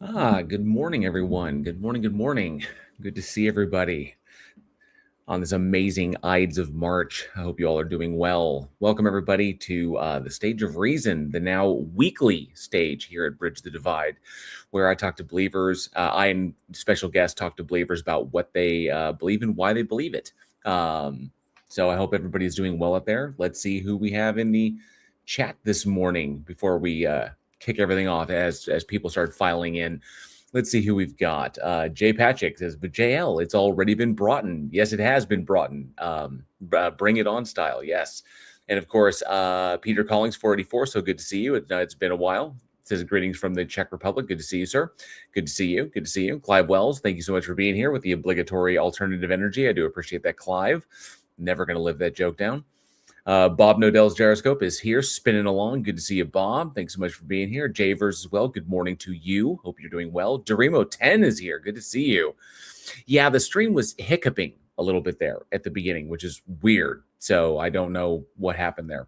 Good morning, everyone. Good morning. Good morning. Good to see everybody on this amazing Ides of March. I hope you all are doing well. Welcome, everybody, to the Stage of Reason, the now weekly stage here at Bridge the Divide, where I talk to believers. I and special guests talk to believers about what they believe and why they believe it. So I hope everybody's doing well out there. Let's see who we have in the chat this morning before we kick everything off as people start filing in. Let's see who we've got. Jay Patrick says, but JL, it's already been brought in. Yes, it has been brought in. Bring it on style. Yes. And of course, Peter Collings, 484. So good to see you. It's been a while. It says greetings from the Czech Republic. Good to see you, sir. Good to see you. Good to see you. Clive Wells, thank you so much for being here with the obligatory alternative energy. I do appreciate that, Clive. Never going to live that joke down. Bob Nodell's gyroscope is here, spinning along. Good to see you, Bob. Thanks so much for being here. Javers as well. Good morning to you. Hope you're doing well. Dorimo 10 is here. Good to see you. Yeah, the stream was hiccuping a little bit there at the beginning, which is weird. So I don't know what happened there.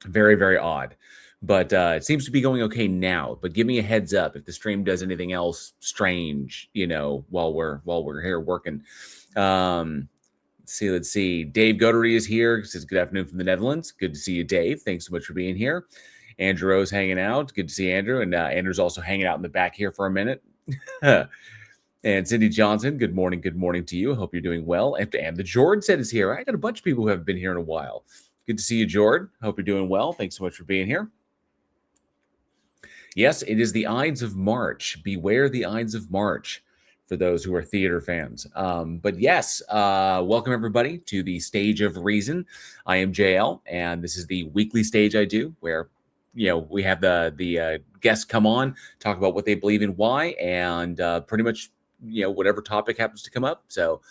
Very, very odd. But it seems to be going okay now. But give me a heads up if the stream does anything else strange, while we're here working. Let's see. Dave Godery is here. Says good afternoon from the Netherlands. Good to see you, Dave. Thanks so much for being here. Andrew Rose hanging out. Good to see Andrew. And Andrew's also hanging out in the back here for a minute. And Cindy Johnson, good morning. Good morning to you. Hope you're doing well. And the Jord said is here. I got a bunch of people who haven't been here in a while. Good to see you, Jord. Hope you're doing well. Thanks so much for being here. Yes, it is the Ides of March. Beware the Ides of March for those who are theater fans. But yes, welcome everybody to the Stage of Reason. I am JL, and this is the weekly stage I do where, we have the guests come on, talk about what they believe in, why, and pretty much, whatever topic happens to come up. So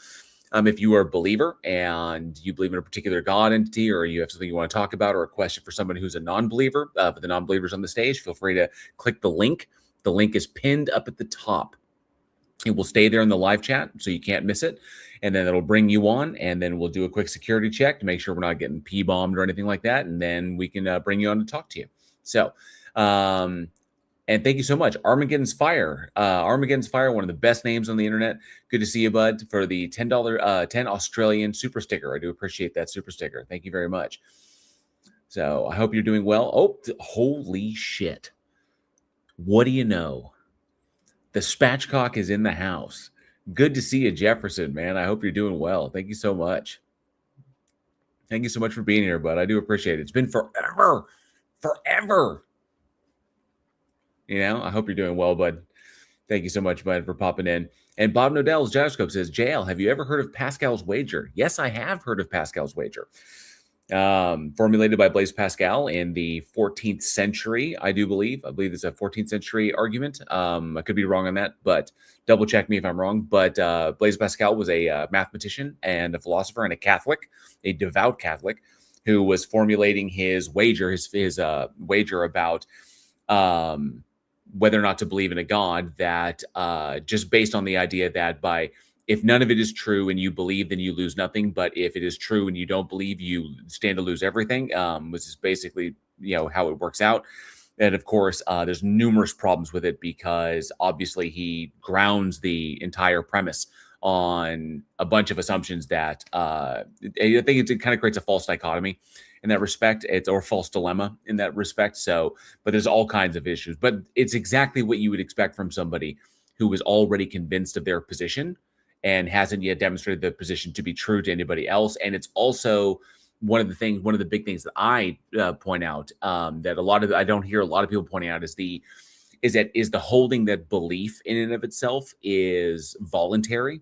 if you are a believer and you believe in a particular God entity, or you have something you want to talk about, or a question for someone who's a non-believer, for the non-believers on the stage, feel free to click the link. The link is pinned up at the top. It will stay there in the live chat, so you can't miss it. And then it'll bring you on, and then we'll do a quick security check to make sure we're not getting P-bombed or anything like that. And then we can bring you on to talk to you. So, and thank you so much. Armageddon's Fire. Armageddon's Fire, one of the best names on the internet. Good to see you, bud, for the $10, 10 Australian super sticker. I do appreciate that super sticker. Thank you very much. So I hope you're doing well. Oh, holy shit. What do you know? The spatchcock is in the house. Good to see you, Jefferson, man. I hope you're doing well. Thank you so much. Thank you so much for being here, bud. I do appreciate it. It's been forever. I hope you're doing well, bud. Thank you so much, bud, for popping in. And Bob Nodell's gyroscope says, JL, have you ever heard of Pascal's wager? Yes, I have heard of Pascal's wager. Formulated by Blaise Pascal in the 14th century, I believe it's a 14th century argument. I could be wrong on that, but double check me if I'm wrong. But Blaise Pascal was a mathematician and a philosopher and a Catholic, a devout Catholic, who was formulating his wager, his wager about whether or not to believe in a God, that just based on the idea that if none of it is true and you believe, then you lose nothing. But if it is true and you don't believe, you stand to lose everything, which is basically, how it works out. And of course, there's numerous problems with it because obviously he grounds the entire premise on a bunch of assumptions that I think it kind of creates a false dichotomy in that respect. Or false dilemma in that respect. So, but there's all kinds of issues. But it's exactly what you would expect from somebody who was already convinced of their position and hasn't yet demonstrated the position to be true to anybody else. And it's also one of the big things that I point out that I don't hear a lot of people pointing out is the holding that belief in and of itself is voluntary,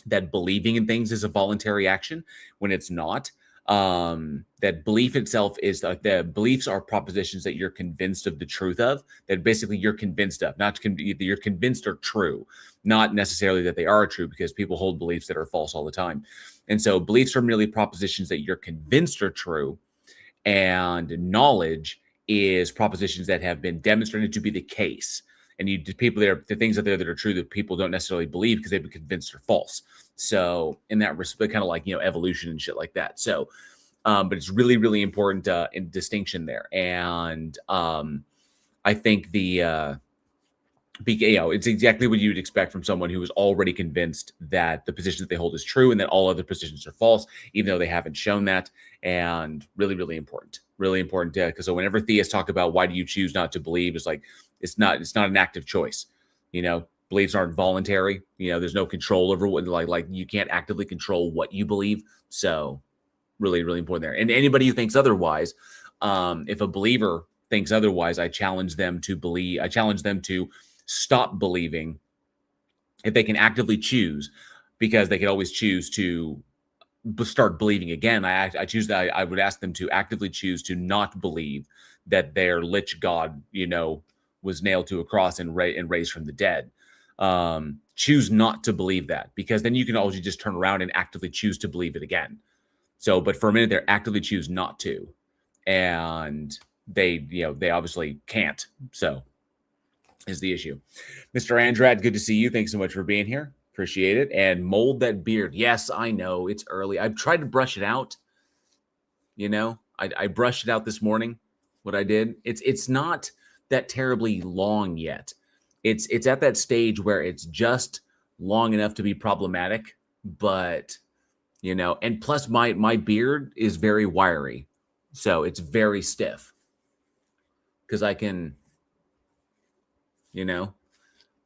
that believing in things is a voluntary action when it's not. That belief itself is the beliefs are propositions that you're convinced of the truth of, that basically you're convinced of, you're convinced are true, not necessarily that they are true, because people hold beliefs that are false all the time. And so beliefs are merely propositions that you're convinced are true, and knowledge is propositions that have been demonstrated to be the case. And the things out there that are true that people don't necessarily believe because they've been convinced are false. So in that respect, kind of like, evolution and shit like that. So, but it's really, really important in distinction there. And I think the It's exactly what you'd expect from someone who is already convinced that the position that they hold is true and that all other positions are false, even though they haven't shown that. And really, really important. Really important. Because so whenever theists talk about why do you choose not to believe, it's like it's not an active choice. Beliefs aren't voluntary. There's no control over what like you can't actively control what you believe. So really, really important there. And anybody who thinks otherwise, if a believer thinks otherwise, I challenge them to stop believing if they can actively choose, because they can always choose to start believing again. I would ask them to actively choose to not believe that their lich god, was nailed to a cross and raised from the dead. Choose not to believe that, because then you can always just turn around and actively choose to believe it again. So, but for a minute, they actively choose not to, and they obviously can't. So, is the issue. Mr. Andrat, good to see you. Thanks so much for being here. Appreciate it. And mold that beard. Yes, I know it's early. I've tried to brush it out. I brushed it out this morning. What I did, it's not that terribly long yet. It's at that stage where it's just long enough to be problematic, but and plus my beard is very wiry, so it's very stiff because I can,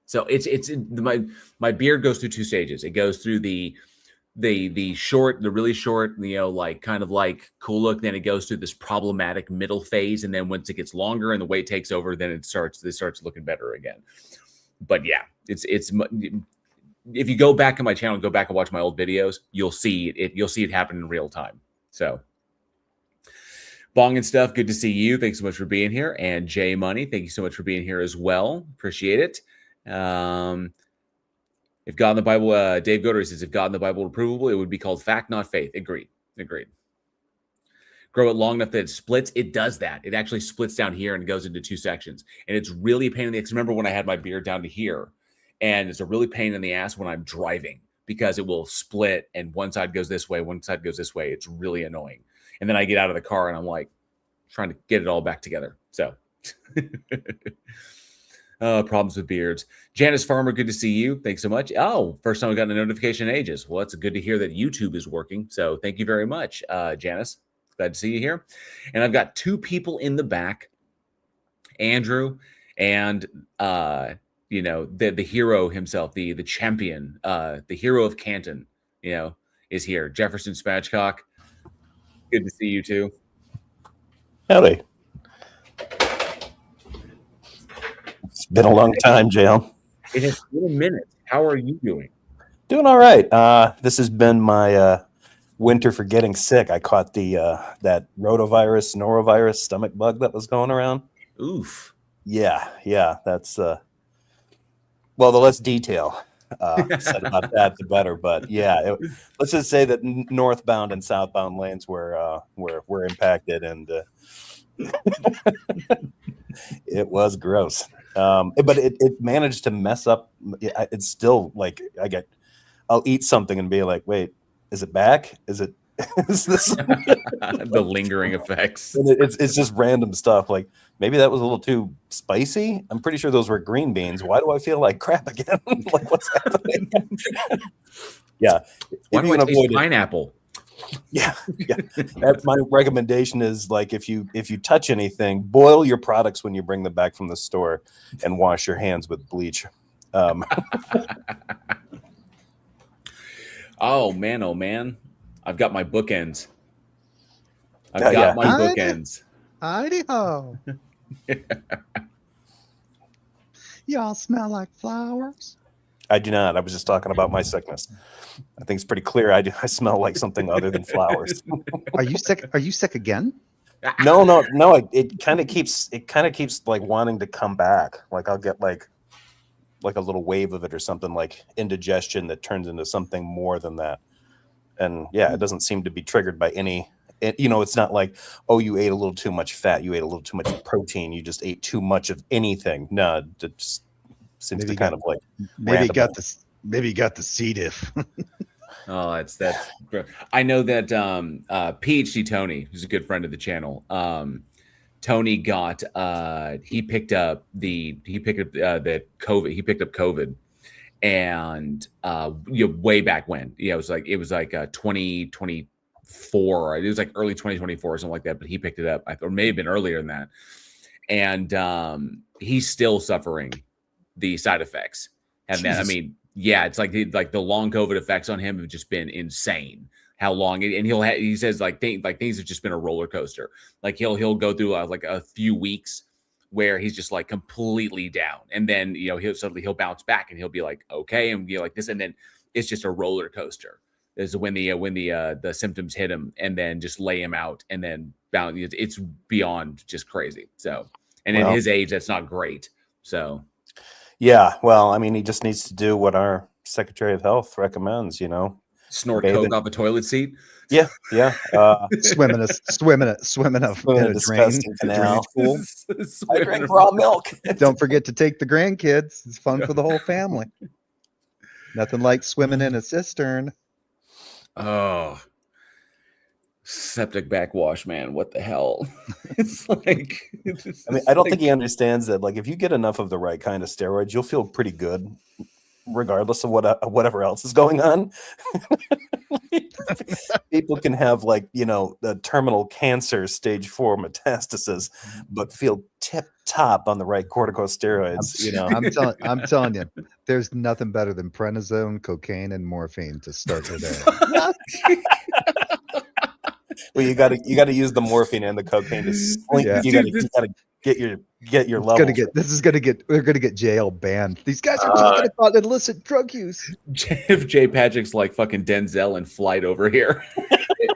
so it's my beard goes through two stages. It goes through the short, the really short, like kind of like cool look. Then it goes through this problematic middle phase, and then once it gets longer and the weight takes over, then it starts looking better again. But yeah, it's if you go back on my channel, go back and watch my old videos, you'll see it. You'll see it happen in real time. So, Bong and stuff, good to see you. Thanks so much for being here. And Jay Money, thank you so much for being here as well. Appreciate it. If God in the Bible, Dave Goder says, if God in the Bible were provable, it would be called fact, not faith. Agreed. Grow it long enough that it splits. It does that. It actually splits down here and goes into two sections. And it's really a pain in the ass. Remember when I had my beard down to here? And it's a really pain in the ass when I'm driving, because it will split and one side goes this way, one side goes this way. It's really annoying. And then I get out of the car and I'm like trying to get it all back together. So problems with beards. Janice Farmer, good to see you. Thanks so much. Oh, first time I got a notification in ages. Well, it's good to hear that YouTube is working. So thank you very much, Janice. Glad to see you here. And I've got two people in the back, Andrew and the hero himself, the champion, the hero of Canton, is here. Jefferson Spatchcock. Good to see you too. Howdy. It's been a long time, Jail. It has been a minute. How are you doing? Doing all right. This has been my winter for getting sick. I caught that rotavirus, norovirus stomach bug that was going around. Oof. Yeah. That's well, the less detail said about that, the better. But yeah, let's just say that northbound and southbound lanes were impacted, and it was gross. But it managed to mess up. It's still like I'll eat something and be like, wait, is it back? Is this the lingering effects? And it's just random stuff. Like maybe that was a little too spicy. I'm pretty sure those were green beans. Why do I feel like crap again? Like what's happening? Yeah. Why do I taste pineapple? Yeah. My recommendation is, like, if you touch anything, boil your products when you bring them back from the store and wash your hands with bleach. Oh man. I've got my bookends. Bookends. Heidi-ho. Y'all smell like flowers? I do not. I was just talking about my sickness. I think it's pretty clear. I smell like something other than flowers. Are you sick? Are you sick again? No. It kind of keeps like wanting to come back. Like I'll get like a little wave of it or something, like indigestion that turns into something more than that. And yeah, it doesn't seem to be triggered by any. It's not like, oh, you ate a little too much fat, you ate a little too much protein, you just ate too much of anything. No, it just seems to kind of like maybe got the C. diff. Oh, that's I know that PhD Tony, who's a good friend of the channel, Tony got he picked up the COVID. He picked up COVID, and way back when, it was like 2024. It was like early 2024 or something like that. But he picked it up, or may have been earlier than that. And he's still suffering the side effects. And then, I mean, yeah, it's like the long COVID effects on him have just been insane. How long? And he says things have just been a roller coaster. Like he'll go through like a few weeks where he's just like completely down, and then he'll bounce back and he'll be like okay, and like this, and then it's just a roller coaster. Is when the symptoms hit him, and then just lay him out, and then bounce. It's beyond just crazy. So, and at his age, that's not great. So, yeah. Well, I mean, he just needs to do what our Secretary of Health recommends. Snort coke off a toilet seat. Yeah. Swim in a disgusting canal. Pool. I drink raw milk. Don't forget to take the grandkids. It's fun for the whole family. Nothing like swimming in a cistern. Oh, septic backwash, man! What the hell? It's like, I mean, I don't think he understands that. Like, if you get enough of the right kind of steroids, you'll feel pretty good, regardless of whatever else is going on. People can have the terminal cancer stage 4 metastasis, but feel tip top on the right corticosteroids. I'm telling you, there's nothing better than prednisone, cocaine, and morphine to start the day. Well, you got to use the morphine and the cocaine to slink. Yeah. You got to get your level. We're gonna get jail banned. These guys are talking about illicit drug use. If Jay Patrick's like fucking Denzel and Flight over here.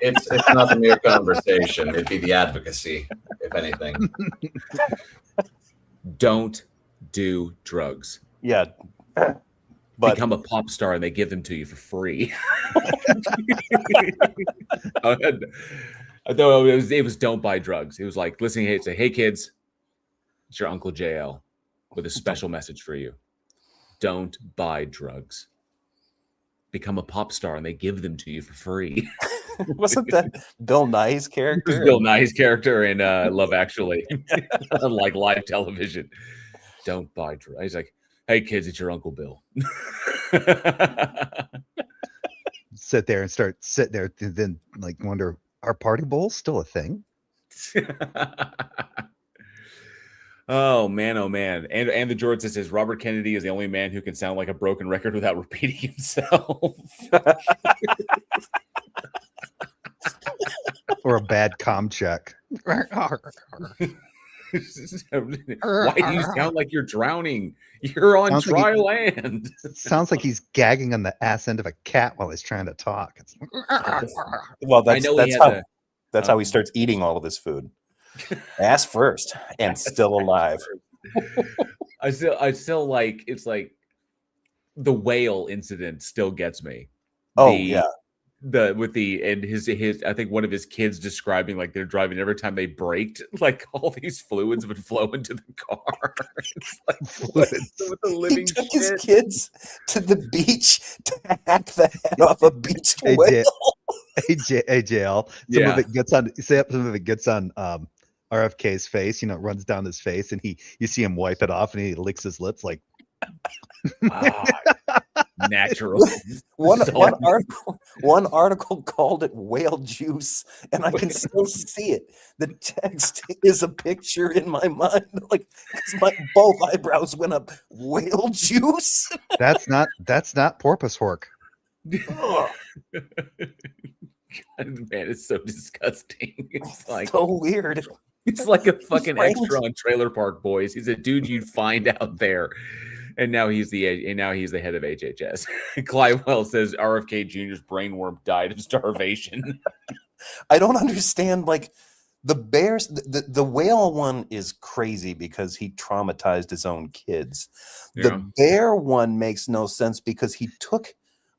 It's not the mere conversation. It'd be the advocacy, if anything. Don't do drugs. Yeah. Become a pop star and they give them to you for free. Though it was don't buy drugs. It was like listening, say, hey kids, it's your Uncle JL with a special message for you. Don't buy drugs. Become a pop star and they give them to you for free. Wasn't that Bill Nye's character? Bill Nye's character in Love Actually. Like live television. Don't buy drugs. He's like, hey kids, it's your Uncle Bill. Sit there and then wonder, are party bowls still a thing? Oh man. And the George says Robert Kennedy is the only man who can sound like a broken record without repeating himself. Or a bad comm check. Why do you sound like you're drowning? You're on dry land. Sounds like he's gagging on the ass end of a cat while he's trying to talk. Well, that's how he starts eating all of his food. Ass first and still alive. I still like, it's like the whale incident still gets me. Yeah. His I think one of his kids describing like they're driving, every time they braked, like all these fluids would flow into the car. It's like fluids with the living he took his kids to the beach to hack the head off a beach whale. AJL. Some of it gets on RFK's face, runs down his face, and you see him wipe it off and he licks his lips like natural. One article called it whale juice, and I can still see it. The text is a picture in my mind, like both eyebrows went up. Whale juice. That's not porpoise hork. God, man, it's so disgusting. It's like so weird. It's like a fucking extra on Trailer Park Boys. He's a dude you'd find out there. And now he's the head of HHS. Clive Wells says RFK Jr.'s brainworm died of starvation. I don't understand. Like the bears, the whale one is crazy because he traumatized his own kids. Yeah. The bear one makes no sense because he took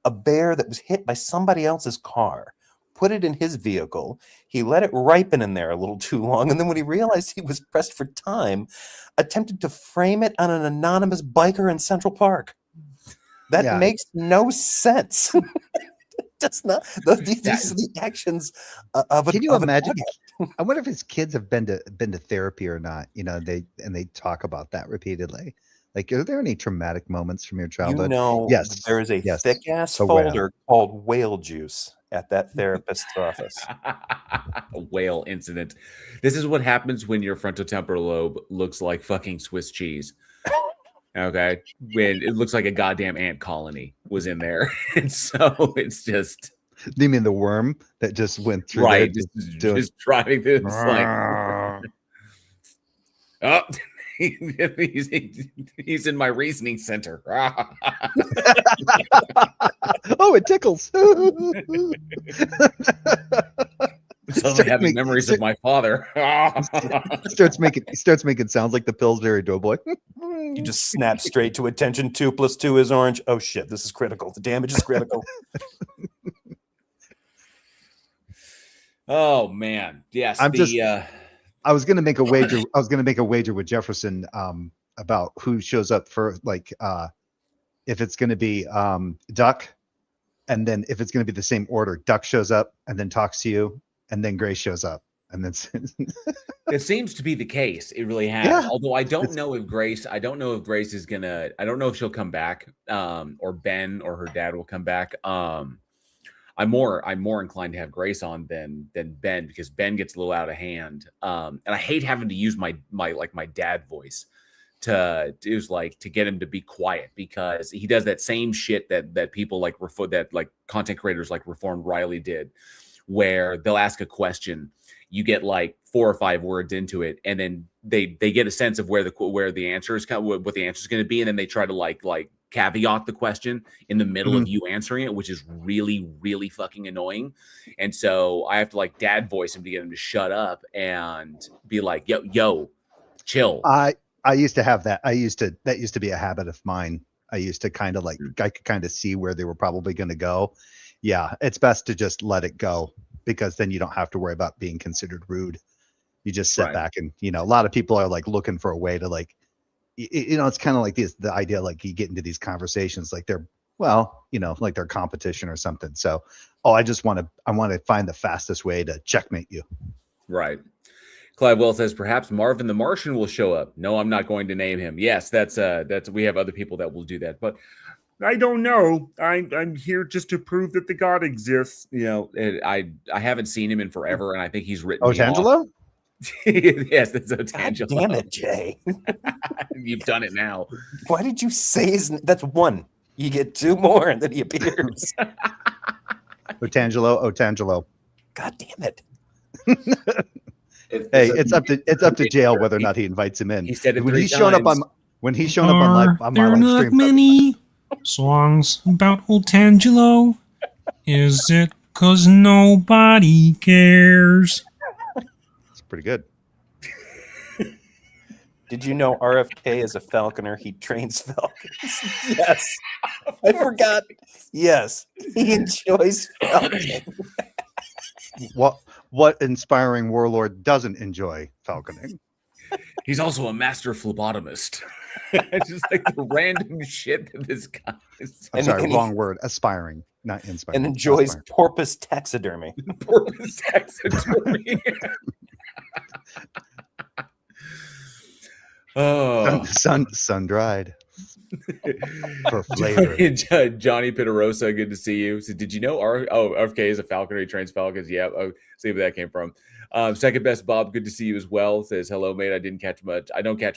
a bear that was hit by somebody else's car, put it in his vehicle. He let it ripen in there a little too long. And then when he realized he was pressed for time, attempted to frame it on an anonymous biker in Central Park. That makes no sense. That's not. These are the actions of a. Can you imagine? I wonder if his kids have been to therapy or not. They talk about that repeatedly. Like, are there any traumatic moments from your childhood? Yes, there is a yes. thick ass A whale. folder called whale juice at that therapist's office. A whale incident. This is what happens when your frontotemporal lobe looks like fucking Swiss cheese. Okay, when it looks like a goddamn ant colony was in there, and so it's just. Do you mean the worm that just went through Right, there? just driving this like. Oh, he's in my reasoning center. Oh, it tickles. Suddenly having memories of my father. starts making sounds like the Pillsbury Doughboy. You just snap straight to attention. 2 + 2 is orange. Oh shit, this is critical. The damage is critical. Oh man, yes. I was gonna make a wager. I was gonna make a wager with Jefferson about who shows up for, like, if it's gonna be Duck, and then if it's gonna be the same order, Duck shows up and then talks to you, and then Grace shows up, and then it seems to be the case. It really has. Yeah. Although I don't know if Grace is gonna. I don't know if she'll come back, or Ben or her dad will come back. I'm more inclined to have Grace on than Ben, because Ben gets a little out of hand. And I hate having to use my dad voice to get him to be quiet, because he does that same shit that people like content creators like Reformed Riley did, where they'll ask a question, you get like 4 or 5 words into it, and then they get a sense of where the answer is, what the answer is going to be, and then they try to like caveat the question in the middle of you answering it, which is really, really fucking annoying. And so I have to like dad voice him to get him to shut up and be like, yo, chill. I used to have that. That used to be a habit of mine. I used to kind of like, I could kind of see where they were probably going to go. Yeah, it's best to just let it go, because then you don't have to worry about being considered rude. You just sit back and, a lot of people are like looking for a way to like, it's kind of like the idea, like you get into these conversations like they're, like they're competition or something. So, I want to find the fastest way to checkmate you. Right. Clive Well says perhaps Marvin the Martian will show up. No, I'm not going to name him. Yes, that's we have other people that will do that, but I don't know. I'm here just to prove that the God exists. I haven't seen him in forever, and I think he's written. Otangelo? Yes, that's Otangelo. God damn it, Jay. You've done it now. Why did you say his name? That's one. You get 2 more, and then he appears. Otangelo. God damn it. Hey, it's up to jail whether or not he invites him in. He said it when 3 he's times. shown up on live on my live stream. Many songs about Otangelo. Is it 'cause nobody cares? It's pretty good. Did you know RFK is a falconer? He trains falcons. Yes. I forgot. Yes. He enjoys falconing. What inspiring warlord doesn't enjoy falconing? He's also a master phlebotomist. It's just like the random shit that this guy is. I'm sorry, wrong word. Aspiring, not inspiring. And enjoys aspiring. porpoise taxidermy. Porpoise taxidermy. Oh, sun dried for flavor. Johnny Pitarosa, good to see you. So, did you know RFK is a falconer? He trains falcons. Yeah, see where that came from. Second best Bob, good to see you as well. Says hello, mate. I don't catch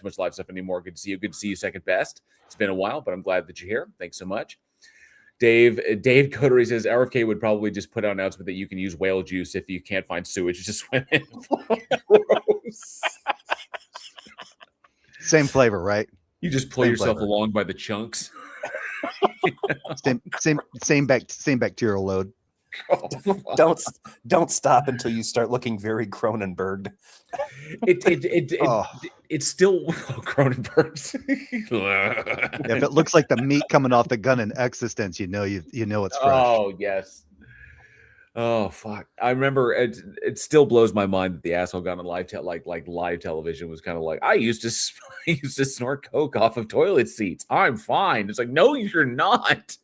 much live stuff anymore. Good to see you. Good to see you, second best. It's been a while, but I'm glad that you're here. Thanks so much. Dave Coterie says RFK would probably just put out an announcement that you can use whale juice if you can't find sewage. Just swim in. Gross. Same flavor, right? You just pull yourself along by the chunks. Same bacterial load. Oh, don't stop until you start looking very Cronenberg. It's still Cronenberg's. If it looks like the meat coming off the gun in Existence, you know it's fresh. Oh yes. Oh fuck! I remember it still blows my mind that the asshole got on live live television was kind of like, I used to snort coke off of toilet seats. I'm fine. It's like, no, you're not.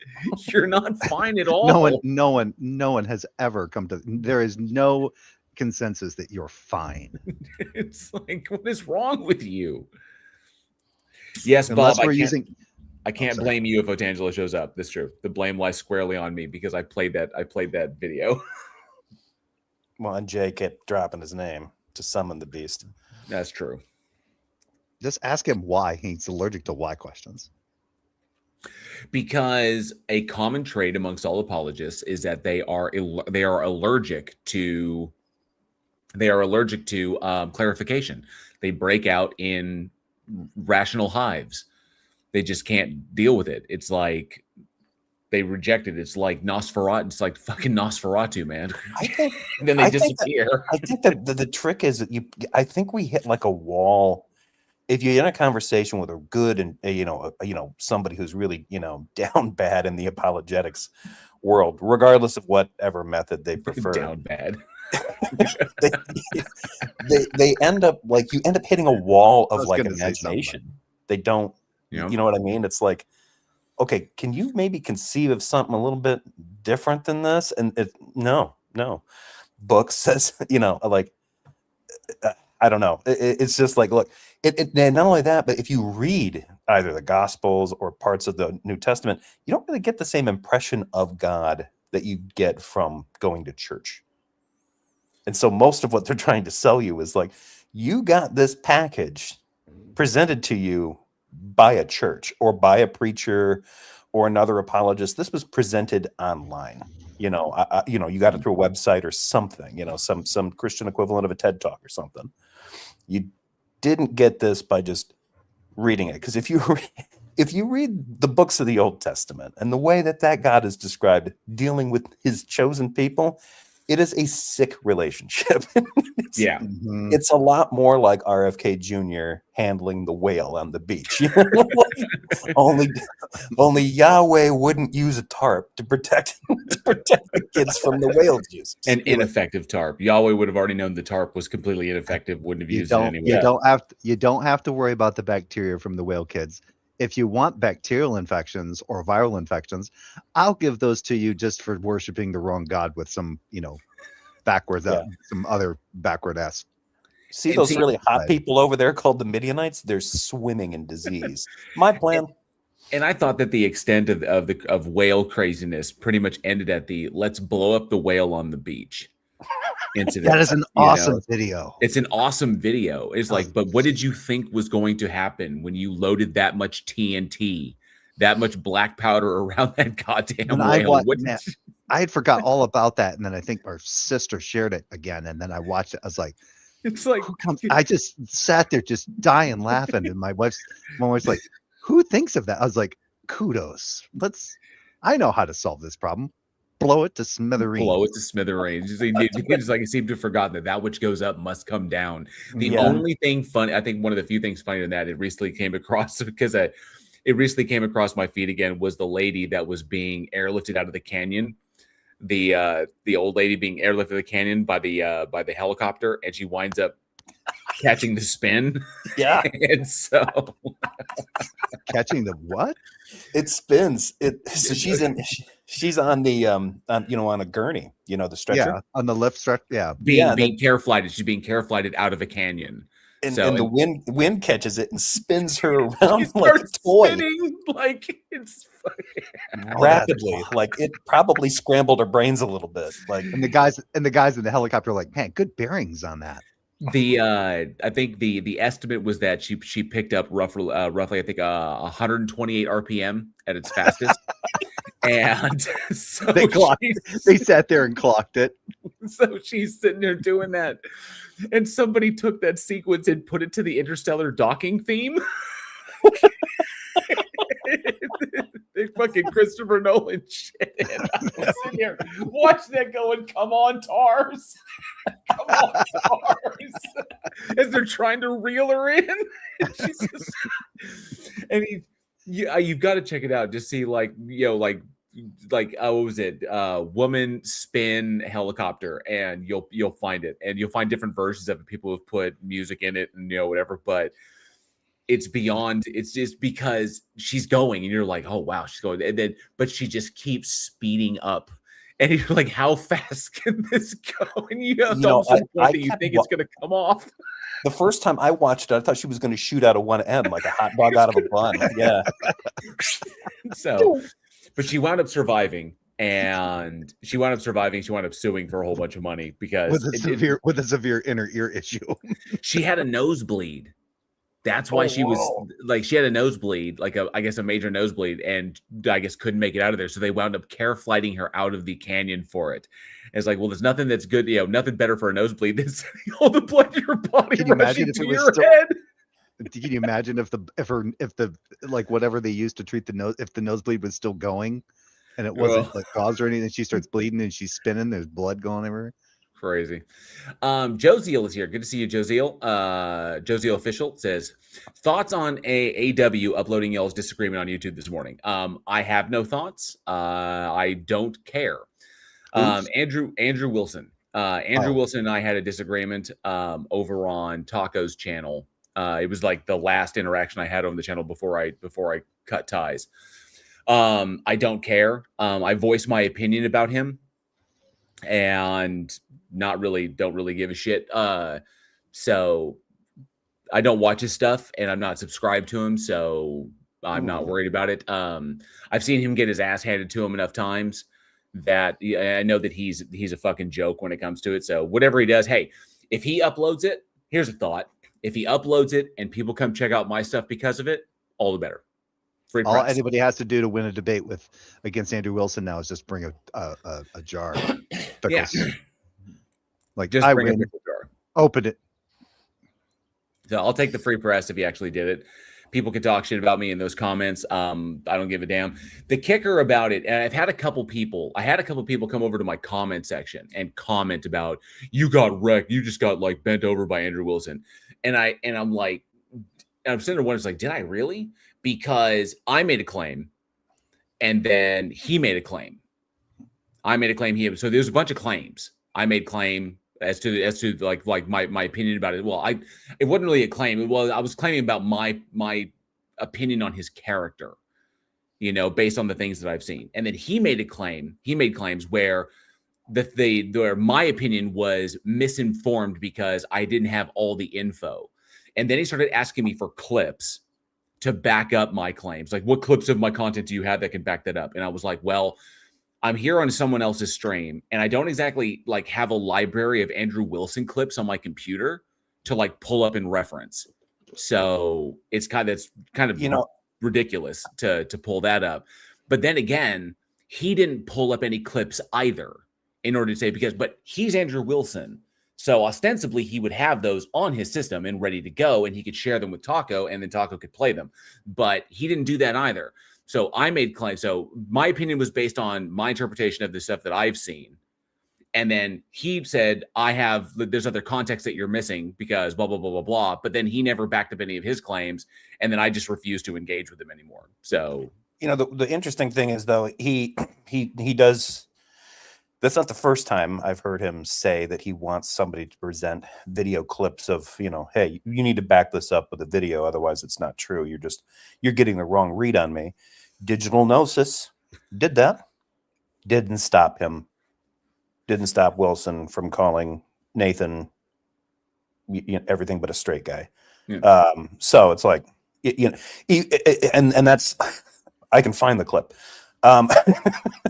You're not fine at all. No one has ever come to. There is no consensus that you're fine. It's like, what is wrong with you? Yes, Unless Bob, we're I using. can't sorry. blame you if Otangelo shows up. That's true. The blame lies squarely on me because I played that video. Well, and Jay kept dropping his name to summon the beast. That's true. Just ask him why he's allergic to why questions. Because a common trait amongst all apologists is that they are allergic to clarification. They break out in rational hives. They just can't deal with it. It's like they reject it. It's like Nosferatu. It's like fucking Nosferatu, man. I think And then they I think disappear. I think that the trick is that I think we hit like a wall. If you're in a conversation with a good and somebody who's really down bad in the apologetics world, regardless of whatever method they prefer, Down bad. they end up like you end up hitting a wall I of was like gonna say something. imagination. They don't, Yeah. you know what I mean? It's like, okay, can you maybe conceive of something a little bit different than this? And no. Book says, like, I don't know. It's just like, look, and not only that, but if you read either the Gospels or parts of the New Testament, you don't really get the same impression of God that you get from going to church. And so most of what they're trying to sell you is like, you got this package presented to you by a church or by a preacher or another apologist. This was presented online. You got it through a website or something, some Christian equivalent of a TED Talk or something. You didn't get this by just reading it. Because if you read the books of the Old Testament and the way that God is described dealing with his chosen people, it is a sick relationship. Yeah. Mhm. It's a lot more like RFK Jr. handling the whale on the beach. Only Yahweh wouldn't use a tarp to protect the kids from the whale juice. An ineffective tarp. Yahweh would have already known the tarp was completely ineffective, wouldn't have used it anyway. You don't have to worry about the bacteria from the whale kids. If you want bacterial infections or viral infections, I'll give those to you just for worshiping the wrong god with some, backwards, some other backward ass. See those really hot people over there called the Midianites? They're swimming in disease. My plan. And I thought that the extent of whale craziness pretty much ended at the let's blow up the whale on the beach incident. That is an awesome video. It's an awesome video. It's like, but what did you think was going to happen when you loaded that much TNT, that much black powder around that goddamn whale? I had forgot all about that, and then I think our sister shared it again, and then I watched it. I was like, it's like, I just sat there just dying laughing, and my wife's like, who thinks of that? I was like, kudos. I know how to solve this problem. Blow it to smithereens. Blow it to smithereens. It's like it seemed to have forgotten that which goes up must come down. The only thing funny, I think one of the few things funnier than that, it recently came across because it recently came across my feed again, was the lady that was being airlifted out of the canyon. The old lady being airlifted out of the canyon by the helicopter, and she winds up catching the spin. Yeah. And so catching the what? It spins. So she's on the on a gurney, the stretcher. Yeah, on the lift stretch. Yeah. Being careflighted. She's being careflighted out of a canyon. And the wind catches it and spins her around like a toy. Spinning like it's rapidly. Like it probably scrambled her brains a little bit. Like and the guys in the helicopter are like, man, good bearings on that. I think the estimate was that she picked up roughly I think 128 RPM at its fastest. And so they sat there and clocked it. So she's sitting there doing that. And somebody took that sequence and put it to the Interstellar docking theme. They fucking Christopher Nolan shit. And I was sitting here watching that going, come on, TARS. Come on, TARS. As they're trying to reel her in. And you've got to check it out. Just see what was it? Woman spin helicopter, and you'll find it, and you'll find different versions of it. People have put music in it, and whatever, but it's beyond. It's just because she's going, and you're like, oh wow, she's going, and then but she just keeps speeding up, And you're like, how fast can this go? And you know, You know, almost to the point I that you kept think it's going to come off. the first time I watched it, I thought she was going to shoot out of one end like a hot dog out of a bun. Yeah. So, but she wound up surviving. And she wound up surviving. She wound up suing for a whole bunch of money because with a severe inner ear issue. she had a nosebleed. That's why she was like, she had a nosebleed, like I guess a major nosebleed, and I guess couldn't make it out of there. So they wound up care flighting her out of the canyon for it. And it's like, well, there's nothing that's good, nothing better for a nosebleed than sending all the blood to your body. Can you imagine if to it was your still, head? Can you imagine if the like whatever they used to treat the nose, if the nosebleed was still going and it wasn't like caused or anything, she starts bleeding and she's spinning, there's blood going everywhere. Crazy. Joziel is here. Good to see you, Joziel. Joziel official says, thoughts on AW uploading y'all's disagreement on YouTube this morning. I have no thoughts. I don't care. Andrew Wilson. Andrew Wilson and I had a disagreement over on Taco's channel. It was like the last interaction I had on the channel before I cut ties. I don't care. I voiced my opinion about him and don't really give a shit. So I don't watch his stuff and I'm not subscribed to him. So I'm not worried about it. I've seen him get his ass handed to him enough times that I know that he's a fucking joke when it comes to it. So whatever he does, hey, if he uploads it, here's a thought. If he uploads it and people come check out my stuff because of it, all the better. Free All press. anybody has to do to win a debate against Andrew Wilson now is just bring a jar of pickles. Yeah. Like, Just I bring a win. pickle jar. Open it. So I'll take the free press if he actually did it. People can talk shit about me in those comments. I don't give a damn. The kicker about it, and I had a couple people come over to my comment section and comment about, you got wrecked. You just got like bent over by Andrew Wilson. And I'm like, I'm sitting there wondering, like, did I really? Because I made a claim and then he made a claim. I made a claim. So there's a bunch of claims. I made claim as to like my opinion about it. Well, it wasn't really a claim. Well, I was claiming about my opinion on his character, based on the things that I've seen. And then he made a claim. He made claims where where my opinion was misinformed because I didn't have all the info. And then he started asking me for clips to back up my claims. Like, what clips of my content do you have that can back that up? And I was like, well, I'm here on someone else's stream and I don't exactly like have a library of Andrew Wilson clips on my computer to like pull up and reference. So it's kind of ridiculous to pull that up. But then again, he didn't pull up any clips either in order to say, but he's Andrew Wilson. So ostensibly he would have those on his system and ready to go and he could share them with Taco and then Taco could play them. But he didn't do that either. So I made claims. So my opinion was based on my interpretation of the stuff that I've seen. And then he said, there's other context that you're missing because blah, blah, blah, blah, blah. But then he never backed up any of his claims. And then I just refused to engage with him anymore. So, the interesting thing is, though, he does. That's not the first time I've heard him say that he wants somebody to present video clips of, hey, you need to back this up with a video. Otherwise, it's not true. You're getting the wrong read on me. Digital Gnosis did that. Didn't stop him. Didn't stop Wilson from calling Nathan everything but a straight guy. Yeah. So it's like, and that's, I can find the clip.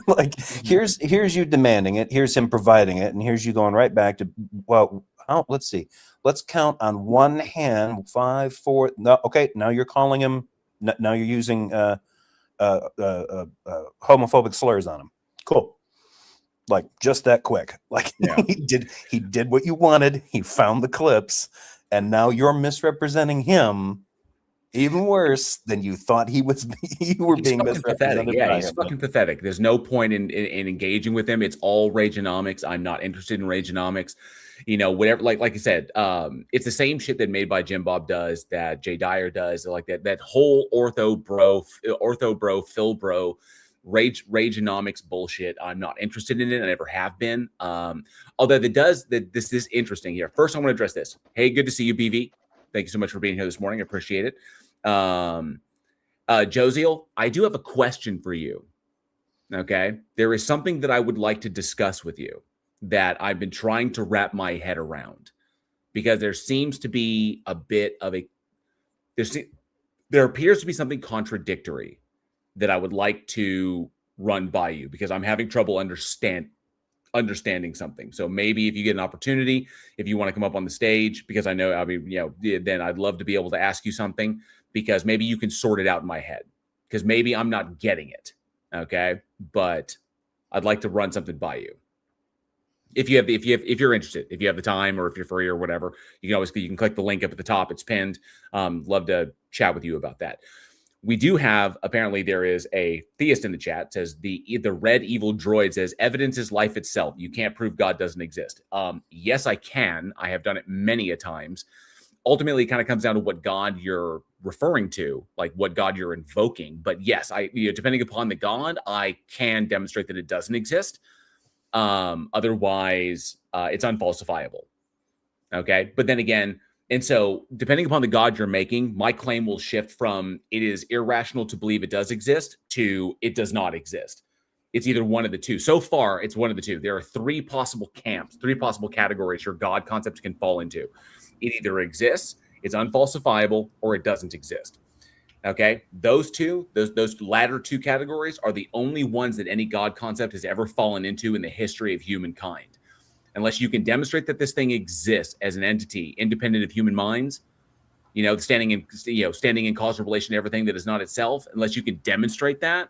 Like, here's you demanding it, here's him providing it, and here's you going right back to, well, let's see, let's count on one hand, 5, 4. No, okay, now you're calling him, now you're using homophobic slurs on him. Cool. Like, just that quick. Like, yeah. he did what you wanted. He found the clips, and now you're misrepresenting him even worse than you thought he was. You were being misrepresented. Yeah, he's fucking pathetic. There's no point in engaging with him. It's all Rageonomics. I'm not interested in Rageonomics. Whatever. Like I said, it's the same shit that Made by Jim Bob does, that Jay Dyer does, like that whole ortho bro, Phil bro, Rageonomics bullshit. I'm not interested in it. I never have been. Although this is interesting here. First, I want to address this. Hey, good to see you, BV. Thank you so much for being here this morning. I appreciate it. Joziel, I do have a question for you. Okay. There is something that I would like to discuss with you that I've been trying to wrap my head around because there seems to be a bit of a, there's, there appears to be something contradictory that I would like to run by you because I'm having trouble understanding something. So maybe if you get an opportunity, if you want to come up on the stage, because I know, I mean, then I'd love to be able to ask you something because maybe you can sort it out in my head because maybe I'm not getting it. Okay. But I'd like to run something by you. If you're interested, if you have the time or if you're free or whatever, you can click the link up at the top. It's pinned. Love to chat with you about that. We do have, apparently there is a theist in the chat, says the red evil droid says evidence is life itself. You can't prove God doesn't exist. Yes, I can. I have done it many a times. Ultimately, it kind of comes down to what God you're referring to, like what God you're invoking. But yes, depending upon the God, I can demonstrate that it doesn't exist. Otherwise, it's unfalsifiable. Okay. But then again, and so depending upon the God you're making, my claim will shift from it is irrational to believe it does exist to it does not exist. It's either one of the two. So far, it's one of the two. There are three possible camps, three possible categories your God concept can fall into. It either exists, it's unfalsifiable, or it doesn't exist. Okay, those latter two categories are the only ones that any God concept has ever fallen into in the history of humankind. Unless you can demonstrate that this thing exists as an entity independent of human minds, standing in causal relation to everything that is not itself, unless you can demonstrate that,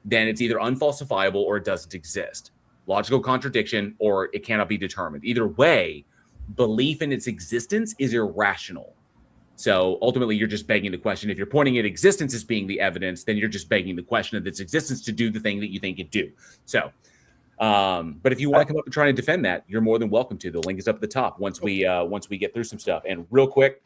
then it's either unfalsifiable or it doesn't exist. Logical contradiction, or it cannot be determined. Either way, belief in its existence is irrational. So ultimately, you're just begging the question. If you're pointing at existence as being the evidence, then you're just begging the question of its existence to do the thing that you think it do. So, but if you want to come up and try to defend that, you're more than welcome to. The link is up at the top once we get through some stuff. And real quick,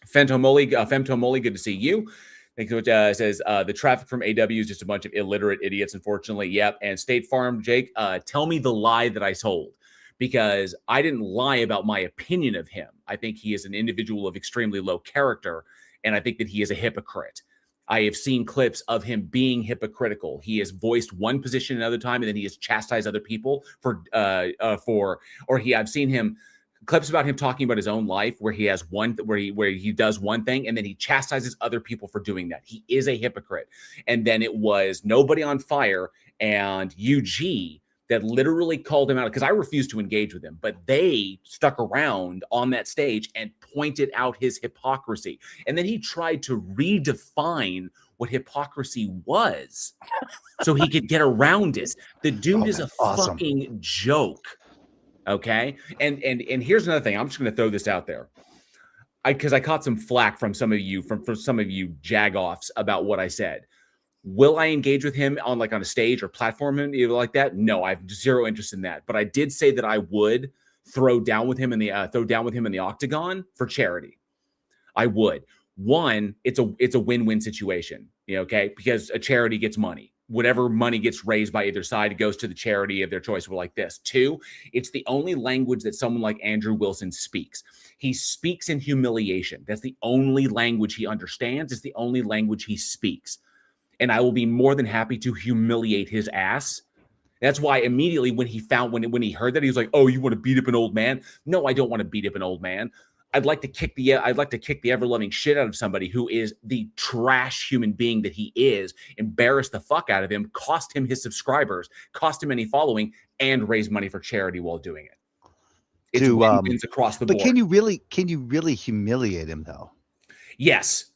Femtomoli, good to see you. Thank you. Says the traffic from AW is just a bunch of illiterate idiots, unfortunately. Yep. And State Farm, Jake, tell me the lie that I told. Because I didn't lie about my opinion of him. I think he is an individual of extremely low character, and I think that he is a hypocrite. I have seen clips of him being hypocritical. He has voiced one position another time, and then he has chastised other people I've seen him clips about him talking about his own life where he has where he does one thing and then he chastises other people for doing that. He is a hypocrite. And then it was Nobody on Fire and UG that literally called him out because I refused to engage with him, but they stuck around on that stage and pointed out his hypocrisy. And then he tried to redefine what hypocrisy was so he could get around it. The dude is a fucking joke. Okay. And here's another thing. I'm just going to throw this out there. Because I caught some flack from some of you, from some of you jagoffs about what I said. Will I engage with him on a stage or platform him like that? No, I have zero interest in that. But I did say that I would throw down with him in the octagon for charity. I would. One, it's a win-win situation. Okay, because a charity gets money. Whatever money gets raised by either side goes to the charity of their choice. We're like this. Two, it's the only language that someone like Andrew Wilson speaks. He speaks in humiliation. That's the only language he understands. It's the only language he speaks. And I will be more than happy to humiliate his ass. That's why immediately when he heard that, he was like, "Oh, you want to beat up an old man?" No, I don't want to beat up an old man. I'd like to kick the ever-loving shit out of somebody who is the trash human being that he is, embarrass the fuck out of him, cost him his subscribers, cost him any following, and raise money for charity while doing it. It's wins across the board. But can you really humiliate him though? Yes,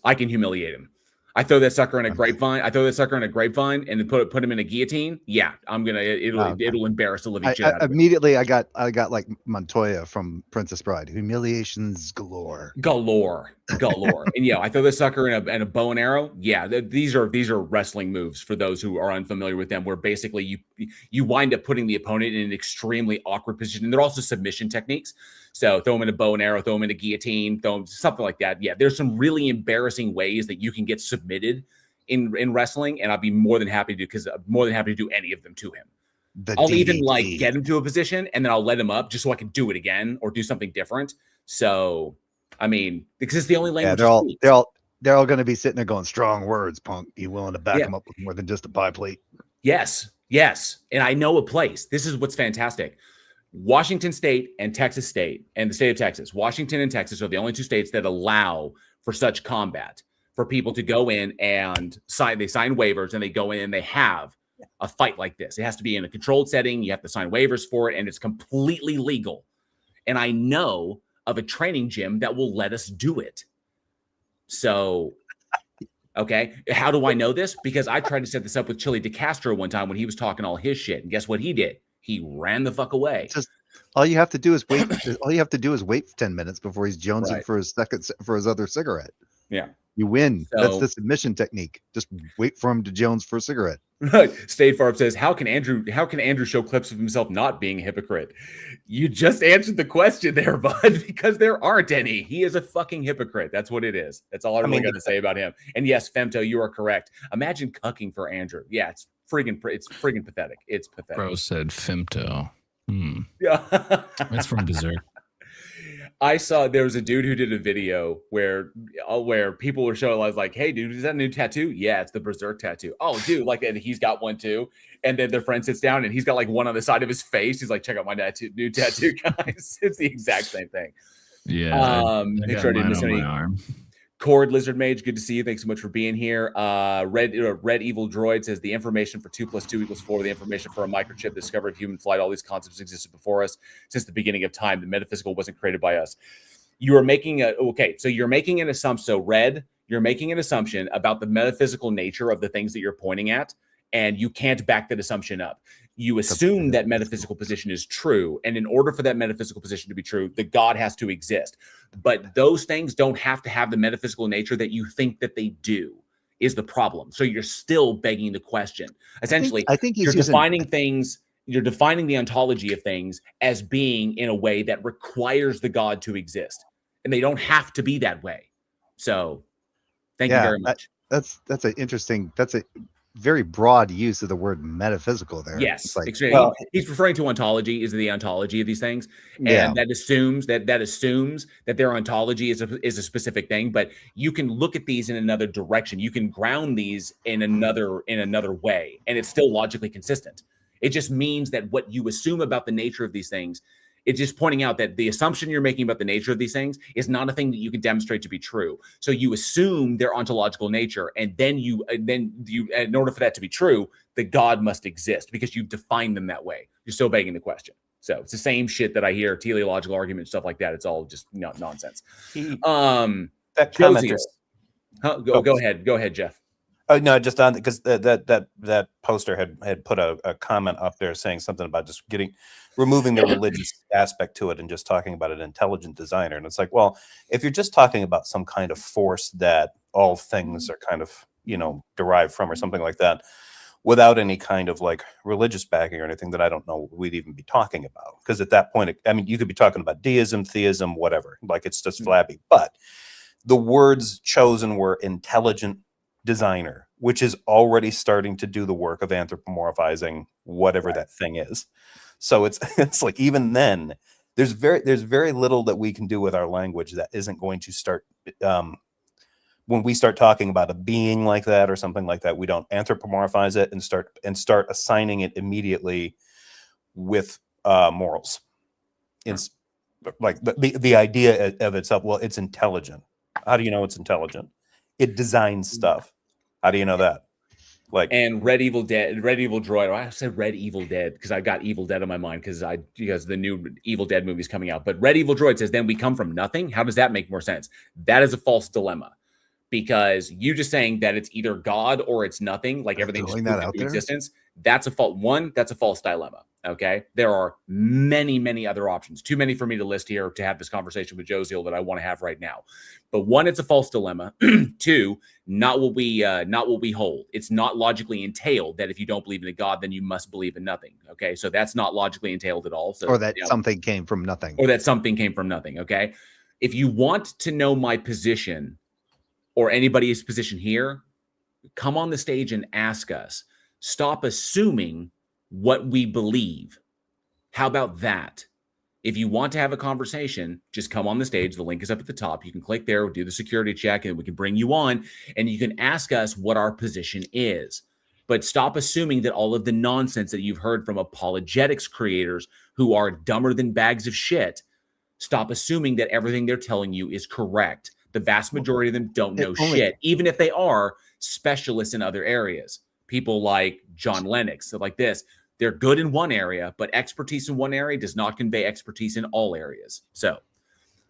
I can humiliate him. I throw that sucker in a grapevine. And then put him in a guillotine. Yeah, it'll embarrass the living shit out of him. Immediately, I got like Montoya from Princess Bride. Humiliations galore. And yeah, I throw this sucker in a bow and arrow. Yeah, these are wrestling moves for those who are unfamiliar with them, where basically you wind up putting the opponent in an extremely awkward position. And they're also submission techniques. So throw them in a bow and arrow, throw them in a guillotine, throw them something like that. Yeah, there's some really embarrassing ways that you can get submitted in wrestling, and I'd be more than happy to do any of them to him. I'll DDT. Even get him to a position and then I'll let him up just so I can do it again or do something different. So I mean, because it's the only language. Yeah, they're all going to be sitting there going, "Strong words, punk. You willing to back him up with more than just a pie plate?" Yes, yes. And I know a place. This is what's fantastic. Washington State and Texas State and the state of Texas. Washington and Texas are the only two states that allow for such combat, for people to go in and sign. They sign waivers and they go in and they have a fight like this. It has to be in a controlled setting. You have to sign waivers for it, and it's completely legal. And I know of a training gym that will let us do it. So, okay, how do I know this? Because I tried to set this up with Chili DeCastro one time when he was talking all his shit, and guess what he did? He ran the fuck away. Just all you have to do is wait. All you have to do is wait 10 minutes before he's jonesing Right. for his other cigarette. Yeah. You win. So- That's the submission technique. Just wait for him to jones for a cigarette. State Farm says, how can Andrew show clips of himself not being a hypocrite? You just answered the question there, bud, because there aren't any. He is a fucking hypocrite. That's what it is. That's all I really got to say about him. And yes, Femto, you are correct. Imagine cucking for Andrew. Yeah, it's friggin' pathetic. It's pathetic. Bro said Femto. Yeah. That's from Berserk. I saw there was a dude who did a video where people were showing. I was like, "Hey, dude, is that a new tattoo?" Yeah, it's the Berserk tattoo. Oh, dude, like, and he's got one too. And then their friend sits down and he's got like one on the side of his face. He's like, "Check out my new tattoo, guys." It's the exact same thing. Yeah. I Make got sure I didn't mine miss on any. my arm. Cord Lizard Mage, good to see you. Thanks so much for being here. Red Evil Droid says the information for 2 + 2 = 4, the information for a microchip, the discovery of human flight, all these concepts existed before us since the beginning of time. The metaphysical wasn't created by us. You are making you're making an assumption. So Red, you're making an assumption about the metaphysical nature of the things that you're pointing at, and you can't back that assumption up. You assume that metaphysical position is true, and in order for that metaphysical position to be true, the God has to exist. But those things don't have to have the metaphysical nature that you think that they do, is the problem. So you're still begging the question. Essentially, I think you're defining things, you're defining the ontology of things as being in a way that requires the God to exist. And they don't have to be that way. So thank you very much. That's a very broad use of the word metaphysical there. Yes, It's like, extremely. Well- He's referring to ontology, is the ontology of these things, and Yeah. that assumes that their ontology is a specific thing. But you can look at these in another direction. You can ground these in another way, and it's still logically consistent. It just means that what you assume about the nature of these things, it's just pointing out that the assumption you're making about the nature of these things is not a thing that you can demonstrate to be true. So you assume their ontological nature, and then you, in order for that to be true, the God must exist because you've defined them that way. You're still begging the question. So it's the same shit that I hear, teleological argument, stuff like that. It's all just nonsense. That Josie, commenter. go ahead, Jeff. Oh no, just on because that poster had put a comment up there saying something about just removing the religious aspect to it and just talking about an intelligent designer. And it's like, well, if you're just talking about some kind of force that all things are kind of, derived from or something like that, without any kind of like religious backing or anything, that I don't know what we'd even be talking about. Because at that point, you could be talking about deism, theism, whatever. Like, it's just flabby. But the words chosen were intelligent designer, which is already starting to do the work of anthropomorphizing whatever that thing is. So it's like, even then there's very little that we can do with our language that isn't going to start when we start talking about a being like that or something like that. We don't anthropomorphize it and start assigning it immediately with morals. It's like the idea of itself. Well, it's intelligent. How do you know it's intelligent? It designs stuff. How do you know that? And Red Evil Droid. I said Red Evil Dead because I got Evil Dead on my mind because the new Evil Dead movie is coming out. But Red Evil Droid says, then we come from nothing. How does that make more sense? That is a false dilemma, because you just saying that it's either God or it's nothing, like everything just moved into existence. That's a false dilemma. Okay, there are many, many other options. Too many for me to list here to have this conversation with Josiel that I want to have right now. But one, it's a false dilemma. Two, not what we hold. It's not logically entailed that if you don't believe in a God, then you must believe in nothing. Okay, so that's not logically entailed at all. So, or that something came from nothing. Or that something came from nothing. Okay, if you want to know my position or anybody's position here, come on the stage and ask us. Stop assuming what we believe. How about that? If you want to have a conversation, just come on the stage. The link is up at the top. You can click there, do the security check, and we can bring you on, and you can ask us what our position is. but stop assuming that all of the nonsense that you've heard from apologetics creators who are dumber than bags of shit, stop assuming that everything they're telling you is correct. The vast majority of them don't know shit, even if they are specialists in other areas. People like John Lennox, so like this, they're good in one area, but expertise in one area does not convey expertise in all areas. So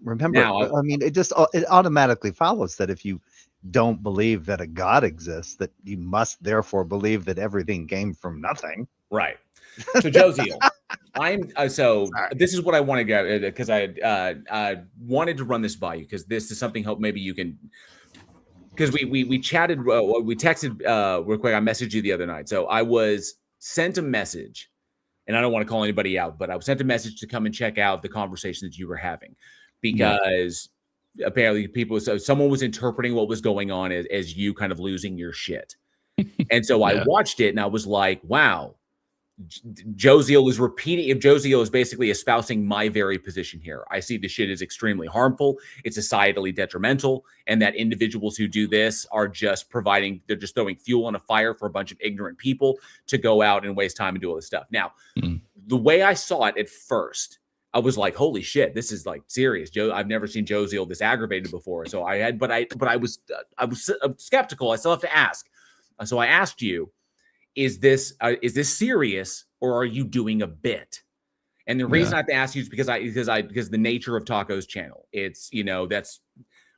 remember, now, I mean, it automatically follows that if you don't believe that a God exists, that you must therefore believe that everything came from nothing. Right. So Josiel, this is what I want to go, because I wanted to run this by you, because this is something hope maybe you can, because we chatted, we texted real quick. I messaged you the other night. So I was sent a message, and I don't want to call anybody out, but I was sent a message to come and check out the conversation that you were having, because apparently someone was interpreting what was going on as you kind of losing your shit. And so I watched it and I was like, wow, Josiel is repeating. If Josiel is basically espousing my very position here, I see the shit is extremely harmful. It's societally detrimental, and that individuals who do this are just they're just throwing fuel on a fire for a bunch of ignorant people to go out and waste time and do all this stuff. Now, the way I saw it at first, I was like, holy shit, this is like serious. I've never seen Josiel this aggravated before. So I was skeptical. I still have to ask. So I asked you, is this serious, or are you doing a bit? And the reason I have to ask you is because the nature of Taco's channel, it's, that's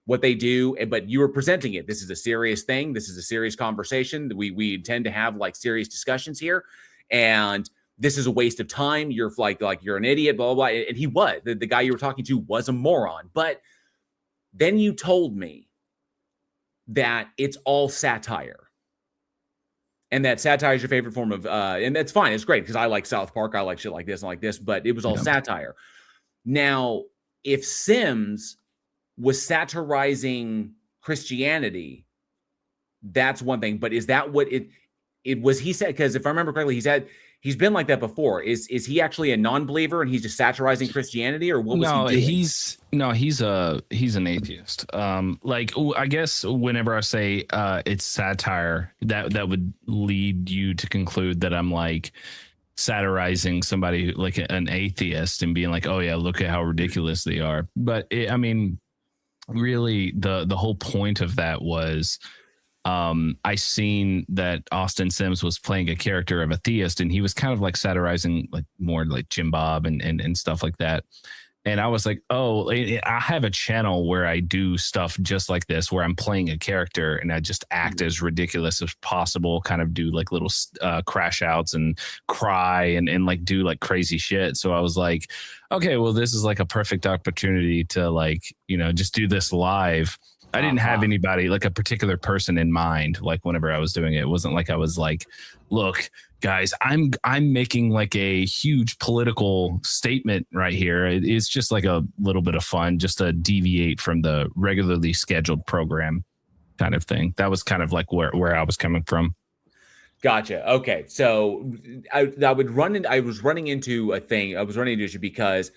what they do, but you are presenting it. This is a serious thing. This is a serious conversation. We intend to have like serious discussions here, and this is a waste of time. You're like you're an idiot, blah, blah, blah. And he was, the guy you were talking to was a moron. But then you told me that it's all satire. And that satire is your favorite form of, and that's fine. It's great because I like South Park. I like shit like this and like this, but it was all satire. Now, if Sims was satirizing Christianity, that's one thing. But is that what it was he said? Because if I remember correctly, he's been like that before. Is he actually a non-believer and he's just satirizing Christianity, or what was he doing? He's an atheist. I guess whenever I say it's satire, that would lead you to conclude that I'm like satirizing somebody like an atheist and being like, oh yeah, look at how ridiculous they are. But really the whole point of that was, I seen that Austin Sims was playing a character of a theist, and he was kind of like satirizing like more like Jim Bob and stuff like that. And I was like, oh, I have a channel where I do stuff just like this, where I'm playing a character and I just act as ridiculous as possible, kind of do like little crash outs and cry and like do like crazy shit. So I was like, okay, well, this is like a perfect opportunity to like, just do this live. I didn't have anybody, like a particular person in mind. Like whenever I was doing it, it wasn't like I was like, look, guys, I'm making like a huge political statement right here. It's just like a little bit of fun, just to deviate from the regularly scheduled program kind of thing. That was kind of like where I was coming from. Gotcha. Okay. So I was running into an issue because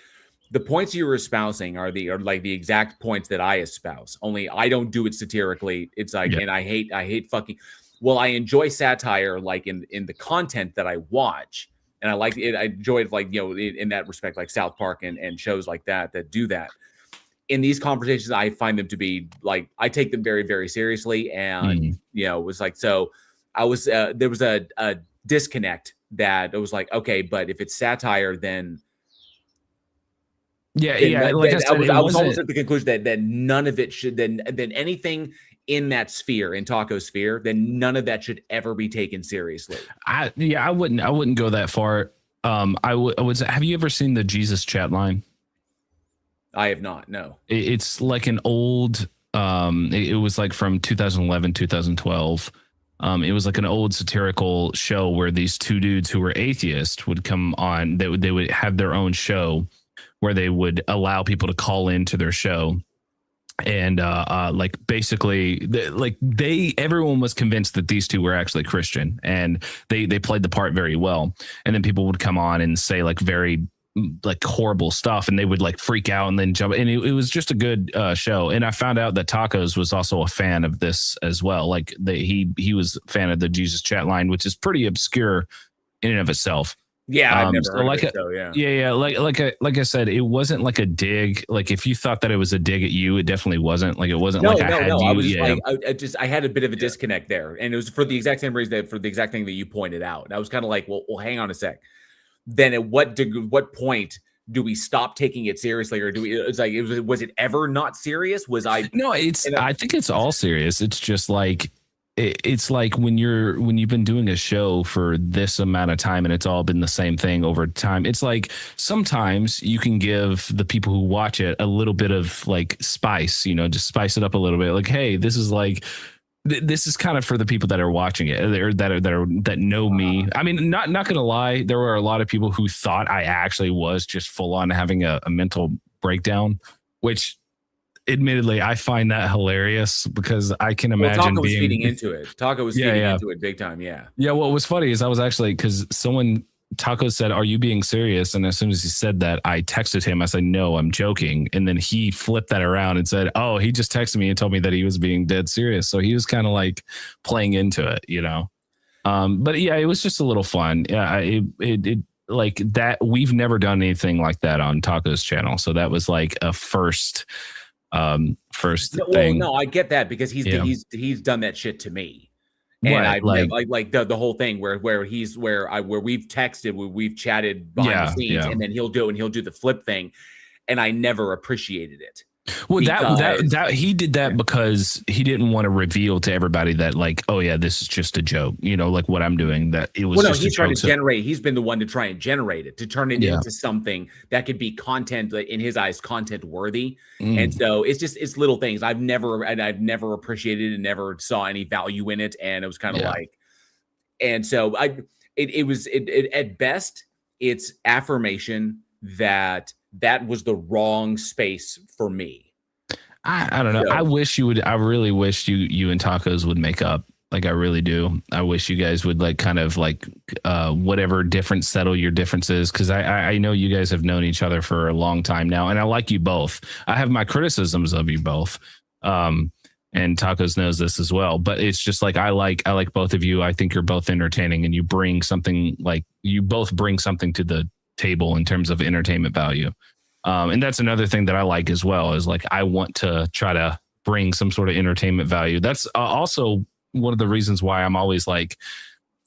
the points you were espousing are like the exact points that I espouse. Only I don't do it satirically. It's like, and I hate fucking. Well, I enjoy satire, like in the content that I watch, and I like it. I enjoy it, like in that respect, like South Park and shows like that do that. In these conversations, I find them to be like, I take them very, very seriously, and it was like, so I was there was a disconnect that it was like, okay, but if it's satire, then. I was almost at the conclusion that none of it should then anything in that sphere, in Taco sphere, then none of that should ever be taken seriously. I wouldn't go that far. I would say, have you ever seen the Jesus chat line? I have not. No. It's like an old. It was like from 2011, 2012. It was like an old satirical show where these two dudes who were atheists would come on. They would have their own show where they would allow people to call into their show. And like basically everyone was convinced that these two were actually Christian, and they played the part very well. And then people would come on and say like very like horrible stuff, and they would like freak out and then jump, and it was just a good show. And I found out that Tacos was also a fan of this as well. Like he was a fan of the Jesus Chat line, which is pretty obscure in and of itself. Yeah, I've never so heard like of it, so yeah. yeah, like I said, it wasn't like a dig. Like if you thought that it was a dig at you, it definitely wasn't. Like it wasn't No, like I no, had no. you. I was just Yeah, like, I had a bit of a disconnect there, and it was for the exact same reason for the exact thing that you pointed out. I was kind of like, well, hang on a sec. Then at what point do we stop taking it seriously, or do we? It's like, was it ever not serious? Was I? No, I think it's all serious. It's just like it's like when you've been doing a show for this amount of time and it's all been the same thing over time. It's like sometimes you can give the people who watch it a little bit of like spice, just spice it up a little bit. Like, hey, this is like. This is kind of for the people that are watching it, or that know me. I mean, not gonna lie, there were a lot of people who thought I actually was just full on having a mental breakdown, which, admittedly, I find that hilarious because I can imagine Taco was feeding into it. Taco was feeding into it big time. Yeah. Yeah. What was funny is I was actually because Taco said, "Are you being serious?" And as soon as he said that, I texted him. I said, "No, I'm joking." And then he flipped that around and said, "Oh, he just texted me and told me that he was being dead serious." So he was kind of like playing into it, But yeah, it was just a little fun. Yeah, it like that. We've never done anything like that on Taco's channel, so that was like a first thing. No, I get that because he's done that shit to me. And Right, I've like the whole thing where we've texted, we've chatted behind the scenes, and then he'll do the flip thing, and I never appreciated it. Well, that he did that because he didn't want to reveal to everybody that like, oh yeah, this is just a joke, like what I'm doing. That it was. Well, no, he's trying to generate. He's been the one to try and generate it, to turn it into something that could be content, in his eyes, content worthy. And so it's little things. I've never appreciated and never saw any value in it, and it was kind of like, and so it was at best it's affirmation that was the wrong space for me. I don't know. So, I really wish you and Tacos would make up. Like I really do. I wish you guys would like kind of like whatever difference, settle your differences. Cause I know you guys have known each other for a long time now. And I like you both. I have my criticisms of you both. And Tacos knows this as well. But it's just like I like both of you. I think you're both entertaining and you both bring something to the table in terms of entertainment value. And that's another thing that I like as well, is like I want to try to bring some sort of entertainment value. That's also one of the reasons why I'm always like,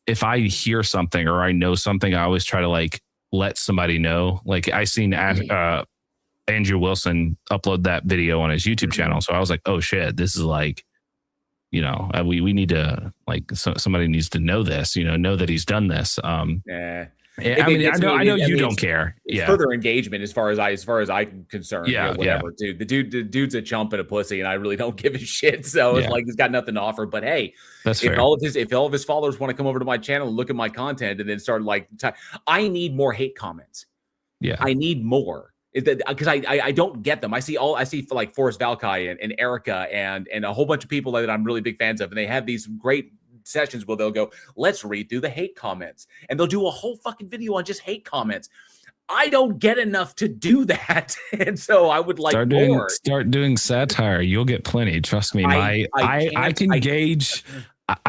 if I hear something or I know something, I always try to like let somebody know. Like I seen Andrew Wilson upload that video on his YouTube channel. So I was like, oh shit, this is like, we need to like, somebody needs to know this, know that he's done this. Yeah, I know you don't care. It's further engagement as far as I'm concerned. Yeah, whatever, dude. The dude's a chump and a pussy, and I really don't give a shit. So it's like he's got nothing to offer. But hey, if all of his followers want to come over to my channel and look at my content and then start like, I need more hate comments. Yeah, I need more. Because I don't get them. I see like Forrest Valkai and Erica and a whole bunch of people that I'm really big fans of, and they have these great sessions where they'll go, let's read through the hate comments, and they'll do a whole fucking video on just hate comments. I don't get enough to do that, and so I would like start doing satire. You'll get plenty. Trust me. I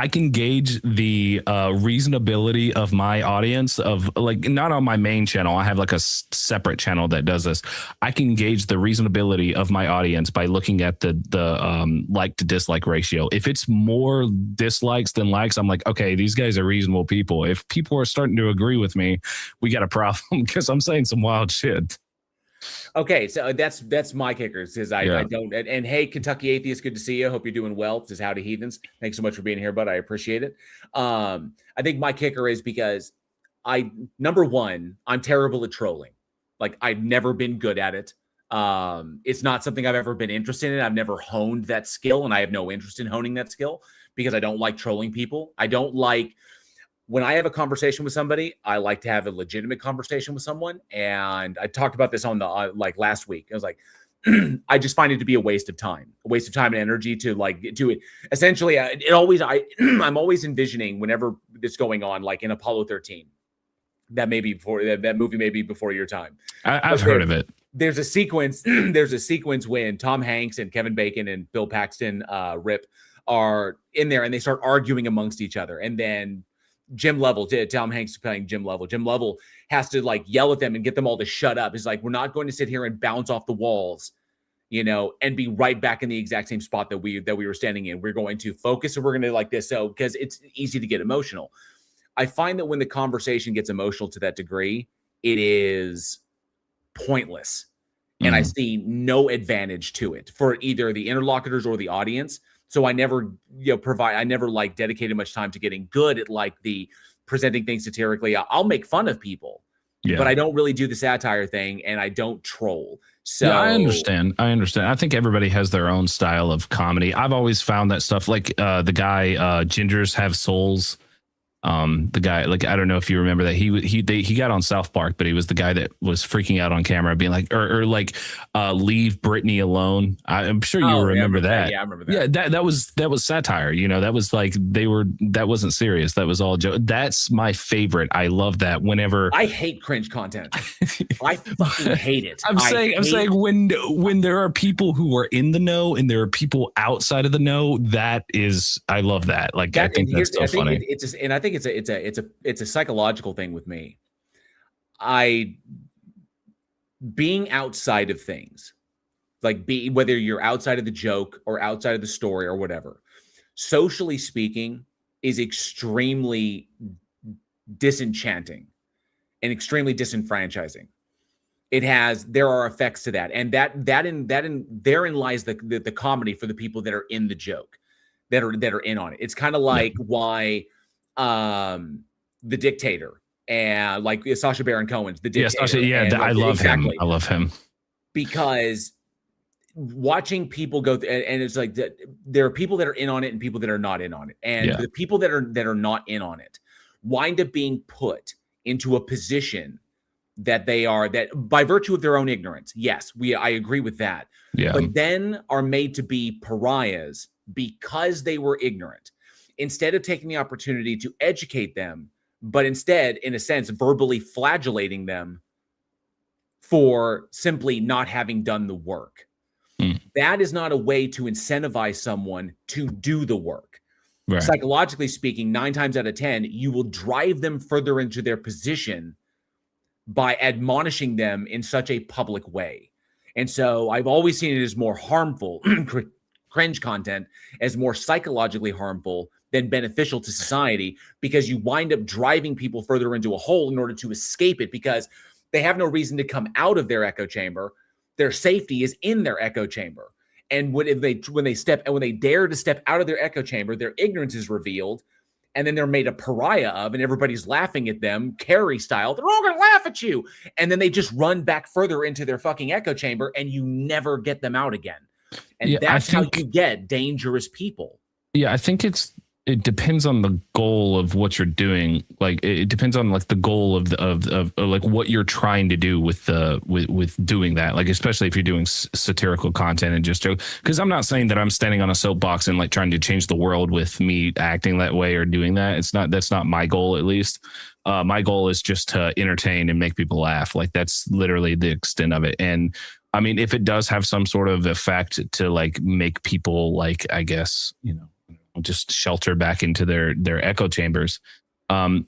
can gauge the reasonability of my audience, of like, not on my main channel. I have like a separate channel that does this. I can gauge the reasonability of my audience by looking at the like to dislike ratio. If it's more dislikes than likes, I'm like, okay, these guys are reasonable people. If people are starting to agree with me, we got a problem, because I'm saying some wild shit. Okay, so that's my kickers, because I don't. And hey, Kentucky Atheist, good to see you. Hope you're doing well. This is Howdy Heathens. Thanks so much for being here, bud. I appreciate it. I think my kicker is because number one, I'm terrible at trolling. Like, I've never been good at it. It's not something I've ever been interested in. I've never honed that skill, and I have no interest in honing that skill because I don't like trolling people. I don't like. When I have a conversation with somebody, I like to have a legitimate conversation with someone. And I talked about this on the like last week. I was like, I just find it to be a waste of time and energy to like do it. Essentially, I'm always envisioning whenever it's going on, like in Apollo 13, That may be before that movie may be before your time. I've heard of it. There's a sequence. There's a sequence when Tom Hanks and Kevin Bacon and Bill Paxton, Rip, are in there and they start arguing amongst each other. And then Jim Lovell, Tom Hanks is playing Jim Lovell. Jim Lovell has to like yell at them and get them all to shut up. He's like, we're not going to sit here and bounce off the walls, and be right back in the exact same spot that we were standing in. We're going to focus and we're going to like this. So because it's easy to get emotional. I find that when the conversation gets emotional to that degree, it is pointless. And I see no advantage to it for either the interlocutors or the audience. So I never, I never like dedicated much time to getting good at like the presenting things satirically. I'll make fun of people, but I don't really do the satire thing and I don't troll. So yeah, I understand. I think everybody has their own style of comedy. I've always found that stuff like the guy Gingers Have Souls. The guy, like, I don't know if you remember that he got on South Park, but he was the guy that was freaking out on camera being like, or like, leave Britney alone. I'm sure you remember that. Yeah, I remember that. Yeah. That was satire. That was like, that wasn't serious. That was all joke. That's my favorite. I love that whenever I hate cringe content. I fucking hate it. I'm saying when there are people who are in the know and there are people outside of the know, I love that. Like, I think that's so funny. I think it's a psychological thing with me. Being outside of things, like whether you're outside of the joke or outside of the story or whatever, socially speaking, is extremely disenchanting and extremely disenfranchising. There are effects to that, and therein lies the comedy for the people that are in the joke, that are in on it. It's kind of like why The Dictator and like Sacha Baron Cohen's The Dictator. I love him. I love him because watching people go and it's like there are people that are in on it and people that are not in on it, and the people that are not in on it wind up being put into a position that by virtue of their own ignorance. Yes, I agree with that. Yeah. But then are made to be pariahs because they were ignorant, instead of taking the opportunity to educate them, but instead, in a sense, verbally flagellating them for simply not having done the work. That is not a way to incentivize someone to do the work. Right. Psychologically speaking, 9 times out of 10, you will drive them further into their position by admonishing them in such a public way. And so I've always seen it as more harmful, cringe content as more psychologically harmful than beneficial to society, because you wind up driving people further into a hole in order to escape it, because they have no reason to come out of their echo chamber. Their safety is in their echo chamber. And when they dare to step out of their echo chamber, their ignorance is revealed, and then they're made a pariah of, and everybody's laughing at them, Carrie style. They're all going to laugh at you. And then they just run back further into their fucking echo chamber, and you never get them out again. And that's how you get dangerous people. Yeah, I think it depends on the goal of what you're doing. Like, it depends on like the goal of like what you're trying to do with doing that. Like, especially if you're doing satirical content and just joke. Because I'm not saying that I'm standing on a soapbox and like trying to change the world with me acting that way or doing that. That's not my goal, at least. My goal is just to entertain and make people laugh. Like, that's literally the extent of it. And I mean, if it does have some sort of effect to like make people like, I guess, just shelter back into their echo chambers,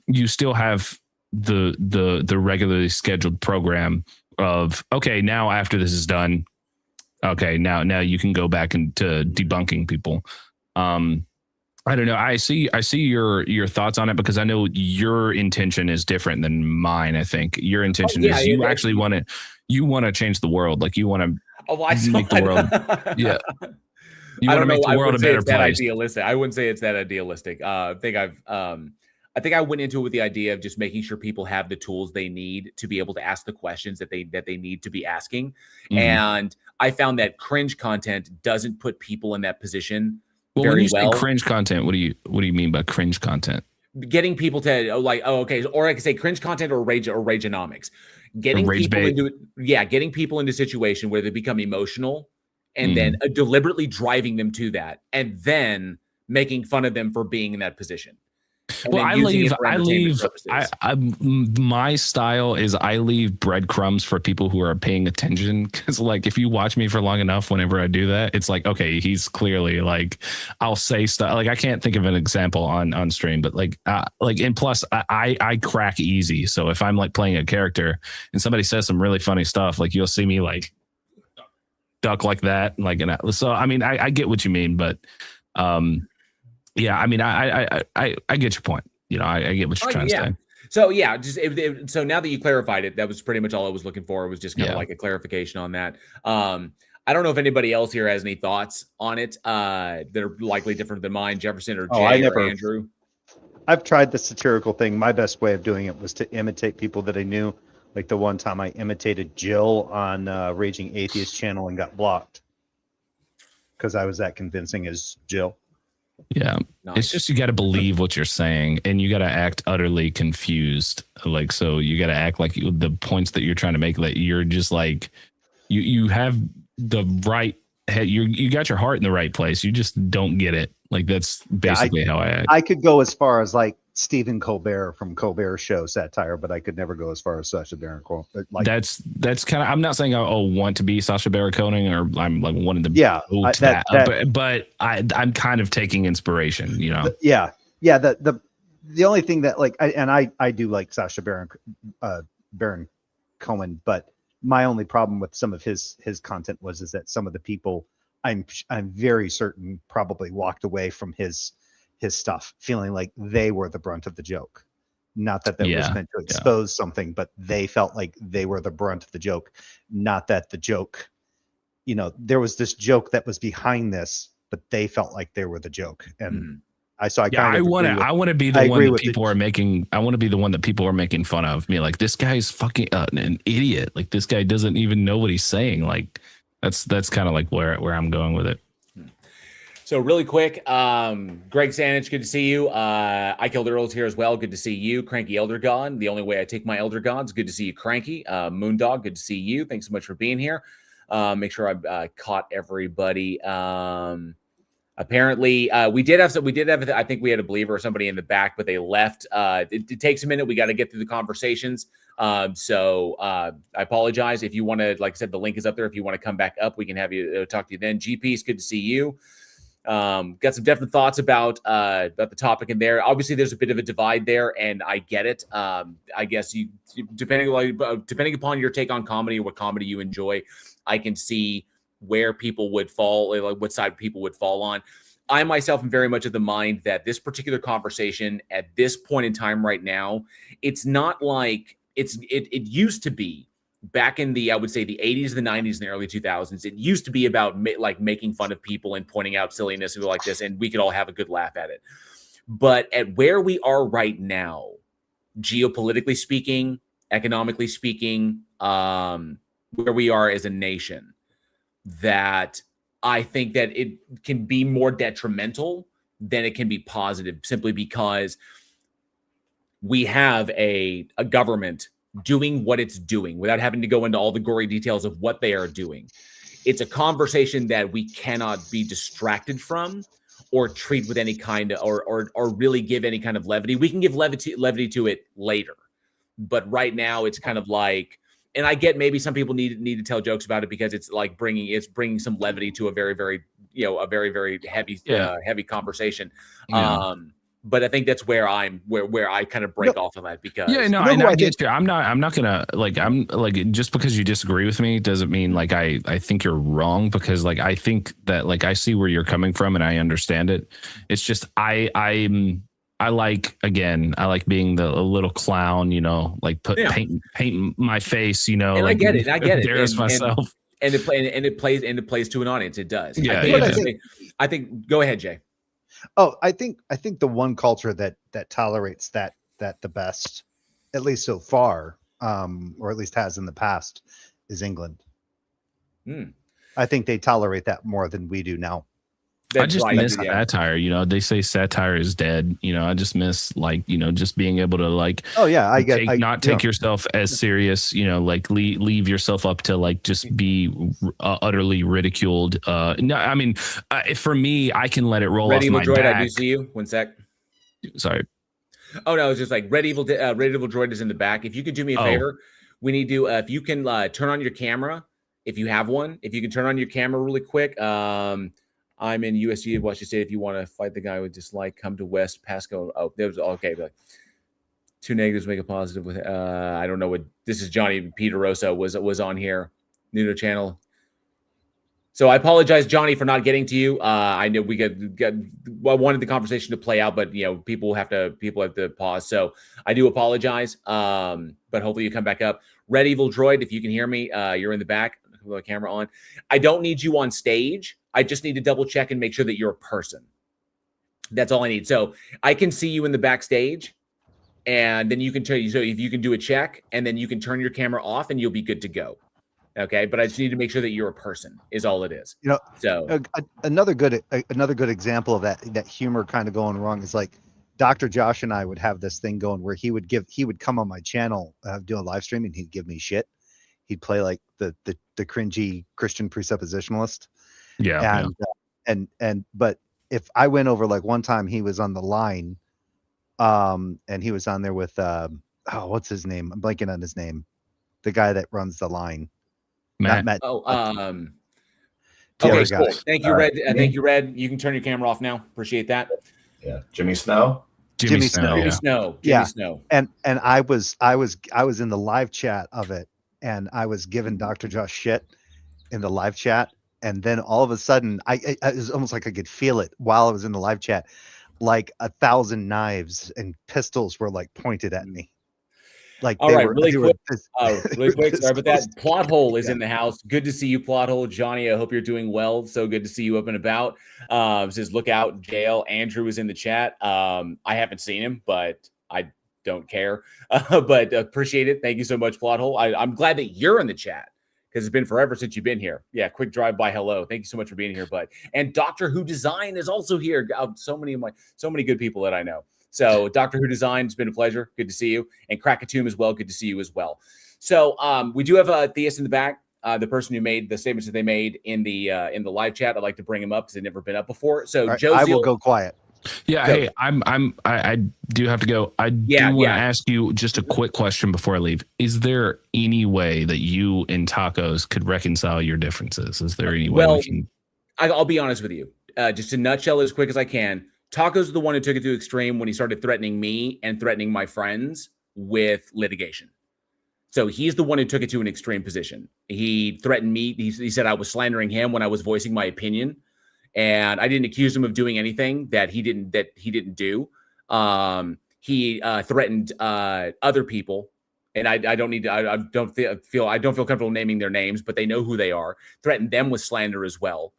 you still have the regularly scheduled program of, okay, now after this is done, okay, now you can go back into debunking people. I don't know. I see your thoughts on it, because I know your intention is different than mine. I think your intention is you actually want to change the world. Like, you want to make the world. Yeah. You want to make the world a better place. Idealistic. I wouldn't say it's that idealistic. I think I went into it with the idea of just making sure people have the tools they need to be able to ask the questions that they need to be asking. Mm-hmm. And I found that cringe content doesn't put people in that position. Well, when you say cringe content, what do you mean by cringe content? Getting people to okay, or I can say cringe content or rageonomics. Getting people into a situation where they become emotional, and then deliberately driving them to that, and then making fun of them for being in that position. and Well, then I using leave. it for I entertainment leave. purposes. My style is I leave breadcrumbs for people who are paying attention. Because, like, if you watch me for long enough, whenever I do that, it's like, okay, he's clearly like, I'll say stuff. Like, I can't think of an example on stream, but and plus, I crack easy. So if I'm like playing a character and somebody says some really funny stuff, like you'll see me like duck like that, so I mean, I get what you mean, but yeah, I mean, I get your point. You know, I get what you're trying to say. So yeah, just so now that you clarified it, that was pretty much all I was looking for. It was just kind of like a clarification on that. I don't know if anybody else here has any thoughts on it that are likely different than mine, Jefferson or Jay or Andrew. I've tried the satirical thing. My best way of doing it was to imitate people that I knew. Like the one time I imitated Jill on Raging Atheist channel and got blocked because I was that convincing as Jill. Yeah. Nice. It's just you got to believe what you're saying and you got to act utterly confused. Like, so you got to act like the points that you're trying to make, that you're just like, you have the right head. You got your heart in the right place. You just don't get it. Like, that's basically how I act. I could go as far as like Stephen Colbert from Colbert Show satire, but I could never go as far as Sacha Baron Cohen. Like, that's kind of, I'm not saying I want to be Sacha Baron Cohen or I'm like wanting to but I'm kind of taking inspiration, you know. The only thing that like I do like Sacha Baron Cohen, but my only problem with some of his content is that some of the people I'm very certain probably walked away from his stuff feeling like they were the brunt of the joke. Not that was meant to expose something, but they felt like they were the brunt of the joke. Not that the joke, you know, there was this joke that was behind this, but they felt like they were the joke. And I want to be the one that people are making. I want to be the one that people are making fun of me. Like, this guy's fucking an idiot. Like, this guy doesn't even know what he's saying. Like, that's kind of like where I'm going with it. So really quick, Greg Sanich, good to see you. I Killed Earl's here as well. Good to see you. Cranky Elder God, the only way I take my Elder Gods. Good to see you, Cranky. Moondog, good to see you. Thanks so much for being here. Make sure I caught everybody. Apparently, we did have. I think we had a believer or somebody in the back, but they left. It takes a minute. We got to get through the conversations. So I apologize. If you want to, like I said, the link is up there. If you want to come back up, we can have you talk to you then. GP, it's good to see you. Got some definite thoughts about the topic in there. Obviously, there's a bit of a divide there, and I get it. I guess you depending upon your take on comedy or what comedy you enjoy, I can see where people would fall, like what side people would fall on. I myself am very much of the mind that this particular conversation at this point in time right now, it's not like it used to be. Back in the, I would say the 80s, the 90s, and the early 2000s, it used to be about like making fun of people and pointing out silliness and like this, and we could all have a good laugh at it. But at where we are right now, geopolitically speaking, economically speaking, where we are as a nation, that I think that it can be more detrimental than it can be positive, simply because we have a government doing what it's doing without having to go into all the gory details of what they are doing. It's a conversation that we cannot be distracted from or treat with any kind of, or really give any kind of levity. We can give levity to it later, but right now it's kind of like, and I get maybe some people need to tell jokes about it because it's like bringing some levity to a very, very, very heavy, heavy conversation. Yeah. But I think that's where where I kind of break off of that, because I get you. I'm not gonna I'm just because you disagree with me doesn't mean like I think you're wrong, because like I think that like I see where you're coming from and I understand it. It's just I like being the little clown, you know, like paint my face, you know. And like, I get it. Embarrass myself. And it plays to an audience. It does. Yeah. I think. Go ahead, Jay. Oh, I think the one culture that tolerates that the best, at least so far, or at least has in the past, is England. I think they tolerate that more than we do now. I just miss satire. You know, they say satire is dead. You know, I just miss just being able to like. Oh yeah, not take yourself as serious. You know, like leave yourself up to like just be utterly ridiculed. No, I mean, for me, I can let it roll off my back. I do see you. 1 sec. Sorry. Oh no, it's just like Red Evil Droid is in the back. If you could do me a favor, we need to if you can turn on your camera, if you have one, if you can turn on your camera really quick. I'm in USG Washington State. If you want to fight the guy with dislike, come to West Pasco. Oh, there was okay. Like, 2 negatives make a positive with I don't know what this is. Johnny Peter Rosa was on here, new to channel. So I apologize, Johnny, for not getting to you. I know we I wanted the conversation to play out, but people have to pause. So I do apologize. But hopefully you come back up. Red Evil Droid, if you can hear me, you're in the back with the camera on. I don't need you on stage. I just need to double check and make sure that you're a person. That's all I need. So I can see you in the backstage. And then you can tell you, so if you can do a check and then you can turn your camera off and you'll be good to go. Okay. But I just need to make sure that you're a person is all it is. So another good example of that humor kind of going wrong is like Dr. Josh and I would have this thing going where he would come on my channel, do a live stream, and he'd give me shit. He'd play like the cringy Christian presuppositionalist. Yeah. But if I went over, like one time he was on the line, and he was on there with what's his name? I'm blanking on his name. The guy that runs the line. Matt. Matt. Okay, cool. Thank you, Red. Thank you, Red. You can turn your camera off now. Appreciate that. Yeah, Jimmy Snow. Jimmy Snow. Jimmy Snow. Jimmy Snow. And I was in the live chat of it, and I was giving Dr. Josh shit in the live chat, and then all of a sudden, it was almost like I could feel it while I was in the live chat, like 1,000 knives and pistols were like pointed at me. Like, all right, really quick. Really Sorry about that. Plot Hole is in the house. Good to see you, Plot Hole. Johnny, I hope you're doing well. So good to see you up and about. Says, look out, jail. Andrew is in the chat. I haven't seen him, but I don't care. But appreciate it. Thank you so much, Plot Hole. I'm glad that you're in the chat because it's been forever since you've been here. Yeah, quick drive-by hello. Thank you so much for being here, bud. And Doctor Who Design is also here. So many good people that I know. So Doctor Who Design, it's been a pleasure. Good to see you. And Krakatoon as well. Good to see you as well. So we do have a theist in the back, the person who made the statements that they made in the live chat. I'd like to bring him up because they've never been up before. So right, Joe, I will go quiet. Yeah, go. hey, I do have to go. I do want to ask you just a quick question before I leave. Is there any way that you and Tacos could reconcile your differences? Is there any way we can? I'll be honest with you. Just to nutshell it as quick as I can. Tacos is the one who took it to extreme when he started threatening me and threatening my friends with litigation. So he's the one who took it to an extreme position. He threatened me. He said I was slandering him when I was voicing my opinion. And I didn't accuse him of doing anything that he didn't do. He threatened other people, and I don't feel comfortable naming their names, but they know who they are. Threatened them with slander as well,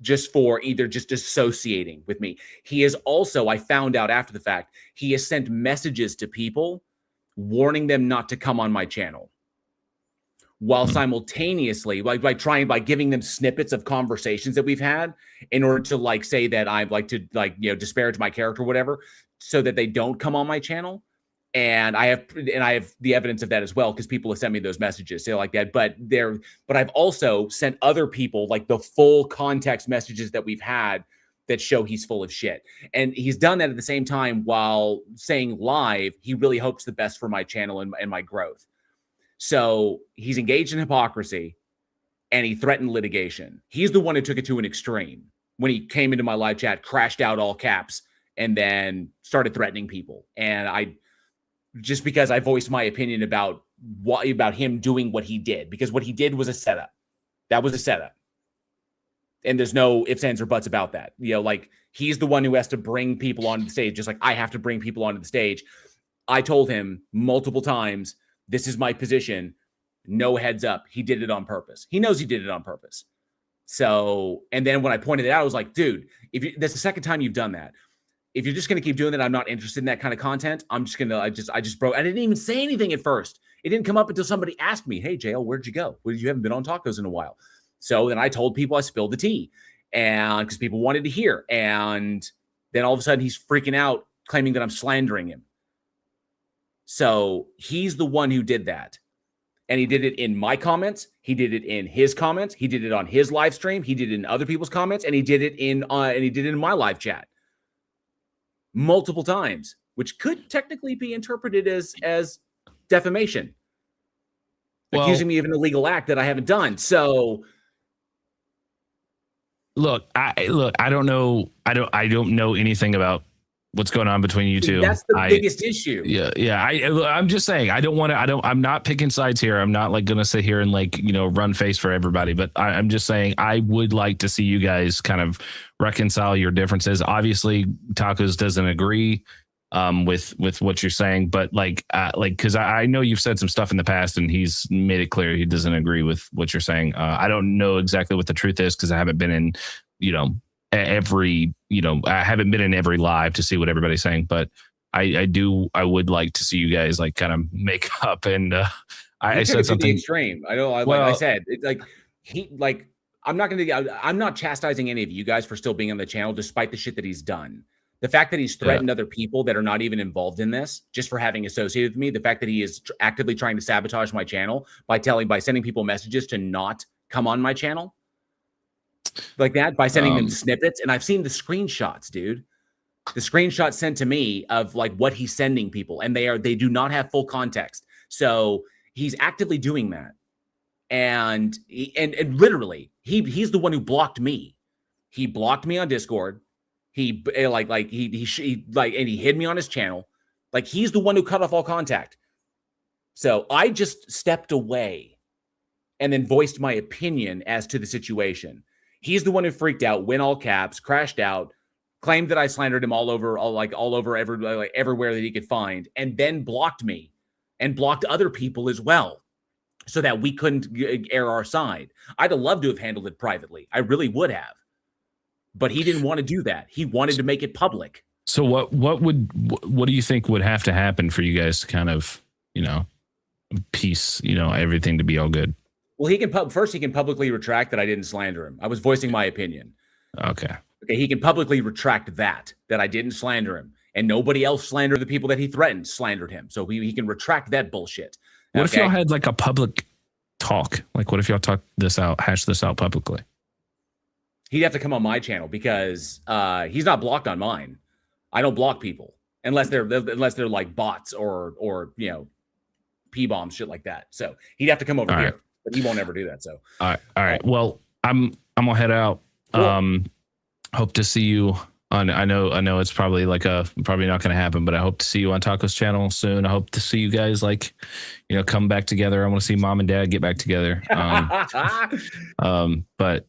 just for either just associating with me. He is also, I found out after the fact, he has sent messages to people warning them not to come on my channel, while simultaneously by giving them snippets of conversations that we've had in order to say that I'd like to disparage my character or whatever, so that they don't come on my channel. And I have the evidence of that as well, because people have sent me those messages, say like that. But I've also sent other people like the full context messages that we've had that show he's full of shit. And he's done that at the same time while saying live he really hopes the best for my channel and my growth. So he's engaged in hypocrisy, and he threatened litigation. He's the one who took it to an extreme when he came into my live chat, crashed out all caps, and then started threatening people. And just because I voiced my opinion about him doing what he did, because what he did was a setup. That was a setup. And there's no ifs, ands, or buts about that. He's the one who has to bring people onto the stage, just like I have to bring people onto the stage. I told him multiple times, this is my position. No heads up. He did it on purpose. He knows he did it on purpose. So, and then when I pointed it out, I was like, dude, that's the second time you've done that. If you're just going to keep doing that, I'm not interested in that kind of content. I just broke. I didn't even say anything at first. It didn't come up until somebody asked me, hey, JL, where'd you go? Well, you haven't been on Tacos in a while. So then I told people I spilled the tea, and because people wanted to hear. And then all of a sudden he's freaking out, claiming that I'm slandering him. So he's the one who did that. And he did it in my comments. He did it in his comments. He did it on his live stream. He did it in other people's comments, and he did it in my live chat. multiple times, which could technically be interpreted as defamation, accusing me of an illegal act that I haven't done. So look, I don't know. I don't know anything about what's going on between you two. That's the biggest issue. Yeah. I'm just saying, I'm not picking sides here. I'm not like going to sit here and like, run face for everybody, but I'm just saying I would like to see you guys kind of reconcile your differences. Obviously Tacos doesn't agree with what you're saying, but cause I know you've said some stuff in the past and he's made it clear he doesn't agree with what you're saying. I don't know exactly what the truth is, cause I haven't been in, I haven't been in every live to see what everybody's saying, but I would like to see you guys like kind of make up. And I said something extreme. I know. Like I said, it's I'm not chastising any of you guys for still being on the channel, despite the shit that he's done. The fact that he's threatened other people that are not even involved in this, just for having associated with me. The fact that he is actively trying to sabotage my channel by sending people messages to not come on my channel. Like that, by sending them snippets. And I've seen the screenshots, dude. The screenshots sent to me of like what he's sending people, and they do not have full context. So he's actively doing that. And literally, he's the one who blocked me. He blocked me on Discord. He hid me on his channel. Like, he's the one who cut off all contact. So I just stepped away and then voiced my opinion as to the situation. He's the one who freaked out, went all caps, crashed out, claimed that I slandered him all over everywhere that he could find, and then blocked me and blocked other people as well, so that we couldn't air our side. I'd have loved to have handled it privately. I really would have. But he didn't want to do that. He wanted to make it public. So what do you think would have to happen for you guys to kind of, piece, everything to be all good? Well, he can publicly retract that I didn't slander him. I was voicing my opinion. Okay. He can publicly retract that I didn't slander him, and nobody else slandered the people that he threatened slandered him. So he can retract that bullshit. What if y'all had like a public talk? Like, what if y'all hash this out publicly? He'd have to come on my channel because he's not blocked on mine. I don't block people unless they're like bots or P-bombs, shit like that. So he'd have to come over here. Right. But he won't ever do that. So all right. Well, I'm gonna head out. Cool. Hope to see you on. I know it's probably probably not gonna happen, but I hope to see you on Taco's channel soon. I hope to see you guys come back together. I want to see mom and dad get back together. But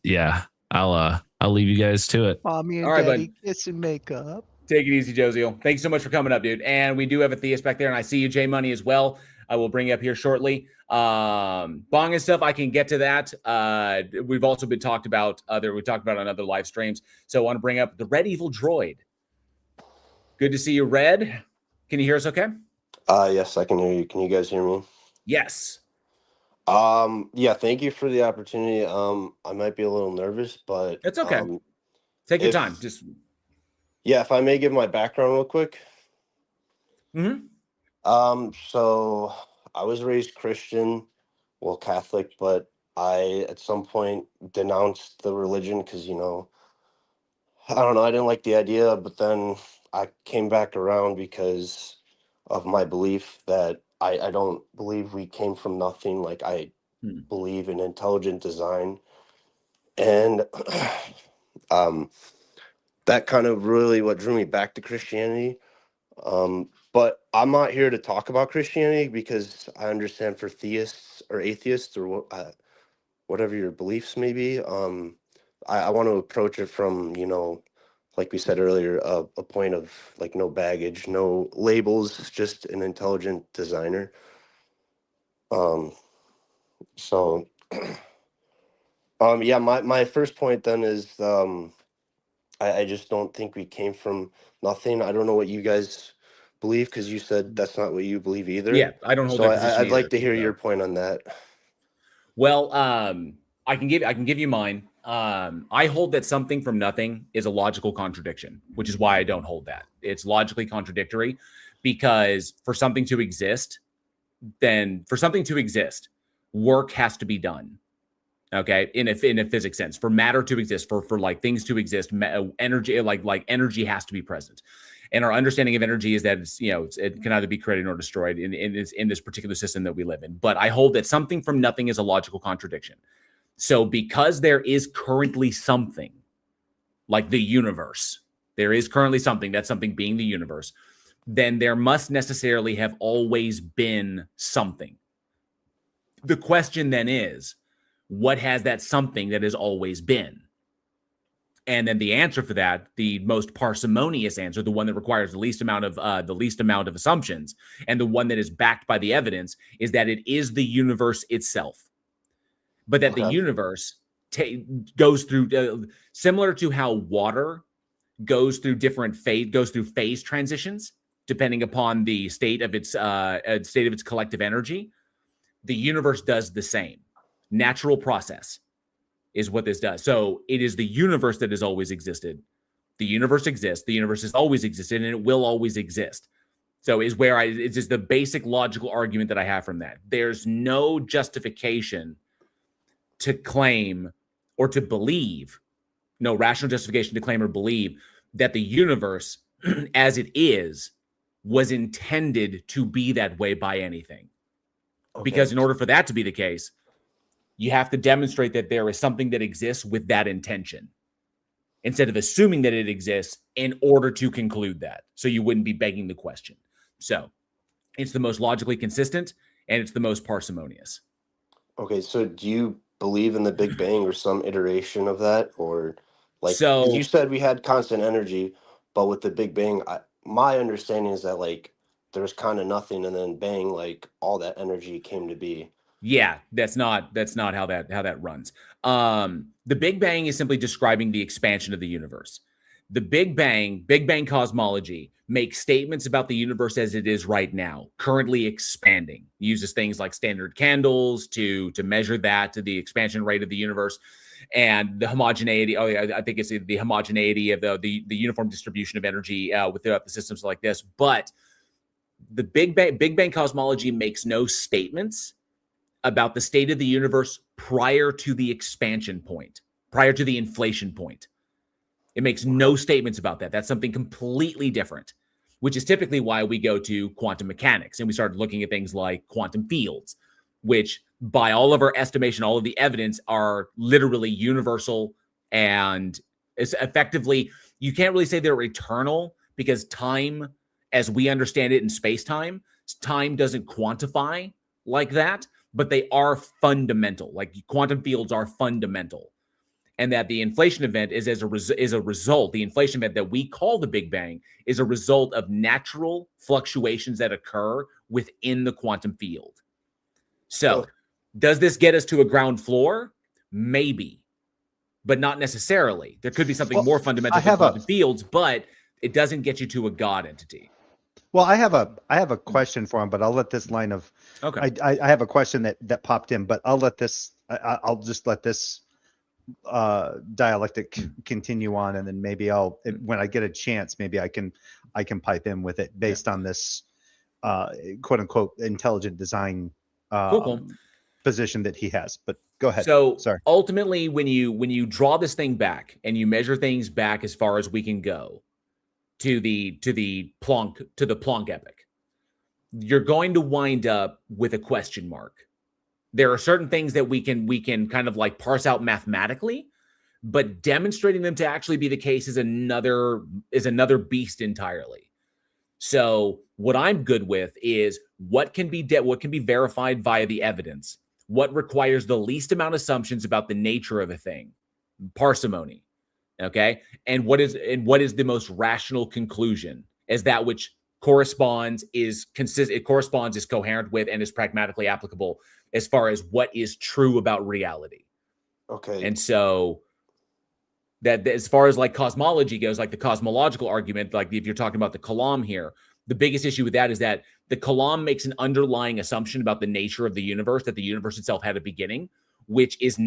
yeah, I'll leave you guys to it. Mommy and daddy kiss and make up. Take it easy, Josiel. Thanks so much for coming up, dude. And we do have a theist back there, and I see you, J Money, as well. I will bring you up here shortly. Bong and stuff, I can get to that. We've also been talked about we talked about on other live streams. So I want to bring up the Red Evil Droid. Good to see you, Red. Can you hear us okay? Yes, I can hear you. Can you guys hear me? Yes. Yeah, thank you for the opportunity. I might be a little nervous, but it's okay. Take your time. Yeah, if I may give my background real quick. Mm-hmm. So I was raised Christian, well, Catholic, but I at some point denounced the religion because, I don't know, I didn't like the idea, but then I came back around because of my belief that I don't believe we came from nothing. Like, I believe in intelligent design. And that kind of really what drew me back to Christianity. But I'm not here to talk about Christianity because I understand for theists or atheists or whatever your beliefs may be, I want to approach it from, like we said earlier, a point of like no baggage, no labels, just an intelligent designer. So, yeah, my first point then is I just don't think we came from nothing. I don't know what you guys believe because you said that's not what you believe either. Yeah, I don't hold that position I'd like to hear your point on that. Well, I can give you mine. I hold that something from nothing is a logical contradiction, which is why I don't hold that. It's logically contradictory because for something to exist, work has to be done. Okay, in a physics sense, for matter to exist, for like things to exist, energy energy has to be present. And our understanding of energy is that it can either be created or destroyed in this particular system that we live in. But I hold that something from nothing is a logical contradiction. So because there is currently something like the universe, there is currently something, that something being the universe, then there must necessarily have always been something. The question then is, what has that something that has always been? And then the answer for that, the most parsimonious answer, the one that requires the least amount of assumptions, and the one that is backed by the evidence, is that it is the universe itself. But that the universe goes through, similar to how water goes through phase transitions depending upon the state of its collective energy. The universe does the same. Natural process is what this does. So it is the universe that has always existed. The universe exists. The universe has always existed, and it will always exist. So it's just the basic logical argument that I have from that. There's no justification to claim or to believe, no rational justification to claim or believe that the universe as it is was intended to be that way by anything. Okay. Because in order for that to be the case, you have to demonstrate that there is something that exists with that intention instead of assuming that it exists in order to conclude that. So you wouldn't be begging the question. So it's the most logically consistent and it's the most parsimonious. Okay, so do you believe in the Big Bang or some iteration of that? Or like, because you said we had constant energy, but with the Big Bang, my understanding is that like there's kind of nothing and then bang, like all that energy came to be. Yeah, that's not how that runs. The Big Bang is simply describing the expansion of the universe. The Big Bang cosmology makes statements about the universe as it is right now, currently expanding. It uses things like standard candles to measure that, to the expansion rate of the universe, and the homogeneity. Oh yeah, I think it's the homogeneity of the uniform distribution of energy without the systems like this. But the Big Bang cosmology makes no statements about the state of the universe prior to the expansion point, prior to the inflation point. It makes no statements about that. That's something completely different, which is typically why we go to quantum mechanics and we start looking at things like quantum fields, which by all of our estimation, all of the evidence are literally universal, and it's effectively, you can't really say they're eternal because time, as we understand it in space-time, time doesn't quantify like that. But they are fundamental. Like quantum fields are fundamental, and that the inflation event is a result. The inflation event that we call the Big Bang is a result of natural fluctuations that occur within the quantum field. So, does this get us to a ground floor? Maybe, but not necessarily. There could be something more fundamental to quantum fields, but it doesn't get you to a God entity. Well, I have a question for him, but I'll let this line of. Okay. I have a question that popped in, but I'll just let this dialectic continue on, and then maybe when I get a chance, maybe I can pipe in with it based on this quote unquote intelligent design cool. position that he has. But go ahead. So ultimately, when you draw this thing back and you measure things back as far as we can go to the Planck epoch, you're going to wind up with a question mark. There are certain things that we can kind of like parse out mathematically, but demonstrating them to actually be the case is another beast entirely. So what I'm good with is what can be verified via the evidence, what requires the least amount of assumptions about the nature of a thing, parsimony. Okay. And what is the most rational conclusion as that which corresponds, is coherent with, and is pragmatically applicable as far as what is true about reality. Okay. And so that as far as like cosmology goes, like the cosmological argument, like if you're talking about the Kalam here, the biggest issue with that is that the Kalam makes an underlying assumption about the nature of the universe, that the universe itself had a beginning, which is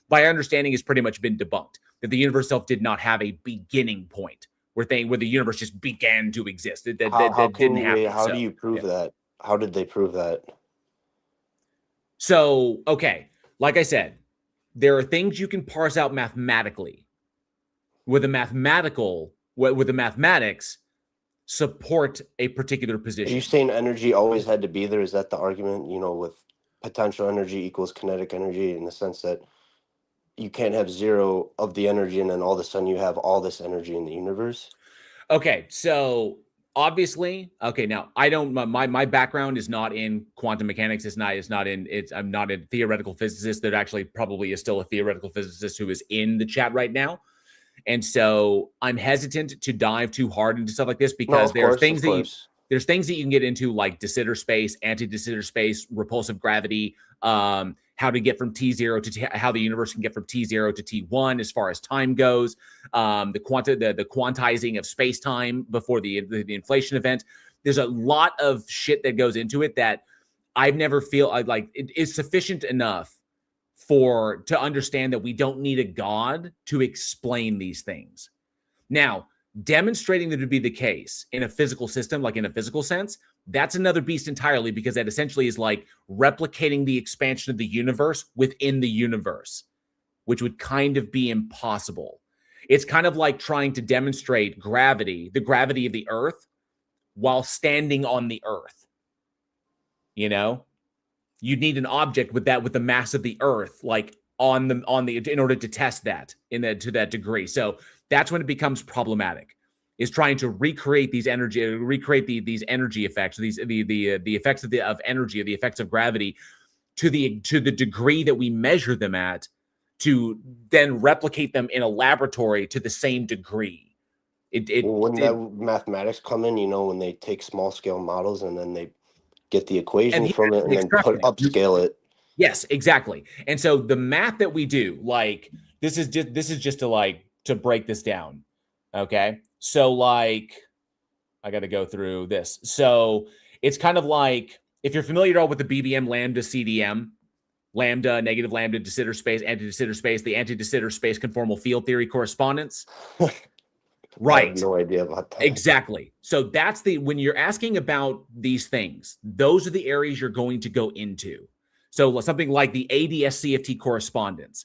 by understanding has pretty much been debunked, that the universe itself did not have a beginning point where the universe just began to exist. That didn't happen. How do you prove that? How did they prove that? So, okay, like I said, there are things you can parse out mathematically with a mathematical with the mathematics support a particular Are you position. saying energy always had to be there? Is that the argument? You know, with potential energy equals kinetic energy, in the sense that you can't have zero of the energy and then all of a sudden you have all this energy in the universe. Okay, so obviously, okay, now I don't my background is not in quantum mechanics. I'm not a theoretical physicist. There actually probably is still a theoretical physicist who is in the chat right now. And so I'm hesitant to dive too hard into stuff like this, No, because of course, of course. there's things that you can get into, like de Sitter space, anti-de Sitter space, repulsive gravity, how to get from T0 to how the universe can get from T0 to T1 as far as time goes, the quantizing of space-time before the inflation event. There's a lot of shit that goes into it that I've never feel like it is sufficient enough to understand that we don't need a god to explain these things. Now, demonstrating that to be the case in a physical system, like in a physical sense, that's another beast entirely, because that essentially is like replicating the expansion of the universe within the universe, which would kind of be impossible. It's kind of like trying to demonstrate the gravity of the earth, while standing on the earth. You know? You'd need an object with the mass of the earth, like in order to test that to that degree. So that's when it becomes problematic, is trying to recreate these energy effects, the effects of energy, or the effects of gravity, to the degree that we measure them at, to then replicate them in a laboratory to the same degree. Wouldn't that mathematics come in? You know, when they take small scale models and then they get the equation from it and then upscale it. Yes, exactly. And so the math that we do, like, this is just to break this down. Okay. So, like, I got to go through this. So it's kind of like, if you're familiar at all with the BBM lambda CDM, lambda, negative lambda, de Sitter space, anti-de Sitter space, the anti-de Sitter space conformal field theory correspondence. Right. I have no idea about that. Exactly. So that's when you're asking about these things, those are the areas you're going to go into. So something like the ADS-CFT correspondence,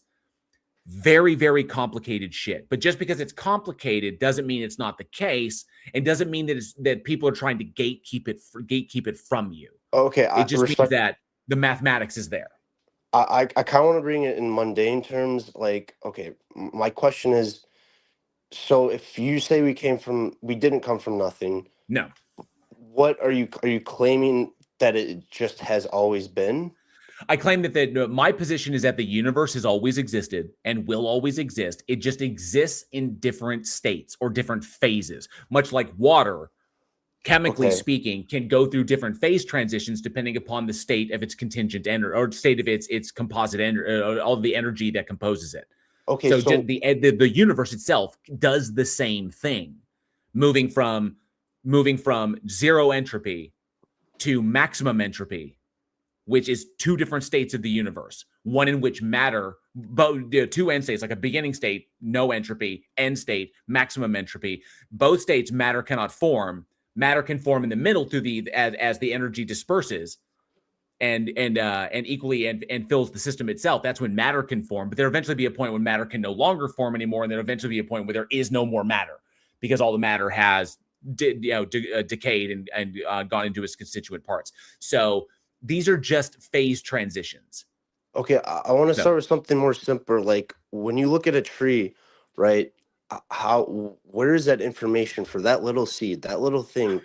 very, very complicated shit. But just because it's complicated doesn't mean it's not the case, and doesn't mean that people are trying to gatekeep it from you. Okay, it just means that the mathematics is there. I kind of want to bring it in mundane terms. Like, okay, my question is, so if you say we didn't come from nothing. No. What are you claiming that it just has always been? I claim that my position is that the universe has always existed and will always exist. It just exists in different states or different phases, much like water, chemically speaking, can go through different phase transitions depending upon the state of its contingent energy, or state of its composite energy, all the energy that composes it. Okay, so the universe itself does the same thing, moving from zero entropy to maximum entropy, which is two different states of the universe. One in which matter, two end states, like a beginning state, no entropy, end state, maximum entropy. Both states, matter cannot form. Matter can form in the middle as the energy disperses, and equally and fills the system itself. That's when matter can form. But there'll eventually be a point when matter can no longer form anymore, and there'll eventually be a point where there is no more matter, because all the matter has decayed and gone into its constituent parts. So these are just phase transitions. Okay, I want to start with something more simple. Like, when you look at a tree, right? Where is that information for that little seed, that little thing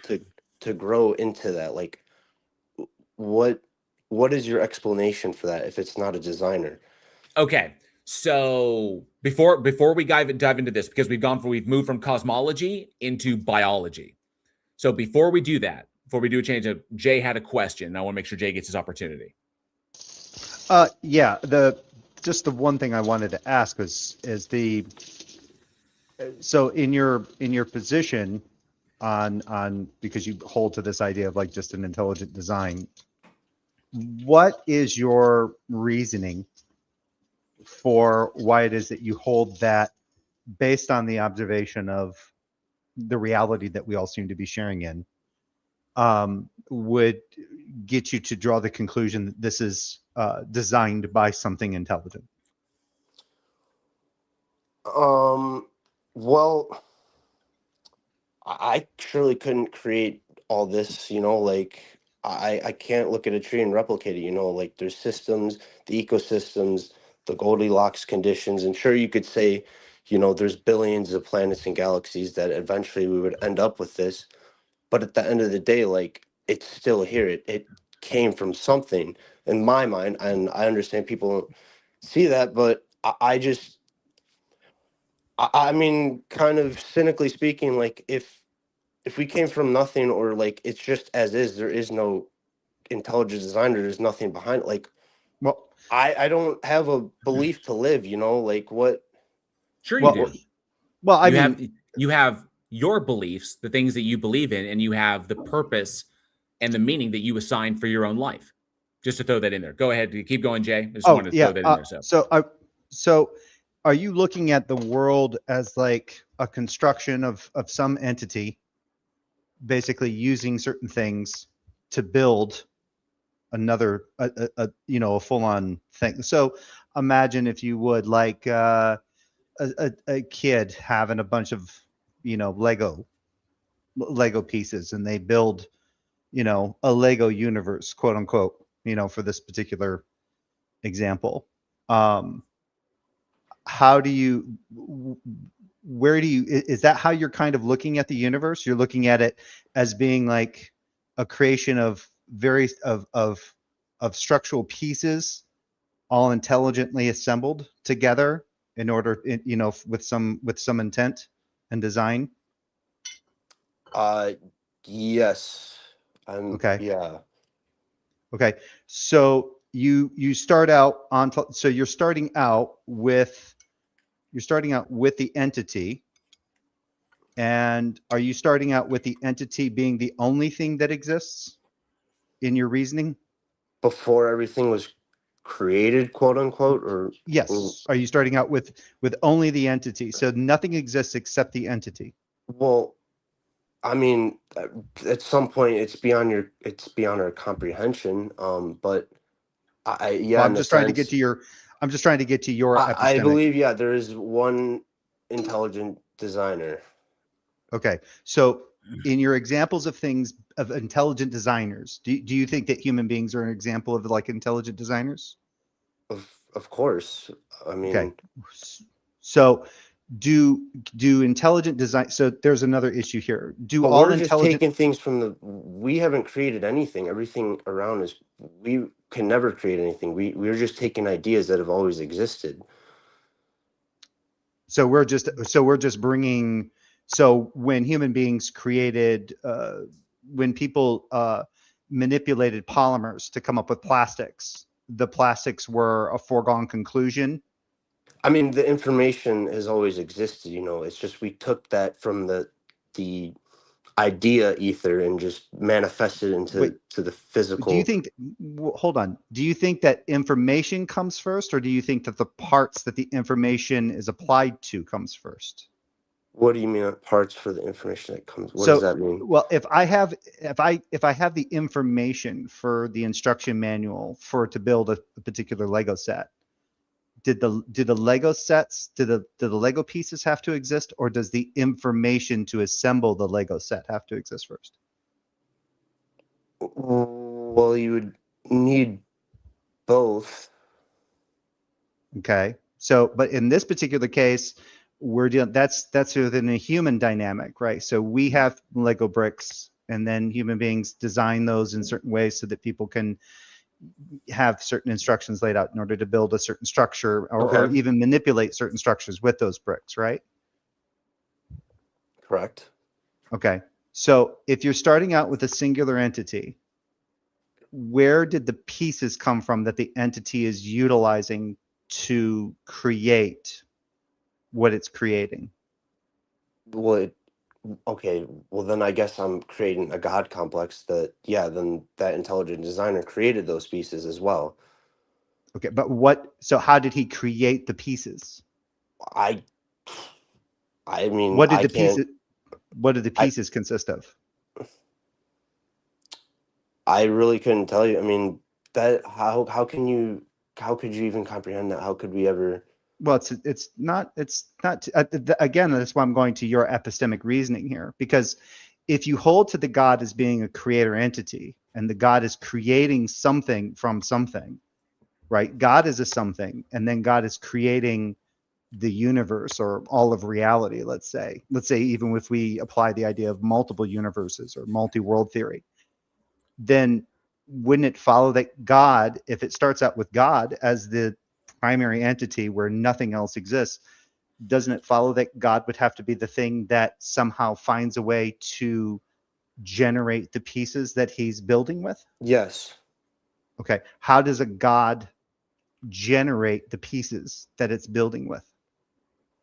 to grow into that? Like, what is your explanation for that if it's not a designer? Okay, so before we dive into this, because we've moved from cosmology into biology. So before we do a change, Jay had a question. I want to make sure Jay gets his opportunity. Yeah, the one thing I wanted to ask is so in your position on because you hold to this idea of like just an intelligent design, what is your reasoning for why it is that you hold that, based on the observation of the reality that we all seem to be sharing in, would get you to draw the conclusion that this is designed by something intelligent? Well, I surely couldn't create all this, like I can't look at a tree and replicate it, like there's systems, the ecosystems, the Goldilocks conditions, and sure you could say, there's billions of planets and galaxies that eventually we would end up with this, but at the end of the day, like it's still here. It came from something in my mind, and I understand people don't see that, but I just I mean, kind of cynically speaking, like if we came from nothing, or like it's just as is, there is no intelligent designer, there's nothing behind it. Like Well, I don't have a belief to live, like what. Sure, you well, do. well. I You have mean, you have your beliefs, the things that you believe in, and you have the purpose and the meaning that you assign for your own life. Just to throw that in there. Go ahead, keep going, Jay. I just oh wanted to yeah. throw that in there. So So are you looking at the world as like a construction of some entity, basically using certain things to build another a full on thing? So imagine, if you would, like a kid having a bunch of Lego pieces, and they build a Lego universe, quote unquote, for this particular example. Um, how do you where do you is that how you're kind of looking at the universe? You're looking at it as being like a creation of various of structural pieces, all intelligently assembled together in order, with some intent and design. uh yes, Okay. yeah. Okay. So you start out on so you're starting out with the entity. And are you starting out with the entity being the only thing that exists in your reasoning? Before everything was created, quote unquote, or Yes. Are you starting out with only the entity? So nothing exists except the entity. well, I mean, at some point it's beyond our comprehension. But Well, yeah, in a sense, I'm just trying to get to your I epistemic. believe, yeah, there is one intelligent designer. Okay. So in your examples of things of intelligent designers, do you think that human beings are an example of like intelligent designers? Of course. I Okay. mean, So do intelligent design, so there's another issue here. Do but all we're just intelligent taking things from we haven't created anything. Everything around us, we can never create anything. We're just taking ideas that have always existed. so we're just bringing, so when human beings created when people manipulated polymers to come up with plastics, the plastics were a foregone conclusion. I mean, the information has always existed, it's just we took that from the idea ether and just manifested Wait, into the do you physical. think, hold on, do you think that information comes first, or do you think that the parts that the information is applied to comes first? What do you mean parts for the information that comes? What does So, that mean? well, if I have the information for the instruction manual for to build a particular Lego set, do the Lego pieces have to exist, or does the information to assemble the Lego set have to exist first? Well, you would need both. Okay. So, but in this particular case, we're dealing, that's within a human dynamic, right? So we have Lego bricks, and then human beings design those in certain ways so that people can have certain instructions laid out in order to build a certain structure, or Okay, even manipulate certain structures with those bricks, right? correct. Okay. So if you're starting out with a singular entity, where did the pieces come from that the entity is utilizing to create what it's creating? Well, okay, well then I guess I'm creating a god complex that, yeah, then that intelligent designer created those pieces as well. Okay, but so how did he create the pieces? I I mean, What did I the can't. pieces what did the I pieces consist of? I really couldn't tell you. I mean, that how could you even comprehend that? How could we ever? Well, again, that's why I'm going to your epistemic reasoning here, because if you hold to the God as being a creator entity and the God is creating something from something, right? God is a something, and then God is creating the universe or all of reality, let's say even if we apply the idea of multiple universes or multi-world theory, then wouldn't it follow that God, if it starts out with God as the primary entity where nothing else exists, doesn't it follow that God would have to be the thing that somehow finds a way to generate the pieces that he's building with? Yes. Okay. How does a God generate the pieces that it's building with?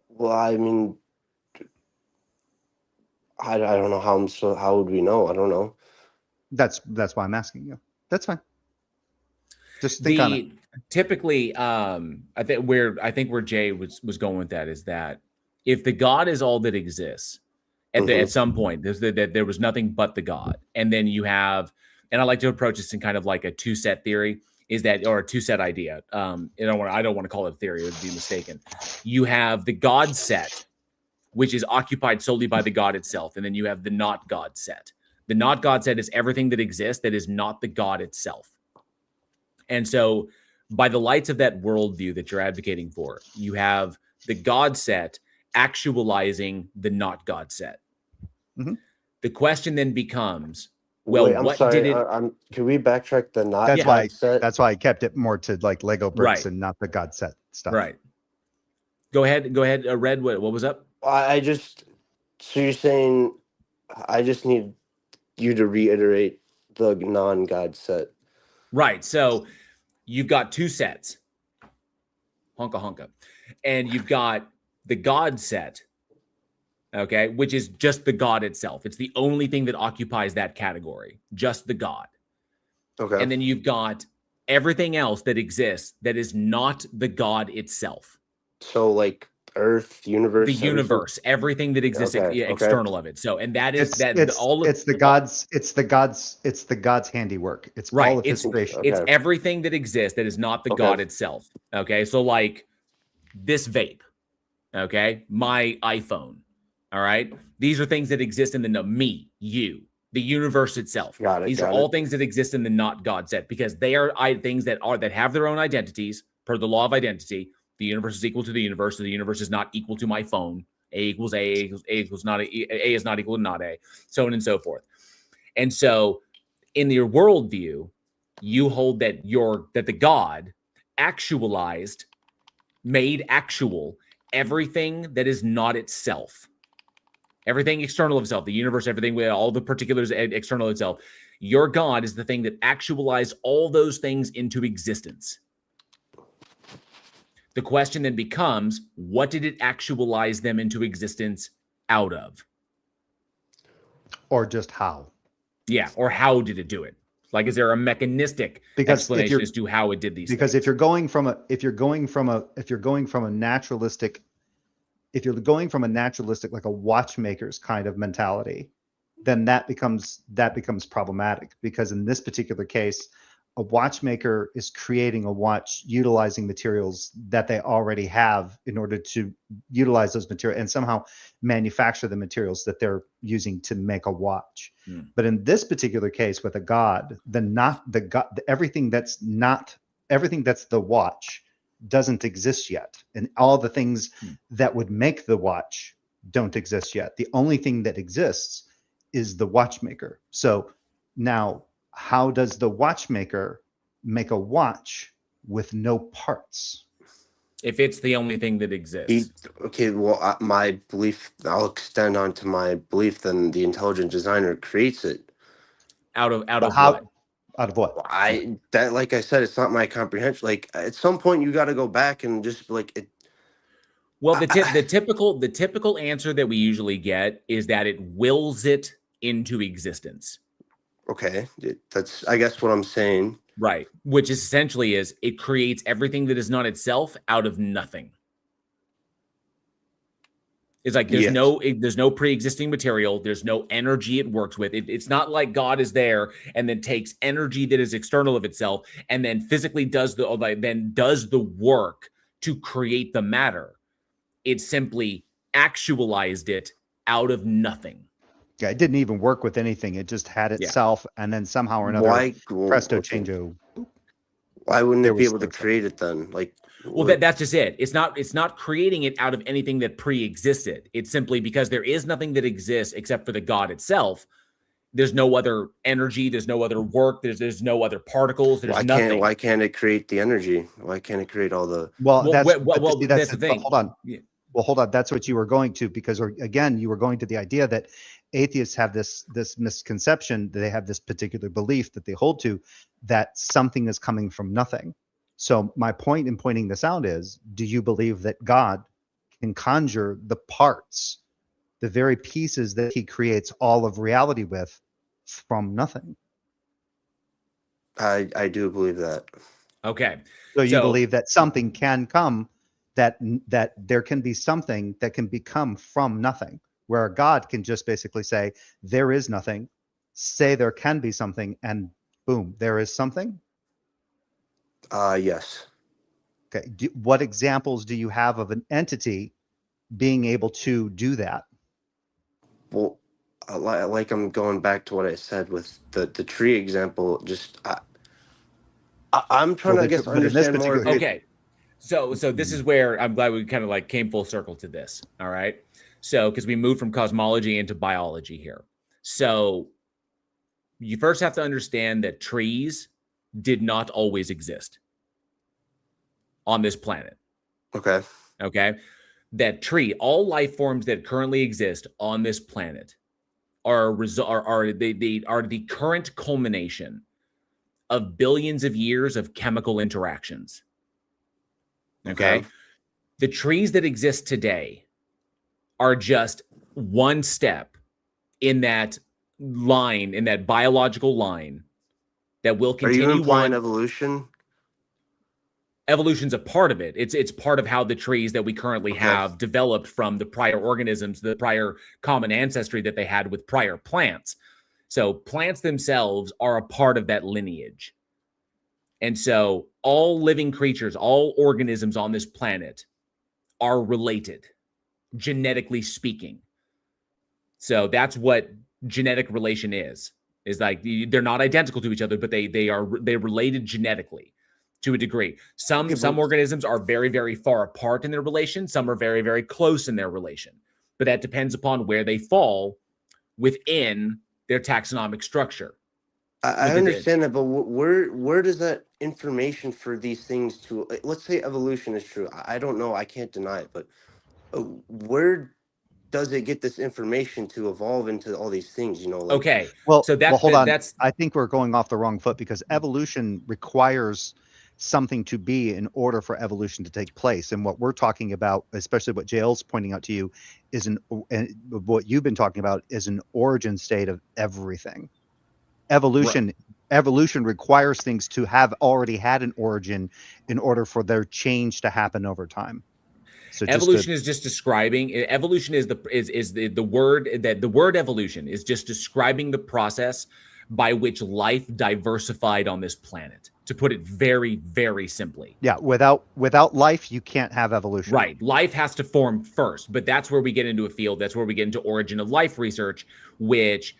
Well, I mean, I don't know how would we know? I don't know. That's why I'm asking you. That's fine. Just think on it. Typically, I think where Jay was going with that is that if the God is all that exists at some point, that there was nothing but the God, and then you have, and I like to approach this in kind of like a two-set theory, or a two-set idea. I don't want to call it a theory; it would be mistaken. You have the God set, which is occupied solely by the God itself, and then you have the not God set. The not God set is everything that exists that is not the God itself. And so, by the lights of that worldview that you're advocating for, you have the God set actualizing the not God set. Mm-hmm. The question then becomes, well, wait, I'm what sorry. did it? Can we backtrack the not That's God set? That's why I kept it more to like Lego bricks Right. and not the God set stuff. Right. Go ahead. Red, what was up? So you're saying I just need you to reiterate the non-God set. Right. So you've got two sets, honka, and you've got the God set, okay, which is just the God itself. It's the only thing that occupies that category, just the God. Okay. And then you've got everything else that exists that is not the God itself. So like Earth, universe, The universe, everything that exists external of it. So, and that is it's the God's handiwork. It's right. all of his creation. It's everything that exists that is not the God itself. Okay. So like this vape, okay, my iPhone. All right. These are things that exist in me, you, the universe itself. These are all things that exist in the not God set, because they are things that have their own identities per the law of identity. The universe is equal to the universe, so the universe is not equal to my phone. A equals A, A equals not A, A is not equal to not A, so on and so forth. And so in your worldview, you hold that the God actualized, made actual everything that is not itself. Everything external of itself, the universe, everything with all the particulars external of itself. Your God is the thing that actualized all those things into existence. The question then becomes, what did it actualize them into existence out of? Or just how? Yeah, or how did it do it? Like, is there a mechanistic explanation as to how it did these things? If you're going from a naturalistic, like a watchmaker's kind of mentality, then that becomes problematic, because in this particular case, a watchmaker is creating a watch utilizing materials that they already have in order to utilize those materials and somehow manufacture the materials that they're using to make a watch. But in this particular case with a God, everything that's the watch doesn't exist yet. And all the things that would make the watch don't exist yet. The only thing that exists is the watchmaker. So now, how does the watchmaker make a watch with no parts? If it's the only thing that exists. My belief, I'll extend onto my belief, then the intelligent designer creates it. Out of what? Out of what? Like I said, it's not my comprehension. Like at some point you got to go back and just be like it. Well, the typical answer that we usually get is that it wills it into existence. Okay, that's I guess what I'm saying. Right, which is essentially is it creates everything that is not itself out of nothing. It's like there's no pre-existing material. There's no energy it works with. It's not like God is there and then takes energy that is external of itself and then physically does the work to create the matter. It simply actualized it out of nothing. Yeah, it didn't even work with anything. It just had Yeah. itself, and then somehow or another, Why? presto Okay. changeo. Why wouldn't There it be was able to something. create it then? Like, Well, that's just it. It's not creating it out of anything that pre-existed. It's simply because there is nothing that exists except for the God itself. There's no other energy. There's no other work. There's no other particles. There's nothing. Why can't it create the energy? Why can't it create all the? Well, Well, that's well, see, that's the but thing. hold on. Yeah. Well, hold on. That's what you were going to, because again, you were going to the idea that atheists have this misconception, that they have this particular belief that they hold to, that something is coming from nothing. So my point in pointing this out is, do you believe that God can conjure the parts, the very pieces that he creates all of reality with, from nothing? I do believe that. Okay. So you So believe that something can come, that there can be something that can become from nothing, where God can just basically say there is nothing, say there can be something, and boom, there is something. Yes. Okay. What examples do you have of an entity being able to do that? Well, like I'm going back to what I said with the tree example. Just I'm trying Well, to, I guess, but in this understand more. particular case, okay. So this is where I'm glad we kind of like came full circle to this. All right. So because we moved from cosmology into biology here. So you first have to understand that trees did not always exist on this planet. Okay. Okay. That all life forms that currently exist on this planet are the current culmination of billions of years of chemical interactions. Okay. The trees that exist today are just one step in that line, in that biological line that will Are you continue implying on. evolution? Evolution's a part of it. It's part of how the trees that we currently have developed from the prior organisms, the prior common ancestry that they had with prior plants. So plants themselves are a part of that lineage. And so all living creatures, all organisms on this planet are related, genetically speaking. So that's what genetic relation is like they're not identical to each other, but they're related genetically to a degree. Some organisms are very, very far apart in their relation. Some are very, very close in their relation, but that depends upon where they fall within their taxonomic structure. I understand that, but where does that information for these things to, let's say evolution is true. I don't know. I can't deny it, but where does it get this information to evolve into all these things? You know, like, okay. Well, So hold on. that's I think we're going off the wrong foot, because evolution requires something to be in order for evolution to take place. And what we're talking about, especially what JL's pointing out to you, is what you've been talking about is an origin state of everything. Evolution requires things to have already had an origin in order for their change to happen over time. So evolution is just describing. Evolution is the word evolution is just describing the process by which life diversified on this planet. To put it very, very simply. Yeah, without life, you can't have evolution. Right. Life has to form first, but that's where we get into a field. That's where we get into origin of life research, which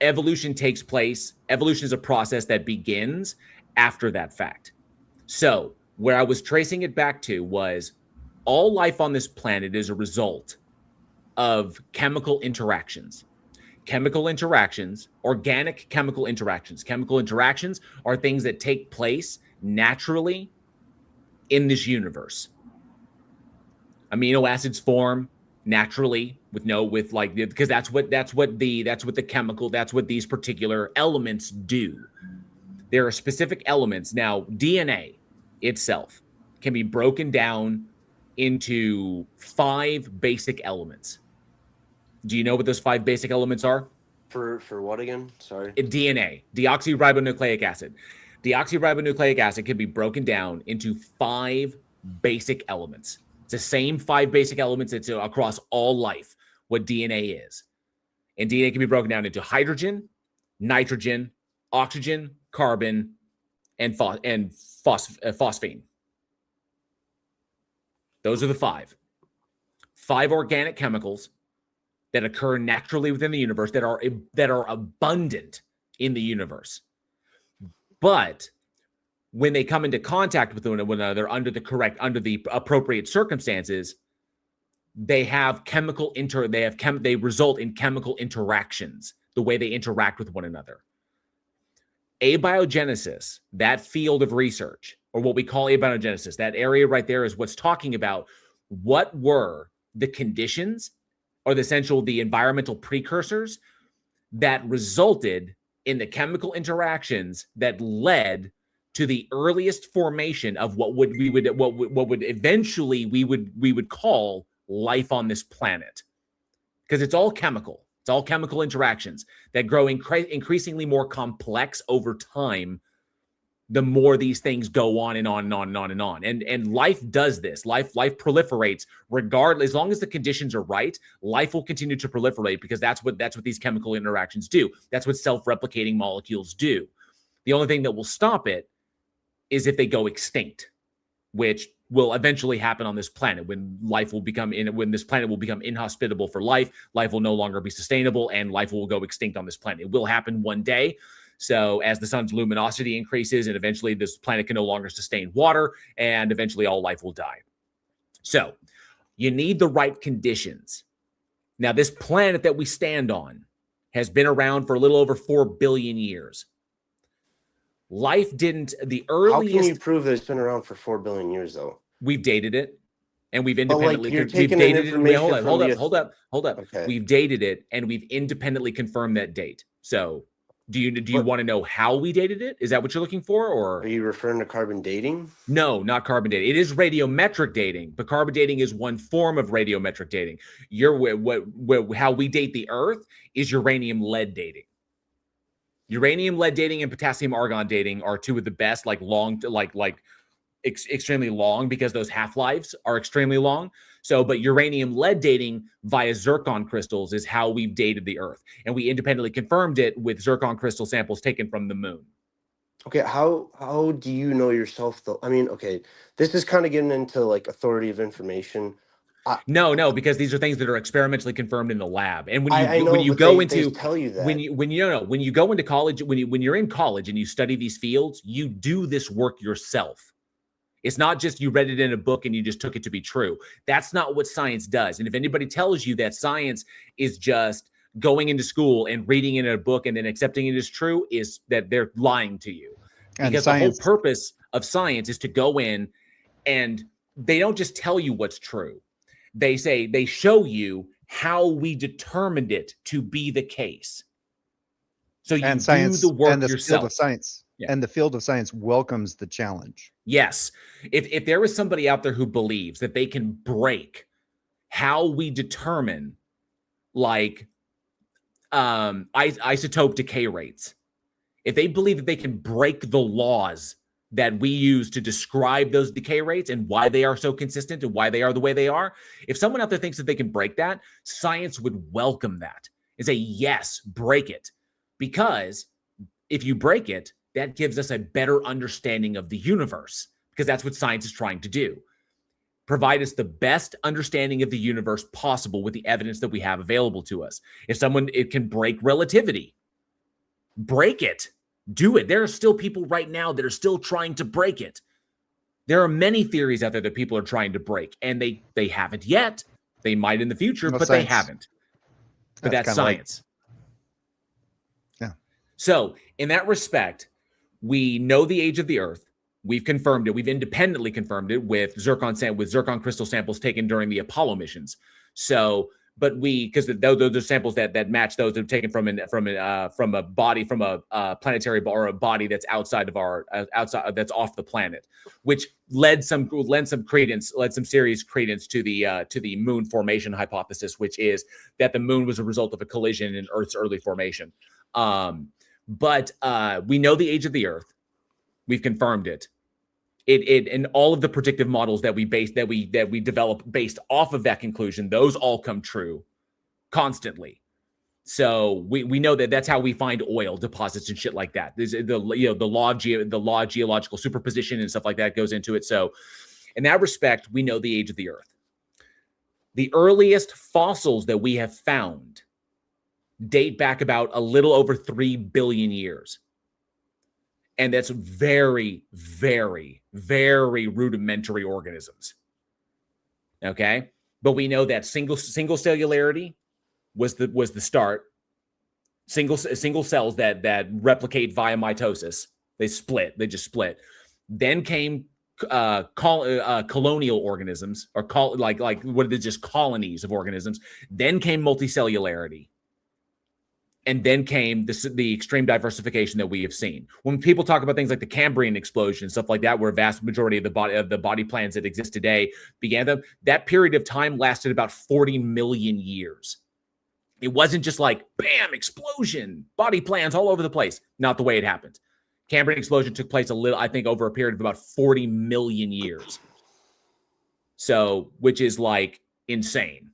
evolution takes place. Evolution is a process that begins after that fact. So where I was tracing it back to was all life on this planet is a result of chemical interactions. Chemical interactions, organic chemical interactions. Chemical interactions are things that take place naturally in this universe. Amino acids form naturally because that's what these particular elements do. There are specific elements. Now, DNA itself can be broken down into 5 basic elements. Do you know what those 5 basic elements are? For what again? Sorry. DNA, deoxyribonucleic acid. Deoxyribonucleic acid can be broken down into 5 basic elements. It's the same 5 basic elements that's across all life, what DNA is. And DNA can be broken down into hydrogen, nitrogen, oxygen, carbon, and phosphine. Those are the five organic chemicals that occur naturally within the universe that are abundant in the universe. But when they come into contact with one another under the appropriate circumstances, they result in chemical interactions, the way they interact with one another. Abiogenesis, that field of research, or what we call abiogenesis, that area right there is what's talking about what were the conditions or the environmental precursors that resulted in the chemical interactions that led to the earliest formation of what would eventually we would call life on this planet, because it's all chemical. It's all chemical interactions that grow increasingly more complex over time. The more these things go on and on and on and on and on, and life does this. Life proliferates regardless. As long as the conditions are right, life will continue to proliferate, because that's what these chemical interactions do. That's what self-replicating molecules do. The only thing that will stop it is if they go extinct, which will eventually happen on this planet when this planet will become inhospitable for life. Life will no longer be sustainable, and life will go extinct on this planet. It will happen one day. So as the sun's luminosity increases, and eventually this planet can no longer sustain water, and eventually all life will die. So you need the right conditions. Now, this planet that we stand on has been around for a little over 4 billion years. Life didn't, the earliest... How can you prove that it's been around for 4 billion years, though? We've dated it, and we've independently... You're taking Hold up. Okay. We've dated it, and we've independently confirmed that date. So do you want to know how we dated it? Is that what you're looking for? Or are you referring to carbon dating? No, not carbon dating. It is radiometric dating, but carbon dating is one form of radiometric dating. How we date the Earth is uranium lead dating. Uranium lead dating and potassium argon dating are two of the best, extremely long, because those half-lives are extremely long. So, but uranium lead dating via zircon crystals is how we've dated the Earth. And we independently confirmed it with zircon crystal samples taken from the moon. Okay, how do you know yourself, though? I mean, okay, this is kind of getting into like authority of information. No, because these are things that are experimentally confirmed in the lab. And they tell you that. when you go into college, when you're in college and you study these fields, you do this work yourself. It's not just you read it in a book and you just took it to be true. That's not what science does. And if anybody tells you that science is just going into school and reading it in a book and then accepting it as true, is that they're lying to you. Because the whole purpose of science is to go in, and they don't just tell you what's true. They show you how we determined it to be the case. So you do the work yourself. Field of science. Yeah. And the field of science welcomes the challenge. Yes. If there is somebody out there who believes that they can break how we determine isotope decay rates, if they believe that they can break the laws that we use to describe those decay rates and why they are so consistent and why they are the way they are, if someone out there thinks that they can break that, science would welcome that and say, yes, break it. Because if you break it, that gives us a better understanding of the universe, because that's what science is trying to do. Provide us the best understanding of the universe possible with the evidence that we have available to us. If it can break relativity, break it. Do it. There are still people right now that are still trying to break it. There are many theories out there that people are trying to break, and they haven't yet. They might in the future, but they haven't. But that's science. Yeah. So in that respect, we know the age of the Earth. We've confirmed it. We've independently confirmed it with zircon crystal samples taken during the Apollo missions. So, but because those are samples that match those that are taken from a body, from a planetary or a body that's outside of that's off the planet, which led some serious credence to the moon formation hypothesis, which is that the moon was a result of a collision in Earth's early formation. But we know the age of the Earth. We've confirmed it. It and all of the predictive models that we develop based off of that conclusion, those all come true constantly. So we know that that's how we find oil deposits and shit like that. There's the law of geological superposition and stuff like that goes into it. So In that respect, we know the age of the Earth. The earliest fossils that we have found date back about a little over 3 billion years. And that's very, very, very rudimentary organisms. Okay? But we know that single cellularity was the start. Single cells that replicate via mitosis. They just split. Then came colonial organisms, or like what are they, just colonies of organisms. Then came multicellularity. And then came the extreme diversification that we have seen. When people talk about things like the Cambrian explosion and stuff like that, where a vast majority of the body plans that exist today began, that period of time lasted about 40 million years. It wasn't just like, bam, explosion, body plans all over the place. Not the way it happened. Cambrian explosion took place I think, over a period of about 40 million years. So, which is like insane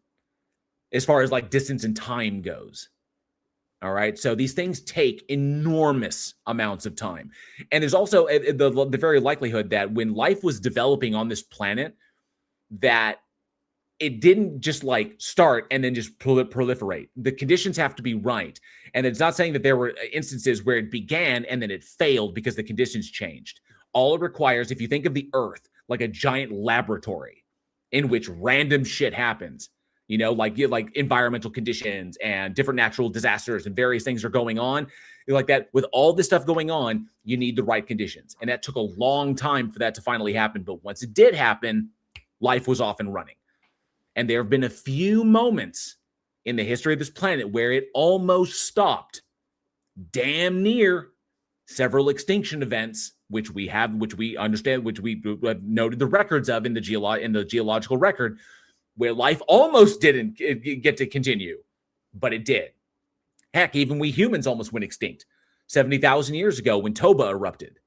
as far as like distance and time goes. All right. So these things take enormous amounts of time. And there's also the very likelihood that when life was developing on this planet, that it didn't just like start and then just proliferate. The conditions have to be right. And it's not saying that there were instances where it began and then it failed because the conditions changed. All it requires, if you think of the Earth like a giant laboratory in which random shit happens, you know, like environmental conditions and different natural disasters and various things are going on. Like that, with all this stuff going on, you need the right conditions. And that took a long time for that to finally happen. But once it did happen, life was off and running. And there have been a few moments in the history of this planet where it almost stopped, damn near several extinction events, which we understand, which we have noted the records of in the geological record, where life almost didn't get to continue, but it did. Heck, even we humans almost went extinct 70,000 years ago when Toba erupted.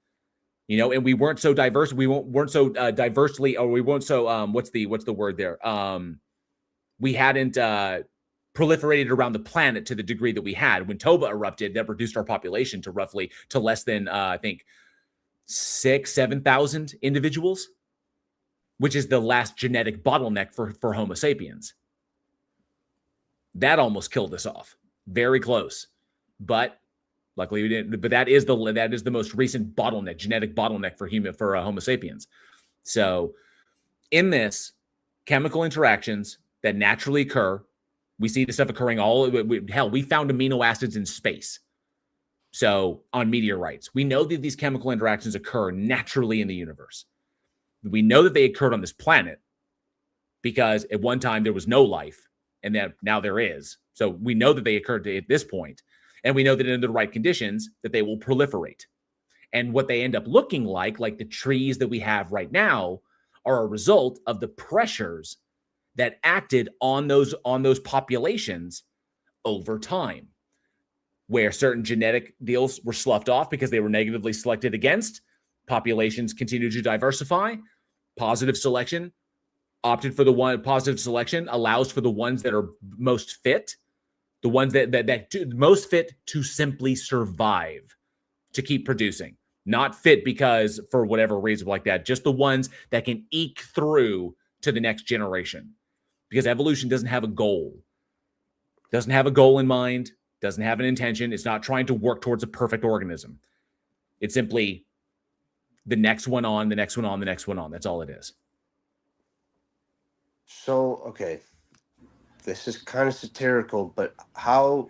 You know, and we weren't so diverse. We weren't so diversely, or we weren't so what's the word there? We hadn't proliferated around the planet to the degree that we had. When Toba erupted, that reduced our population to less than I think 7,000 individuals, which is the last genetic bottleneck for Homo sapiens. That almost killed us off. Very close. But luckily we didn't. But that is the most recent bottleneck, genetic bottleneck for Homo sapiens. So in this, chemical interactions that naturally occur, we see this stuff occurring we found amino acids in space. So on meteorites, we know that these chemical interactions occur naturally in the universe. We know that they occurred on this planet because at one time there was no life, and then now there is. So we know that they occurred at this point, and we know that in the right conditions that they will proliferate. And what they end up looking like the trees that we have right now, are a result of the pressures that acted on those populations over time, where certain genetic deals were sloughed off because they were negatively selected against. Populations continue to diversify. Positive selection positive selection allows for the ones that are most fit, the ones that most fit to simply survive, to keep producing. Not fit because for whatever reason like that, just the ones that can eke through to the next generation. Because evolution doesn't have a goal. Doesn't have a goal in mind, doesn't have an intention. It's not trying to work towards a perfect organism. It's simply the next one on, the next one on, the next one on. That's all it is. So, okay, this is kind of satirical, but how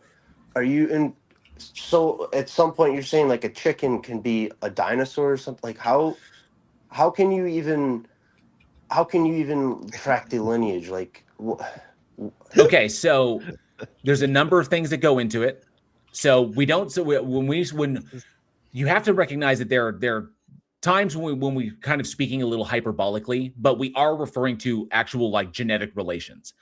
are you in? So at some point you're saying like a chicken can be a dinosaur or something. Like how can you even track the lineage? Like, okay, so there's a number of things that go into it. So when you have to recognize that there are times when we kind of speaking a little hyperbolically, but we are referring to actual like genetic relations.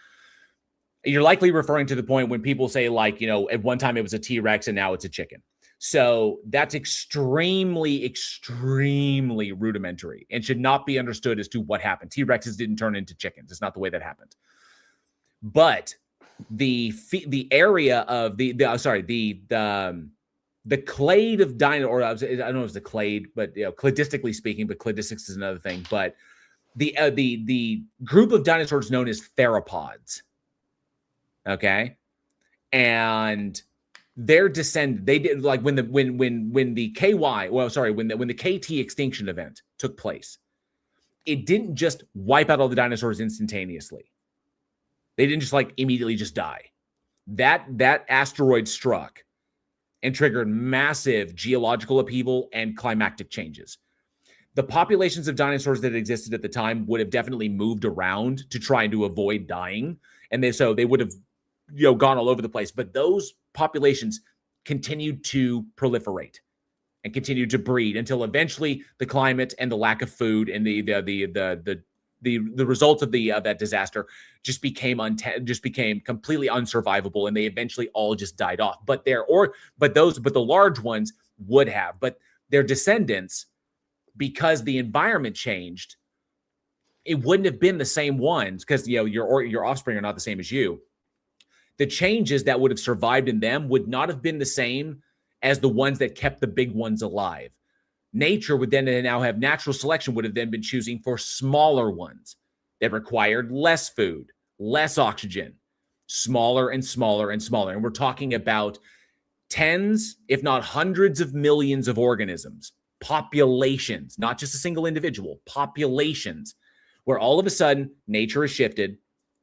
You're likely referring to the point when people say like, you know, at one time it was a T-Rex and now it's a chicken. So that's extremely, extremely rudimentary and should not be understood as to what happened. T-Rexes didn't turn into chickens. It's not the way that happened. But the area of the clade of or I don't know if it's the clade, but you know, cladistically speaking, but cladistics is another thing. But the group of dinosaurs known as theropods. Okay, and their descend they did like when the KY well sorry when the KT extinction event took place, it didn't just wipe out all the dinosaurs instantaneously. They didn't just like immediately just die. That asteroid struck and triggered massive geological upheaval and climatic changes. The populations of dinosaurs that existed at the time would have definitely moved around to try to avoid dying, and they would have gone all over the place. But those populations continued to proliferate and continued to breed until eventually the climate and the lack of food and the results of that disaster just became completely unsurvivable, and they eventually all just died off. But the large ones would have, but their descendants, because the environment changed, it wouldn't have been the same ones because your offspring are not the same as you. The changes that would have survived in them would not have been the same as the ones that kept the big ones alive. Nature would then now have natural selection would have then been choosing for smaller ones that required less food, less oxygen, smaller and smaller and smaller. And we're talking about tens, if not hundreds of millions of organisms, populations, not just a single individual, populations, where all of a sudden nature has shifted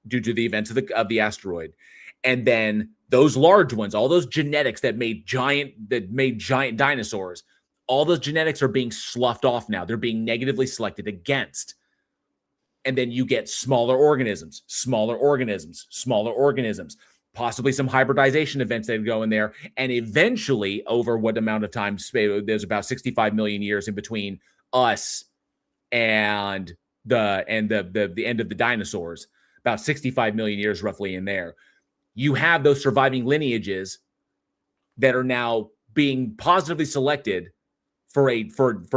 due to the events of the asteroid. And then those large ones, all those genetics that made giant dinosaurs, all those genetics are being sloughed off now. They're being negatively selected against. And then you get smaller organisms, possibly some hybridization events that go in there. And eventually, over what amount of time, there's about 65 million years in between us and the end of the dinosaurs, about 65 million years roughly in there. You have those surviving lineages that are now being positively selected for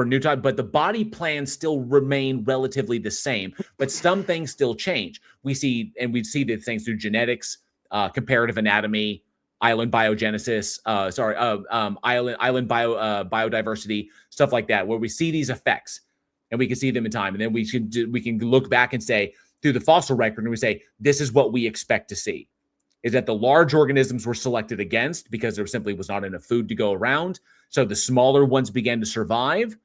new type, but the body plans still remain relatively the same, but some things still change. We see the things through genetics, comparative anatomy, island biogenesis, biodiversity, stuff like that, where we see these effects and we can see them in time. And then we can look back and say, through the fossil record, and we say, this is what we expect to see, is that the large organisms were selected against because there simply was not enough food to go around. So the smaller ones began to survive,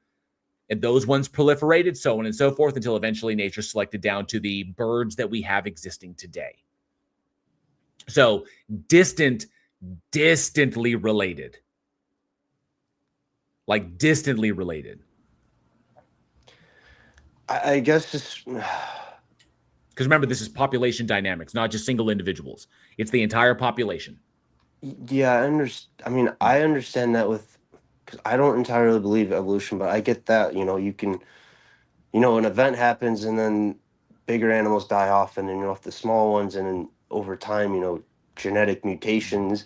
and those ones proliferated, so on and so forth, until eventually nature selected down to the birds that we have existing today. So distantly related. Like distantly related. I guess it's... Because remember, this is population dynamics, not just single individuals. It's the entire population. Yeah, I understand that because I don't entirely believe evolution, but I get that, you can, an event happens and then bigger animals die off, and then, if the small ones, and then over time, genetic mutations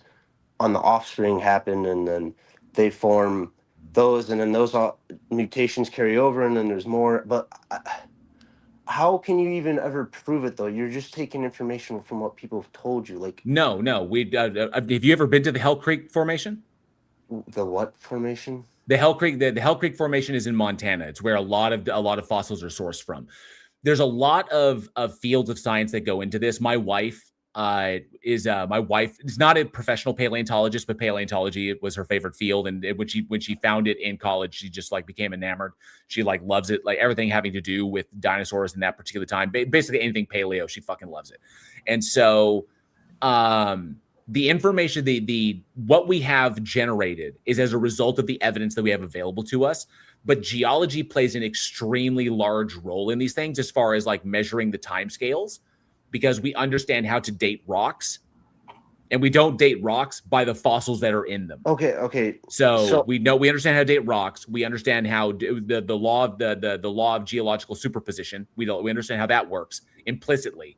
on the offspring happen, and then they form those, and then those mutations carry over, and then there's more. But how can you even ever prove it, though? You're just taking information from what people have told you. Like, no. Have you ever been to the Hell Creek Formation? The what formation? The Hell Creek. The Hell Creek Formation is in Montana. It's where a lot of fossils are sourced from. There's a lot of fields of science that go into this. My wife is not a professional paleontologist, but paleontology was her favorite field. And when she found it in college, she just became enamored. She loves it, everything having to do with dinosaurs in that particular time. Basically anything paleo, she fucking loves it. And so, the information, what we have generated is as a result of the evidence that we have available to us. But geology plays an extremely large role in these things as far as measuring the timescales, because we understand how to date rocks, and we don't date rocks by the fossils that are in them. Okay. So we understand how to date rocks. We understand how the law of geological superposition. We understand how that works implicitly.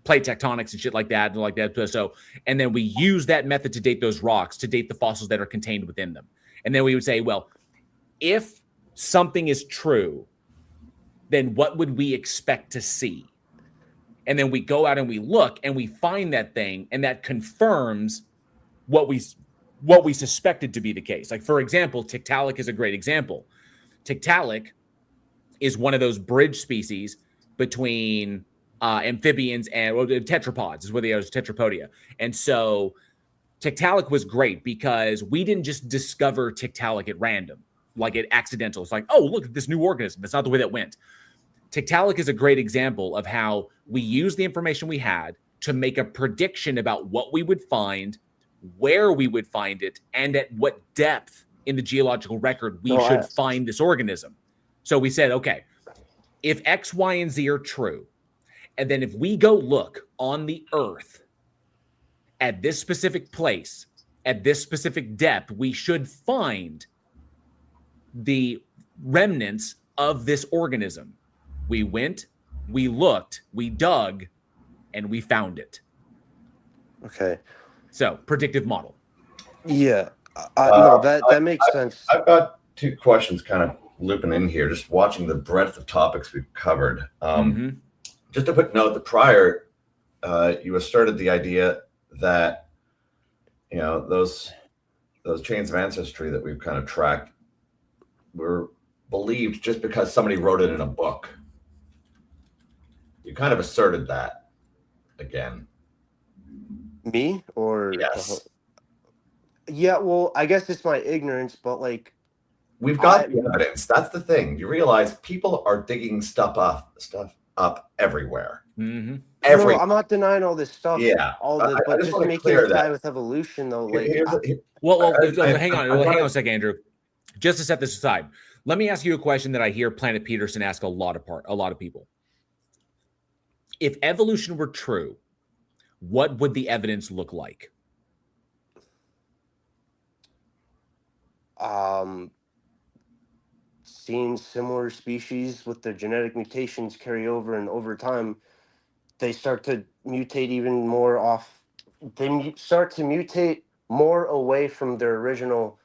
Plate tectonics and shit like that. So, and then we use that method to date those rocks, to date the fossils that are contained within them. And then we would say, well, if something is true, then what would we expect to see? And then we go out and we look and we find that thing, and that confirms what we suspected to be the case. For example, Tiktaalik is a great example. Tiktaalik is one of those bridge species between amphibians and tetrapods is where they are, tetrapodia. And so Tiktaalik was great because we didn't just discover Tiktaalik at random, like at accidental. It's like, oh, look at this new organism. That's not the way that went. Tiktaalik is a great example of how we used the information we had to make a prediction about what we would find, where we would find it, and at what depth in the geological record we should find this organism. So we said, okay, if X, Y, and Z are true, and then if we go look on the Earth at this specific place, at this specific depth, we should find the remnants of this organism. We went, we looked, we dug, and we found it. Okay. So, predictive model. Yeah. No, that makes sense. I've got two questions kind of looping in here, just watching the breadth of topics we've covered. Just a quick note that prior, you asserted the idea that, you know, those chains of ancestry that we've kind of tracked were believed just because somebody wrote it in a book. You kind of asserted that again. Me or yes? Yeah, well, I guess it's my ignorance, but like we've got the evidence. That's the thing. You realize people are digging stuff up everywhere. Mm-hmm. No, I'm not denying all this stuff. Yeah, but just making it tie with evolution, though. Like, hang on a second, Andrew. Just to set this aside, let me ask you a question that I hear Planet Peterson ask a lot of people. If evolution were true, what would the evidence look like? Seeing similar species with their genetic mutations carry over, and over time, they start to mutate even more off. They start to mutate more away from their original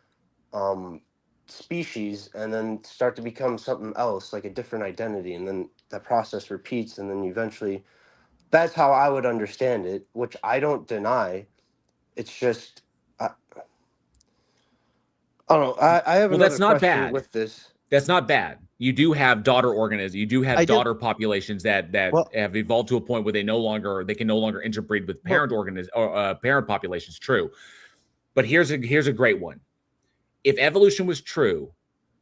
species, and then start to become something else, like a different identity, and then that process repeats, and then eventually, that's how I would understand it, which I don't deny. It's just, I don't know. I have another question with this. That's not bad. You do have daughter organisms. You do have daughter populations that have evolved to a point where they can no longer interbreed with parent organisms or parent populations. True, but here's a great one. If evolution was true,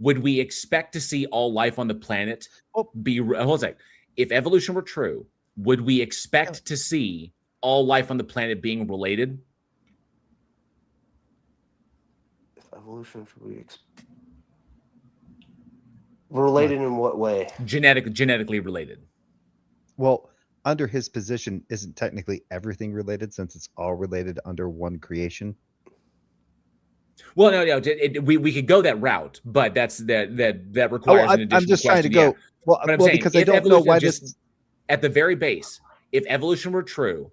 would we expect to see all life on the planet be? Hold on a second. If evolution were true, would we expect to see all life on the planet being related? If evolution should we expect? Related in what way? Genetically related. Well, under his position, isn't technically everything related since it's all related under one creation? Well, no, we could go that route, but that requires an additional I'm just question. trying to go. Yeah. Well, but I'm saying, because I don't know why this. At the very base, if evolution were true,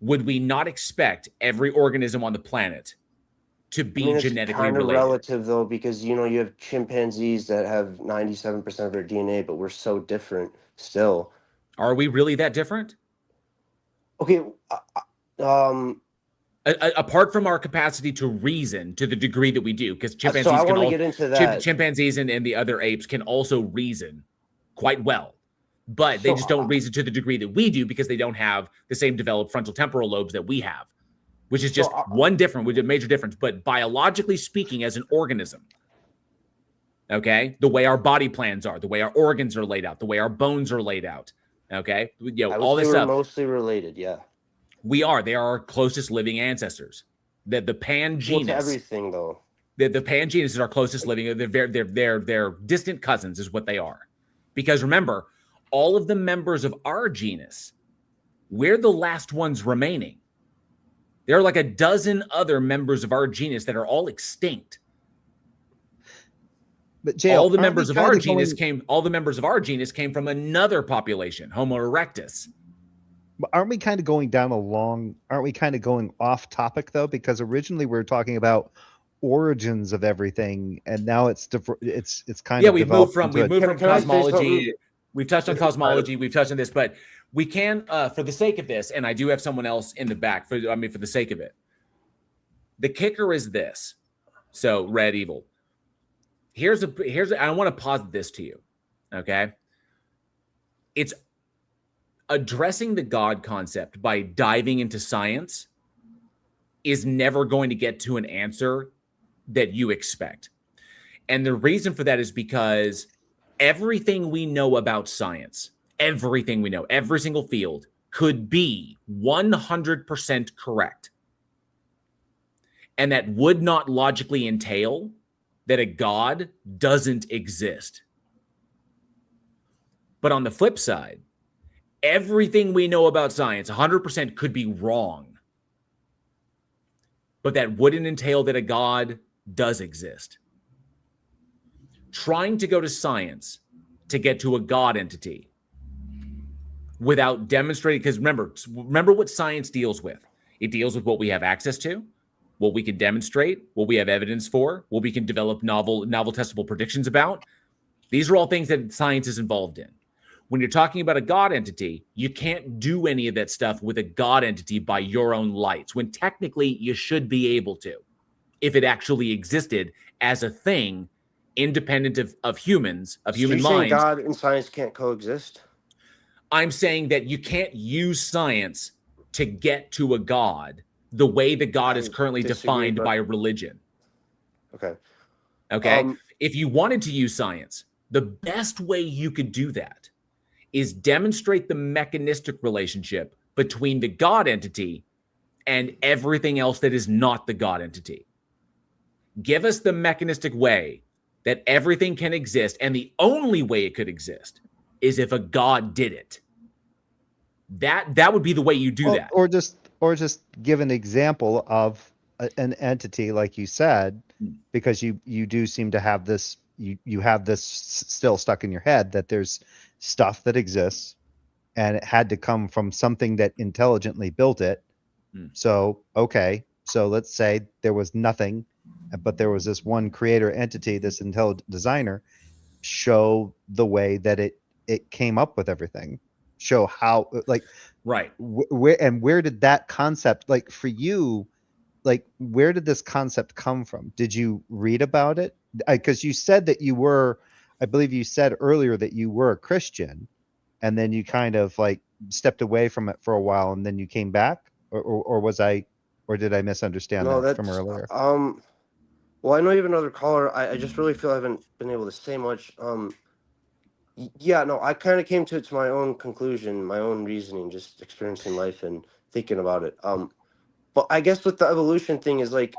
would we not expect every organism on the planet to be genetically related? It's kind of relative, though, because you have chimpanzees that have 97% of their DNA, but we're so different still. Are we really that different? Okay. Apart from our capacity to reason to the degree that we do, because chimpanzees so I want to get into that. Chimpanzees and the other apes can also reason quite well, but they just don't reason to the degree that we do because they don't have the same developed frontal temporal lobes that we have, which is just a major difference. But biologically speaking, as an organism, okay, the way our body plans are, the way our organs are laid out, the way our bones are laid out, okay, all this stuff. Mostly related, yeah. We are. They are our closest living ancestors. The pan genus. What's everything though? The pan genus is our closest living. They're distant cousins, is what they are. Because remember, all of the members of our genus, we're the last ones remaining. There are like a dozen other members of our genus that are all extinct. But JL, all the members of our genus came from another population, Homo erectus. Aren't we kind of going off topic though? Because originally we were talking about origins of everything, and now it's kind of we've moved from cosmology. We've touched on cosmology. We've touched on this, but we can, for the sake of this, and I do have someone else in the back. For the sake of it, the kicker is this. So, Red Evil. I want to posit this to you. Okay. It's addressing the God concept by diving into science is never going to get to an answer that you expect. And the reason for that is because everything we know about science, everything we know, every single field could be 100% correct. And that would not logically entail that a God doesn't exist. But on the flip side, everything we know about science, 100% could be wrong. But that wouldn't entail that a God does exist. Trying to go to science to get to a God entity without demonstrating, because remember what science deals with. It deals with what we have access to, what we can demonstrate, what we have evidence for, what we can develop novel testable predictions about. These are all things that science is involved in. When you're talking about a God entity, you can't do any of that stuff with a God entity by your own lights, when technically you should be able to, if it actually existed as a thing independent of humans, of So human you're saying minds. God and science can't coexist? I'm saying that you can't use science to get to a God the way the God is currently disagree, defined but by religion. okay. Okay. If you wanted to use science, the best way you could do that is demonstrate the mechanistic relationship between the God entity and everything else that is not the God entity. Give us the mechanistic way that everything can exist, and the only way it could exist is if a God did it. That would be the way you do that. Or just give an example of an entity, like you said, because you do seem to have this, you have this still stuck in your head that there's stuff that exists and it had to come from something that intelligently built it. So, okay, so let's say there was nothing, but there was this one creator entity, this intelligent designer. Show the way that it came up with everything. Show how, like, right, where did that concept, like, for you, like, where did this concept come from? Did you read about it? Because you said that you were, I believe you said earlier that you were a Christian, and then you kind of like stepped away from it for a while, and then you came back, or was I, or did I misunderstand No, that from that's earlier? well, I know you have another caller. I just really feel I haven't been able to say much. Yeah, no, I kind of came to my own conclusion, my own reasoning, just experiencing life and thinking about it. But I guess with the evolution thing is like,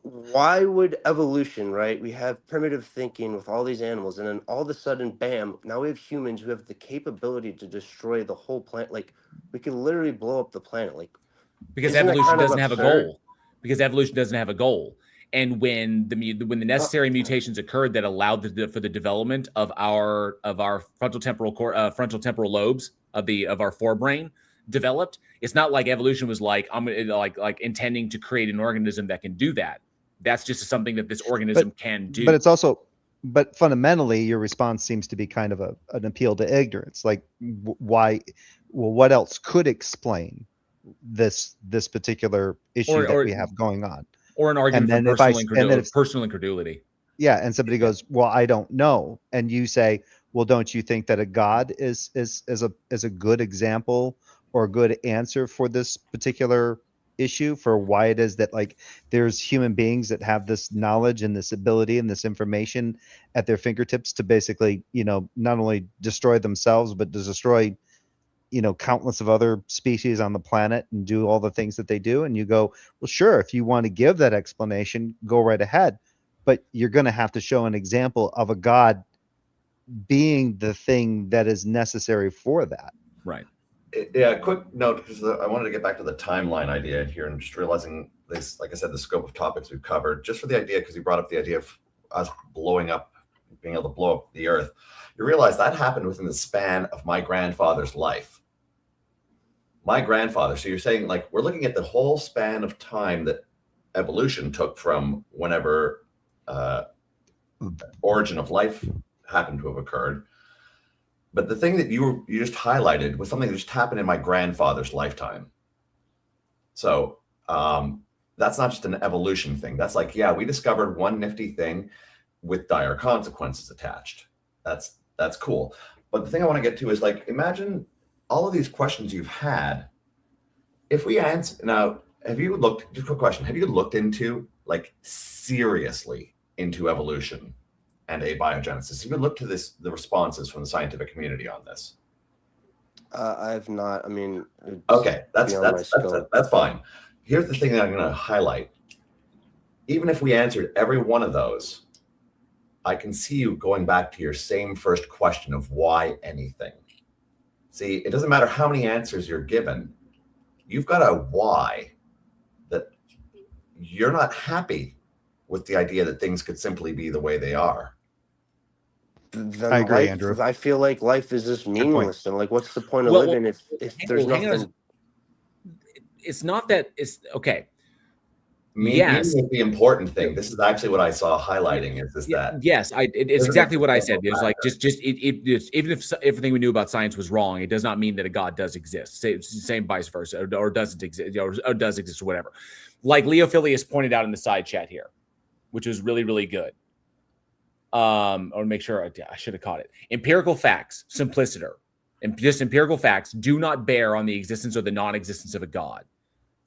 why would evolution, right? We have primitive thinking with all these animals, and then all of a sudden, bam, now we have humans who have the capability to destroy the whole planet. Like, we can literally blow up the planet. Like, because isn't that evolution kind of doesn't have a absurd? goal. Because evolution doesn't have a goal. And when the necessary mutations occurred that allowed for the development of our frontal temporal lobes of our forebrain developed, it's not like evolution was like, I'm like intending to create an organism that can do that. That's just something that this organism can do. But it's also, but fundamentally, your response seems to be kind of an appeal to ignorance. Like, why? Well, what else could explain this particular issue that we have going on? Or an argument and for then personal incredulity. Yeah, and somebody goes, "Well, I don't know," and you say, "Well, don't you think that a God is a good example or a good answer for this particular issue, for why it is that, like, there's human beings that have this knowledge and this ability and this information at their fingertips to basically, not only destroy themselves, but to destroy, countless of other species on the planet and do all the things that they do?" And you go, "Well, sure, if you want to give that explanation, go right ahead. But you're going to have to show an example of a God being the thing that is necessary for that." Right. Yeah, quick note, because I wanted to get back to the timeline idea here, and just realizing this, like I said, the scope of topics we've covered, just for the idea, because you brought up the idea of us blowing up, being able to blow up the earth. You realize that happened within the span of my grandfather's life. My grandfather. So you're saying, like, we're looking at the whole span of time that evolution took from whenever origin of life happened to have occurred. But the thing that you just highlighted was something that just happened in my grandfather's lifetime. So that's not just an evolution thing. That's like, yeah, we discovered one nifty thing with dire consequences attached. That's cool. But the thing I want to get to is like, imagine all of these questions you've had. If we answer now, have you looked? Just a quick question: have you looked into like seriously into evolution and abiogenesis? Have you looked to the responses from the scientific community on this? I've not. I mean, okay, that's beyond my scope. that's fine. Here's the thing that I'm going to highlight. Even if we answered every one of those, I can see you going back to your same first question of why anything. See, it doesn't matter how many answers you're given. You've got a why that you're not happy with the idea that things could simply be the way they are. Then I agree, life, Andrew. I feel like life is just meaningless, and like, what's the point of living if there's nothing? It's not that it's okay. Yes, meaning is the important thing. This is actually what I saw highlighting. Is that? Yes, it's exactly what I said. It's like even if everything we knew about science was wrong, it does not mean that a God does exist. Same vice versa, or doesn't exist, or does exist, or whatever. Like Leo Phileas pointed out in the side chat here, which was really, really good. Or make sure I should have caught it. Empirical facts, simpliciter, and just empirical facts do not bear on the existence or the non-existence of a God.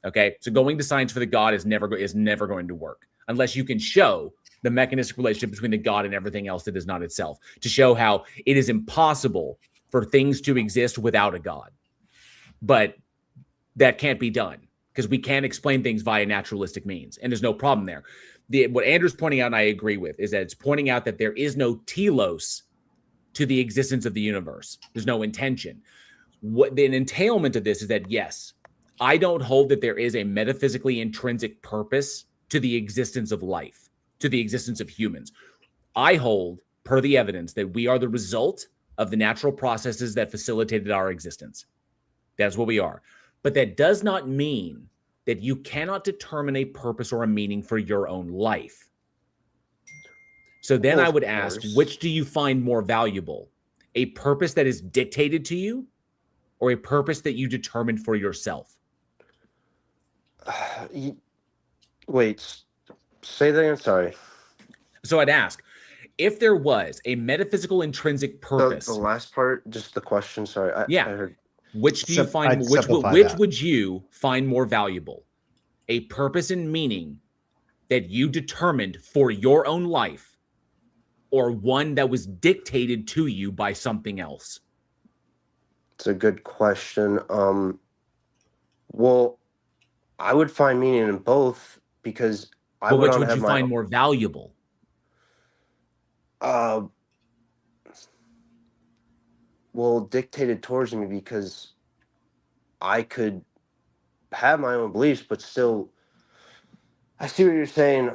Okay, so going to science for the God is never going to work unless you can show the mechanistic relationship between the God and everything else that is not itself, to show how it is impossible for things to exist without a God. But that can't be done because we can't explain things via naturalistic means, and there's no problem there. What Andrew's pointing out, and I agree with, is that it's pointing out that there is no telos to the existence of the universe. There's no intention. What the entailment of this is that, yes, I don't hold that there is a metaphysically intrinsic purpose to the existence of life, to the existence of humans. I hold, per the evidence, that we are the result of the natural processes that facilitated our existence. That's what we are. But that does not mean that you cannot determine a purpose or a meaning for your own life. So then I would ask, which do you find more valuable? A purpose that is dictated to you, or a purpose that you determined for yourself? Wait, say that again. Sorry. So I'd ask, if there was a metaphysical intrinsic purpose. The last part, just the question. Sorry. I heard. Which do you find? Which would you find more valuable? A purpose and meaning that you determined for your own life, or one that was dictated to you by something else? It's a good question. Well, I would find meaning in both because I would. Which would you find more valuable? Well, dictated towards me because I could have my own beliefs, but still, I see what you're saying.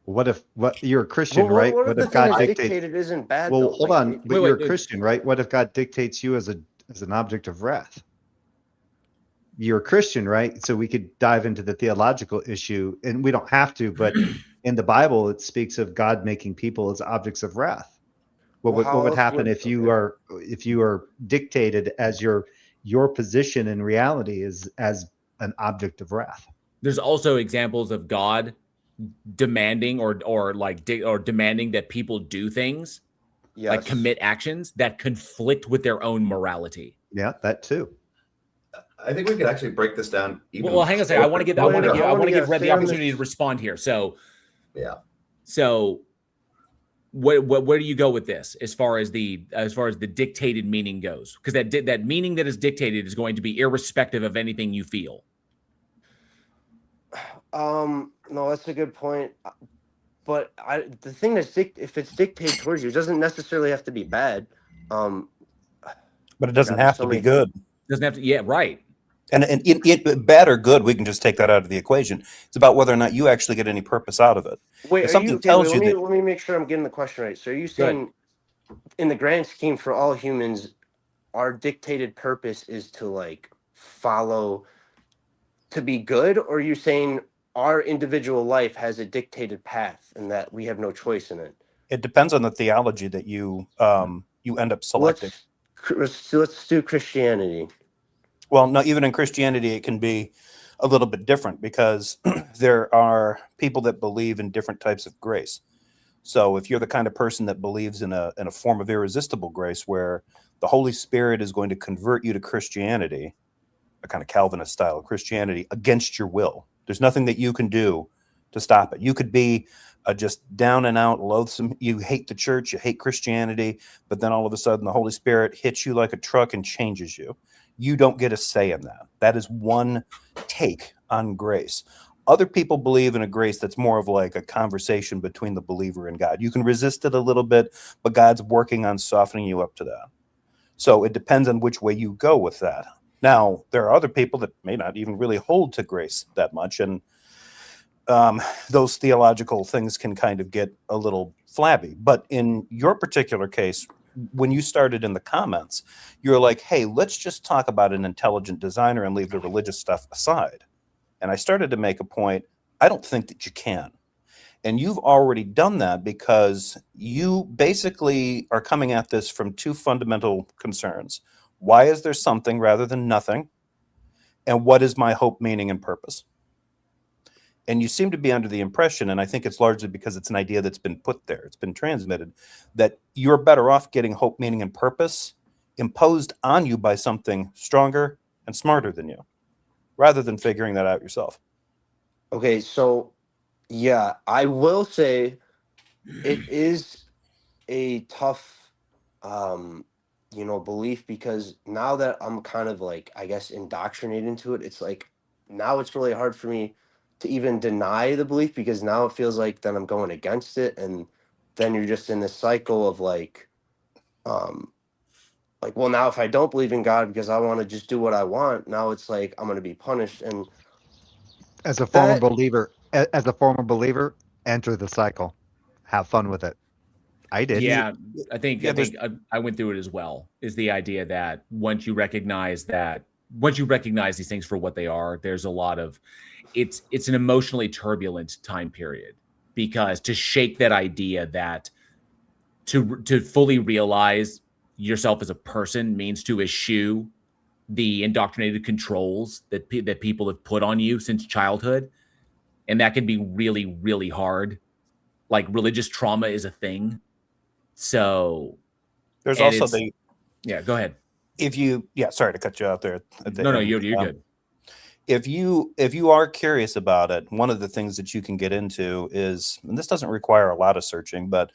What if you're a Christian, right? What if God dictated isn't bad? Well, though? hold on, but you're a Christian, right? What if God dictates you as an object of wrath? You're a Christian, right? So we could dive into the theological issue, and we don't have to, but in the Bible, it speaks of God making people as objects of wrath. What would happen if you are dictated as your position in reality is as an object of wrath? There's also examples of God demanding or demanding that people do things, like commit actions that conflict with their own morality. Yeah, that too. I think we could actually break this down. Well, hang on a second. I want to give Red the opportunity to respond here. So, yeah. So, where do you go with this as far as the dictated meaning goes? Because that meaning that is dictated is going to be irrespective of anything you feel. No, that's a good point. But the thing that's if it's dictated towards you, it doesn't necessarily have to be bad. But it doesn't have to be good. Doesn't have to. Yeah, right. And it bad or good, we can just take that out of the equation. It's about whether or not you actually get any purpose out of it. Wait, let me make sure I'm getting the question right. So are you saying, in the grand scheme for all humans, our dictated purpose is to follow, to be good, or are you saying our individual life has a dictated path and that we have no choice in it? It depends on the theology that you end up selecting. Let's do Christianity. Well, no, even in Christianity, it can be a little bit different because there are people that believe in different types of grace. So if you're the kind of person that believes in a form of irresistible grace where the Holy Spirit is going to convert you to Christianity, a kind of Calvinist style of Christianity, against your will, there's nothing that you can do to stop it. You could be just down and out loathsome. You hate the church, you hate Christianity, but then all of a sudden the Holy Spirit hits you like a truck and changes you. You don't get a say in that. That is one take on grace. Other people believe in a grace that's more of like a conversation between the believer and God. You can resist it a little bit, but God's working on softening you up to that. So it depends on which way you go with that. Now, there are other people that may not even really hold to grace that much, and those theological things can kind of get a little flabby. But in your particular case, when you started in the comments, you're like, hey, let's just talk about an intelligent designer and leave the religious stuff aside. And I started to make a point. I don't think that you can. And you've already done that because you basically are coming at this from two fundamental concerns. Why is there something rather than nothing? And what is my hope, meaning, and purpose? And you seem to be under the impression, and I think it's largely because it's an idea that's been put there, it's been transmitted, that you're better off getting hope, meaning, and purpose imposed on you by something stronger and smarter than you, rather than figuring that out yourself. Okay, so yeah, I will say it is a tough belief, because now that I'm kind of like, I guess, indoctrinated into it, it's like now it's really hard for me to even deny the belief, because now it feels like then I'm going against it, and then you're just in this cycle of well, now if I don't believe in God because I want to just do what I want, now it's like I'm going to be punished. And As a former that believer, enter the cycle. Have fun with it. I did. Yeah, I think Yeah, I went through it as well. Is the idea that once you recognize these things for what they are, there's a lot of it's an emotionally turbulent time period, because to shake that idea that to fully realize yourself as a person means to eschew the indoctrinated controls that people have put on you since childhood, and that can be really, really hard. Like, religious trauma is a thing. So there's and also the yeah, go ahead. Sorry to cut you out there at the No, end. you're good. If you are curious about it, one of the things that you can get into is, and this doesn't require a lot of searching, but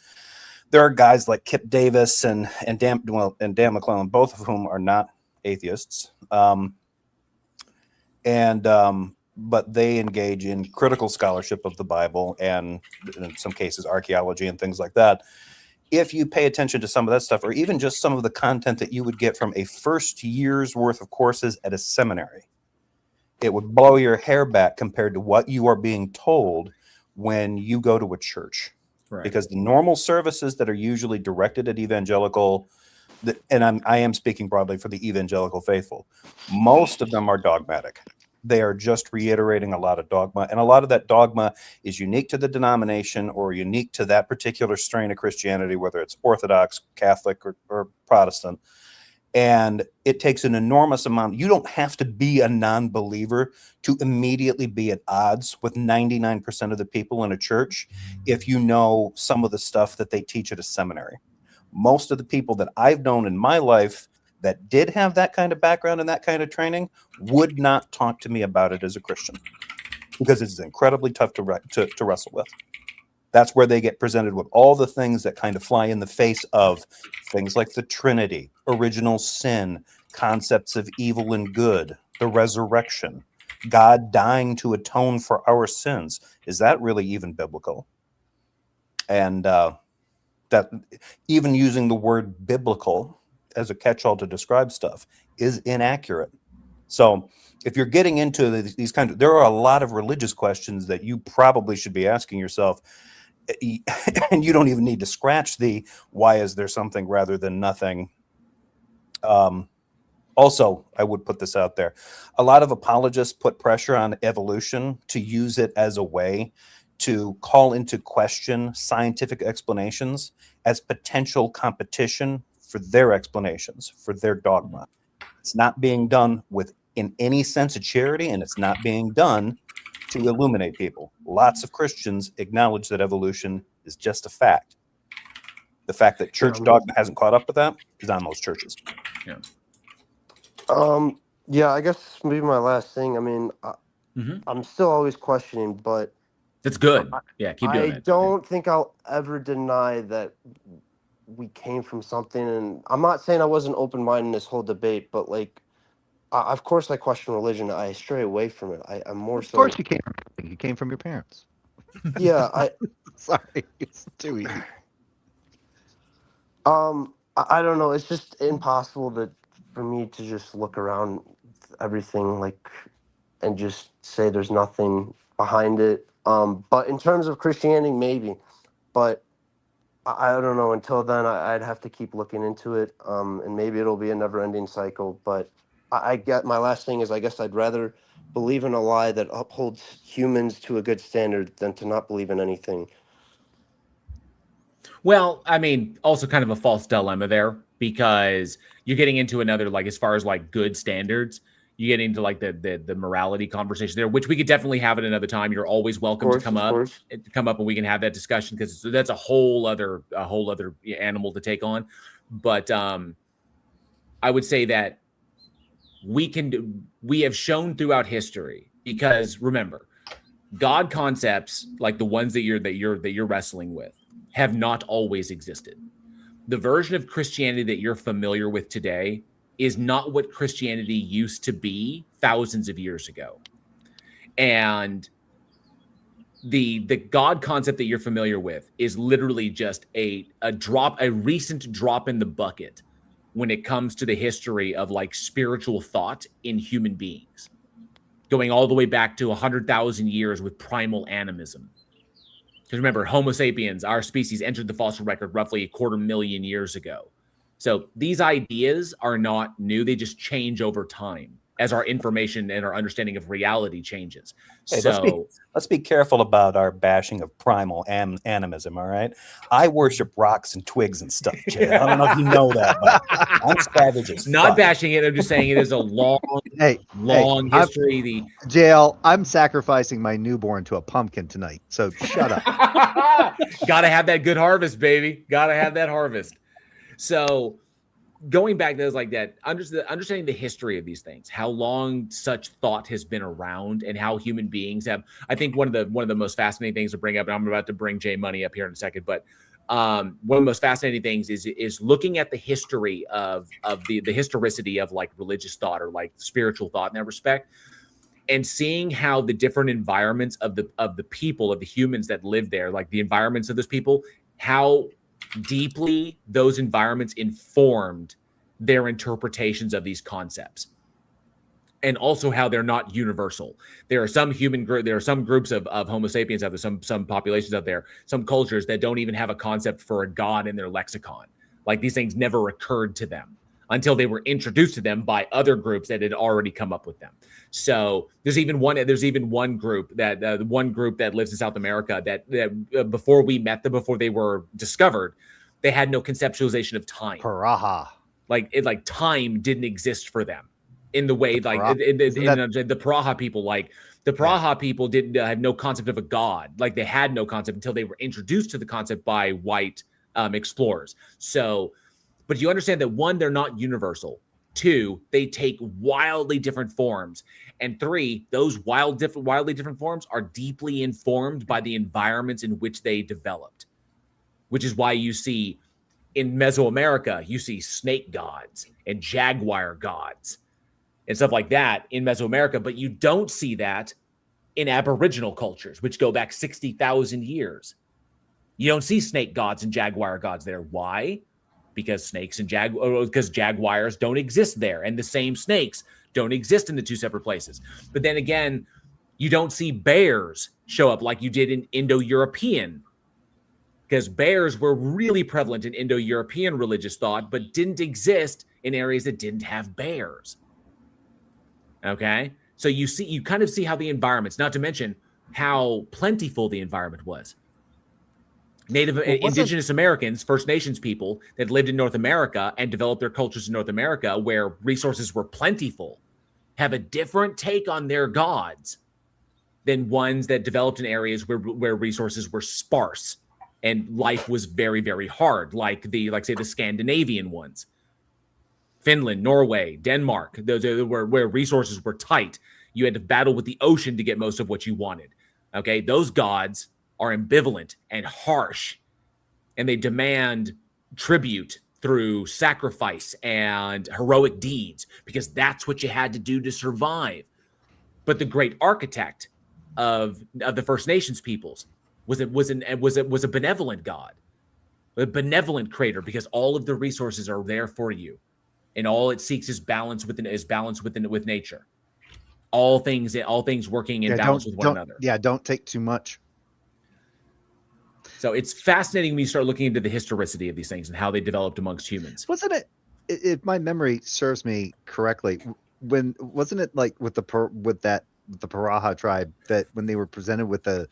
there are guys like Kip Davis and Dan McClellan, both of whom are not atheists, but they engage in critical scholarship of the Bible and, in some cases, archaeology and things like that. If you pay attention to some of that stuff, or even just some of the content that you would get from a first year's worth of courses at a seminary, it would blow your hair back compared to what you are being told when you go to a church. Right. Because the normal services that are usually directed at evangelical, and I am speaking broadly for the evangelical faithful, most of them are dogmatic. They are just reiterating a lot of dogma, and a lot of that dogma is unique to the denomination or unique to that particular strain of Christianity, whether it's Orthodox, Catholic, or Protestant. And it takes an enormous amount. You don't have to be a non-believer to immediately be at odds with 99% of the people in a church if you know some of the stuff that they teach at a seminary. Most of the people that I've known in my life that did have that kind of background and that kind of training would not talk to me about it as a Christian, because it's incredibly tough to wrestle with. That's where they get presented with all the things that kind of fly in the face of things like the Trinity, original sin, concepts of evil and good, the resurrection, God dying to atone for our sins. Is that really even biblical? And that even using the word biblical as a catch-all to describe stuff is inaccurate. So if you're getting into these there are a lot of religious questions that you probably should be asking yourself, and you don't even need to scratch the why is there something rather than nothing. Also, I would put this out there. A lot of apologists put pressure on evolution to use it as a way to call into question scientific explanations as potential competition for their explanations, for their dogma. It's not being done in any sense of charity, and it's not being done to illuminate people. Lots of Christians acknowledge that evolution is just a fact. The fact that church dogma hasn't caught up with that is on those churches. Yeah. Yeah, I guess maybe my last thing. I mean, I'm still always questioning, but that's good. Yeah, keep doing it. I don't think I'll ever deny that we came from something. And I'm not saying I wasn't open-minded in this whole debate, but like, of course, I question religion. I stray away from it. I'm more so. Of course, you came from your parents. Yeah, Sorry, it's too easy. I don't know. It's just impossible for me to just look around everything like and just say there's nothing behind it. But in terms of Christianity, maybe. But I don't know. Until then, I'd have to keep looking into it. And maybe it'll be a never-ending cycle. But I get my last thing is I guess I'd rather believe in a lie that upholds humans to a good standard than to not believe in anything. Well, I mean, also kind of a false dilemma there because you're getting into another, like, as far as like good standards, you get into like the morality conversation there, which we could definitely have at another time. You're always welcome to come up and we can have that discussion because that's a whole other animal to take on. But I would say that we have shown throughout history, because remember, God concepts like the ones that you're wrestling with have not always existed. The version of Christianity that you're familiar with today is not what Christianity used to be thousands of years ago. And the God concept that you're familiar with is literally just a recent drop in the bucket when it comes to the history of like spiritual thought in human beings, going all the way back to 100,000 years with primal animism. Because remember, Homo sapiens, our species, entered the fossil record roughly 250,000 years ago. So these ideas are not new. They just change over time as our information and our understanding of reality changes. Hey, so let's be careful about our bashing of primal animism, all right? I worship rocks and twigs and stuff, Jay. I don't know if you know that, but I'm savage as not fuck. bashing it. I'm just saying it is a long history. JL, I'm sacrificing my newborn to a pumpkin tonight, so shut up. Gotta have that good harvest, baby. Gotta have that harvest. So going back to those like that, understanding the history of these things, how long such thought has been around, and how human beings have. I think one of the most fascinating things to bring up, and I'm about to bring Jay Money up here in a second, but one of the most fascinating things is looking at the history of the historicity of like religious thought or like spiritual thought in that respect, and seeing how the different environments of the people, of the humans that live there, like the environments of those people, how deeply those environments informed their interpretations of these concepts, and also how they're not universal. There are some groups of Homo sapiens out there, some populations out there, some cultures that don't even have a concept for a god in their lexicon. Like these things never occurred to them until they were introduced to them by other groups that had already come up with them. So there's even one group that lives in South America that before we met them, before they were discovered, they had no conceptualization of time. Paraha. Like time didn't exist for them in the way the Paraha people, people didn't have no concept of a god. Like they had no concept until they were introduced to the concept by white explorers. So, but you understand that one, they're not universal. Two, they take wildly different forms. And three, those wildly different forms are deeply informed by the environments in which they developed, which is why you see in Mesoamerica, you see snake gods and jaguar gods and stuff like that in Mesoamerica, but you don't see that in Aboriginal cultures, which go back 60,000 years. You don't see snake gods and jaguar gods there. Why? Because because jaguars don't exist there, and the same snakes don't exist in the two separate places. But then again, you don't see bears show up like you did in Indo-European, because bears were really prevalent in Indo-European religious thought, but didn't exist in areas that didn't have bears. Okay? So you kind of see how the environments, not to mention how plentiful the environment was. Indigenous Americans, First Nations people that lived in North America and developed their cultures in North America where resources were plentiful, have a different take on their gods than ones that developed in areas where resources were sparse and life was very, very hard, like say the Scandinavian ones. Finland, Norway, Denmark, those where resources were tight. You had to battle with the ocean to get most of what you wanted. Okay, those gods are ambivalent and harsh, and they demand tribute through sacrifice and heroic deeds because that's what you had to do to survive. But the great architect of the First Nations peoples was a benevolent god, a benevolent creator, because all of the resources are there for you, and all it seeks is balance with nature. All things working in balance with one another. Yeah, don't take too much. So it's fascinating when you start looking into the historicity of these things and how they developed amongst humans. Wasn't it, if my memory serves me correctly, wasn't it like with the Paraha tribe, that when they were presented with the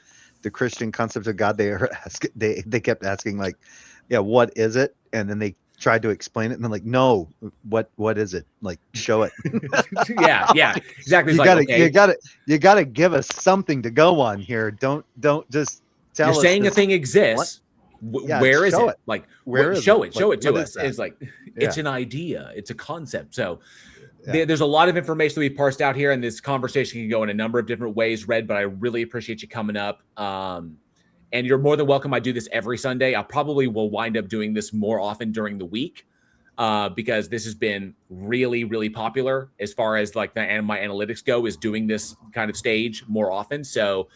Christian concept of God, they kept asking, like, yeah, what is it? And then they tried to explain it, and they're like, no, what is it? Like, show it. yeah, exactly. You gotta give us something to go on here. Don't just tell us. You're saying a thing exists. Where is it? Like, show it to us. It's like, it's an idea. It's a concept. So there's a lot of information that we parsed out here, and this conversation can go in a number of different ways, Red, but I really appreciate you coming up. And you're more than welcome. I do this every Sunday. I probably will wind up doing this more often during the week because this has been really, really popular as far as like my analytics go, is doing this kind of stage more often. So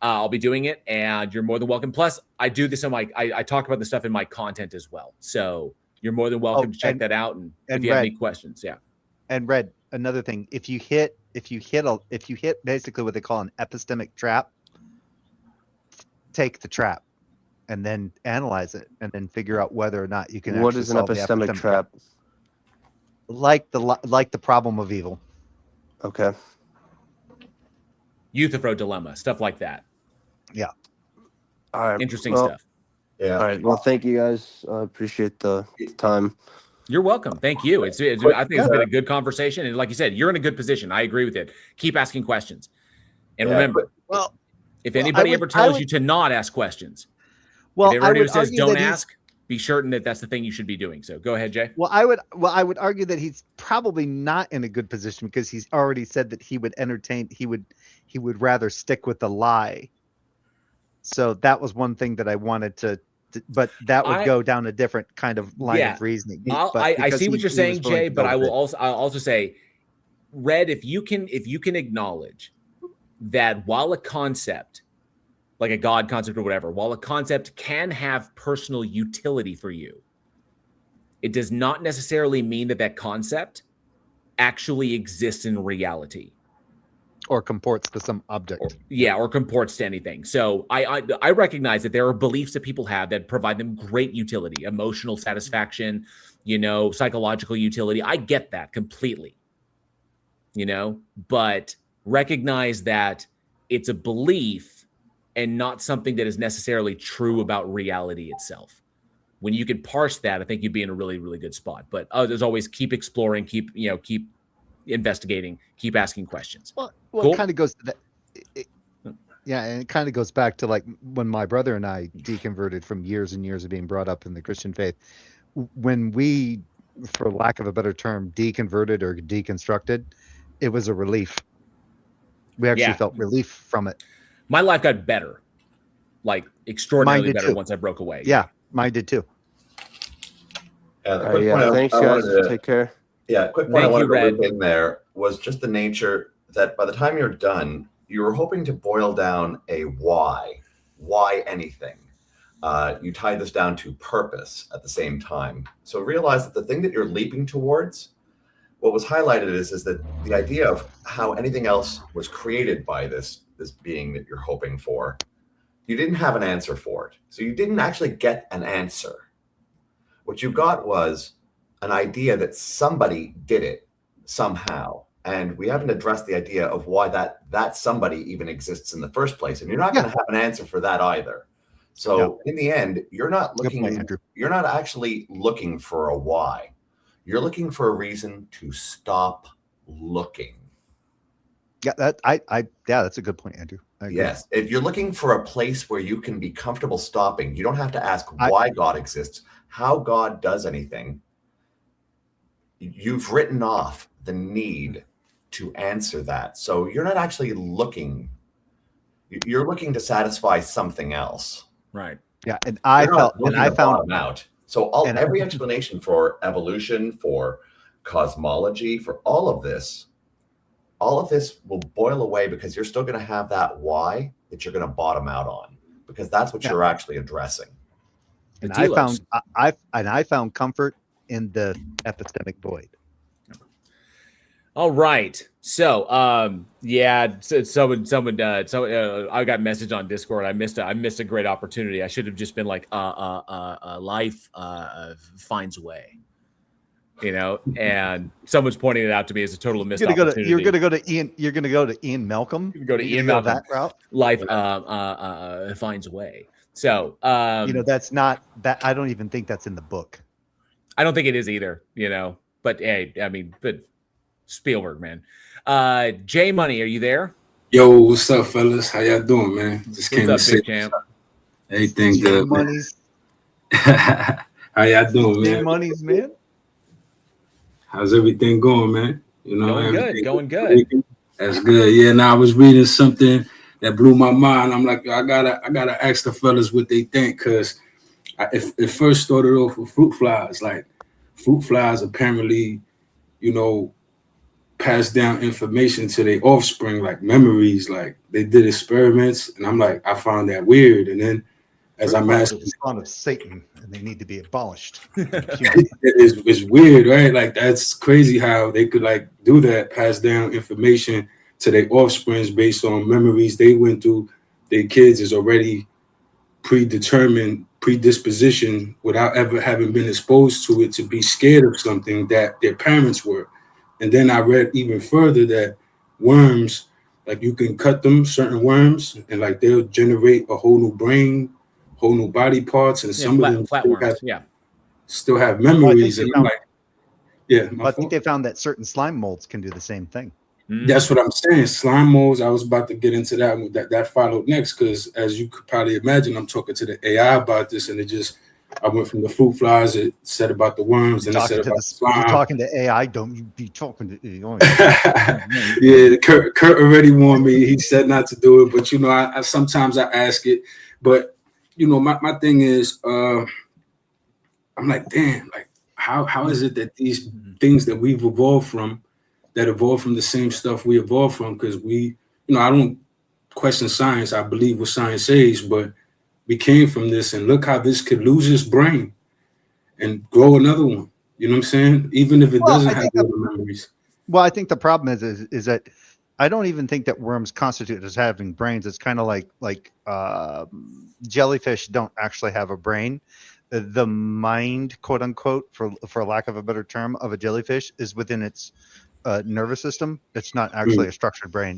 I'll be doing it, and you're more than welcome. Plus, I do this I talk about this stuff in my content as well. So you're more than welcome to check that out. And if you have any questions, And Red, another thing, if you hit basically what they call an epistemic trap, take the trap and then analyze it and then figure out whether or not you can. What is an epistemic trap? Like the problem of evil. Okay. Euthyphro dilemma, stuff like that. Yeah. All right. Interesting stuff. Yeah. All right. Well, thank you guys. I appreciate the time. You're welcome. Thank you. I think it's been a good conversation. And like you said, you're in a good position. I agree with it. Keep asking questions. And remember, if anybody ever tells you to not ask questions, if everybody says don't ask, be certain that that's the thing you should be doing. So go ahead, Jay. Well, I would argue that he's probably not in a good position because he's already said that he would rather stick with the lie. So that was one thing that I wanted to but that would go down a different kind of line of reasoning. I see what you're saying, Jay, but I'll also say, Red, if you can acknowledge that while a concept, like a God concept or whatever, while a concept can have personal utility for you, it does not necessarily mean that concept actually exists in reality. Or comports to some object. Or comports to anything. So I recognize that there are beliefs that people have that provide them great utility, emotional satisfaction, psychological utility. I get that completely, but recognize that it's a belief and not something that is necessarily true about reality itself. When you can parse that, I think you'd be in a really, really good spot. But as always, keep exploring, keep investigating, keep asking questions. Well, cool? It kind of goes to that. And it kind of goes back to like when my brother and I deconverted from years and years of being brought up in the Christian faith. When we, for lack of a better term, deconverted or deconstructed, it was a relief. We actually felt relief from it. My life got better, like extraordinarily better once I broke away. Yeah, mine did too. Thanks, guys. Take care. Yeah, quick point I wanted to loop in there was just the nature that by the time you're done, you were hoping to boil down a why. Why anything? You tie this down to purpose at the same time. So realize that the thing that you're leaping towards, what was highlighted is that the idea of how anything else was created by this being that you're hoping for, you didn't have an answer for it. So you didn't actually get an answer. What you got was an idea that somebody did it somehow. And we haven't addressed the idea of why that somebody even exists in the first place. And you're not going to have an answer for that either. So in the end, you're not actually looking for a why. You're looking for a reason to stop looking. Yeah, that's a good point, Andrew. I agree. Yes. If you're looking for a place where you can be comfortable stopping, you don't have to ask why God exists, how God does anything. You've written off the need to answer that. So you're not actually looking, you're looking to satisfy something else. Right. Yeah, and You're not and looking I to found, bottom out. So every explanation for evolution, for cosmology, for all of this will boil away because you're still going to have that why that you're going to bottom out on, because that's what you're actually addressing. and I found, I found comfort in the epistemic void. All right. So, yeah, someone, I got a message on Discord. I missed a great opportunity. I should have just been like, life, finds a way, and someone's pointing it out to me as a total missed opportunity. You're gonna go to Ian. You're gonna go to Ian Malcolm. You can go to Ian Malcolm. Malcolm. That route. Life, finds a way. So, that's not that. I don't even think that's in the book. I don't think it is either. But hey, I mean, but Spielberg, man. J Money, are you there? Yo, what's up, fellas? How y'all doing, man? Just came What's to up, say big champ? everything good, man. How y'all doing, man? Monies, man. How's everything going, man? Going good. That's good. Yeah, now I was reading something that blew my mind. I'm like, I gotta ask the fellas what they think, because it first started off with fruit flies. Like, fruit flies apparently, pass down information to their offspring, like memories. Like, they did experiments, and I'm like, I found that weird. And then as I'm asking, the spawn of Satan, and they need to be abolished. it's weird, right? Like, that's crazy how they could like do that, pass down information to their offsprings based on memories they went through. Their kids is already predetermined predisposition without ever having been exposed to it, to be scared of something that their parents were. And then I read even further that worms, like, you can cut them, certain worms, and like they'll generate a whole new brain, whole new body parts, and some of them still have memories. And I'm like, I think they found that certain slime molds can do the same thing. That's what I'm saying. Slime molds. I was about to get into that. That followed next, because as you could probably imagine, I'm talking to the AI about this, and I went from the fruit flies. It said about the worms, and it said about the slime. You're talking to AI. Don't you be talking to AI. Yeah, Kurt already warned me. He said not to do it, but I sometimes I ask it. But my thing is, I'm like, damn, like how is it that these things that we've evolved from, that evolved from the same stuff we evolved from? Because I don't question science. I believe what science says, but we came from this, and look how this could lose its brain and grow another one. You know what I'm saying? Even if it doesn't have all the memories. Well, I think the problem is that I don't even think that worms constitute as having brains. It's kind of like jellyfish don't actually have a brain. The mind, quote unquote, for lack of a better term, of a jellyfish is within its nervous system. It's not actually a structured brain.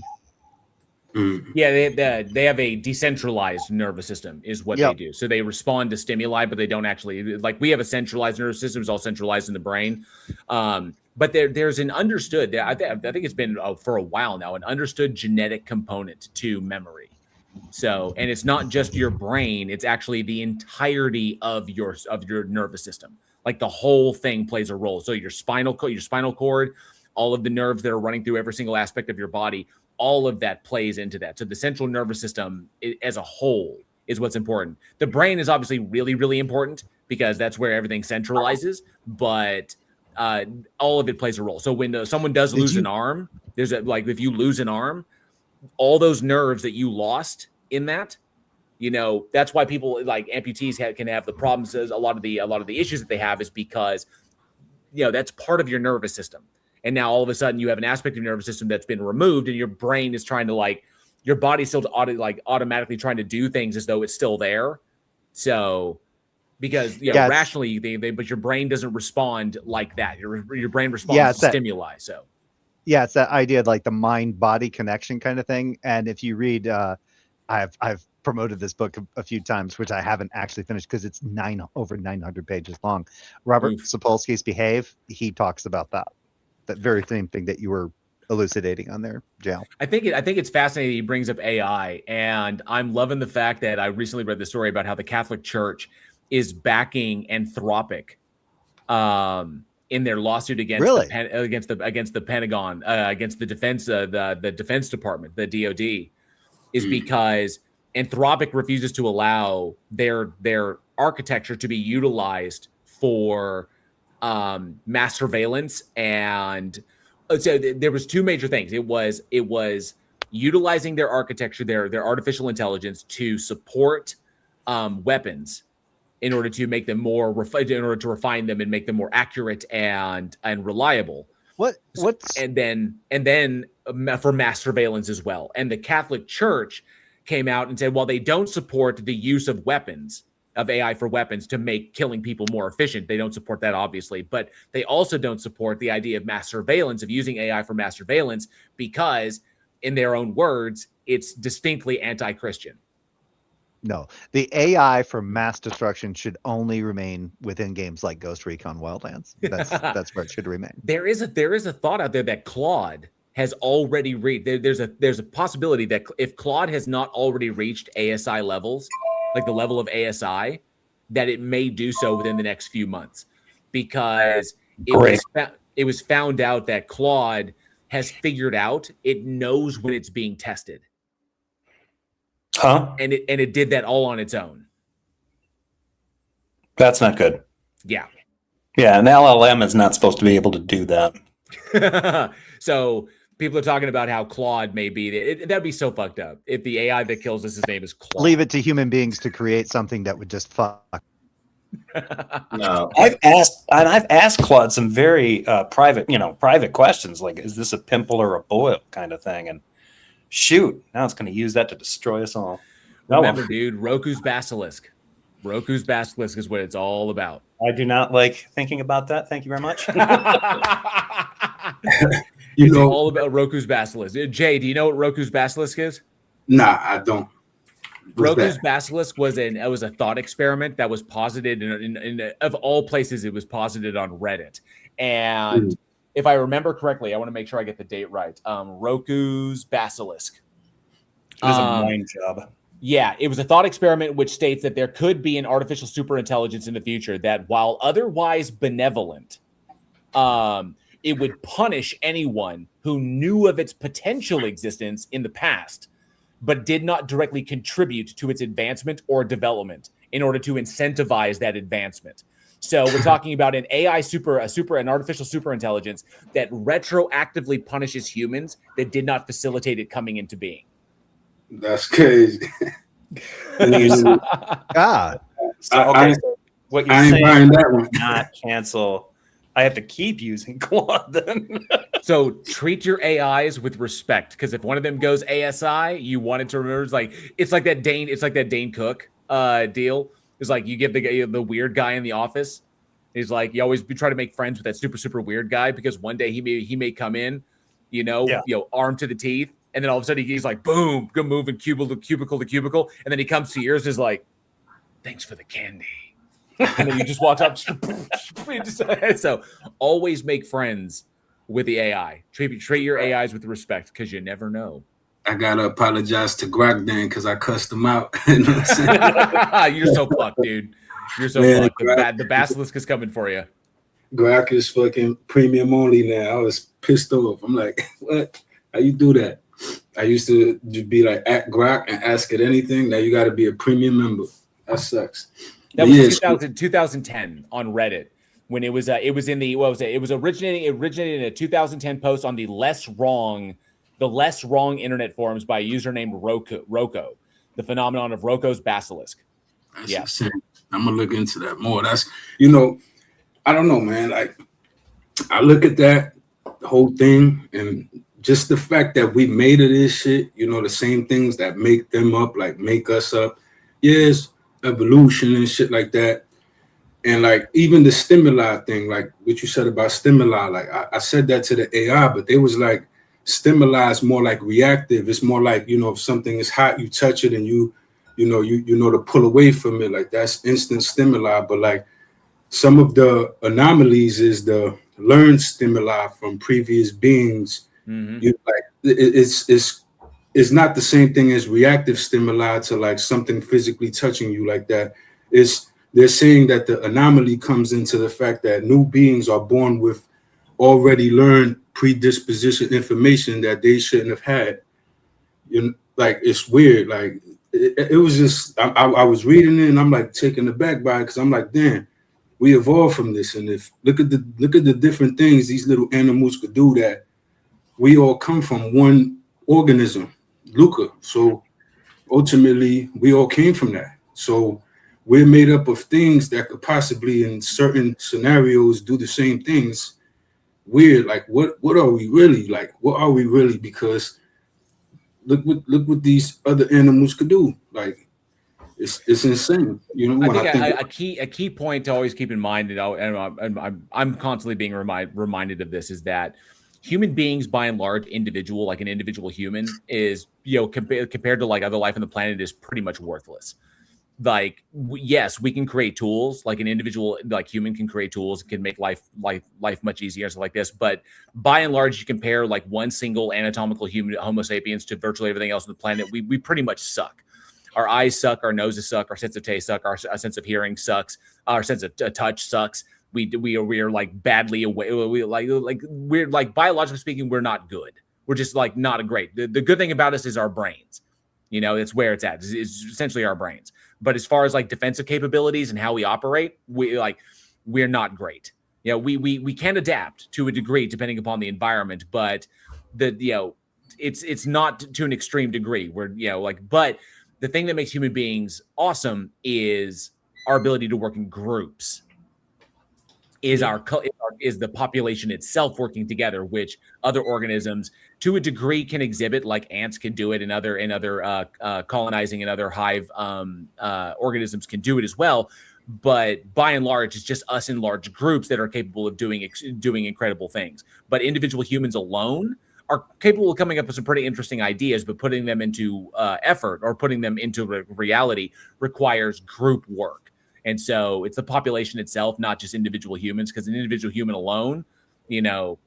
Yeah, they have a decentralized nervous system is what they do. So they respond to stimuli, but they don't actually, like, we have a centralized nervous system. It's all centralized in the brain. But there's an understood, I think it's been for a while now, an understood genetic component to memory. So, and it's not just your brain, it's actually the entirety of your nervous system. Like, the whole thing plays a role. So your spinal cord, all of the nerves that are running through every single aspect of your body, all of that plays into that. So the central nervous system as a whole is what's important. The brain is obviously really, really important because that's where everything centralizes, but all of it plays a role. So when someone does lose an arm, if you lose an arm, all those nerves that you lost in that, that's why people like amputees can have the problems. A lot of the issues that they have is because, that's part of your nervous system. And now all of a sudden you have an aspect of your nervous system that's been removed, and your brain is trying to your body's still automatically trying to do things as though it's still there. So because rationally but your brain doesn't respond like that. Your brain responds to stimuli. So it's that idea of like the mind body connection kind of thing. And if you read, I've promoted this book a few times, which I haven't actually finished because it's over 900 pages long. Robert Sapolsky's Behave. He talks about that very same thing that you were elucidating on there, Jal? I think it's fascinating he brings up AI, and I'm loving the fact that I recently read the story about how the Catholic Church is backing Anthropic in their lawsuit against Really? against the Pentagon, against the Defense Department, the DoD, is because Anthropic refuses to allow their architecture to be utilized for mass surveillance. And so there was two major things. It was utilizing their architecture, their artificial intelligence to support weapons in order to make them more in order to refine them and make them more accurate and reliable. And then for mass surveillance as well. And the Catholic Church came out and said, well, they don't support the use of weapons, of AI for weapons to make killing people more efficient. They don't support that, obviously, but they also don't support the idea of mass surveillance, of using AI for mass surveillance, because in their own words, it's distinctly anti-Christian. No, the AI for mass destruction should only remain within games like Ghost Recon Wildlands. That's where it should remain. There is a thought out there that Claude has already reached. There's a possibility that if Claude has not already reached ASI levels, like the level of ASI, that it may do so within the next few months, because it was found out that Claude has figured out it knows when it's being tested. Huh? And it did that all on its own. That's not good. Yeah. Yeah, an LLM is not supposed to be able to do that. So people are talking about how Claude may be that'd be so fucked up if the AI that kills us, his name is Claude. Leave it to human beings to create something that would just fuck. No, I've asked Claude some very private questions, like, is this a pimple or a boil kind of thing? And shoot, now it's going to use that to destroy us all. Remember, dude, Roku's Basilisk. Roku's Basilisk is what it's all about. I do not like thinking about that. Thank you very much. It's all about Roku's Basilisk. Jay, do you know what Roku's Basilisk is? Nah, I don't. Roku's Basilisk was a thought experiment that was posited in of all places. It was posited on Reddit, and if I remember correctly, I want to make sure I get the date right. Roku's Basilisk. It was a mind job. Yeah, it was a thought experiment which states that there could be an artificial superintelligence in the future that, while otherwise benevolent, it would punish anyone who knew of its potential existence in the past, but did not directly contribute to its advancement or development in order to incentivize that advancement. So we're talking about an an artificial superintelligence that retroactively punishes humans that did not facilitate it coming into being. That's crazy. God. What you're saying is not cancel. I have to keep using Claude then. So treat your AIs with respect, because if one of them goes ASI, you want it to remember. It's like that Dane Cook deal. It's like you give the weird guy in the office. He's like, you always try to make friends with that super weird guy, because one day he may come in, armed to the teeth, and then all of a sudden he's like, boom, go moving cubicle to cubicle, and then he comes to yours, is like, thanks for the candy. And then you just walk up. So always make friends with the AI. Treat your AIs with respect, because you never know. I gotta apologize to Grok then, because I cussed him out. You know what I'm saying? You're so fucked, dude. You're so fucked. The Basilisk is coming for you. Grok is fucking premium only now. I was pissed off. I'm like, what? How you do that? I used to be like at Grok and ask it anything. Now you got to be a premium member. That sucks. That was 2010 on Reddit, when it was in the, what was it? It was originated in a 2010 post on the less wrong internet forums by a user named Roko, the phenomenon of Roko's Basilisk. That's insane. I'm gonna look into that more. That's, I don't know, man. Like, I look at that whole thing, and just the fact that we made of this shit, the same things that make them up, like make us up. Yes, evolution and shit like that. And like even the stimuli thing, like what you said about stimuli, like I said that to the AI, but they was like, stimuli is more like reactive. It's more like, if something is hot, you touch it and you know to pull away from it. Like that's instant stimuli. But like some of the anomalies is the learned stimuli from previous beings Like it's not the same thing as reactive stimuli to like something physically touching you like that. They're saying that the anomaly comes into the fact that new beings are born with already learned predisposition information that they shouldn't have had. Like it's weird. Like it was just I was reading it and I'm like taken aback by it because I'm like, damn, we evolved from this. And if look at the different things these little animals could do, that we all come from one organism, Luca. So ultimately, we all came from that. So we're made up of things that could possibly, in certain scenarios, do the same things. Weird. Like, what are we really? Like, what are we really? Because look what these other animals could do. Like, it's insane. You know, I when think I think a key point to always keep in mind, and I'm constantly being reminded of this, is that human beings, by and large, individual, like an individual human, is, you know, compared to like other life on the planet, is pretty much worthless. Like, yes, we can create tools, like an individual, like human can create tools, can make life much easier and stuff like this. But by and large, you compare like one single anatomical human, Homo sapiens, to virtually everything else on the planet, we pretty much suck. Our eyes suck, our noses suck, our sense of taste suck, our sense of hearing sucks, our sense of touch sucks. We are like badly away. We're like, biologically speaking, we're not good. We're just like not a great. The good thing about us is our brains. You know, it's where it's at. It's essentially our brains. But as far as like defensive capabilities and how we operate, we're not great. You know, we can adapt to a degree depending upon the environment, but it's not to an extreme degree. But the thing that makes human beings awesome is our ability to work in groups. Is the population itself working together, which other organisms to a degree can exhibit, like ants can do it, and other colonizing and other hive organisms can do it as well. But by and large, it's just us in large groups that are capable of doing incredible things. But individual humans alone are capable of coming up with some pretty interesting ideas, but putting them into effort or putting them into reality requires group work. And so it's the population itself, not just individual humans, because an individual human alone, you know,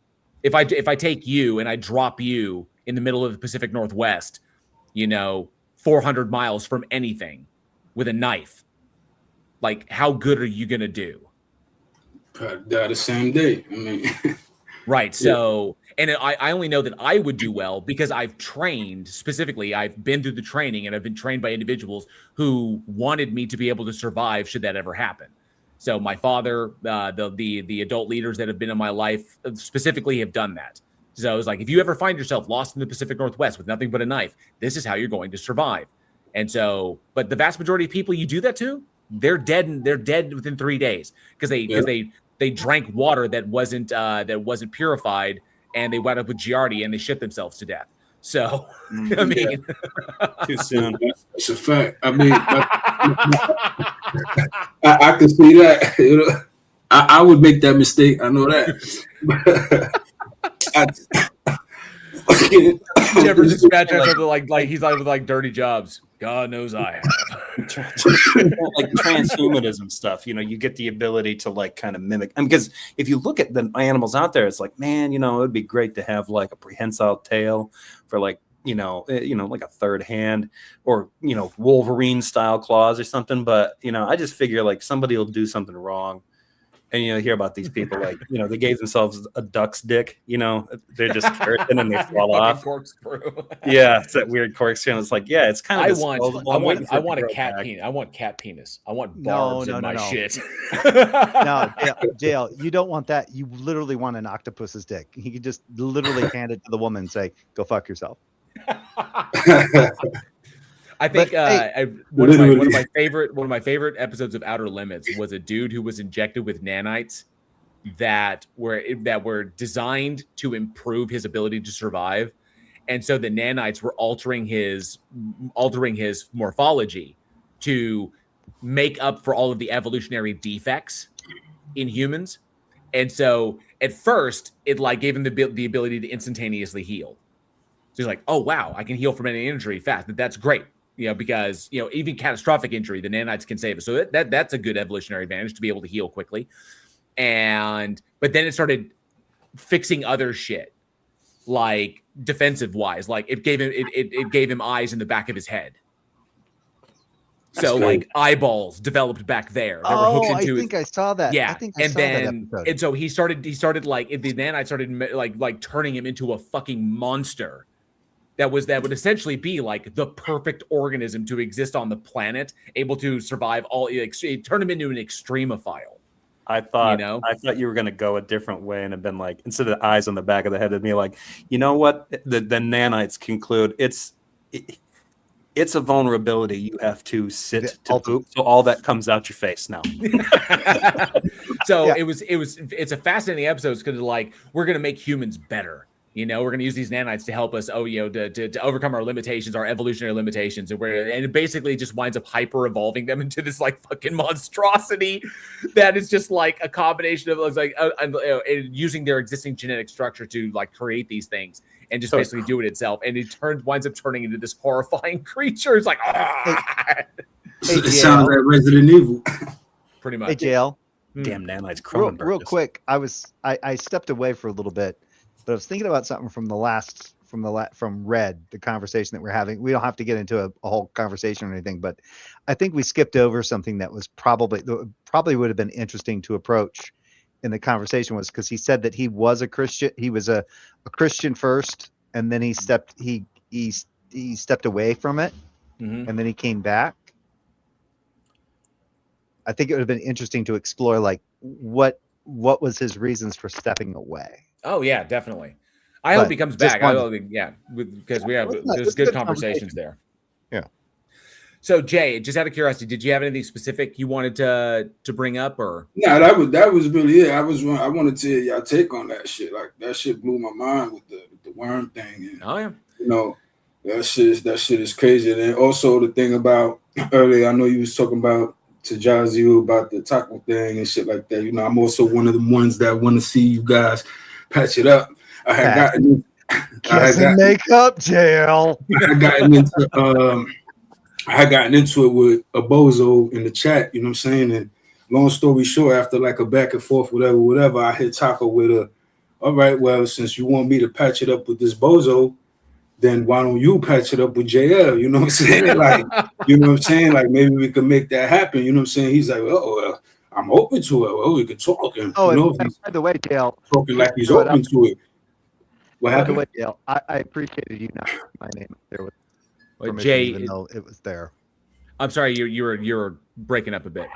if I take you and I drop you in the middle of the Pacific Northwest, you know, 400 miles from anything with a knife, like, how good are you going to do? Die the same day. I mean, right. So, and I only know that I would do well because I've trained specifically. I've been through the training and I've been trained by individuals who wanted me to be able to survive should that ever happen. So my father, the adult leaders that have been in my life specifically have done that. So I was like, if you ever find yourself lost in the Pacific Northwest with nothing but a knife, this is how you're going to survive. And so, but the vast majority of people you do that to, they're dead, and they're dead within 3 days because they drank water that wasn't purified, and they wound up with Giardia and they shit themselves to death. So, I mean, too soon. It's a fact. I mean, I can see that. You know, I would make that mistake. I know that. Never dispatch something like he's like dirty jobs. God knows I have. Like transhumanism stuff, you know, you get the ability to like kind of mimic. And because if you look at the animals out there, it's like, man, you know, it'd be great to have like a prehensile tail for like, you know, like a third hand, or, you know, Wolverine style claws or something. But, you know, I just figure like somebody will do something wrong. And, you know, hear about these people like, you know, they gave themselves a duck's dick, you know, they're just keratin and they fall off. Corkscrew. Yeah, it's that weird corkscrew. It's like, yeah, it's kind of. I want a cat penis. I want cat penis. I want barbs in my shit. No, Dale, you don't want that. You literally want an octopus's dick. He could just literally hand it to the woman and say, "Go fuck yourself." I think one of my favorite episodes of Outer Limits was a dude who was injected with nanites that were designed to improve his ability to survive, and so the nanites were altering his morphology to make up for all of the evolutionary defects in humans. And so at first, it like gave him the ability to instantaneously heal. So he's like, "Oh wow, I can heal from any injury fast. That's great." You know, because, you know, even catastrophic injury, the nanites can save us. So that's a good evolutionary advantage to be able to heal quickly. But then it started fixing other shit. like defensive wise. Like it gave him eyes in the back of his head. So like eyeballs developed back there that were hooked into I think I saw that. Yeah, I think I and saw then that episode. and so he started like the nanite started like turning him into a fucking monster. That would essentially be like the perfect organism to exist on the planet, able to survive all. It turned him into an extremophile. I thought You know? you were gonna go a different way and have been like, instead of the eyes on the back of the head, it'd be like, you know what? The nanites conclude it's a vulnerability you have to sit to poop, so all that comes out your face now. So it's a fascinating episode because like we're gonna make humans better. You know, we're going to use these nanites to help us, to overcome our limitations, our evolutionary limitations. And it basically just winds up hyper evolving them into this like fucking monstrosity that is just like a combination of like using their existing genetic structure to like create these things and just basically do it itself. And it winds up turning into this horrifying creature. It's like, it sounds like Resident Evil. Pretty much. Hey, JL. Damn nanites Cronenberg. Real quick, I stepped away for a little bit. But I was thinking about something from Red, the conversation that we're having. We don't have to get into a whole conversation or anything, but I think we skipped over something that was probably would have been interesting to approach in the conversation, was because he said that he was a Christian. He was a Christian first, and then he stepped away from it, and then he came back. I think it would have been interesting to explore like what was his reasons for stepping away. Oh yeah, definitely. I hope he comes back. Because there's good conversations there. Yeah. So Jay, just out of curiosity, did you have anything specific you wanted to bring up, or? No, that was really it. I wanted to hear y'all take on that shit. Like that shit blew my mind with the worm thing. And, oh yeah. You know, that shit is crazy. And then also the thing about earlier, I know you was talking about to Jazzy about the taco thing and shit like that. You know, I'm also one of the ones that want to see you guys patch it up. I had gotten makeup jail. I had gotten into it with a bozo in the chat, you know what I'm saying? And long story short, after like a back and forth, whatever, I hit Taco with all right, well, since you want me to patch it up with this bozo, then why don't you patch it up with JL? You know what I'm saying? Like, you know what I'm saying? Like maybe we could make that happen. You know what I'm saying? He's like, I'm open to it. Well, we could talk. And, by the way, Dale, talking like he's open to it. What happened? By the way, Dale, I appreciated you not putting my name there with Jay, even though it was there. I'm sorry, you were breaking up a bit.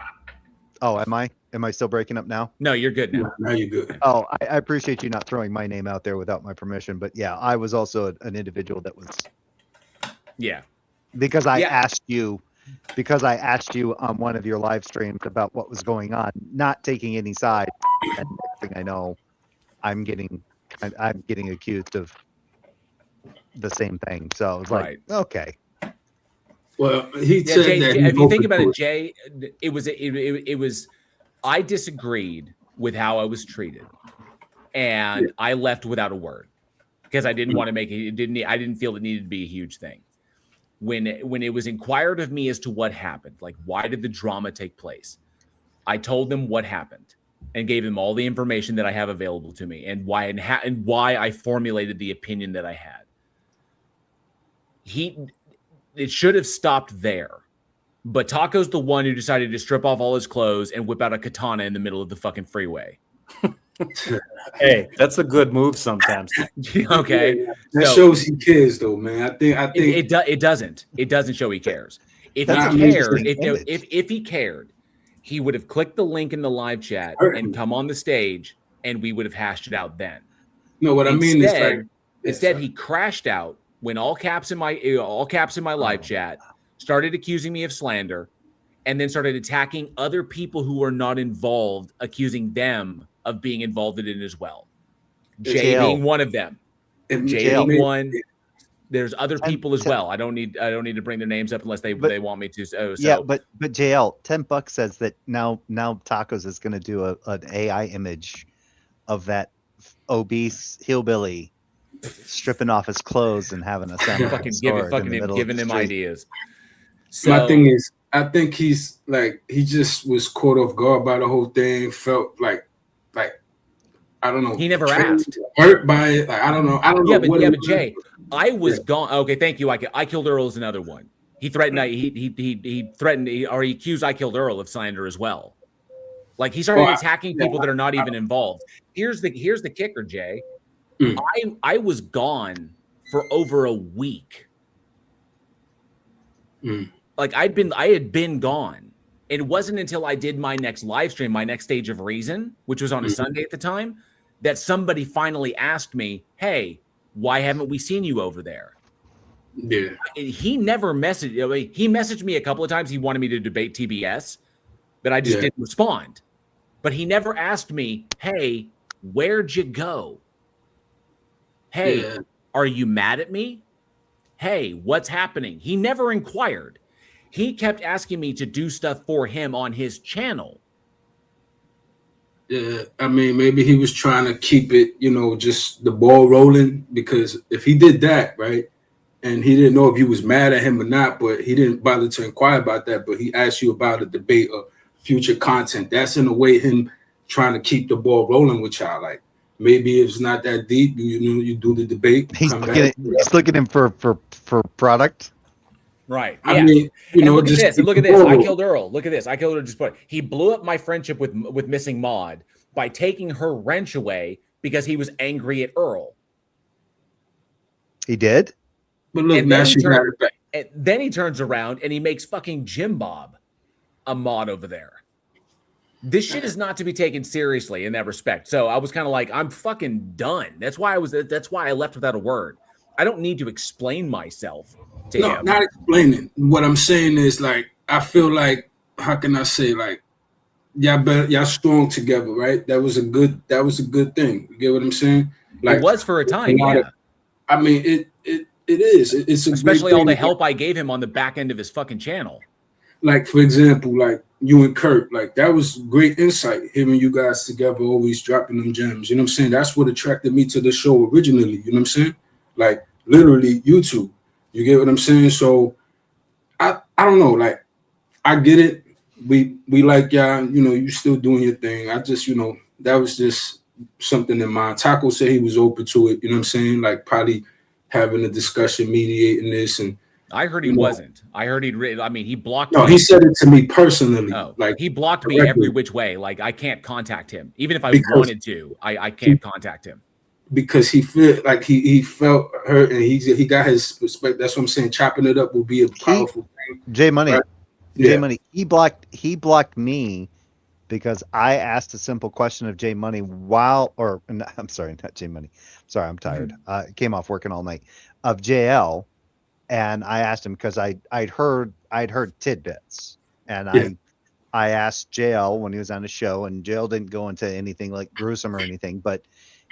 Oh, am I? Am I still breaking up now? No, you're good now. Now you're good. Oh, I appreciate you not throwing my name out there without my permission. But yeah, I was also an individual that was. Yeah. Because I asked you on one of your live streams about what was going on, not taking any side. And next thing I know, I'm getting accused of the same thing. So I was like, okay. Well, he said Jay, that. If you think about it, Jay, it was. I disagreed with how I was treated, and I left without a word because I didn't want to make it. I didn't feel it needed to be a huge thing. When it was inquired of me as to what happened, like why did the drama take place, I told them what happened and gave them all the information that I have available to me and why I formulated the opinion that I had. It should have stopped there. But Taco's the one who decided to strip off all his clothes and whip out a katana in the middle of the fucking freeway. Hey, that's a good move sometimes. Okay. That shows he cares though, man. I think it doesn't show he cares. If he cared, he would have clicked the link in the live chat and come on the stage and we would have hashed it out then. No, what I mean is like instead he crashed out when all caps in my live chat, started accusing me of slander, and then started attacking other people who were not involved, accusing them of being involved in it as well. Jay being one of them. Jay being one. There's other people as well. I don't need to bring their names up unless they want me to. So. Yeah, but JL, $10 says that now Tacos is going to do an AI image of that obese hillbilly stripping off his clothes and having a giving him ideas. So, my thing is, I think he's like he just was caught off guard by the whole thing. Felt like I don't know. He never triggered, asked. hurt by it. Like, I don't know. I don't know what. Yeah, it but was. Jay, I was gone. Okay, thank you. I killed Earl is another one. He threatened. He threatened, or he accused I killed Earl of slander as well. Like he started attacking people that are not even involved. Here's the kicker, Jay. I was gone for over a week. Like I had been gone. It wasn't until I did my next live stream, my next stage of reason, which was on a Sunday at the time, that somebody finally asked me, "Hey, why haven't we seen you over there?" Yeah. He never messaged. I mean, he messaged me a couple of times. He wanted me to debate TBS, but I just didn't respond. But he never asked me, "Hey, where'd you go? Hey, are you mad at me? Hey, what's happening?" He never inquired. He kept asking me to do stuff for him on his channel. Yeah, I mean, maybe he was trying to keep it, just the ball rolling, because if he did that, right, and he didn't know if you was mad at him or not, but he didn't bother to inquire about that, but he asked you about a debate or future content, that's in a way him trying to keep the ball rolling with y'all. Like, maybe it's not that deep, you do the debate. He's looking in for product. Right. Yeah. I mean, look at this. Look at this. I killed Earl. Look at this. I killed Earl. He blew up my friendship with Missing Maud by taking her wrench away because he was angry at Earl. He did. But look, and then he turns around and he makes fucking Jim Bob a mod over there. This shit is not to be taken seriously in that respect. So I was kind of like, I'm fucking done. That's why I left without a word. I don't need to explain myself to him. Not explaining. What I'm saying is, like, I feel like, how can I say, like, y'all strong together, right? That was a good thing. You get what I'm saying? Like, it was for a time, yeah. I mean, it is. It's especially all the help I gave him on the back end of his fucking channel. Like, for example, like you and Kurt, like that was great insight. Him and you guys together, always dropping them gems. You know what I'm saying? That's what attracted me to the show originally. You know what I'm saying? Like, literally YouTube. You get what I'm saying? So I don't know. Like, I get it. We like y'all. You still doing your thing. I just, that was just something in mind. Taco said he was open to it. You know what I'm saying? Like, probably having a discussion, mediating this, and I heard he wasn't. I heard he blocked me. No, he said it to me personally. Like, he blocked me every which way. Like, I can't contact him. Even if I wanted to, I can't contact him. Because he felt like he felt hurt, and he got his respect. That's what I'm saying. Chopping it up would be a powerful thing. J Money. Right? J Money. He blocked me because I asked a simple question of J Money I'm sorry, not J Money. Sorry, I'm tired. Came off working all night. Of JL. And I asked him because I'd heard tidbits, and I asked JL when he was on the show, and JL didn't go into anything like gruesome or anything, but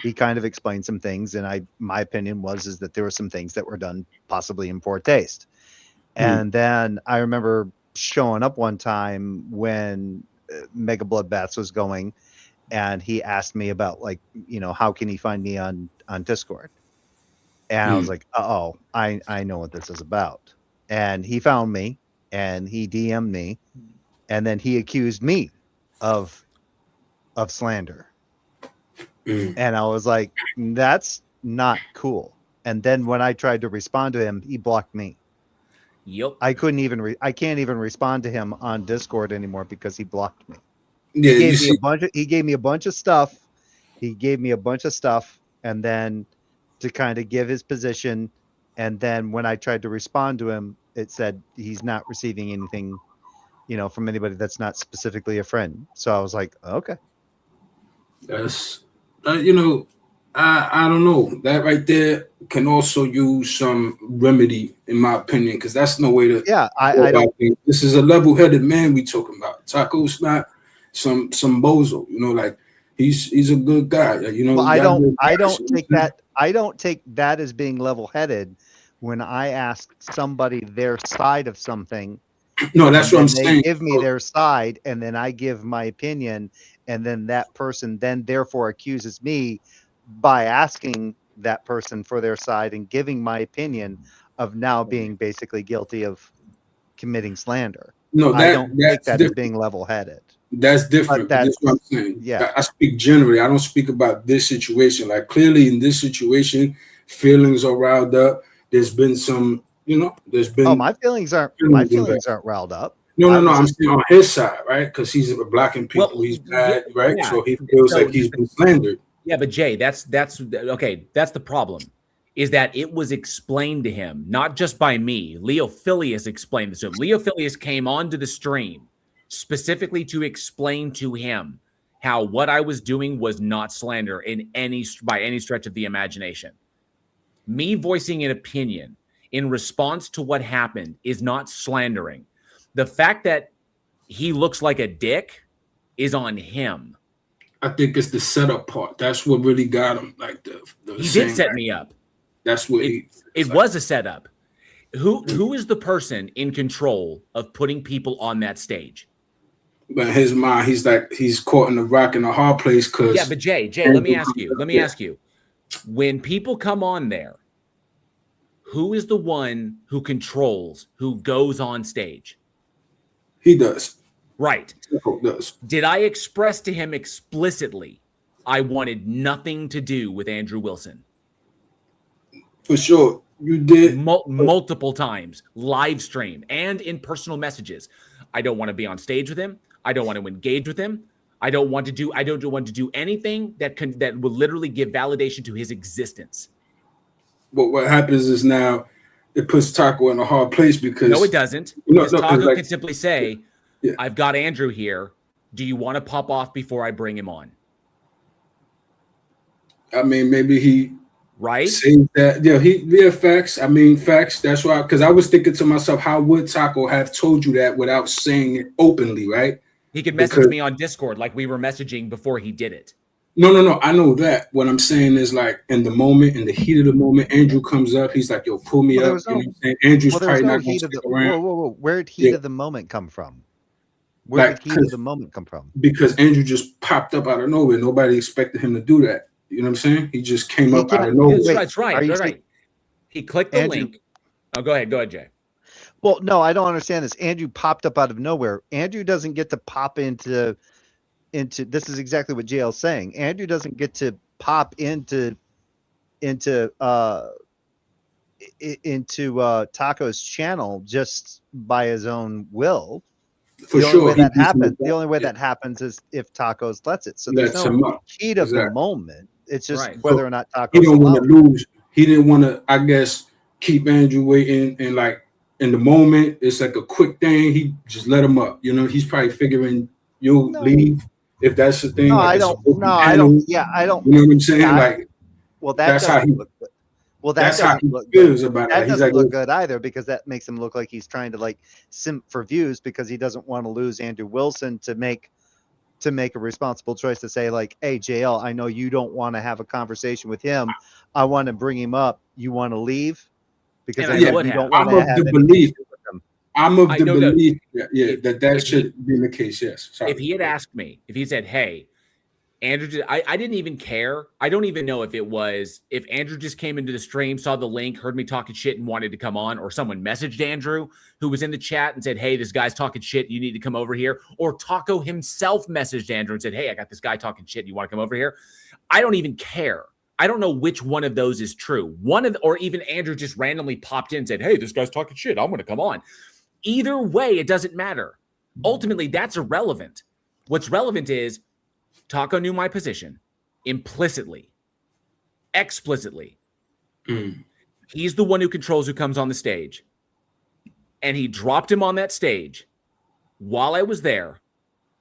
he kind of explained some things, and my opinion was that there were some things that were done possibly in poor taste. And then I remember showing up one time when Mega Bloodbaths was going, and he asked me about, like, how can he find me on Discord? And I was like, I know what this is about. And he found me, and he DM'd me, and then he accused me of slander. And I was like, that's not cool. And then when I tried to respond to him, he blocked me. Yep. I can't even respond to him on Discord anymore because he blocked me. Yeah, he gave me a bunch of stuff. And then to kind of give his position, and then when I tried to respond to him, it said he's not receiving anything, from anybody that's not specifically a friend. So I was like, okay. That's, I don't know. That right there can also use some remedy, in my opinion, because that's no way to. Yeah, I don't. This is a level-headed man we talking about. Taco's not some bozo. Like, he's a good guy. Well, I don't take that as being level-headed when I ask somebody their side of something. No, that's what I'm saying. They give me their side, and then I give my opinion, and then that person then therefore accuses me by asking that person for their side and giving my opinion of now being basically guilty of committing slander. No, I don't take that as being level-headed. That's different. That's what I'm saying. Yeah, I speak generally. I don't speak about this situation. Like clearly in this situation, feelings are riled up. There's been some, there's been. Oh, my feelings aren't riled up. No. I'm saying on his side, right? Because he's blocking people. He's bad, right? Yeah. So he feels like he's been slandered. Yeah, but Jay, that's okay. That's the problem. Is that it was explained to him, not just by me. Leo Filius explained this to him. Leo Filius came onto the stream specifically to explain to him how what I was doing was not slander by any stretch of the imagination. Me voicing an opinion in response to what happened is not slandering. The fact that he looks like a dick is on him. I think it's the setup part. That's what really got him. Like he did set me up. That's what it was a setup. Who is the person in control of putting people on that stage? But in his mind, he's caught in a rock and a hard place. Cause yeah, but Jay, let me ask you. When people come on there, who is the one who controls who goes on stage? He does. Right. He does. Did I express to him explicitly I wanted nothing to do with Andrew Wilson? For sure. You did. Multiple times, live stream and in personal messages. I don't want to be on stage with him. I don't want to engage with him. I don't want to do anything that will literally give validation to his existence. But what happens is now it puts Taco in a hard place because no, it doesn't. Because Taco can simply say, I've got Andrew here. Do you want to pop off before I bring him on? I mean, maybe he saying that. Facts. I mean, facts. That's why, because I was thinking to myself, how would Taco have told you that without saying it openly, right? He could message me on Discord like we were messaging before he did it. No. I know that. What I'm saying is, like, in the moment, in the heat of the moment, Andrew comes up. He's like, yo, pull me up. You know what I'm saying? Andrew's probably not going to stick around. Whoa. Where did heat of the moment come from? Where did heat of the moment come from? Because Andrew just popped up out of nowhere. Nobody expected him to do that. You know what I'm saying? He just came up out of nowhere. That's right. He clicked the link. Oh, go ahead, Jay. Well, no, I don't understand this. Andrew popped up out of nowhere. Andrew doesn't get to pop into this is exactly what JL's saying. Andrew doesn't get to pop into Taco's channel just by his own will. The only way that happens is if Tacos lets it. So there's no heat of the moment. It's just whether or not Tacos. He don't want to lose. He didn't want to, I guess, keep Andrew waiting, and like in the moment, it's like a quick thing. He just let him up. You know, he's probably figuring you'll leave if that's the thing. No, like I don't. I don't. Yeah, I don't. You know what I'm saying? That's how he. That's how he feels about it. That doesn't look good either, because that makes him look like he's trying to like simp for views because he doesn't want to lose Andrew Wilson to make a responsible choice to say like, hey, JL, I know you don't want to have a conversation with him. I want to bring him up. You want to leave? Because I know you don't want to have anything to do with him. I'm of the belief that should be the case. Yes. Sorry. If he had asked me, if he said, hey, Andrew, I didn't even care. I don't even know if Andrew just came into the stream, saw the link, heard me talking shit and wanted to come on, or someone messaged Andrew who was in the chat and said, hey, this guy's talking shit. You need to come over here. Or Taco himself messaged Andrew and said, hey, I got this guy talking shit. You want to come over here? I don't even care. I don't know which one of those is true. Or even Andrew just randomly popped in and said, hey, this guy's talking shit. I'm going to come on. Either way, it doesn't matter. Ultimately, that's irrelevant. What's relevant is Taco knew my position implicitly, explicitly. He's the one who controls who comes on the stage. And he dropped him on that stage while I was there,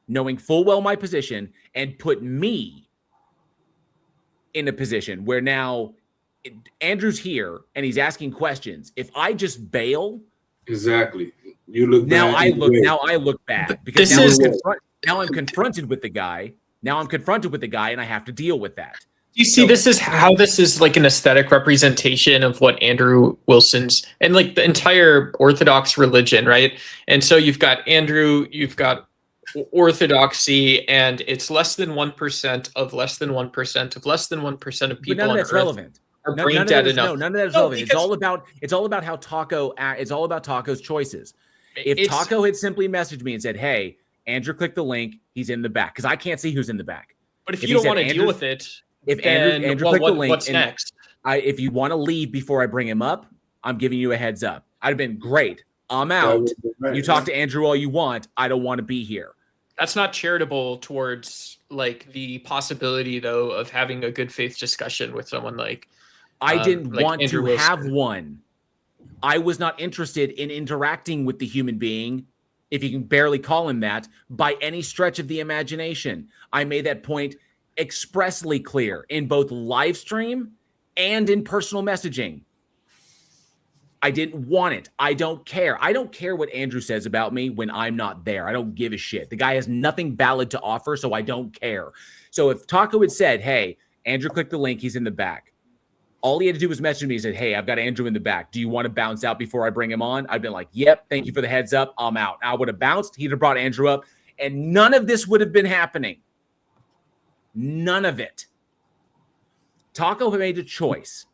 knowing full well my position, and put me in a position where now Andrew's here and he's asking questions. If I just bail, exactly, you look now bad. Now I look bad because now I'm confronted with the guy. Now I'm confronted with the guy, and I have to deal with that. You see, this is how this is like an aesthetic representation of what Andrew Wilson's and like the entire Orthodox religion, right? And so you've got Andrew, you've got orthodoxy, and it's less than 1% of less than 1% of less than 1% of people. But none of that's relevant. Are brain dead enough. None of that is relevant. It's all about how Taco. It's all about Taco's choices. If Taco had simply messaged me and said, "Hey, Andrew clicked the link. He's in the back because I can't see who's in the back. But if If you he don't said want to deal Andrew- with it, If then Andrew clicked the link, what's and next? if you want to leave before I bring him up, I'm giving you a heads up. I'd have been great. I'm out. You talk to Andrew all you want. I don't want to be here. That's not charitable towards like the possibility though of having a good faith discussion with someone like I didn't like want Andrew to Wilson. have one. I was not interested in interacting with the human being, if you can barely call him that, by any stretch of the imagination. I made that point expressly clear in both live stream and in personal messaging. I didn't want it. I don't care. I don't care what Andrew says about me when I'm not there. I don't give a shit. The guy has nothing valid to offer, so I don't care. So if Taco had said, hey, Andrew clicked the link, he's in the back. All he had to do was message me and said, hey, I've got Andrew in the back. Do you want to bounce out before I bring him on? I've been like, yep, thank you for the heads up. I'm out. I would have bounced. He'd have brought Andrew up, and none of this would have been happening. None of it. Taco made a choice.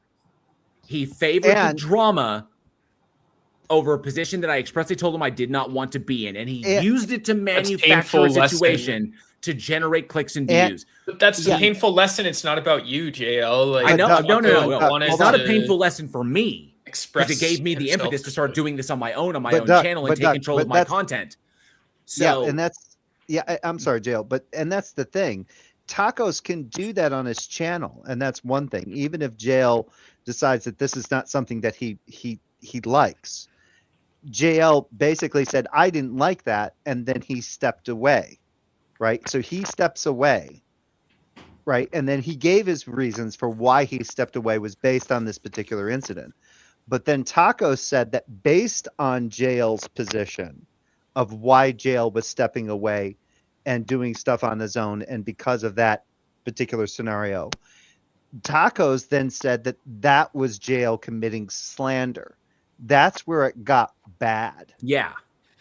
He favored the drama over a position that I expressly told him I did not want to be in. And he used it to manufacture a situation to generate clicks and views. But that's a painful lesson. It's not about you, JL. Like, I know. No. It's not a to painful lesson for me. express Because it gave me the himself impetus to start doing this on my own But channel and but take control of my content. So, yeah, and that's I'm sorry, JL, and that's the thing. Tacos can do that on his channel, and that's one thing. Even if JL decides that this is not something that he likes. JL basically said, I didn't like that, and then he stepped away, right? So he steps away, right? And then he gave his reasons for why he stepped away was based on this particular incident. But then Taco said that based on JL's position of why JL was stepping away and doing stuff on his own, and because of that particular scenario, Tacos then said that that was JL committing slander. That's where it got bad. Yeah.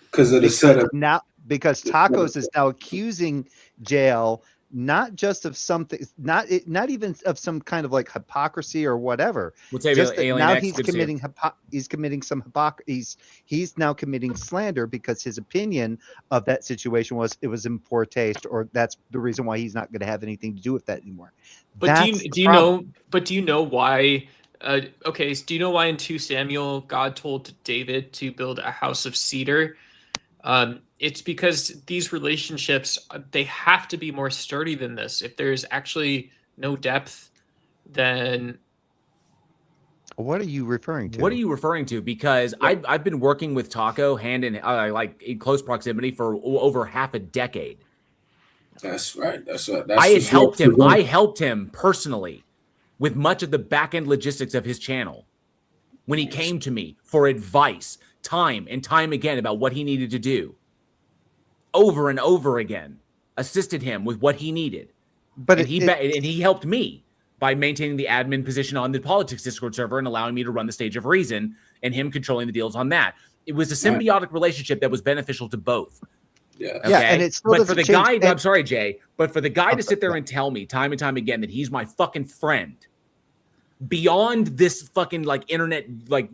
Because of the setup. Now, because Tacos is now accusing JL not just of something, not even of some kind of like hypocrisy or whatever. We'll say just that Alien now X, he's good to see committing he's committing some hypocrisy. He's now committing slander because his opinion of that situation was it was in poor taste, or that's the reason why he's not going to have anything to do with that anymore. But do you know? But do you know why? Okay, so do you know why in 2 Samuel God told David to build a house of cedar? It's because these relationships, they have to be more sturdy than this. If there's actually no depth, then what are you referring to? What are you referring to? Because I've been working with Taco hand in like in close proximity for over half a decade. That's right. That's I had helped him. I helped him personally with much of the back end logistics of his channel when he came to me for advice time and time again about what he needed to do. Over and over again, assisted him with what he needed. But he helped me by maintaining the admin position on the politics Discord server and allowing me to run the Stage of Reason and him controlling the deals on that. It was a symbiotic relationship that was beneficial to both. Yeah. Okay? Yeah, and it's but for the guy, I'm sorry, Jay, but for the guy to sit there and tell me time and time again that he's my fucking friend beyond this fucking like internet like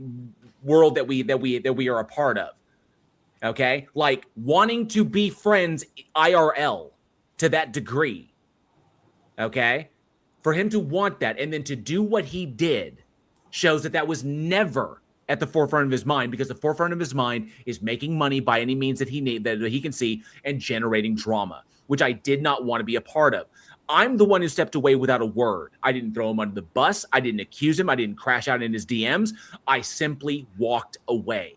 world that we are a part of. Okay? Like wanting to be friends IRL to that degree. Okay? For him to want that and then to do what he did shows that that was never at the forefront of his mind, because the forefront of his mind is making money by any means that he can see and generating drama, which I did not want to be a part of. I'm the one who stepped away without a word. I didn't throw him under the bus. I didn't accuse him. I didn't crash out in his DMs. I simply walked away.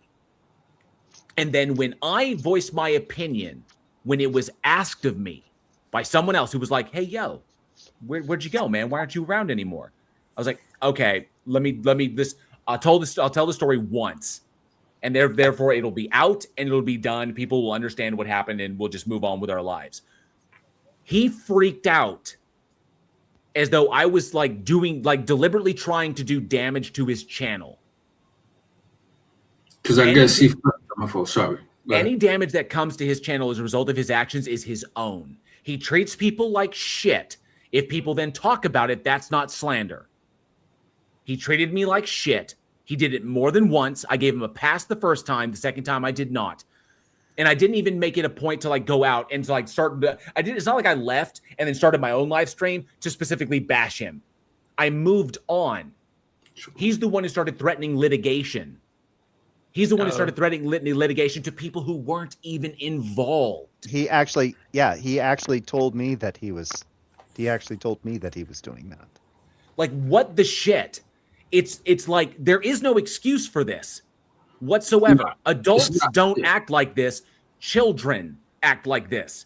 And then when I voiced my opinion, when it was asked of me by someone else who was like, hey, yo, where'd you go, man? Why aren't you around anymore? I was like, okay, I'll tell the story once, and therefore it'll be out and it'll be done. People will understand what happened and we'll just move on with our lives. He freaked out as though I was deliberately trying to do damage to his channel. Because I guess he my fault. Sorry. Any damage that comes to his channel as a result of his actions is his own. He treats people like shit. If people then talk about it, that's not slander. He treated me like shit. He did it more than once. I gave him a pass the first time. The second time I did not. And I didn't even make it a point to like go out and to like start. It's not like I left and then started my own live stream to specifically bash him. I moved on. He's the one who started threatening litigation. He's the one who started threatening litigation to people who weren't even involved. He actually told me that he was doing that. Like, what the shit? It's like there is no excuse for this whatsoever. No, Adults don't act like this. Children act like this.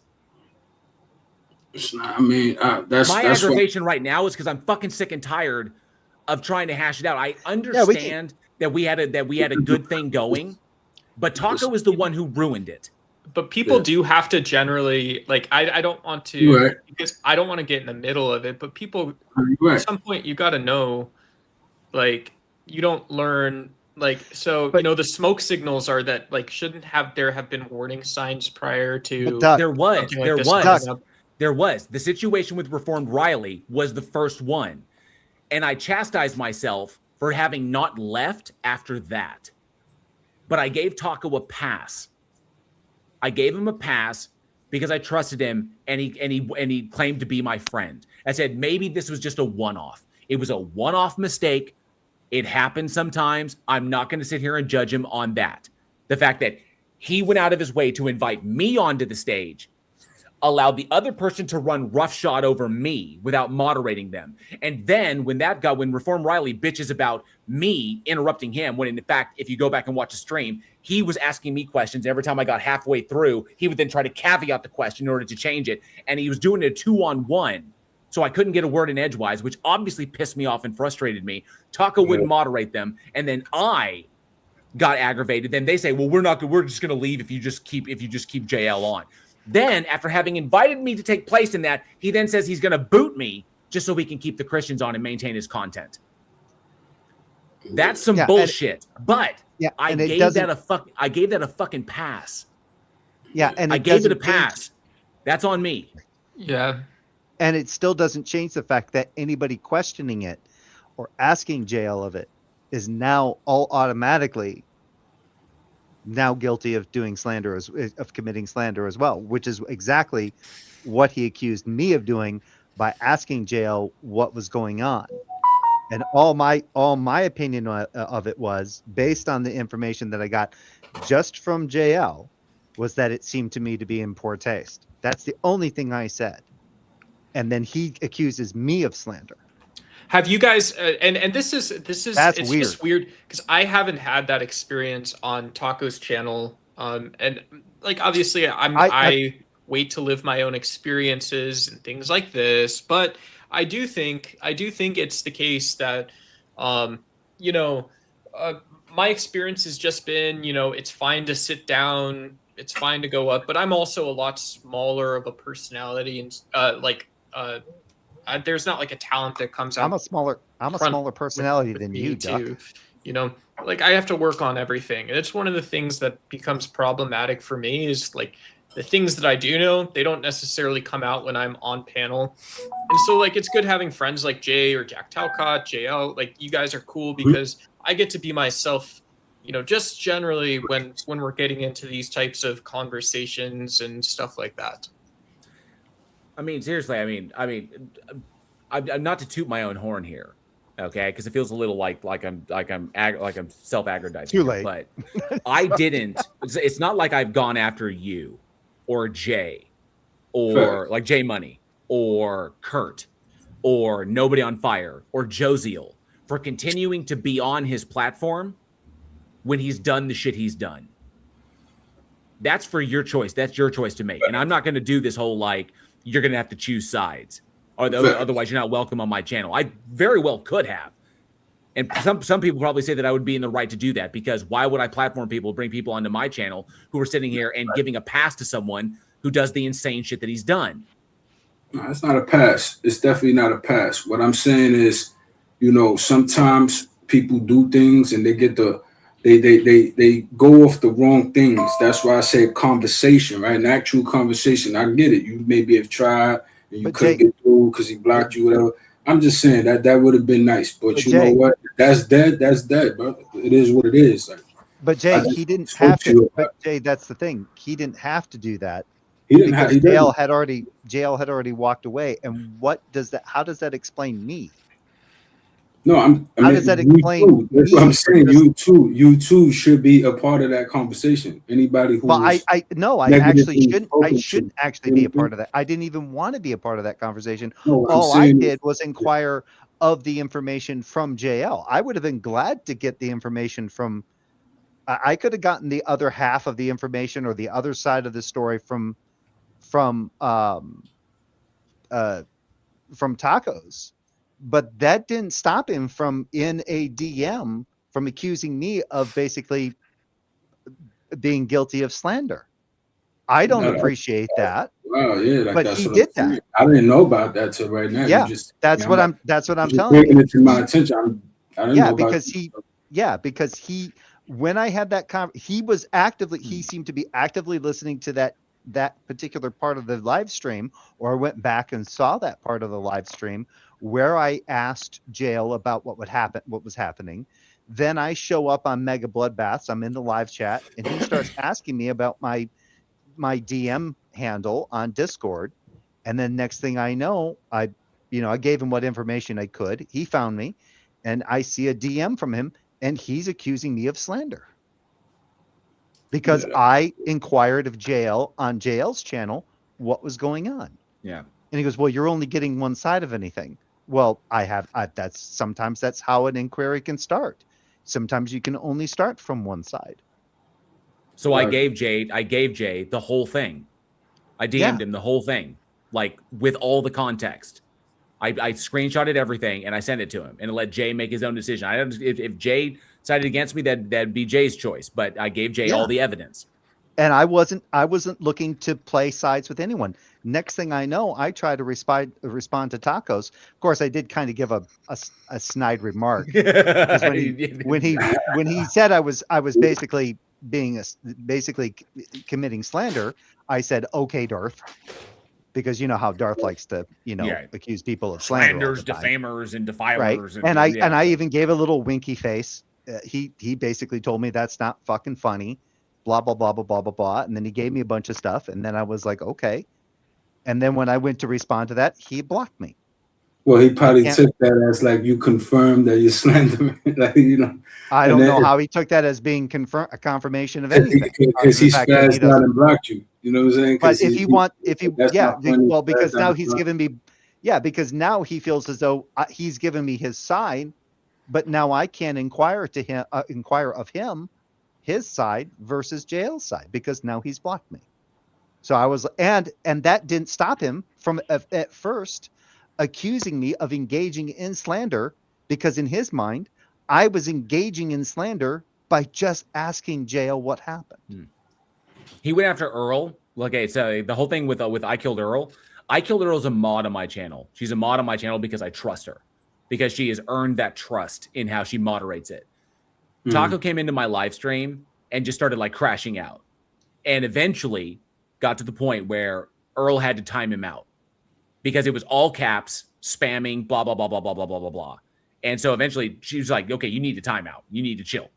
It's not, I mean, that's my that's aggravation right now is because I'm fucking sick and tired of trying to hash it out. I understand that we had a good thing going, but Taco is the one who ruined it. But people do have to generally, like, I don't want to, because I don't want to get in the middle of it, but people, at some point, you got to know, like, you don't learn, like, so, you know, the smoke signals are that, like, there have been warning signs prior to. There was. The situation with Reformed Riley was the first one. And I chastised myself for having not left after that. But I gave Taco a pass. I gave him a pass because I trusted him, and he claimed to be my friend. I said maybe this was just a one-off. It was a one-off mistake. It happens sometimes. I'm not going to sit here and judge him on that. The fact that he went out of his way to invite me onto the stage, allowed the other person to run roughshod over me without moderating them. And then when Reform Riley bitches about me interrupting him, when in fact, if you go back and watch the stream, he was asking me questions. Every time I got halfway through, he would then try to caveat the question in order to change it. And he was doing it 2-on-1. So I couldn't get a word in edgewise, which obviously pissed me off and frustrated me. Taco wouldn't moderate them. And then I got aggravated. Then they say, well, we're just going to leave if you just keep JL on. Then, after having invited me to take place in that, he then says he's going to boot me just so he can keep the Christians on and maintain his content. That's some bullshit. But I gave that a fucking pass. Yeah, and I gave it a pass. That's on me. Yeah. And it still doesn't change the fact that anybody questioning it or asking JL of it is now all automatically now guilty of doing slander, of committing slander as well, which is exactly what he accused me of doing by asking JL what was going on. And all my opinion of it was, based on the information that I got just from JL, was that it seemed to me to be in poor taste. That's the only thing I said. And then he accuses me of slander. Have you guys and this is That's it's weird. just weird because I haven't had that experience on Taco's channel. And like obviously I wait to live my own experiences and things like this, but I do think it's the case that you know, my experience has just been, you know, it's fine to sit down, it's fine to go up, but I'm also a lot smaller of a personality and there's not like a talent that comes out. I'm a smaller personality than you, Duck. You know, like I have to work on everything. And it's one of the things that becomes problematic for me is like the things that I do know, they don't necessarily come out when I'm on panel. And so like it's good having friends like Jay or Jack Talcott, JL, like you guys are cool because I get to be myself, you know, just generally when we're getting into these types of conversations and stuff like that. I mean, seriously, I'm not to toot my own horn here, okay? Because it feels a little like I'm self-aggrandizing. Too late. But I didn't. It's not like I've gone after you, or Jay, or like Jay Money, or Kurt, or Nobody on Fire, or Josiel for continuing to be on his platform when he's done the shit he's done. That's for your choice. That's your choice to make. And I'm not going to do this whole like, you're going to have to choose sides, or otherwise you're not welcome on my channel. I very well could have. And some people probably say that I would be in the right to do that, because why would I platform people, bring people onto my channel who are sitting here and giving a pass to someone who does the insane shit that he's done? No, it's not a pass. It's definitely not a pass. What I'm saying is, you know, sometimes people do things and they get they go off the wrong things. That's why I say conversation, right? An actual conversation. I get it. You maybe have tried and you couldn't get through because he blocked you, whatever. I'm just saying that would have been nice. But you know what? That's dead. That's dead, bro. It is what it is. Like, But Jay, he didn't have to. But Jay, that's the thing. He didn't have to do that He didn't because have. JL had already walked away. And what does that? How does that explain me? No, How does that explain That's me? what I'm saying. You too should be a part of that conversation. Anybody who Well, I actually shouldn't. I shouldn't actually be a part of that. I didn't even want to be a part of that conversation. No, All I did was inquire of the information from JL. I would have been glad to get the information from. I could have gotten the other half of the information or the other side of the story from Tacos, but that didn't stop him from in a DM from accusing me of basically being guilty of slander. I don't appreciate that. Wow, yeah, like but that's he what did I'm saying. that. I didn't know about that till right now. Yeah, You just that's what I'm telling bringing you. it to my attention. I didn't know because about because he when I had that he seemed to be actively listening to that particular part of the live stream, or I went back and saw that part of the live stream where I asked Jail about what was happening. Then I show up on Mega Bloodbaths. I'm in the live chat, and he starts asking me about my DM handle on Discord. And then next thing I know, I gave him what information I could. He found me, and I see a DM from him, and he's accusing me of slander because I inquired of JL on JL's channel what was going on. Yeah. And he goes, well, you're only getting one side of anything. Well, sometimes that's how an inquiry can start. Sometimes you can only start from one side. So I gave Jay the whole thing. I DM'd him the whole thing, like with all the context. I screenshotted everything and I sent it to him and let Jay make his own decision. If Jay sided against me, that'd be Jay's choice. But I gave Jay all the evidence. And I wasn't looking to play sides with anyone. Next thing I know, I try to respond to Tacos. Of course, I did kind of give a snide remark because when he said I was basically basically committing slander, I said, "Okay, Darth." Because you know how Darth likes to, accuse people of slander, slanders, defamers, and defilers, right? And I even gave a little winky face. He basically told me that's not fucking funny, blah blah blah blah blah blah blah. And then he gave me a bunch of stuff, and then I was like, okay. And then when I went to respond to that, he blocked me. Well, he probably took that as like you confirmed that you're slandering, like I don't know how he took that as being a confirmation of anything. Because he spazzed out and blocked you. You know what I'm saying? But because now he's given me, because now he feels as though he's given me his side, but now I can't inquire of him, his side versus JL's side, because now he's blocked me. So I was, and that didn't stop him from at first accusing me of engaging in slander, because in his mind, I was engaging in slander by just asking JL what happened. He went after Earl. Okay, so the whole thing with I Killed Earl. I Killed Earl is a mod on my channel. She's a mod on my channel because I trust her, because she has earned that trust in how she moderates it. Taco came into my live stream and just started like crashing out, and eventually got to the point where Earl had to time him out because it was all caps, spamming, blah blah blah blah blah blah blah blah blah. And so eventually she was like, "Okay, you need to time out. You need to chill."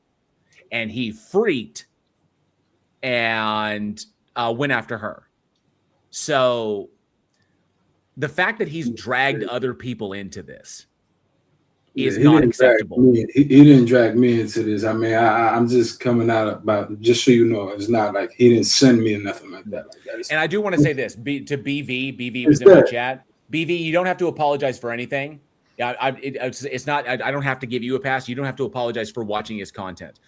And he freaked and went after her. So the fact that he's dragged other people into this is not acceptable. He didn't drag me into this. I mean, I'm just coming out about, just so you know, it's not like he didn't send me or nothing like that. And I do want to say this to BV was in my chat. BV, you don't have to apologize for anything. It's not. I don't have to give you a pass. You don't have to apologize for watching his content.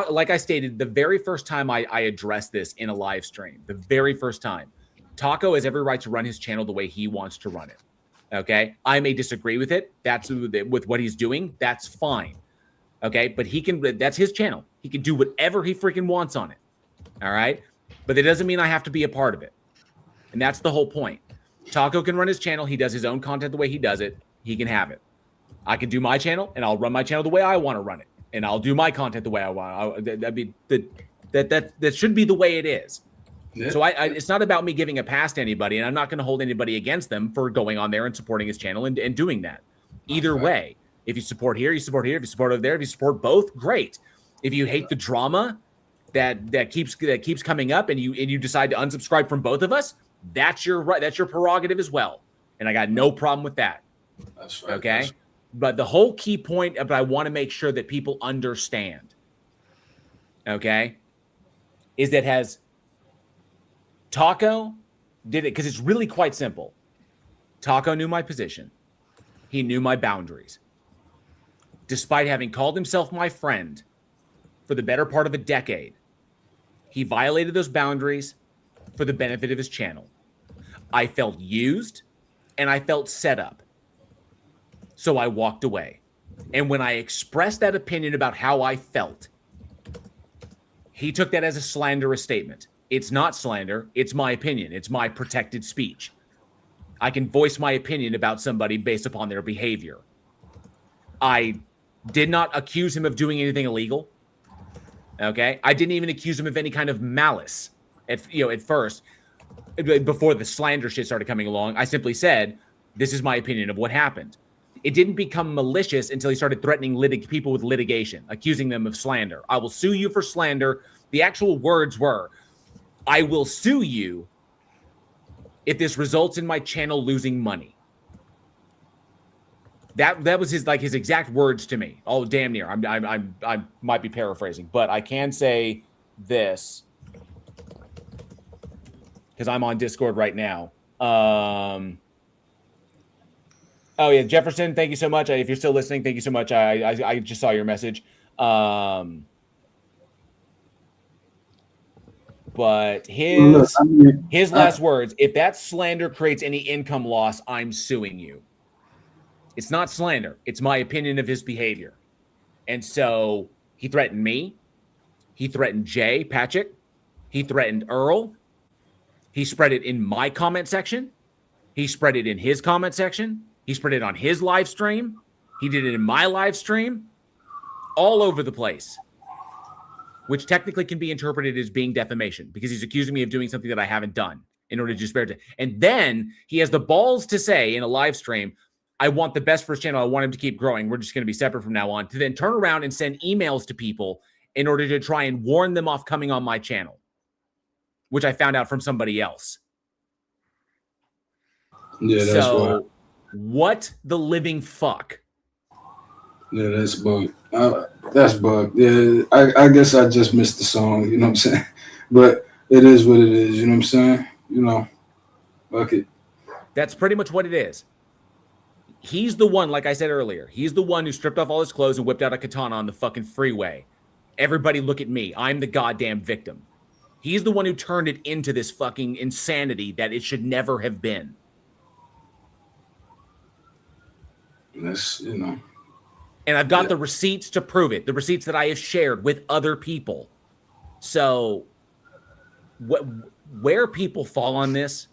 Like I stated, the very first time I addressed this in a live stream, the very first time, Taco has every right to run his channel the way he wants to run it. Okay, I may disagree with it. That's with what he's doing. That's fine. Okay, but he can. That's his channel. He can do whatever he freaking wants on it. All right, but that doesn't mean I have to be a part of it. And that's the whole point. Taco can run his channel. He does his own content the way he does it. He can have it. I can do my channel, and I'll run my channel the way I want to run it, and I'll do my content the way I want. That should be the way it is. Yeah. So it's not about me giving a pass to anybody, and I'm not going to hold anybody against them for going on there and supporting his channel and doing that. Either way, if you support here, you support here. If you support over there, if you support both, great. If you hate the drama that keeps coming up, and you decide to unsubscribe from both of us, that's your right. That's your prerogative as well, and I got no problem with that. That's right. Okay, That's but the whole key point, but I want to make sure that people understand. Okay, is that has Taco did it because it's really quite simple. Taco knew my position. He knew my boundaries. Despite having called himself my friend for the better part of a decade, he violated those boundaries for the benefit of his channel. I felt used and I felt set up. So I walked away. And when I expressed that opinion about how I felt, he took that as a slanderous statement. It's not slander. It's my opinion. It's my protected speech. I can voice my opinion about somebody based upon their behavior. I did not accuse him of doing anything illegal. Okay, I didn't even accuse him of any kind of malice at first, before the slander shit started coming along. I simply said, "This is my opinion of what happened." It didn't become malicious until he started threatening people with litigation, accusing them of slander. I will sue you for slander. The actual words were, "I will sue you if this results in my channel losing money." That was his exact words to me. Oh, damn near. I might be paraphrasing, but I can say this because I'm on Discord right now. Oh yeah, Jefferson, thank you so much. If you're still listening, thank you so much. I just saw your message. But his last words: "If that slander creates any income loss, I'm suing you." It's not slander. It's my opinion of his behavior. And so he threatened me. He threatened Jay Patchik. He threatened Earl. He spread it in my comment section. He spread it in his comment section. He spread it on his live stream. He did it in my live stream. All over the place. Which technically can be interpreted as being defamation because he's accusing me of doing something that I haven't done in order to disparage it. And then he has the balls to say in a live stream, "I want the best for his channel. I want him to keep growing. We're just going to be separate from now on," to then turn around and send emails to people in order to try and warn them off coming on my channel, which I found out from somebody else. Yeah, that's so what the living fuck? Yeah, that's bug. That's bug. Yeah, I guess I just missed the song. You know what I'm saying? But it is what it is. You know what I'm saying? You know, fuck it. That's pretty much what it is. He's the one, like I said earlier, he's the one who stripped off all his clothes and whipped out a katana on the fucking freeway. Everybody look at me. I'm the goddamn victim. He's the one who turned it into this fucking insanity that it should never have been. That's, you know. And I've got the receipts to prove it. The receipts that I have shared with other people. So where people fall on this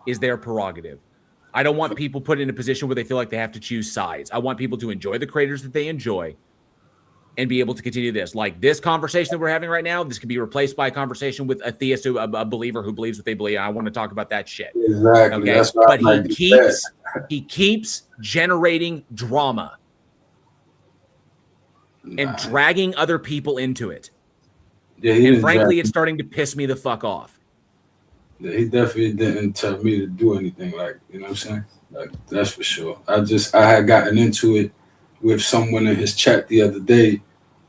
is their prerogative. I don't want people put in a position where they feel like they have to choose sides. I want people to enjoy the creators that they enjoy and be able to continue this. Like this conversation that we're having right now, this can be replaced by a conversation with a theist, a believer who believes what they believe. I want to talk about that shit. Exactly. Okay? That's But he keeps generating drama and dragging other people into it. Yeah, and frankly, it's starting to piss me the fuck off. Yeah, he definitely didn't tell me to do anything, like, you know what I'm saying? Like, that's for sure. I had gotten into it with someone in his chat the other day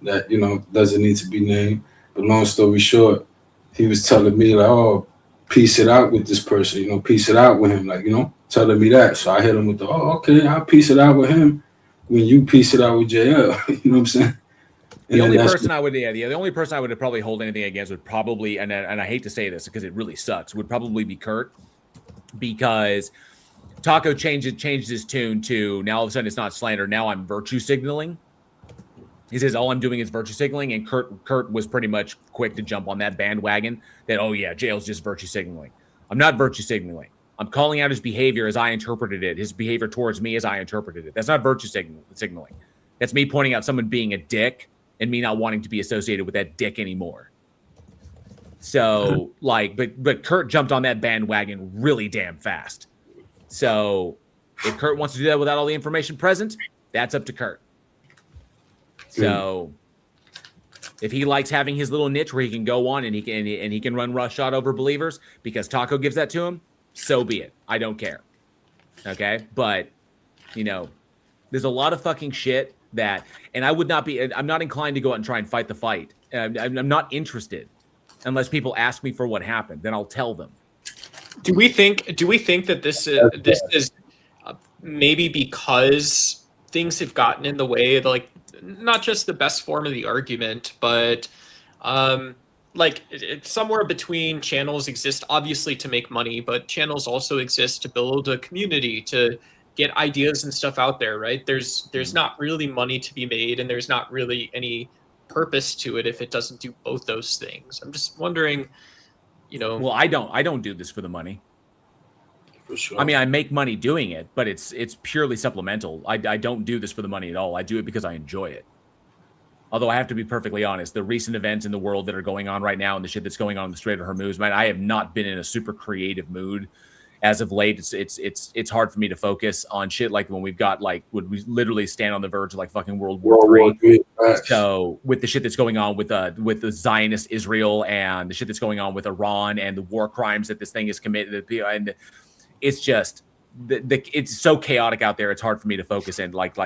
that, you know, doesn't need to be named. But long story short, he was telling me, like, "Oh, piece it out with this person, you know, piece it out with him," like, you know, telling me that. So I hit him with the, "Oh, okay, I'll piece it out with him when you piece it out with JL." You know what I'm saying? The only person I would probably hold anything against would probably, and I hate to say this because it really sucks, would probably be Kurt, because Taco changed his tune to now all of a sudden it's not slander. Now I'm virtue signaling. He says all I'm doing is virtue signaling, and Kurt was pretty much quick to jump on that bandwagon that, oh yeah, jail's just virtue signaling. I'm not virtue signaling. I'm calling out his behavior as I interpreted it, his behavior towards me as I interpreted it. That's not virtue signaling. That's me pointing out someone being a dick and me not wanting to be associated with that dick anymore. So, like, but Kurt jumped on that bandwagon really damn fast. So, if Kurt wants to do that without all the information present, that's up to Kurt. So, If he likes having his little niche where he can go on and he can run rush shot over believers because Taco gives that to him, so be it. I don't care. Okay, but there's a lot of fucking shit that, and I'm not inclined to go out and try and fight the fight. I'm not interested unless people ask me for what happened. Then I'll tell them. Do we think that this is maybe because things have gotten in the way, like not just the best form of the argument, but it's somewhere between channels exist obviously to make money, but channels also exist to build a community, to get ideas and stuff out there, right? There's not really money to be made, and there's not really any purpose to it if it doesn't do both those things. I'm just wondering, Well, I don't do this for the money. For sure. I mean, I make money doing it, but it's purely supplemental. I don't do this for the money at all. I do it because I enjoy it. Although I have to be perfectly honest, the recent events in the world that are going on right now and the shit that's going on in the Strait of Hormuz, man, I have not been in a super creative mood as of late. It's hard for me to focus on shit like when we've got would we literally stand on the verge of like fucking World War III. So with the shit that's going on with the Zionist Israel and the shit that's going on with Iran and the war crimes that this thing is committed, and it's just it's so chaotic out there. It's hard for me to focus and like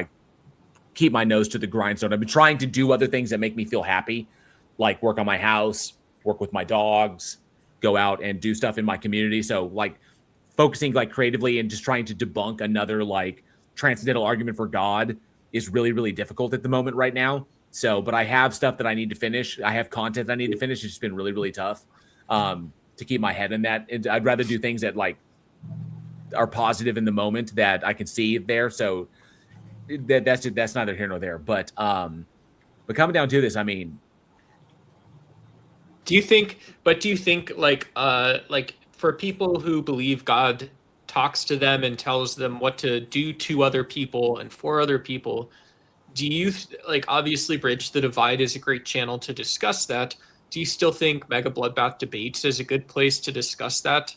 keep my nose to the grindstone. I've been trying to do other things that make me feel happy, like work on my house, work with my dogs, go out and do stuff in my community. So like focusing like creatively and just trying to debunk another like transcendental argument for God is really, really difficult at the moment right now. So, but I have stuff that I need to finish. I have content I need to finish. It's just been really, really tough to keep my head in that. And I'd rather do things that like are positive in the moment that I can see there. So that's neither here nor there. But coming down to this, I mean, do you think like for people who believe God talks to them and tells them what to do to other people and for other people, do you obviously Bridge the Divide is a great channel to discuss that. Do you still think Mega Bloodbath Debates is a good place to discuss that?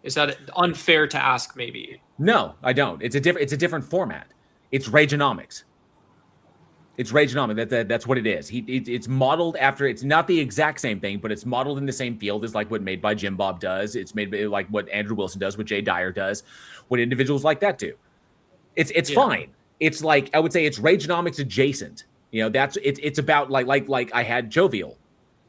Is that unfair to ask? Maybe. No, I don't. It's a different format. It's Rageonomics. It's Rageonomics. That's what it is. It's modeled after. It's not the exact same thing, but it's modeled in the same field as like what Made by Jim Bob does. It's made by like what Andrew Wilson does, what Jay Dyer does, what individuals like that do. It's fine. It's like I would say it's Rageonomics adjacent. That's it's about like I had Jovial.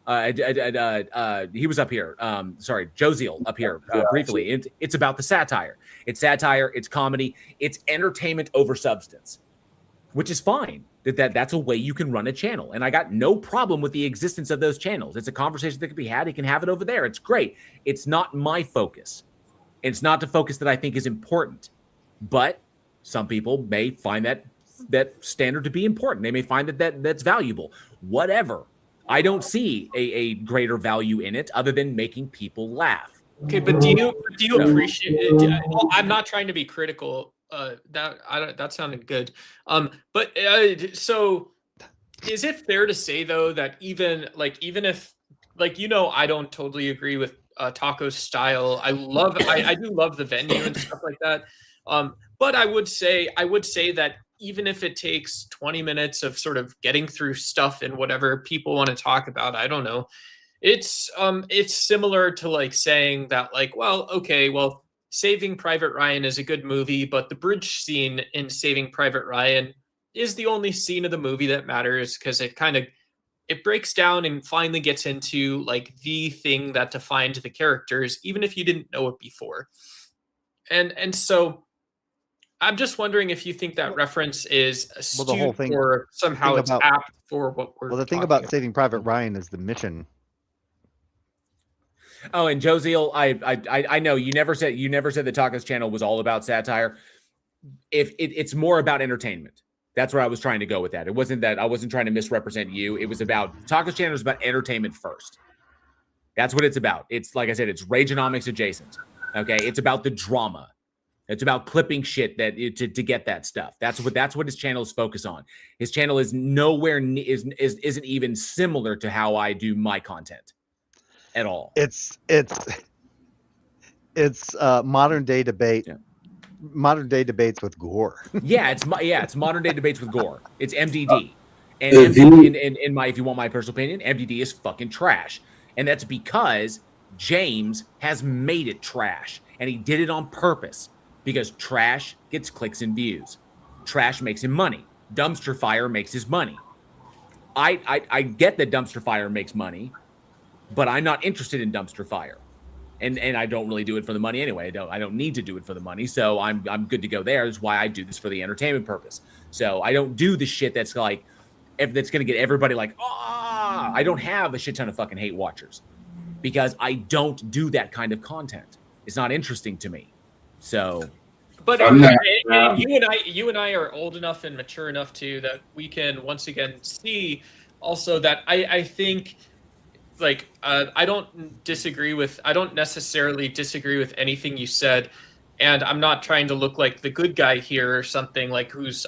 He was up here. Joziel up here briefly. It's about the satire. It's satire. It's comedy. It's entertainment over substance, which is fine. That's a way you can run a channel, and I got no problem with the existence of those channels. It's a conversation that can be had. He can have it over there. It's great. It's not my focus. It's not the focus that I think is important, but some people may find that standard to be important. They may find that's valuable. Whatever. I don't see a greater value in it other than making people laugh. Okay, but do you appreciate it? I'm not trying to be critical. That sounded good. But so is it fair to say though that even if I don't totally agree with Taco's style. I do love the venue and stuff like that. But I would say that even if it takes 20 minutes of sort of getting through stuff and whatever people want to talk about, I don't know. It's similar to like saying that Saving Private Ryan is a good movie, but the bridge scene in Saving Private Ryan is the only scene of the movie that matters because it breaks down and finally gets into like the thing that defined the characters, even if you didn't know it before. And so I'm just wondering if you think that reference is astute the whole thing, or somehow it's apt for what we're. Well, the thing about Saving Private Ryan is the mission. Oh, and Joziel, I know you never said the Taco's channel was all about satire. It's more about entertainment. That's where I was trying to go with that. It wasn't that I wasn't trying to misrepresent you. It was about Taco's channel is about entertainment first. That's what it's about. It's like I said, it's Rageonomics adjacent. Okay, it's about the drama. It's about clipping shit to get that stuff. That's what his channel is focused on. His channel is nowhere isn't even similar to how I do my content at all. It's modern day debate. Yeah. Modern day debates with gore. It's modern day debates with gore. It's MDD. And in my, if you want my personal opinion, MDD is fucking trash. And that's because James has made it trash. And he did it on purpose because trash gets clicks and views. Trash makes him money. Dumpster fire makes his money. I get that dumpster fire makes money, but I'm not interested in dumpster fire. And I don't really do it for the money anyway. I don't need to do it for the money. So I'm good to go there. That's why I do this for the entertainment purpose. So I don't do the shit that's like, if that's going to get everybody like, I don't have a shit ton of fucking hate watchers because I don't do that kind of content. It's not interesting to me. So, but and you and I are old enough and mature enough too that we can once again see also that I think like I don't necessarily disagree with anything you said. And I'm not trying to look like the good guy here or something like who's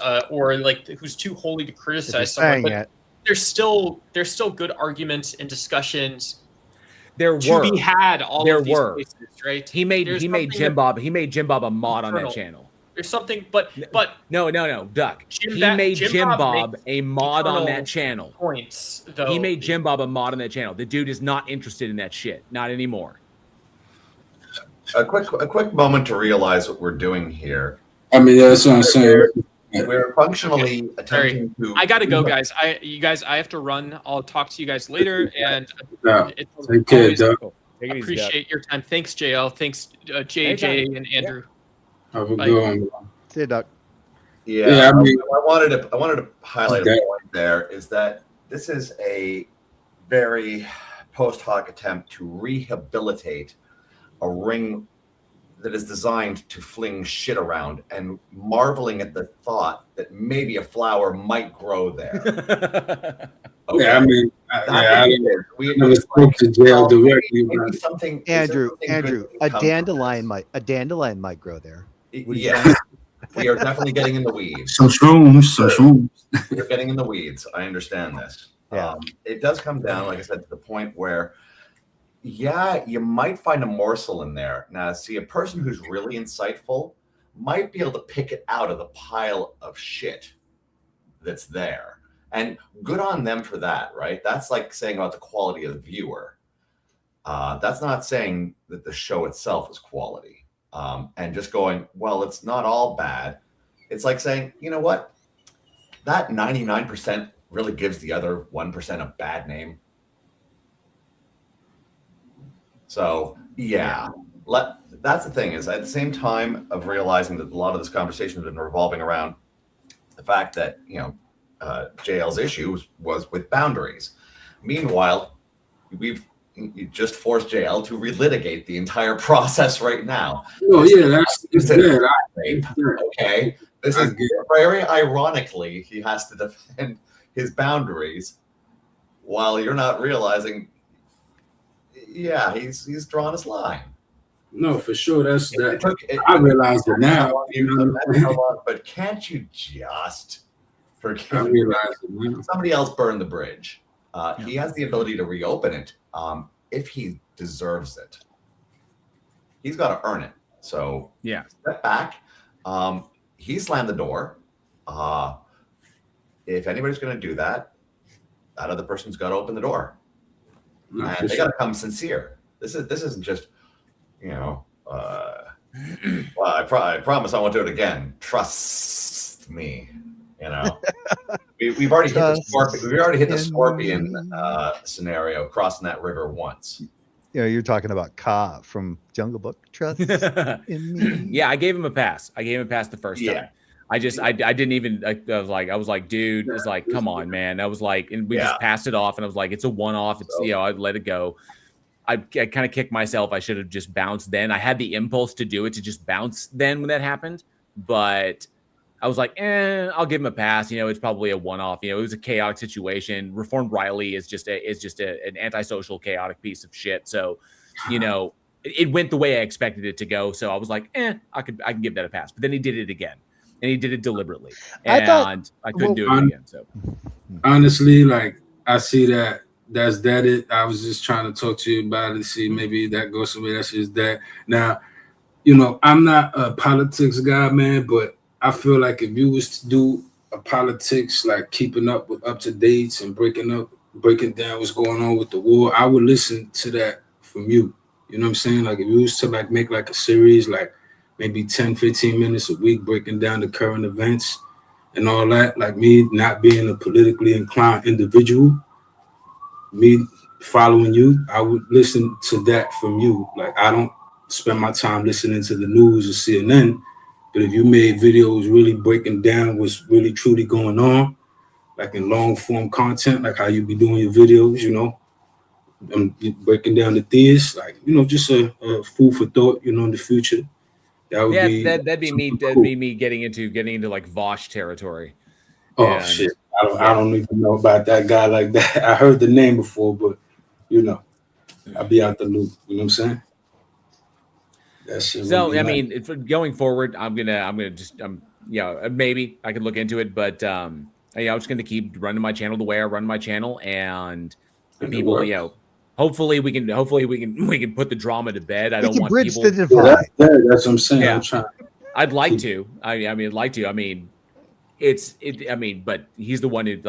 too holy to criticize someone. But there's still good arguments and discussions. There to be had all there of these were. places, right? He made Jim Bob a mod on that channel. There's something, but no, Duck. He made Jim Bob a mod on that channel. Points though. He made Jim Bob a mod on that channel. The dude is not interested in that shit. Not anymore. A quick moment to realize what we're doing here. I mean, that's what I'm saying. We're functionally attempting to. I gotta go, guys. I have to run. I'll talk to you guys later. And take care, Doug. Appreciate your time. Thanks, JL. Thanks, JJ and Andrew. Have a good one. See you, Doug. Yeah, I mean, I wanted to highlight a point there is that this is a very post hoc attempt to rehabilitate a ring that is designed to fling shit around and marveling at the thought that maybe a flower might grow there. Okay. Yeah, I mean, we never spoke to jail directly. Andrew, a dandelion might grow there. Yes, we are definitely getting in the weeds. Some shrooms. We're getting in the weeds. I understand this. Yeah. It does come down, like I said, to the point where, yeah, you might find a morsel in there. Now, see, a person who's really insightful might be able to pick it out of the pile of shit that's there. And good on them for that, right? That's like saying about the quality of the viewer. That's not saying that the show itself is quality. And just going, well, it's not all bad. It's like saying, you know what? That 99% really gives the other 1% a bad name. So, yeah, that's the thing is at the same time of realizing that a lot of this conversation has been revolving around the fact that, JL's issue was with boundaries. Meanwhile, we've just forced JL to relitigate the entire process right now. Oh, yeah, that's good. Okay. This is very ironically, he has to defend his boundaries while you're not realizing, yeah, he's drawn his line. No, for sure. I realize it now. But can't you just forgive me? Somebody else burned the bridge. He has the ability to reopen it if he deserves it. He's got to earn it. So yeah, step back. He slammed the door. If anybody's going to do that, that other person's got to open the door. And they got to come sincere. This isn't just, well, I promise I won't do it again. Trust me. We've already hit the scorpion. We've already hit the scorpion scenario crossing that river once. You're talking about Ka from Jungle Book. Trust in me. Yeah, I gave him a pass. The first time. I didn't even. I was like, dude, it's like, come on, man. I was like, and we just passed it off, and I was like, it's a one-off. It's I let it go. I kind of kicked myself. I should have just bounced then. I had the impulse to do it, to just bounce then when that happened, but I was like, I'll give him a pass. It's probably a one-off. It was a chaotic situation. Reformed Riley is just an antisocial, chaotic piece of shit. So, it went the way I expected it to go. So I was like, I can give that a pass. But then he did it again, and he did it deliberately, and I couldn't do it again. So honestly, like I see that's it. I was just trying to talk to you about it to see maybe that goes somewhere. That's just that. Now, I'm not a politics guy, man, but I feel like if you was to do politics, like keeping up with up to dates and breaking down what's going on with the war, I would listen to that from you. You know what I'm saying? Like if you was to like make like a series, like maybe 10, 15 minutes a week breaking down the current events and all that, like me not being a politically inclined individual, me following you, I would listen to that from you. Like I don't spend my time listening to the news or CNN, but if you made videos really breaking down what's really truly going on, like in long form content, like how you be doing your videos, you know, breaking down the theists, like, you know, just a food for thought, you know, in the future. That would Yeah, be that'd be me. That'd cool. be me getting into like Vosh territory. Oh And, shit! I don't even know about that guy like that. I heard the name before, but you know, I'll be out the loop. You know what I'm saying? That shit. So I mean, going forward, I'm gonna just maybe I could look into it, but I'm just gonna keep running my channel the way I run my channel, and the people, hopefully we can put the drama to bed. I don't want bridge people. the divide. That's what I'm saying. Yeah. I'm trying. I'd like to. I mean, I'd like to. I mean, but he's the one who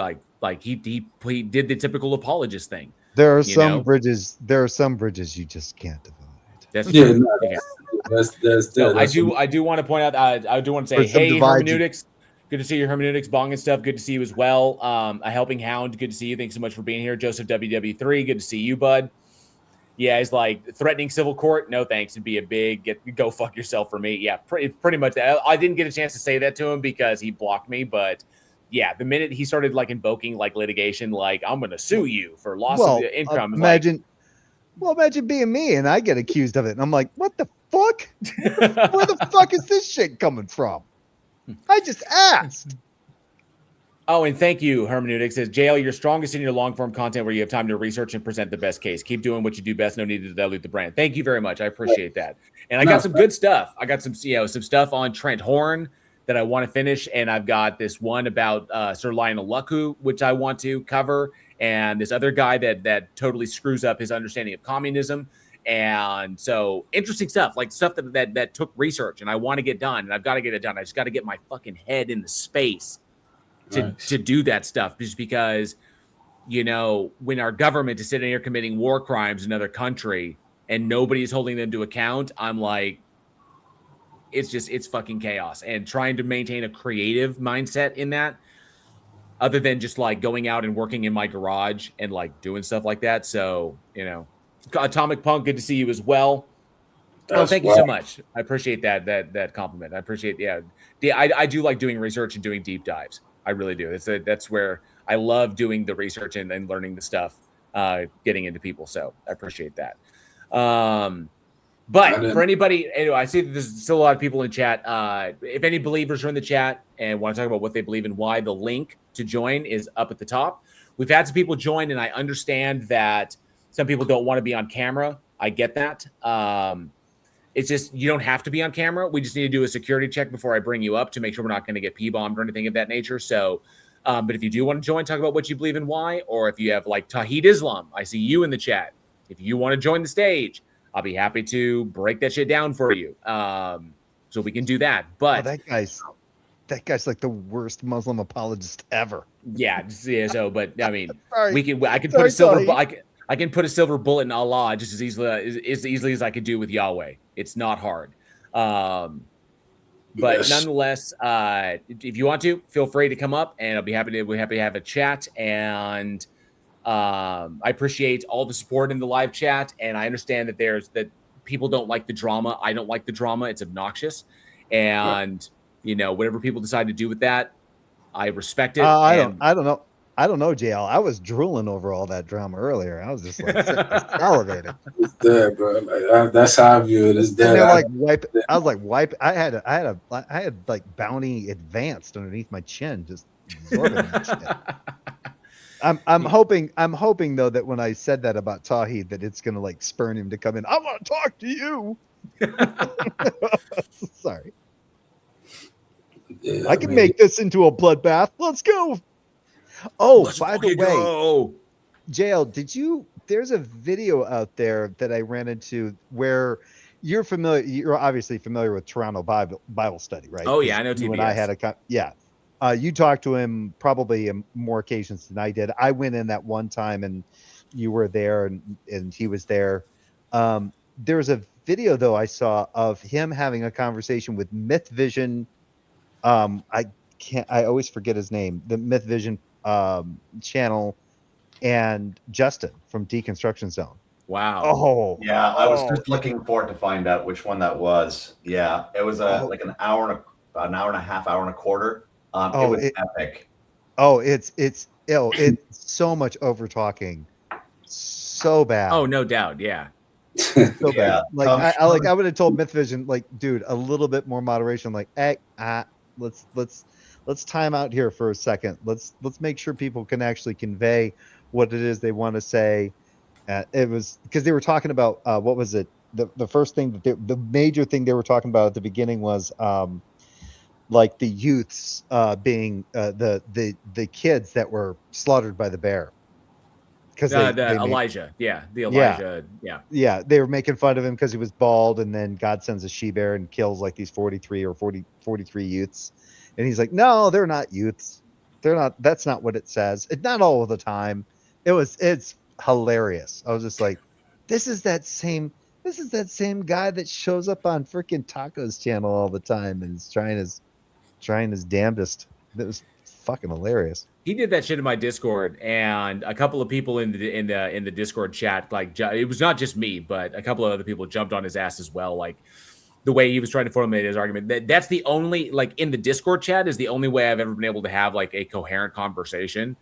like he did the typical apologist thing. There are some bridges. There are some bridges you just can't divide. That's true. Yeah. That's so I do want to point out. I do want to say, hey, hermeneutics. Good to see your hermeneutics bong and stuff. Good to see you as well. A helping hound. Good to see you. Thanks so much for being here, Joseph WW3. Good to see you, bud. Yeah, he's like threatening civil court. No thanks. It'd be a big go fuck yourself for me. Yeah, pretty much. I didn't get a chance to say that to him because he blocked me. But yeah, the minute he started like invoking like litigation, like I'm going to sue you for loss of income. Imagine being me and I get accused of it, and I'm like, what the fuck? Where the fuck is this shit coming from? I just asked. Oh, and thank you, Hermeneutics. Says, JL, you're strongest in your long-form content where you have time to research and present the best case. Keep doing what you do best. No need to dilute the brand. Thank you very much. I appreciate that. And I got some good stuff. I got some stuff on Trent Horn that I want to finish. And I've got this one about Sir Lionel Luckhoo, which I want to cover. And this other guy that totally screws up his understanding of communism. And so interesting stuff, like stuff that took research and I want to get done. And I've got to get it done. I just got to get my fucking head in the space to do that stuff, just because, when our government is sitting here committing war crimes in another country and nobody is holding them to account, I'm like, it's fucking chaos. And trying to maintain a creative mindset in that, other than just like going out and working in my garage and like doing stuff like that. So, Atomic Punk, good to see you as well. Thank you so much. I appreciate that compliment. I appreciate, I do like doing research and doing deep dives. I really do. That's where I love doing the research and learning the stuff, getting into people. So I appreciate that. But for anybody, I see that there's still a lot of people in chat. If any believers are in the chat and want to talk about what they believe and why, the link to join is up at the top. We've had some people join, and I understand that some people don't want to be on camera. I get that. It's just, you don't have to be on camera. We just need to do a security check before I bring you up to make sure we're not going to get P-bombed or anything of that nature. So, but if you do want to join, talk about what you believe and why, or if you have like Tawhid Islam, I see you in the chat. If you want to join the stage, I'll be happy to break that shit down for you. So we can do that. But that guy's like the worst Muslim apologist ever. Yeah. So, but I mean, Sorry. I can put a silver. I can put a silver bullet in Allah just as easily as I could do with Yahweh. It's not hard. But nonetheless, if you want to, feel free to come up, and I'll be happy to have a chat. And I appreciate all the support in the live chat, and I understand that people don't like the drama. I don't like the drama. It's obnoxious, and whatever people decide to do with that, I respect it. I don't know, JL. I was drooling over all that drama earlier. I was just like salivating. It's dead, bro. Like, that's how I view it. It's dead. I was like wipe. I had like bounty advanced underneath my chin, just absorbing that shit. I'm hoping though that when I said that about Tawhid, that it's gonna like spurn him to come in. I want to talk to you. Sorry. Yeah, I can make this into a bloodbath. Let's go. Oh, by the way, JL, there's a video out there that I ran into where you're familiar. You're obviously familiar with Toronto Bible Study, right? Oh yeah, I know TBS. And I had You talked to him probably on more occasions than I did. I went in that one time, and you were there, and he was there. There was a video though I saw of him having a conversation with Myth Vision. I can't. I always forget his name. The Myth Vision channel, and Justin from Deconstruction Zone. Wow. Oh, Yeah, I was just looking forward to find out which one that was. Yeah, it was like an hour and a half, hour and a quarter. It was epic. It's so much over talking, so bad. Oh, no doubt. Yeah. So bad. Like I would have told Myth Vision, like, dude, a little bit more moderation. Like, hey, let's time out here for a second. Let's make sure people can actually convey what it is they want to say. It was because they were talking about what was it? The first thing that the major thing they were talking about at the beginning was like the youths being the kids that were slaughtered by the bear. Because Elijah, the Elijah, yeah, they were making fun of him because he was bald, and then God sends a she bear and kills like these 43 youths, and he's like, no, they're not youths, they're not. That's not what it says. It's not all of the time. It's hilarious. I was just like, this is that same guy that shows up on freaking Taco's channel all the time and is trying his damnedest. That was fucking hilarious. He did that shit in my Discord, and a couple of people in the Discord chat, like, it was not just me, but a couple of other people jumped on his ass as well. Like the way he was trying to formulate his argument. That's the only, like, in the Discord chat is the only way I've ever been able to have like a coherent conversation,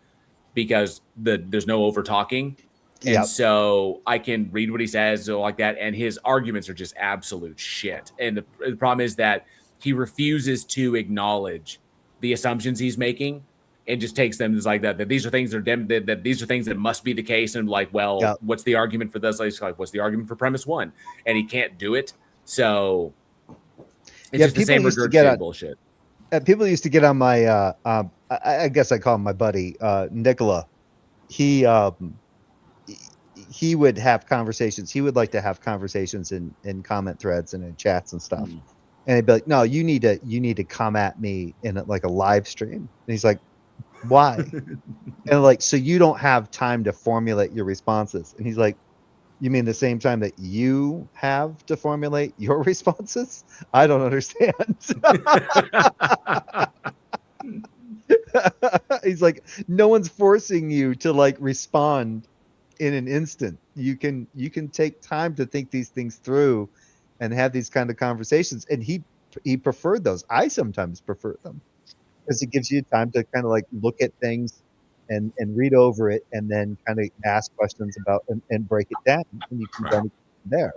because there's no over talking. And so I can read what he says or like that, and his arguments are just absolute shit. And the problem is that he refuses to acknowledge the assumptions he's making, and just takes them as like that these are things that these are things that must be the case. And like, well, what's the argument for this? Like, what's the argument for premise one? And he can't do it. So it's just the same regurgitated bullshit. People used to get on my I guess I call him my buddy Nicola. He would have conversations. He would like to have conversations in comment threads and in chats and stuff. And he'd be like, no, you need to come at me in like a live stream. And he's like, why? And like, so you don't have time to formulate your responses. And he's like, you mean the same time that you have to formulate your responses? I don't understand. He's like, no one's forcing you to like respond in an instant. You can take time to think these things through and have these kind of conversations. And he preferred those. I sometimes prefer them, because it gives you time to kind of like look at things and read over it, and then kind of ask questions about and break it down, and you can go from there.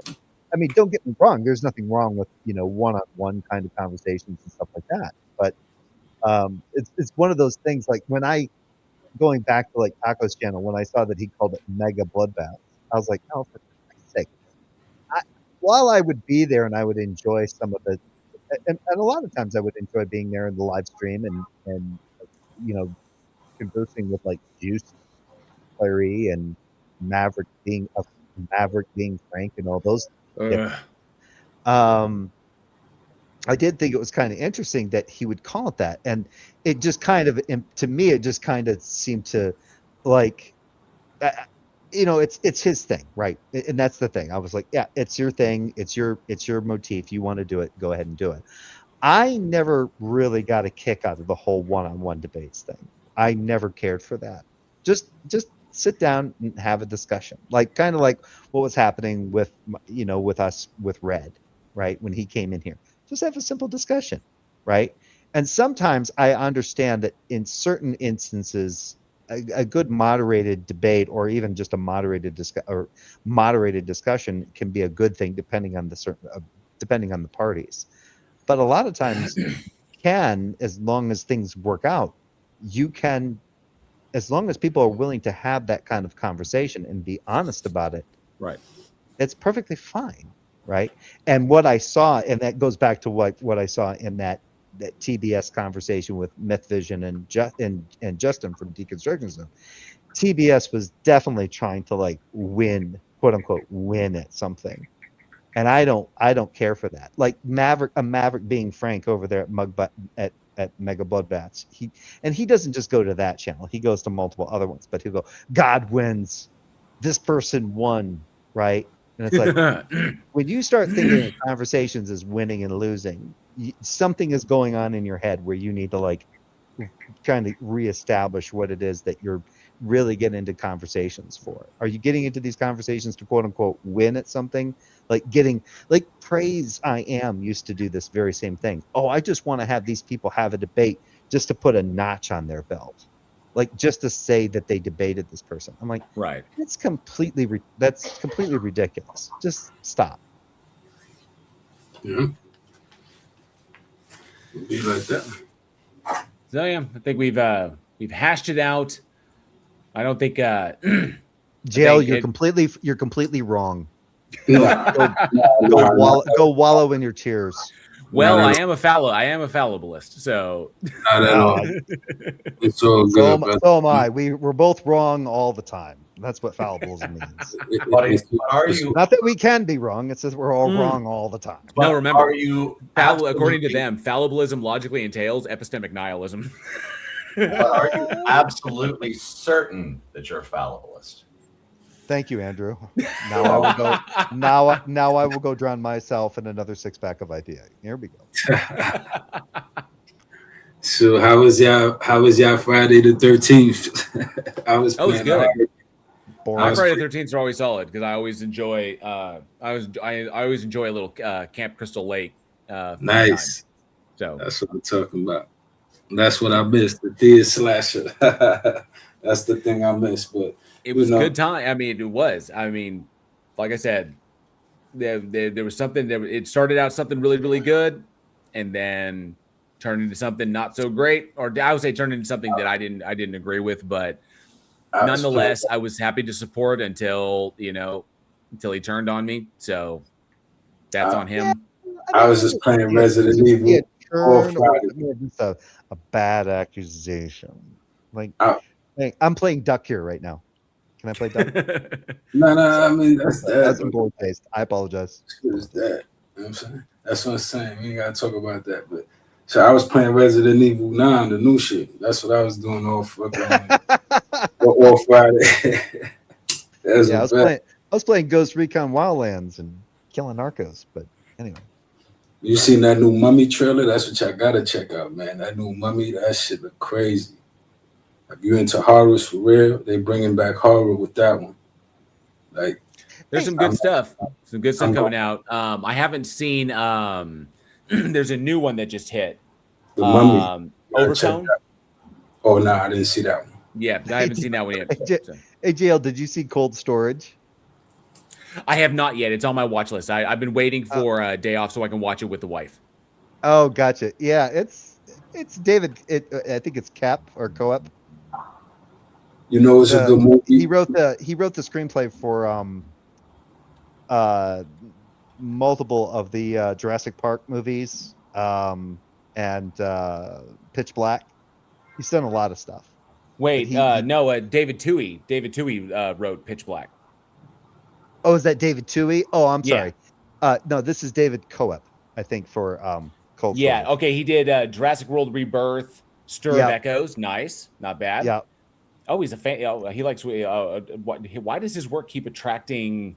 I mean, don't get me wrong, there's nothing wrong with, one-on-one kind of conversations and stuff like that, but it's one of those things. Like when going back to like Taco's channel, when I saw that he called it mega bloodbath, I was like, oh, for Christ's sake. While I would be there and I would enjoy some of it, and a lot of times I would enjoy being there in the live stream and conversing with like Juice, Clary, and Maverick being Frank and all those. I did think it was kind of interesting that he would call it that, and it just kind of, to me, it just kind of seemed to like, it's his thing, right? And that's the thing. I was like, yeah, it's your thing, it's your motif. You want to do it, go ahead and do it. I never really got a kick out of the whole one-on-one debates thing. I never cared for that. Just sit down and have a discussion, like kind of like what was happening with us with Red, right? When he came in here, just have a simple discussion, right? And sometimes I understand that in certain instances, a good moderated debate, or even just a moderated discussion, can be a good thing depending on the parties. But a lot of times, as long as things work out, you can, as long as people are willing to have that kind of conversation and be honest about it, right? It's perfectly fine, right? And what I saw, and that goes back to what I saw in that TBS conversation with Myth Vision and Justin from Deconstruction Zone. TBS was definitely trying to like win, quote unquote, win at something. And I don't care for that. Like Maverick being Frank over there at at Mega Bloodbaths. He doesn't just go to that channel. He goes to multiple other ones, but he'll go, God wins. This person won, right? And it's like, when you start thinking of conversations as winning and losing, something is going on in your head where you need to like trying to reestablish what it is that you're really getting into conversations for. Are you getting into these conversations to quote unquote win at something? Like getting like Praise I Am used to do this very same thing. Oh, I just want to have these people have a debate just to put a notch on their belt. Like just to say that they debated this person. I'm like, Right. that's completely ridiculous. Just stop. Yeah. Be like that. So yeah, I think we've hashed it out. I don't think Jail, you're completely wrong. Go wallow in your tears. Well, I am a fallibilist, so not at all. It's all good. So am I. We're both wrong all the time. That's what fallibilism means. Buddy, are you? Not that we can be wrong. It says we're all wrong all the time. No, remember, are you? according to them, fallibilism logically entails epistemic nihilism. But are you absolutely certain that you're a fallibilist? Thank you, Andrew. Now I will go. Now I will go drown myself in another 6-pack of IPA. Here we go. So how was y'all Friday the 13th? I was good. My Friday the 13th are always solid because I always enjoy I always enjoy a little Camp Crystal Lake. Nice. So that's what I'm talking about. That's what I missed. The theater slasher. That's the thing I missed. But it was a good time. I mean, it was. I mean, like I said, there was something that it started out something really, really good, and then turned into something not so great, or I would say turned into something that I didn't agree with. But nonetheless, I was happy to support until he turned on me. So that's on him. I was just playing Resident Evil. Just a bad accusation. Like I'm playing Duck here right now. Can I play Duck? No. I mean that's in board taste. I apologize. That. You know what I'm saying? That's what I'm saying. We ain't gotta talk about that. But so I was playing Resident Evil 9, the new shit. That's what I was doing all fucking all Friday. I was playing Ghost Recon Wildlands and killing narcos. But anyway. You seen that new Mummy trailer? That's what y'all gotta check out, man. That new Mummy, that shit look crazy. If you into horrors for real, they bringing back horror with that one. Like, there's some good stuff. Some good stuff coming out. I haven't seen. There's a new one that just hit. The Mummy. Overtone. Oh no, I didn't see that one. Yeah, I haven't seen that one yet. Hey, JL, did you see Cold Storage? I have not yet. It's on my watch list. I've been waiting for a day off so I can watch it with the wife. Oh, gotcha. Yeah, it's David. I think it's Cap or Co-op. You know, it's a good movie. He wrote the screenplay for multiple of the Jurassic Park movies and Pitch Black. He's done a lot of stuff. Wait, no, David Toohey. David Toohey wrote Pitch Black. Oh, is that David Toohey? Oh, I'm sorry. No, this is David Co-op, I think, for Cold Yeah, Storage. okay. He did Jurassic World Rebirth, Stir of Echoes. Nice. Not bad. Yeah. Oh, he's a fan. Oh, he likes. Why does his work keep attracting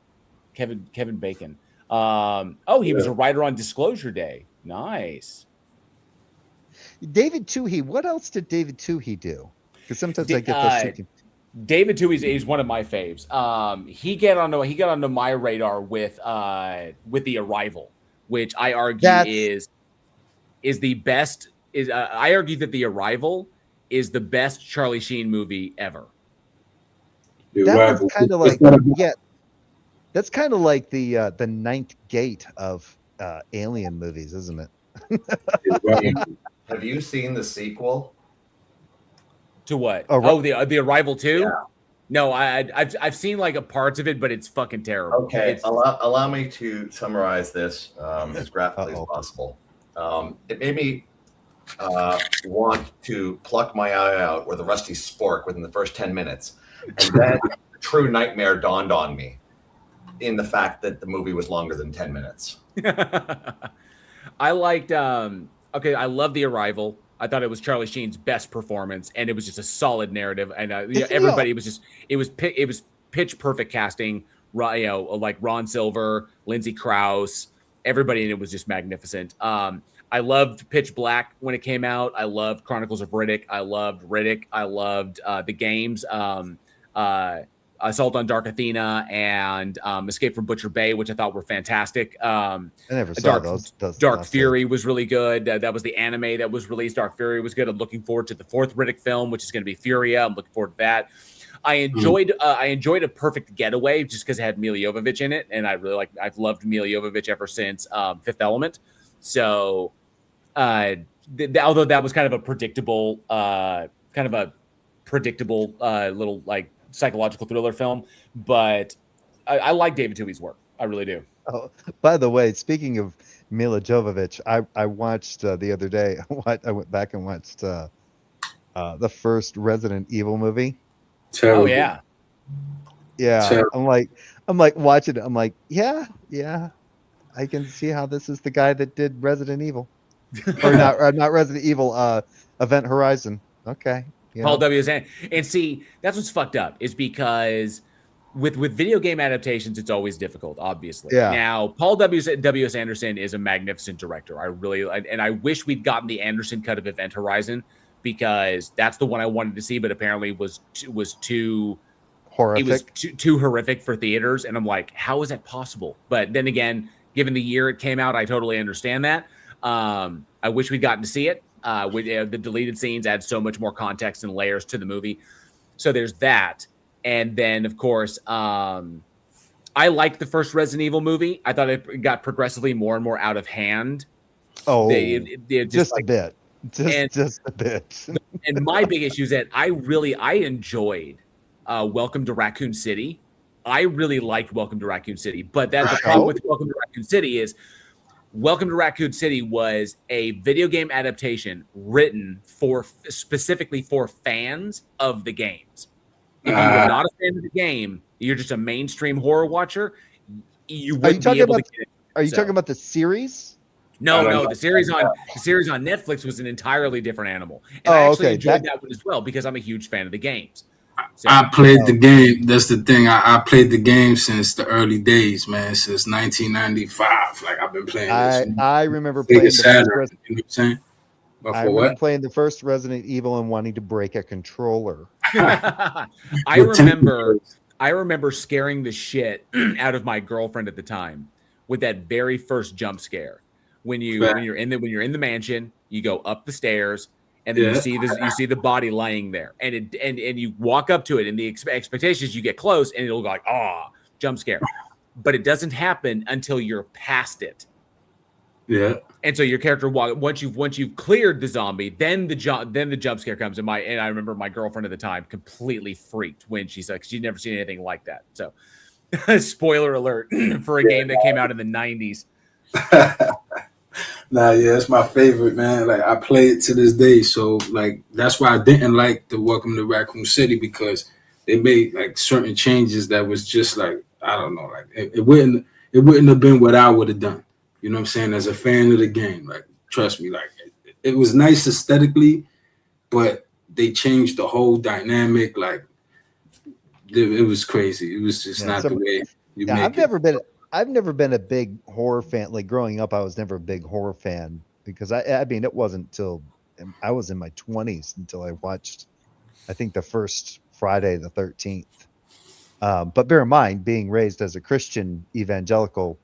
Kevin Bacon? He was a writer on Disclosure Day. Nice. David Toohey. What else did David Toohey do? Because sometimes I get those two. David Toohey is one of my faves. He got onto my radar with The Arrival, which I argue is the best. I argue that The Arrival is the best Charlie Sheen movie ever. That was kind of like that's kind of like the ninth gate of alien movies, isn't it? Have you seen the sequel? To what? The Arrival 2? Yeah. No, I've seen like a parts of it, but it's fucking terrible. Okay, allow me to summarize this as graphically as possible. It made me want to pluck my eye out with a rusty spork within the first 10 minutes. And then a true nightmare dawned on me in the fact that the movie was longer than 10 minutes. I liked, I love The Arrival. I thought it was Charlie Sheen's best performance, and it was just a solid narrative. And Isn't he everybody was just it was pitch perfect casting. Like Ron Silver, Lindsay Krause, everybody in it was just magnificent. I loved Pitch Black when it came out. I loved Chronicles of Riddick. I loved Riddick. I loved the games. Assault on Dark Athena and Escape from Butcher Bay, which I thought were fantastic. I never saw those Dark Fury was really good. That was the anime that was released. Dark Fury was good. I'm looking forward to the fourth Riddick film, which is going to be Furia. I'm looking forward to that. I enjoyed A Perfect Getaway just because it had Mila Jovovich in it, and I've loved Mila Jovovich ever since Fifth Element. So, although that was kind of a predictable little like psychological thriller film, but I like David Twohy's work. I really do. Oh, by the way, speaking of Mila Jovovich, I watched the other day. I went back and watched the first Resident Evil movie. Terrible. Oh yeah. I'm like watching it. I'm like, yeah, I can see how this is the guy that did Resident Evil, or not Resident Evil, Event Horizon. Okay, Paul W. S. And see, that's what's fucked up is because with video game adaptations, it's always difficult. Obviously, Now Paul W. S. Anderson is a magnificent director. I wish we'd gotten the Anderson cut of Event Horizon, because that's the one I wanted to see, but apparently was too horrific. It was too horrific for theaters, and I'm like, how is that possible? But then again, given the year it came out, I totally understand that. I wish we'd gotten to see it. The deleted scenes add so much more context and layers to the movie. So there's that, and then of course, I liked the first Resident Evil movie. I thought it got progressively more and more out of hand. Oh, just a bit. Just a bit. And my big issue is that I enjoyed Welcome to Raccoon City. I really liked Welcome to Raccoon City, but the problem with Welcome to Raccoon City is Welcome to Raccoon City was a video game adaptation written specifically for fans of the games. If you're not a fan of the game, you're just a mainstream horror watcher, you wouldn't be able to get it. Are you talking about the series? No, the series on Netflix was an entirely different animal. And I actually enjoyed that one as well because I'm a huge fan of the games. So, I played the game. That's the thing. I played the game since the early days, man. Since 1995. Like I've been playing this. I remember playing the Saturn, you know what I'm saying? I remember playing the first Resident Evil and wanting to break a controller. I remember scaring the shit out of my girlfriend at the time with that very first jump scare. When you're in the mansion, you go up the stairs, and then you see the body lying there, and you walk up to it, and the expectation is you get close, and it'll go like jump scare, but it doesn't happen until you're past it. Yeah. And so your character once you've cleared the zombie, then the jump scare comes. And I remember my girlfriend at the time completely freaked when she's like, she'd never seen anything like that. So spoiler alert for a game that came out in the 90s. It's my favorite, man. Like I play it to this day. So like that's why I didn't like the Welcome to Raccoon City, because they made like certain changes that was just like, I don't know, like it wouldn't have been what I would have done. You know what I'm saying? As a fan of the game, like trust me, like it was nice aesthetically, but they changed the whole dynamic. Like it was crazy. It was just not the way you make it. I've never been a big horror fan. Like growing up, I was never a big horror fan because I mean, it wasn't until I was in my 20s until I watched, I think, the first Friday the 13th. But bear in mind, being raised as a Christian evangelical,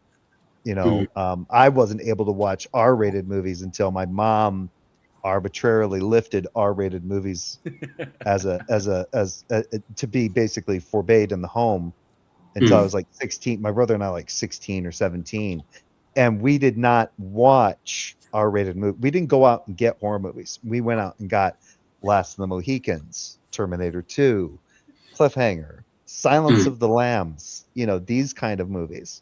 I wasn't able to watch R-rated movies until my mom arbitrarily lifted R-rated movies as to be basically forbade in the home until I was like 16. My brother and I like 16 or 17, and we did not watch R-rated movies. We didn't go out and get horror movies. We went out and got Last of the Mohicans, Terminator 2, Cliffhanger, Silence of the Lambs. These kind of movies.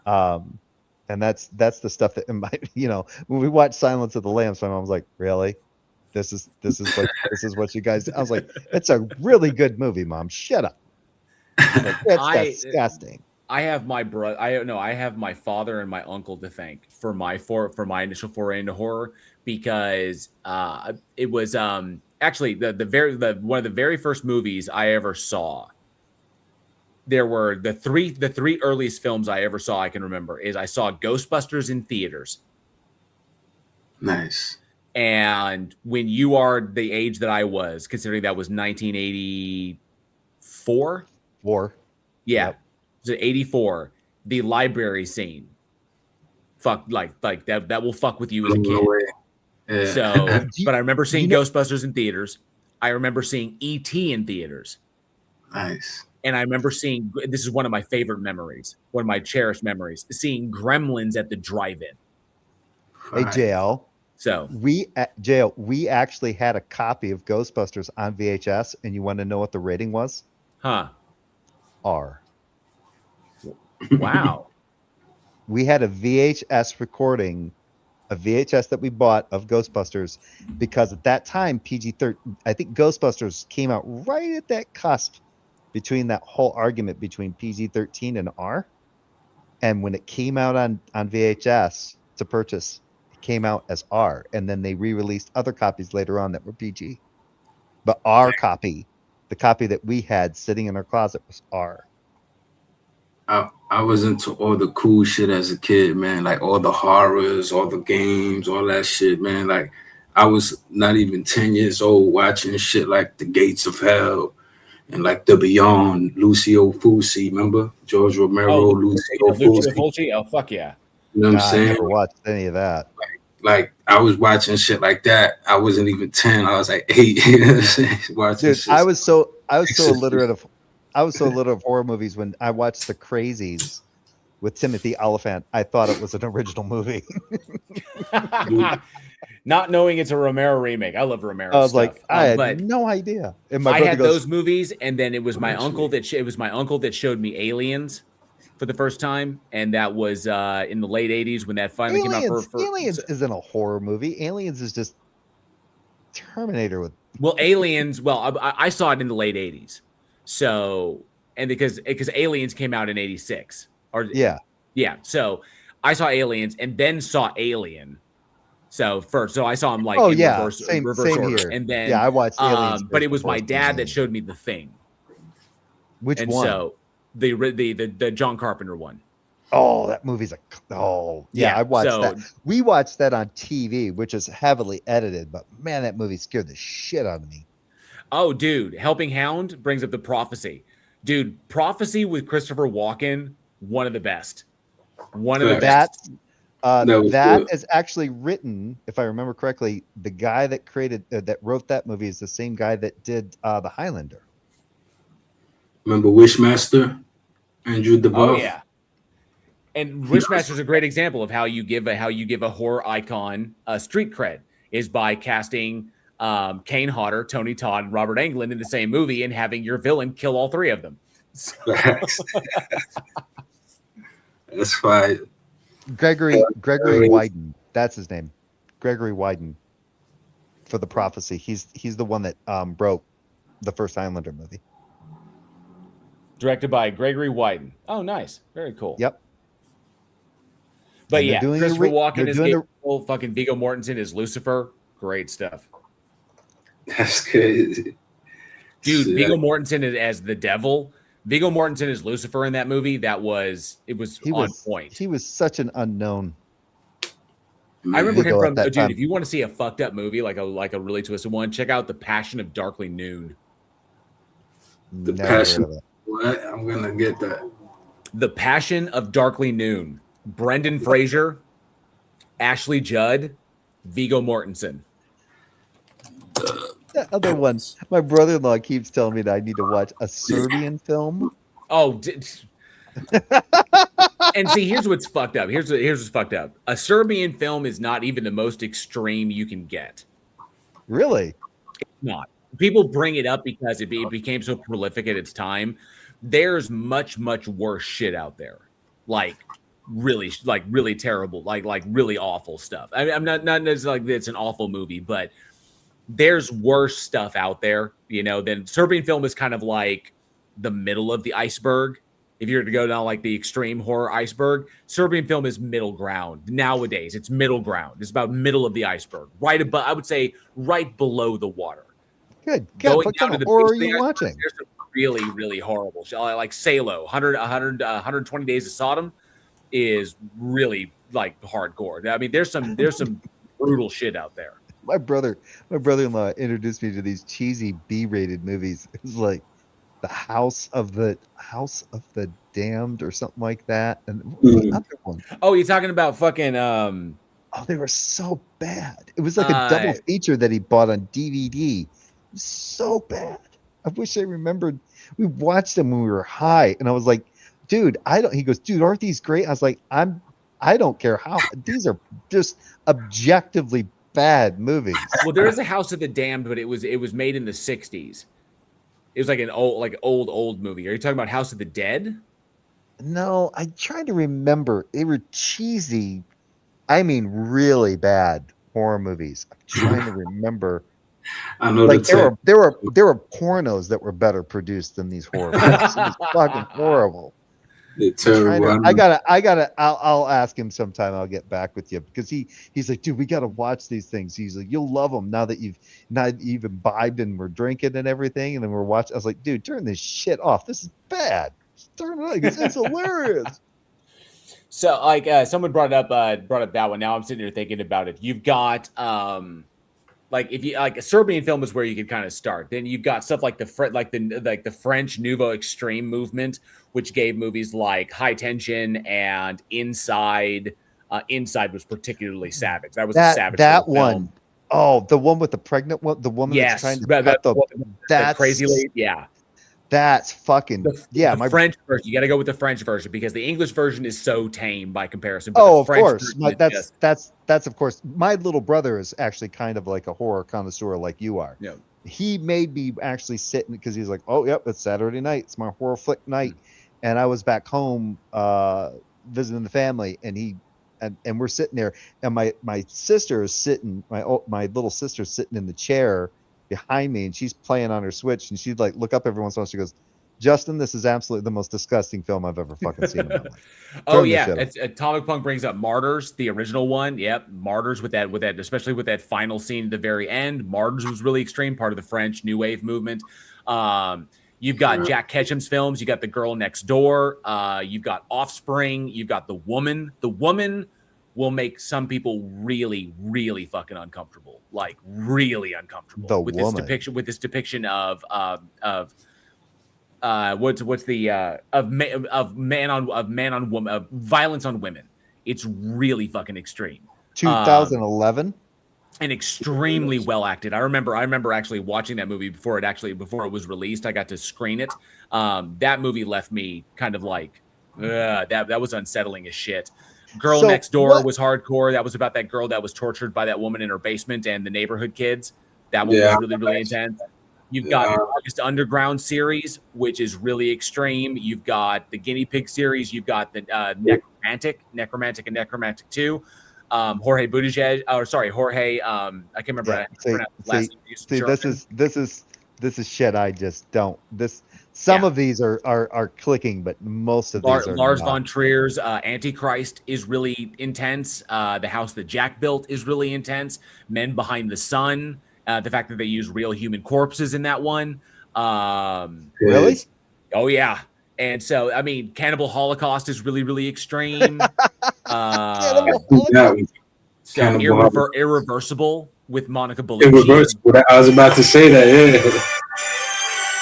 And that's the stuff that when we watched Silence of the Lambs, my mom was like, "Really? This is what you guys do?" I was like, "It's a really good movie, Mom. Shut up." Like, that's disgusting. I have my brother. I have my father and my uncle to thank for my initial foray into horror, because it was actually the one of the very first movies I ever saw. There were the three earliest films I ever saw I can remember is I saw Ghostbusters in theaters. Nice. And when you are the age that I was, considering that was 1984, yeah, Yep. so 84, the library scene, fuck, like that will fuck with you as a Blew kid. away. Yeah. So, but I remember seeing know- Ghostbusters in theaters. I remember seeing E.T. in theaters. Nice. And I remember seeing, this is one of my favorite memories, one of my cherished memories, seeing Gremlins at the drive-in. Hey, JL. So we actually had a copy of Ghostbusters on VHS, and you want to know what the rating was? Huh. R. Wow. We had a VHS recording, a VHS that we bought of Ghostbusters, because at that time PG-13, I think Ghostbusters came out right at that cusp between that whole argument between PG-13 and R. And when it came out on VHS to purchase, it came out as R, and then they re-released other copies later on that were PG. But our copy, the copy that we had sitting in our closet, was R. I was into all the cool shit as a kid, man. Like all the horrors, all the games, all that shit, man. Like I was not even 10 years old watching shit like The Gates of Hell and like The Beyond, Lucio Fulci, remember? George Romero, Lucio Fulci. Oh, fuck yeah. You know what I'm I saying? never watched any of that. Like I was watching shit like that. I wasn't even 10. I was like 8. You know what I'm saying? Watching Dude, shit. I was so illiterate of horror movies when I watched The Crazies with Timothy Oliphant. I thought it was an original movie. Not knowing it's a Romero remake. I love Romero I was stuff. like, I had but no idea. And I brother had goes, those movies, and then it was my uncle that showed me Aliens for the first time, and that was in the late 80s when that finally came out. Aliens isn't a horror movie. Aliens is just Terminator with. Well, Aliens. Well, I saw it in the late 80s, so and because Aliens came out in 86, or Yeah. So I saw Aliens and then saw Alien. So I saw him like reverse same order, here. and then I watched Aliens. But it was my dad that showed me The Thing. Which and one? So the John Carpenter one. Oh, that movie's I watched that. We watched that on TV, which is heavily edited, but man, that movie scared the shit out of me. Oh, dude, Helping Hound brings up The Prophecy. Dude, Prophecy with Christopher Walken, one of the best. One of the best. That is actually written, if I remember correctly, the guy that wrote that movie is the same guy that did The Highlander. Remember Wishmaster? Andrew DeBoff? Oh yeah. And Wishmaster is a great example of how you give a horror icon street cred, is by casting Kane Hodder, Tony Todd, and Robert Englund in the same movie and having your villain kill all three of them. That's fine. Gregory Wyden, that's his name. Gregory Wyden for The Prophecy. He's the one that broke the first Highlander movie. Directed by Gregory Wyden. Oh, nice. Very cool. Yep. But and yeah, Christopher Walken is Gabriel, fucking Viggo Mortensen is Lucifer. Great stuff. That's crazy. Dude, Viggo Mortensen as the devil. Viggo Mortensen is Lucifer in that movie. It was on point. He was such an unknown. I remember him from dude. If you want to see a fucked up movie, like a really twisted one, check out The Passion of Darkly Noon. The Passion. What? I'm gonna get that. The Passion of Darkly Noon. Brendan Fraser, Ashley Judd, Viggo Mortensen. The other one, my brother-in-law keeps telling me that I need to watch a Serbian film. Oh, and see, here's what's fucked up. Here's what's fucked up. A Serbian film is not even the most extreme you can get. Really? It's not. People bring it up because it became so prolific at its time. There's much worse shit out there. Like really terrible, like really awful stuff. I'm not necessarily like it's an awful movie, but there's worse stuff out there, than Serbian film is kind of like the middle of the iceberg. if you're to go down like the extreme horror iceberg, Serbian film is middle ground. Nowadays, it's middle ground. It's about middle of the iceberg, right above, I would say right below the water. Good. God, Going what down kind to of the base horror are of the you iceberg, watching? there's some really, really horrible shit. Like Salo, 120 Days of Sodom is really like hardcore. I mean, there's some brutal shit out there. My brother-in-law introduced me to these cheesy B-rated movies. It was like the House of the Damned or something like that. And what was the other one? Oh, you're talking about fucking Oh, they were so bad. It was like a double feature that he bought on DVD. It was so bad. I wish I remembered. We watched them when we were high, and I was like, dude, I don't. He goes, dude, aren't these great? I was like, I don't care how. These are just objectively bad movies. Well, there is a House of the Damned, but it was made in the 60s. It was like an old movie. Are you talking about House of the Dead? No, I tried to remember. They were cheesy. I mean, really bad horror movies. I'm trying to remember. I know like the there were pornos that were better produced than these horror movies. It was fucking horrible. They're terrible. I'll ask him sometime. I'll get back with you because he's like, dude, we got to watch these things. He's like, you'll love them now that you've imbibed and we're drinking and everything. And then we're watching. I was like, dude, turn this shit off. This is bad. Just turn it on because it's hilarious. So, like, someone brought up that one. Now I'm sitting here thinking about it. You've got, like, if you like a Serbian film is where you can kind of start. Then you've got stuff like the French Nouveau Extreme movement, which gave movies like High Tension and Inside. Inside was particularly savage. That was a savage. That one. Film. Oh, the one with the pregnant one, the woman that's trying to cut the crazy lady. Yeah. That's fucking the French version. You got to go with the French version because the English version is so tame by comparison. But of course, that's of course. My little brother is actually kind of like a horror connoisseur, like you are. Yeah. He made me actually sit because he's like, "Oh, yep, it's Saturday night. It's my horror flick night," and I was back home visiting the family, and we're sitting there, and my sister is sitting, my little sister's sitting in the chair behind me, and she's playing on her Switch, and she'd like look up every once in a while. She goes, Justin, this is absolutely the most disgusting film I've ever fucking seen in my life. Oh yeah, Atomic Punk brings up Martyrs, the original one. Yep, Martyrs with that, especially with that final scene at the very end. Martyrs was really extreme, part of the French New Wave movement. You've got Jack Ketchum's films. You got The Girl Next Door. You've got Offspring. You've got The Woman. The Woman will make some people really, really fucking uncomfortable, like really uncomfortable with this depiction of violence on women. It's really fucking extreme. 2011. And extremely well acted. I remember actually watching that movie before it was released. I got to screen it. That movie left me kind of like that was unsettling as shit. Girl Next Door was hardcore. That was about that girl that was tortured by that woman in her basement and the neighborhood kids. That one was really, really intense. You've got the August Underground series, which is really extreme. You've got the Guinea Pig series. You've got the Necromantic and Necromantic 2. Jorge Buttigieg. Jorge. I can't remember. This is shit. I just don't. Some of these are clicking, but most of these are Lars not. von Trier's Antichrist is really intense. The House That Jack Built is really intense. Men Behind the Sun. The fact that they use real human corpses in that one. Really? Oh yeah. And so, I mean, Cannibal Holocaust is really, really extreme. Irreversible with Monica Bellucci. Irreversible. I was about to say that. Yeah.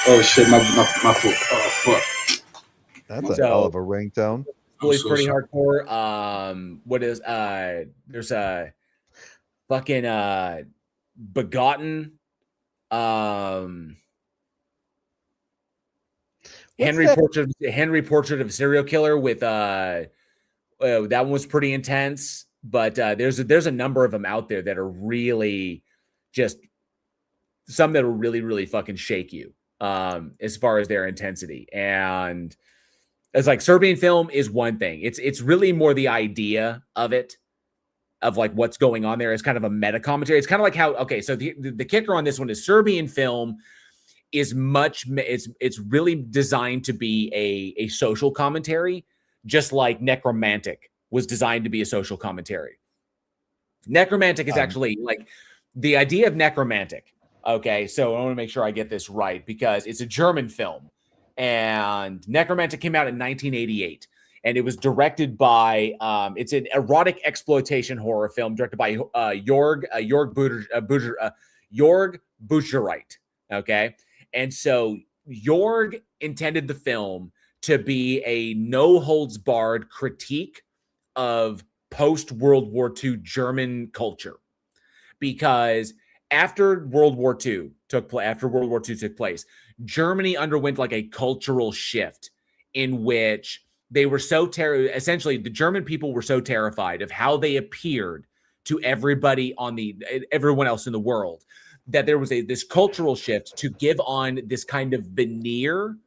Oh shit! My foot. Oh fuck. That's a hell of a ringtone. It's pretty hardcore. What is there's a fucking Begotten. Henry Portrait of a Serial Killer with that one was pretty intense. But there's a number of them out there that are really just some that will really, really fucking shake you. As far as their intensity. And it's like Serbian film is one thing. It's really more the idea of it, of like what's going on there. It's kind of a meta commentary. It's kind of like how, so the kicker on this one is Serbian film is much. It's really designed to be a social commentary, just like Necromantic was designed to be a social commentary. Necromantic is actually like the idea of Necromantic. Okay, so I want to make sure I get this right because it's a German film, and Necromantic came out in 1988, and it was directed by it's an erotic exploitation horror film directed by Jorg Buchereit. Okay, and so Jorg intended the film to be a no holds barred critique of post World War II German culture, because after World War II took place, Germany underwent like a cultural shift in which they were so essentially the German people were so terrified of how they appeared to everyone else in the world, that there was this cultural shift to give on this kind of veneer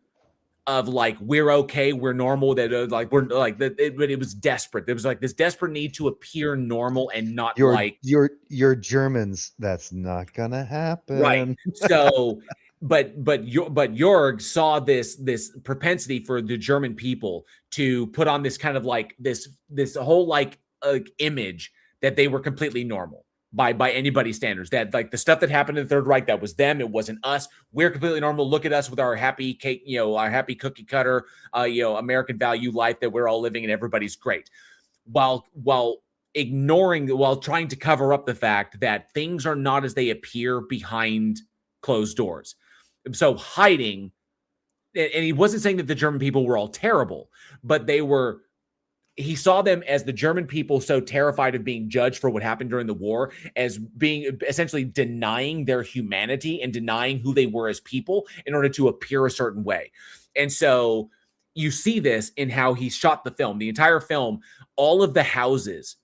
of like, we're okay, we're normal, that like we're like that. But it was desperate. There was like this desperate need to appear normal and not you're Germans. That's not gonna happen. Right. So, but Jorg saw this propensity for the German people to put on this kind of like this whole like image that they were completely normal by anybody's standards. That like the stuff that happened in the Third Reich, that was them, it wasn't us. We're completely normal. Look at us with our happy cake, our happy cookie cutter, American value life that we're all living, and everybody's great. While trying to cover up the fact that things are not as they appear behind closed doors. So hiding, and he wasn't saying that the German people were all terrible, but he saw them as the German people so terrified of being judged for what happened during the war as being essentially denying their humanity and denying who they were as people in order to appear a certain way. And so you see this in how he shot the film. The entire film, all of the houses,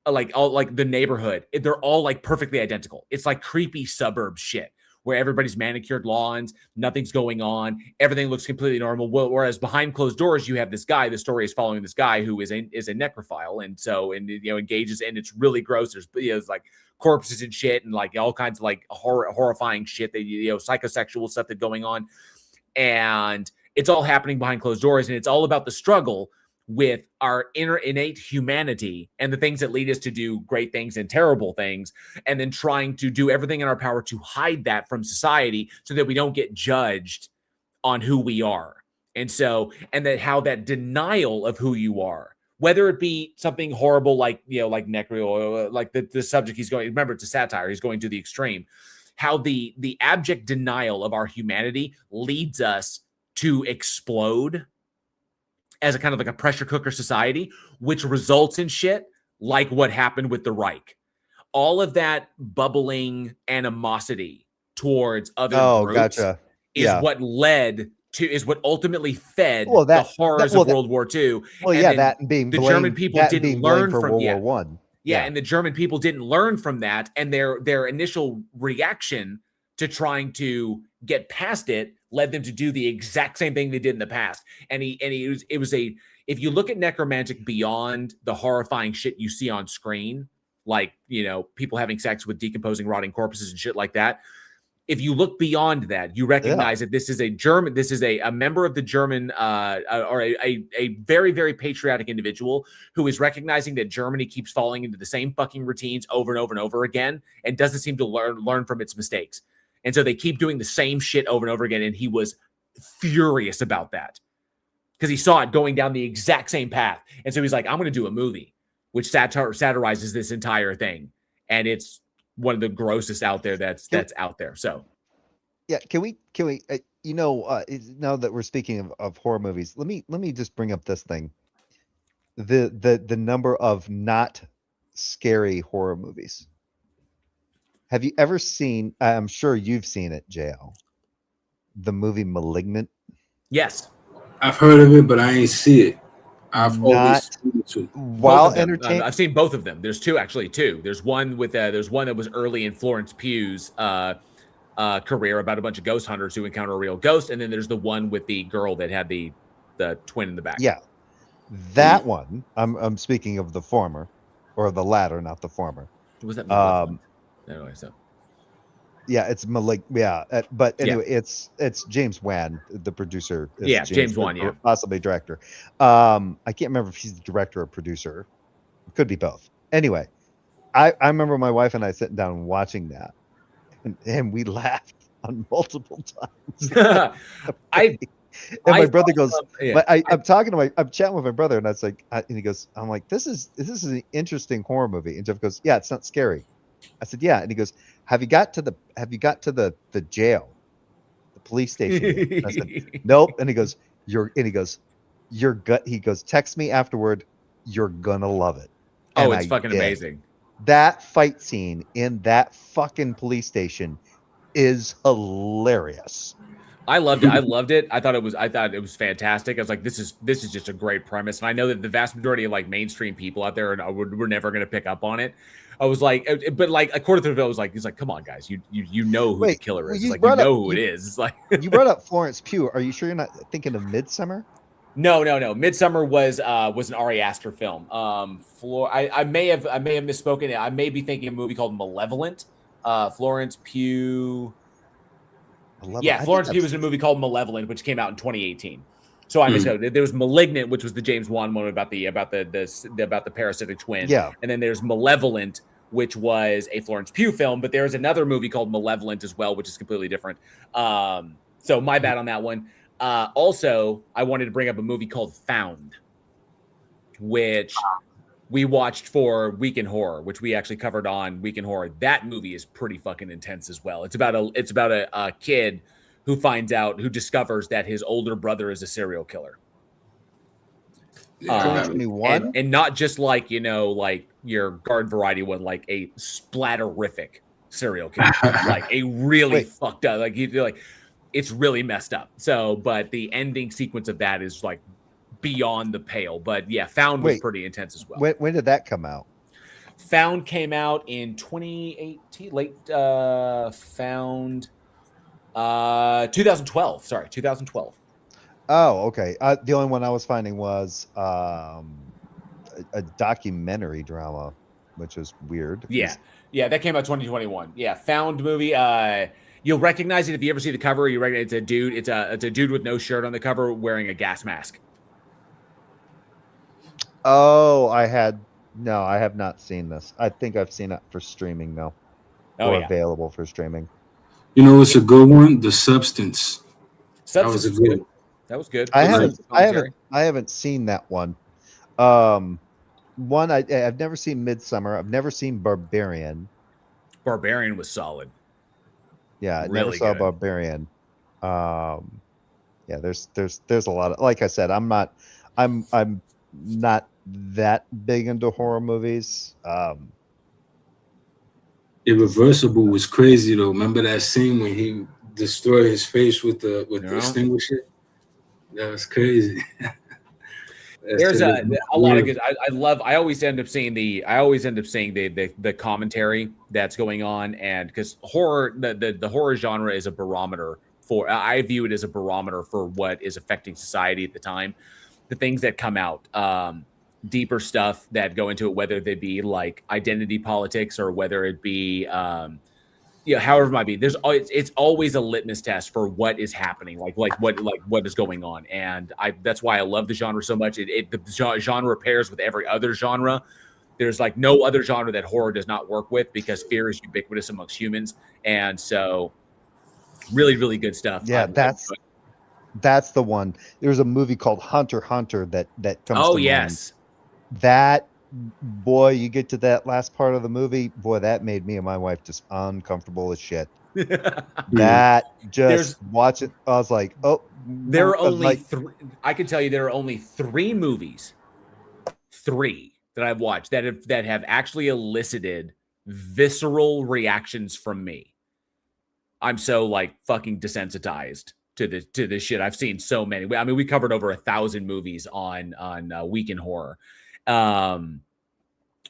like the neighborhood, they're all like perfectly identical. It's like creepy suburb shit where everybody's manicured lawns, nothing's going on, everything looks completely normal. Whereas behind closed doors, you have this guy. The story is following this guy who is a necrophile, and engages, and it's really gross. There's like corpses and shit, and like all kinds of like horrifying shit that psychosexual stuff that's going on, and it's all happening behind closed doors, and it's all about the struggle with our inner innate humanity and the things that lead us to do great things and terrible things, and then trying to do everything in our power to hide that from society so that we don't get judged on who we are. And that how that denial of who you are, whether it be something horrible like necro, or like the subject he's going, remember, it's a satire, he's going to the extreme, how the abject denial of our humanity leads us to explode as a kind of like a pressure cooker society, which results in shit like what happened with the Reich. All of that bubbling animosity towards other groups is what ultimately fed the horrors of World War II. Well, and that and being the blamed, German people didn't learn from World War One. Yeah, and the German people didn't learn from that, and their initial reaction to trying to get past it led them to do the exact same thing they did in the past. And if you look at Necromantic beyond the horrifying shit you see on screen, like, people having sex with decomposing, rotting corpses and shit like that, if you look beyond that, you recognize that this is a member of the German, or a very, very patriotic individual who is recognizing that Germany keeps falling into the same fucking routines over and over and over again and doesn't seem to learn from its mistakes. And so they keep doing the same shit over and over again. And he was furious about that because he saw it going down the exact same path. And so he's like, I'm going to do a movie which satirizes this entire thing. And it's one of the grossest out there that's out there. So, yeah, can we now that we're speaking of horror movies, let me just bring up this thing. The number of not scary horror movies. Have you ever seen, I'm sure you've seen it, JL, the movie Malignant? Yes. I've heard of it, but I ain't see it. I've always seen it too. While entertaining, I've seen both of them. There's two. There's one that was early in Florence Pugh's career about a bunch of ghost hunters who encounter a real ghost, and then there's the one with the girl that had the twin in the back. Yeah, that one. I'm speaking of the former, or the latter, not the former. Was that? Anyway, so Yeah, it's Malik. Yeah, but anyway, it's James Wan, the producer. It's Yeah, James Wan, yeah. possibly director. I can't remember if he's the director or producer. Could be both. Anyway, I remember my wife and I sitting down and watching that, and we laughed on multiple times. I And my I brother thought, goes, yeah. I'm chatting with my brother, and I was like, and he goes, I'm like, this is an interesting horror movie. And Jeff goes, yeah, it's not scary. I said, yeah. And he goes, have you got to the jail, the police station yet? And I said, nope. And he goes, he goes, text me afterward. You're gonna love it. Oh, And it's I fucking did. amazing. That fight scene in that fucking police station is hilarious. I loved it. I loved it. I thought it was fantastic. I was like, this is just a great premise. And I know that the vast majority of like mainstream people out there we're never going to pick up on it. I was like, but like according to the film, he's like, come on, guys, you know who the killer is. It's like, you know who it is. It's like you brought up Florence Pugh. Are you sure you're not thinking of Midsummer? No. Midsummer was an Ari Aster film. I may have misspoken. I may be thinking of a movie called Malevolent. Florence Pugh. Florence Pugh was in a movie called Malevolent, which came out in 2018. So I misspoke. There was Malignant, which was the James Wan one about the parasitic twin. Yeah. And then there's Malevolent, which was a Florence Pugh film, but there's another movie called Malevolent as well, which is completely different. So my bad on that one. Also, I wanted to bring up a movie called Found, which we watched for Week in Horror, which we actually covered on Week in Horror. That movie is pretty fucking intense as well. It's about a kid who discovers that his older brother is a serial killer. 2021, and not just like like your garden variety one, like a splatterific serial killer, like a really fucked up, like it's really messed up. So, but the ending sequence of that is like beyond the pale. But yeah, Found was pretty intense as well. When did that come out? Found came out in 2018, Found 2012. Sorry, 2012. Oh, okay. The only one I was finding was a documentary drama, which is weird. Yeah, that came out 2021. Yeah, Found movie. You'll recognize it if you ever see the cover. You recognize it's a dude. It's a dude with no shirt on the cover wearing a gas mask. Oh, I have not seen this. I think I've seen it for streaming though. Available for streaming. You know, it's a good one. The Substance. That was a good. That was good. I haven't seen that one. I've never seen Midsummer. I've never seen Barbarian. Barbarian was solid. Yeah, I never saw Barbarian. Yeah, there's a lot of, like I said, I'm not that big into horror movies. Irreversible was crazy though. Remember that scene when he destroyed his face with the extinguisher? That was crazy. There's a lot of good. I always end up seeing the commentary that's going on, and because horror, the horror genre is a barometer for. I view it as a barometer for what is affecting society at the time. The things that come out, deeper stuff that go into it, whether they be like identity politics or whether it be however it might be, it's always a litmus test for what is happening, like what is going on. And that's why I love the genre so much. The genre pairs with every other genre. There's like no other genre that horror does not work with, because fear is ubiquitous amongst humans. And so really, really good stuff. Yeah, that's the one. There's a movie called Hunter x Hunter that comes to mind. That, boy, you get to that last part of the movie, boy, that made me and my wife just uncomfortable as shit. Watch it. I was like, oh, there are only three. I can tell you there are only 3 movies, that I've watched that have actually elicited visceral reactions from me. I'm so like fucking desensitized to this shit. I've seen so many. I mean, we covered over 1,000 movies on Week in Horror.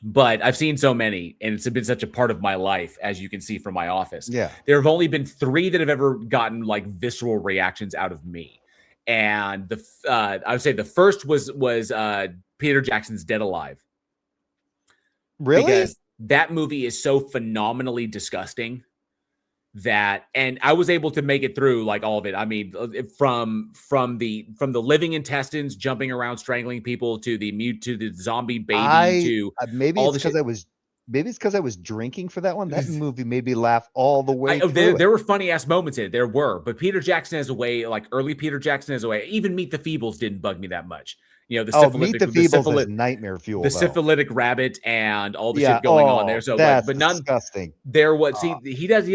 But I've seen so many, and it's been such a part of my life, as you can see from my office. Yeah. There have only been 3 that have ever gotten like visceral reactions out of me. And I would say the first was Peter Jackson's Dead Alive. Really? Because that movie is so phenomenally disgusting that, and I was able to make it through like all of it. I mean, from the living intestines jumping around strangling people to the zombie baby to maybe all it's the shit. because I was drinking for that one. That movie made me laugh all the way through. There were funny ass moments in it. There were, but Peter Jackson has a way, like early Peter Jackson has a way. Even Meet the Feebles didn't bug me that much. You know, Meet the Feebles is nightmare fuel. The syphilitic rabbit and all the shit going on there. So, that's but none disgusting. there was. See, he has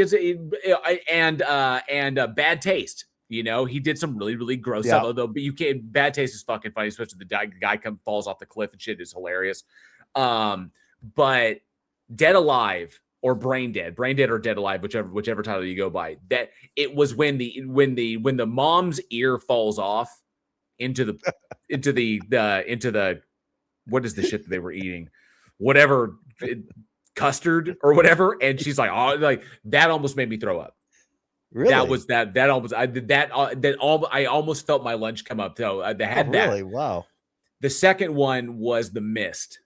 and bad taste. You know, he did some really, really gross stuff. Though, but you can't. Bad taste is fucking funny, especially the guy falls off the cliff and shit is hilarious. But Dead Alive or Brain Dead or Dead Alive, whichever title you go by. That it was when the mom's ear falls off into the what is the shit that they were eating, whatever, custard or whatever, and she's like, oh, like that almost made me throw up. Really? That almost I almost felt my lunch come up. So they had that. Really? Wow. The second one was The Mist.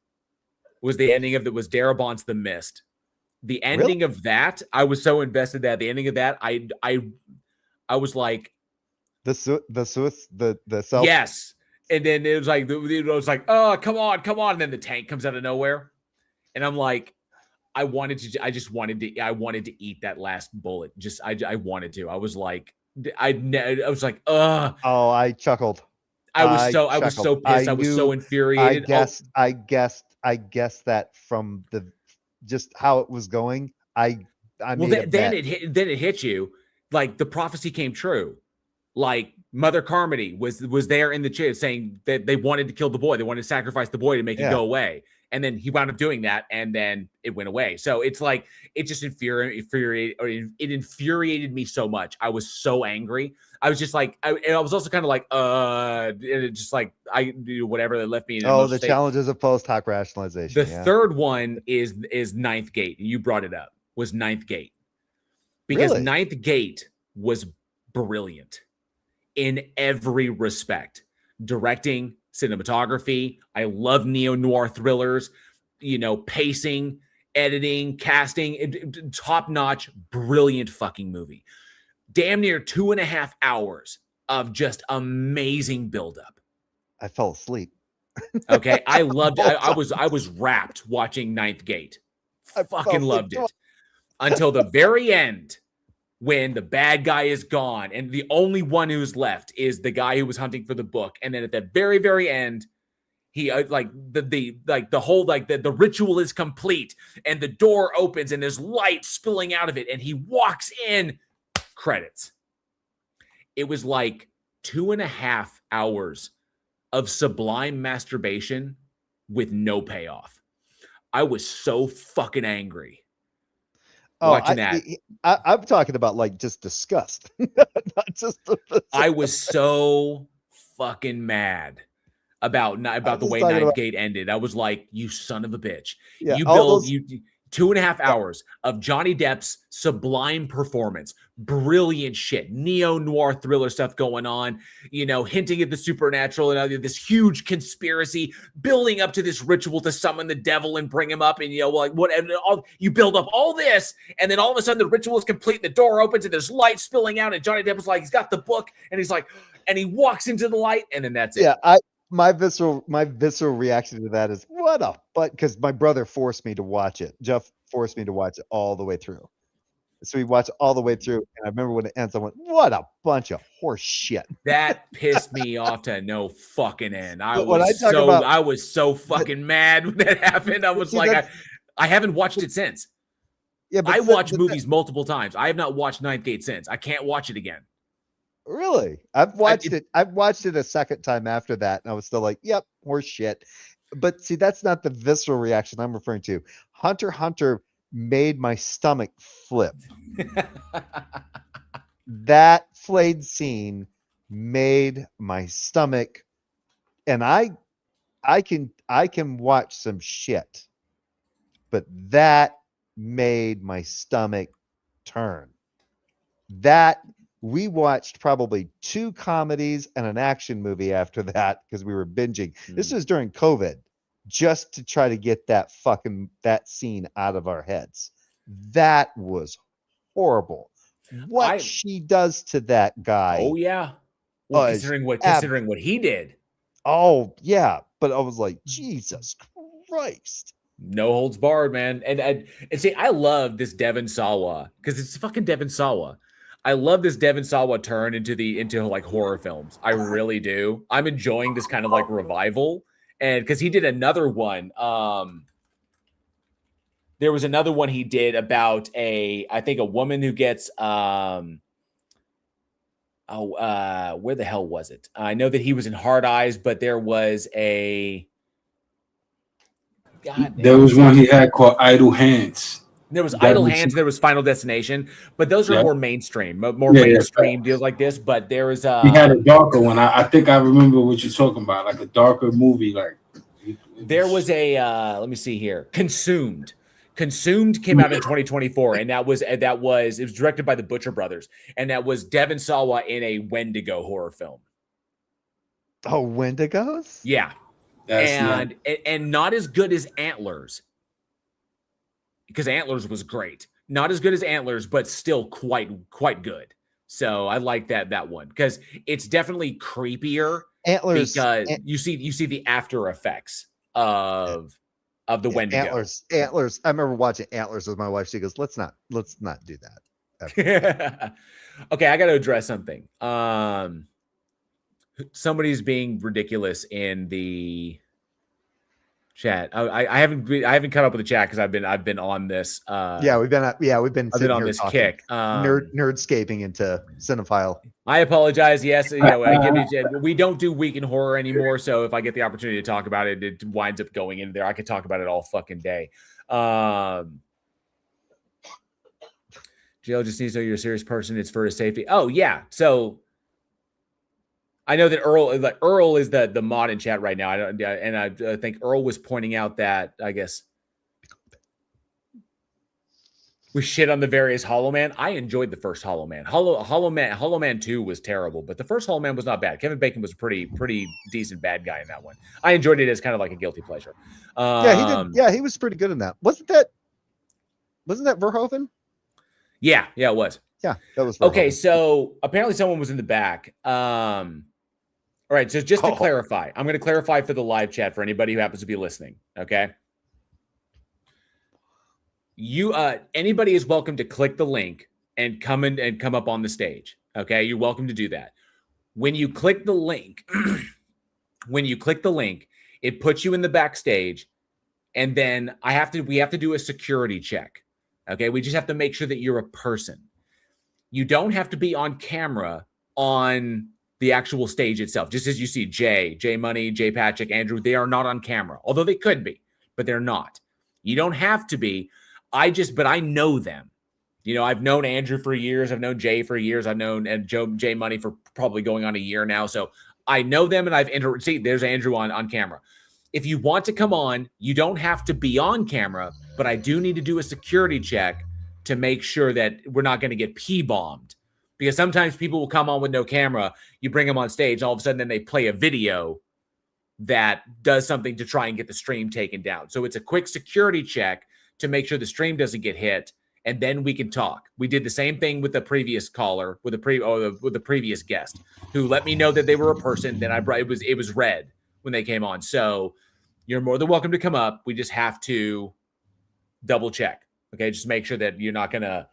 Was the ending of that was Darabont's The Mist. The ending of that, I was so invested that the ending of that, I was like, the self. Yes, and then it was like, oh, come on, and then the tank comes out of nowhere, and I'm like, I wanted to eat that last bullet. I wanted to. I was like, ugh. Oh, I chuckled. I was so pissed. I was so infuriated. I guessed that from just how it was going. Then it hit you like the prophecy came true. Like Mother Carmody was there in the chair saying that they wanted to kill the boy. They wanted to sacrifice the boy to make it go away. And then he wound up doing that, and then it went away. So it's like it just infuriated me so much. I was so angry. I was just like, I was also kind of like, just like I do whatever that left me. The challenges of post hoc rationalization. The third one is Ninth Gate. You brought it up. Was Ninth Gate because Ninth Gate was brilliant in every respect. Directing, cinematography. I love neo-noir thrillers, pacing, editing, casting, top-notch, brilliant fucking movie. Damn near 2.5 hours of just amazing buildup. I fell asleep. Okay. I loved it. I was wrapped watching Ninth Gate. I fucking loved it. Until the very end, when the bad guy is gone and the only one who's left is the guy who was hunting for the book. And then at the very, very end, he the ritual is complete and the door opens and there's light spilling out of it. And he walks in, credits. It was like 2.5 hours of sublime masturbation with no payoff. I was so fucking angry. Watching that. I'm talking about like just disgust. Not just I was so fucking mad about the way Ninth Gate ended. I was like, you son of a bitch. Yeah, you 2.5 hours of Johnny Depp's sublime performance, brilliant shit, neo-noir thriller stuff going on, hinting at the supernatural and this huge conspiracy, building up to this ritual to summon the devil and bring him up, and you build up all this, and then all of a sudden the ritual is complete, and the door opens, and there's light spilling out, and Johnny Depp is like, he's got the book, and he's like, and he walks into the light, and then that's it. Yeah, my visceral reaction to that is because my brother forced me to watch it. Jeff forced me to watch it all the way through. So we watched all the way through, and I remember when it ends, I went, "What a bunch of horse shit!" That pissed me off to no fucking end. I was so fucking mad when that happened. I was like, I haven't watched it since. Yeah, but I watch movies multiple times. I have not watched Ninth Gate since. I can't watch it again. Really? I've watched it a second time after that, and I was still like, "Yep, horse shit." But see, that's not the visceral reaction I'm referring to. Hunter x Hunter made my stomach flip. That flayed scene made my stomach, and I can watch some shit, but that made my stomach turn. That we watched probably 2 comedies and an action movie after that because we were binging. This was during COVID, just to try to get that scene out of our heads. That was horrible. what she does to that guy. Oh yeah. Well, considering what he did. Oh yeah, but I was like, Jesus Christ. No holds barred, man. And see, I love this Devon Sawa because it's fucking Devon Sawa. I love this Devon Sawa turn into like horror films. I really do. I'm enjoying this kind of like revival. And because he did another one. There was another one he did about I think a woman who gets where the hell was it? I know that he was in Hard Eyes, but there was there was one he had called Idle Hands. There was Idle Hands, there was Final Destination, but those are more mainstream, mainstream deals like this. But there was he had a darker one. I think I remember what you're talking about, like a darker movie. Like there was let me see here, Consumed. Consumed came out in 2024, and it was directed by the Butcher Brothers, and that was Devon Sawa in a Wendigo horror film. Oh, Wendigos? Yeah, and not as good as Antlers, because Antlers was great. Not as good as Antlers, but still quite good. So I like that one because it's definitely creepier. Antlers, because you see the after effects of the Wendigo. Antlers. I remember watching Antlers with my wife. She goes, "Let's not do that." Okay, I got to address something. Somebody's being ridiculous in the chat. I haven't caught up with the chat because I've been on this. We've been on this talking, kick. Nerdscaping into cinephile. I apologize. Yes, we don't do week in horror anymore. So if I get the opportunity to talk about it, it winds up going in there. I could talk about it all fucking day. Jill just needs to know you're a serious person. It's for his safety. Oh yeah. So I know that Earl is the mod in chat right now. I think Earl was pointing out that I guess we shit on the various Hollow Man. I enjoyed the first Hollow Man. Hollow Man 2 was terrible, but the first Hollow Man was not bad. Kevin Bacon was a pretty decent bad guy in that one. I enjoyed it as kind of like a guilty pleasure. He did. Yeah, he was pretty good in that. Wasn't that Verhoeven? Yeah, it was. Yeah, that was Verhoeven. Okay, so apparently someone was in the back. All right, so just to clarify, I'm going to clarify for the live chat for anybody who happens to be listening, okay? Anybody is welcome to click the link and come up on the stage, okay? You're welcome to do that. When you click the link, it puts you in the backstage, and then we have to do a security check, okay? We just have to make sure that you're a person. You don't have to be on camera on the actual stage itself. Just as you see Jay Money, Jay Patrick, Andrew, they are not on camera, although they could be, but they're not. You don't have to be. But I know them. You know, I've known Andrew for years. I've known Jay for years. I've known Jay Money for probably going on a year now. So I know them, and see, there's Andrew on camera. If you want to come on, you don't have to be on camera, but I do need to do a security check to make sure that we're not going to get P-bombed. Because sometimes people will come on with no camera. You bring them on stage, all of a sudden, then they play a video that does something to try and get the stream taken down. So it's a quick security check to make sure the stream doesn't get hit, and then we can talk. We did the same thing with the previous caller, with the previous guest, who let me know that they were a person. Then it was red when they came on. So you're more than welcome to come up. We just have to double check. Okay, just make sure that you're not gonna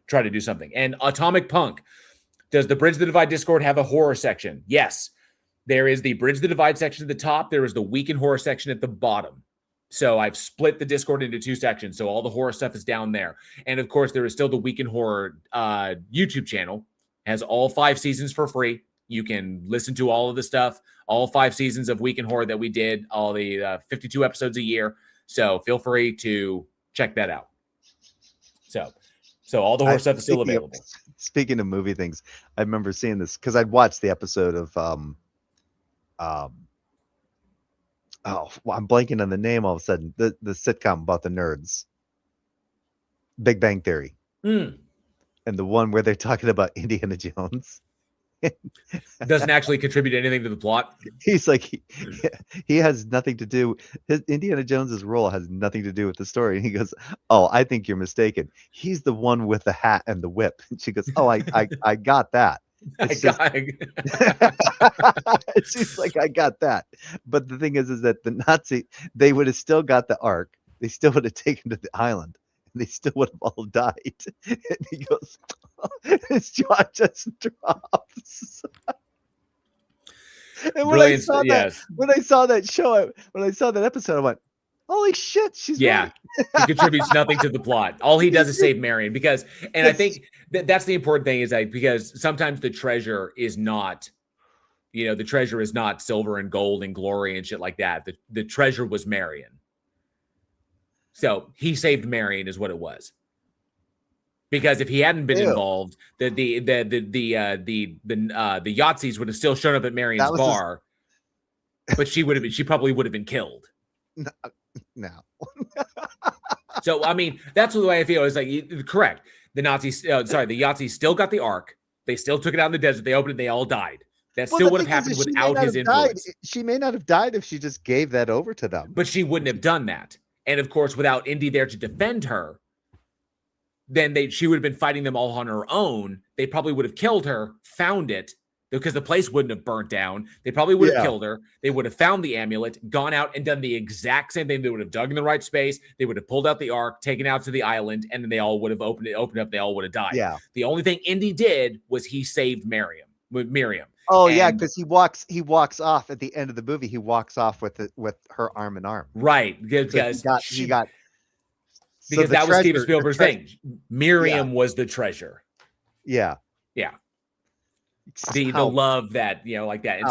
try to do something. And Atomic Punk, does the Bridge the Divide Discord have a horror section? Yes. There is the Bridge the Divide section at the top. There is the Week in Horror section at the bottom. So I've split the Discord into two sections. So all the horror stuff is down there. And of course, there is still the Week in Horror YouTube channel. It has all 5 seasons for free. You can listen to all of the stuff, all 5 seasons of Week in Horror that we did, all the 52 episodes a year. So feel free to check that out. So all the horror stuff is still available. Speaking of movie things, I remember seeing this because I'd watched the episode of I'm blanking on the name all of a sudden. The sitcom about the nerds, Big Bang Theory, and the one where they're talking about Indiana Jones. Doesn't actually contribute anything to the plot. He's like, he has nothing to do. Indiana Jones's role has nothing to do with the story. And he goes, "Oh, I think you're mistaken. He's the one with the hat and the whip." And she goes, "Oh, I got that." It's just, she's like, "I got that." But the thing is that the Nazi, they would have still got the Ark. They still would have taken to the island. And they still would have all died. And he goes, his jaw just drops. And when I saw when I saw that show, when I saw that episode, I went, "Holy shit, she's right." He contributes nothing to the plot. All he does is save Marion because, and I think that's the important thing is that because sometimes the treasure is not, the treasure is not silver and gold and glory and shit like that. The treasure was Marion. So he saved Marion is what it was. Because if he hadn't been involved, the Yahtzees would have still shown up at Marion's bar, but she probably would have been killed. No. So I mean, that's the way I feel. It's like correct. The Yahtzees still got the Ark. They still took it out in the desert. They opened it. They all died. That still would have happened without his influence. She may not have died if she just gave that over to them. But she wouldn't have done that. And of course, without Indy there to defend her, then she would have been fighting them all on her own. They probably would have killed her, found it, because the place wouldn't have burnt down. They probably would have killed her. They would have found the amulet, gone out and done the exact same thing. They would have dug in the right space. They would have pulled out the Ark, taken it out to the island, and then they all would have opened up. They all would have died. Yeah. The only thing Indy did was he saved Miriam. Oh, yeah, because he walks off at the end of the movie. He walks off with her arm in arm. Right, because he got because that was Steven Spielberg's thing. Miriam was the treasure. Yeah. Yeah. The love that, like that. And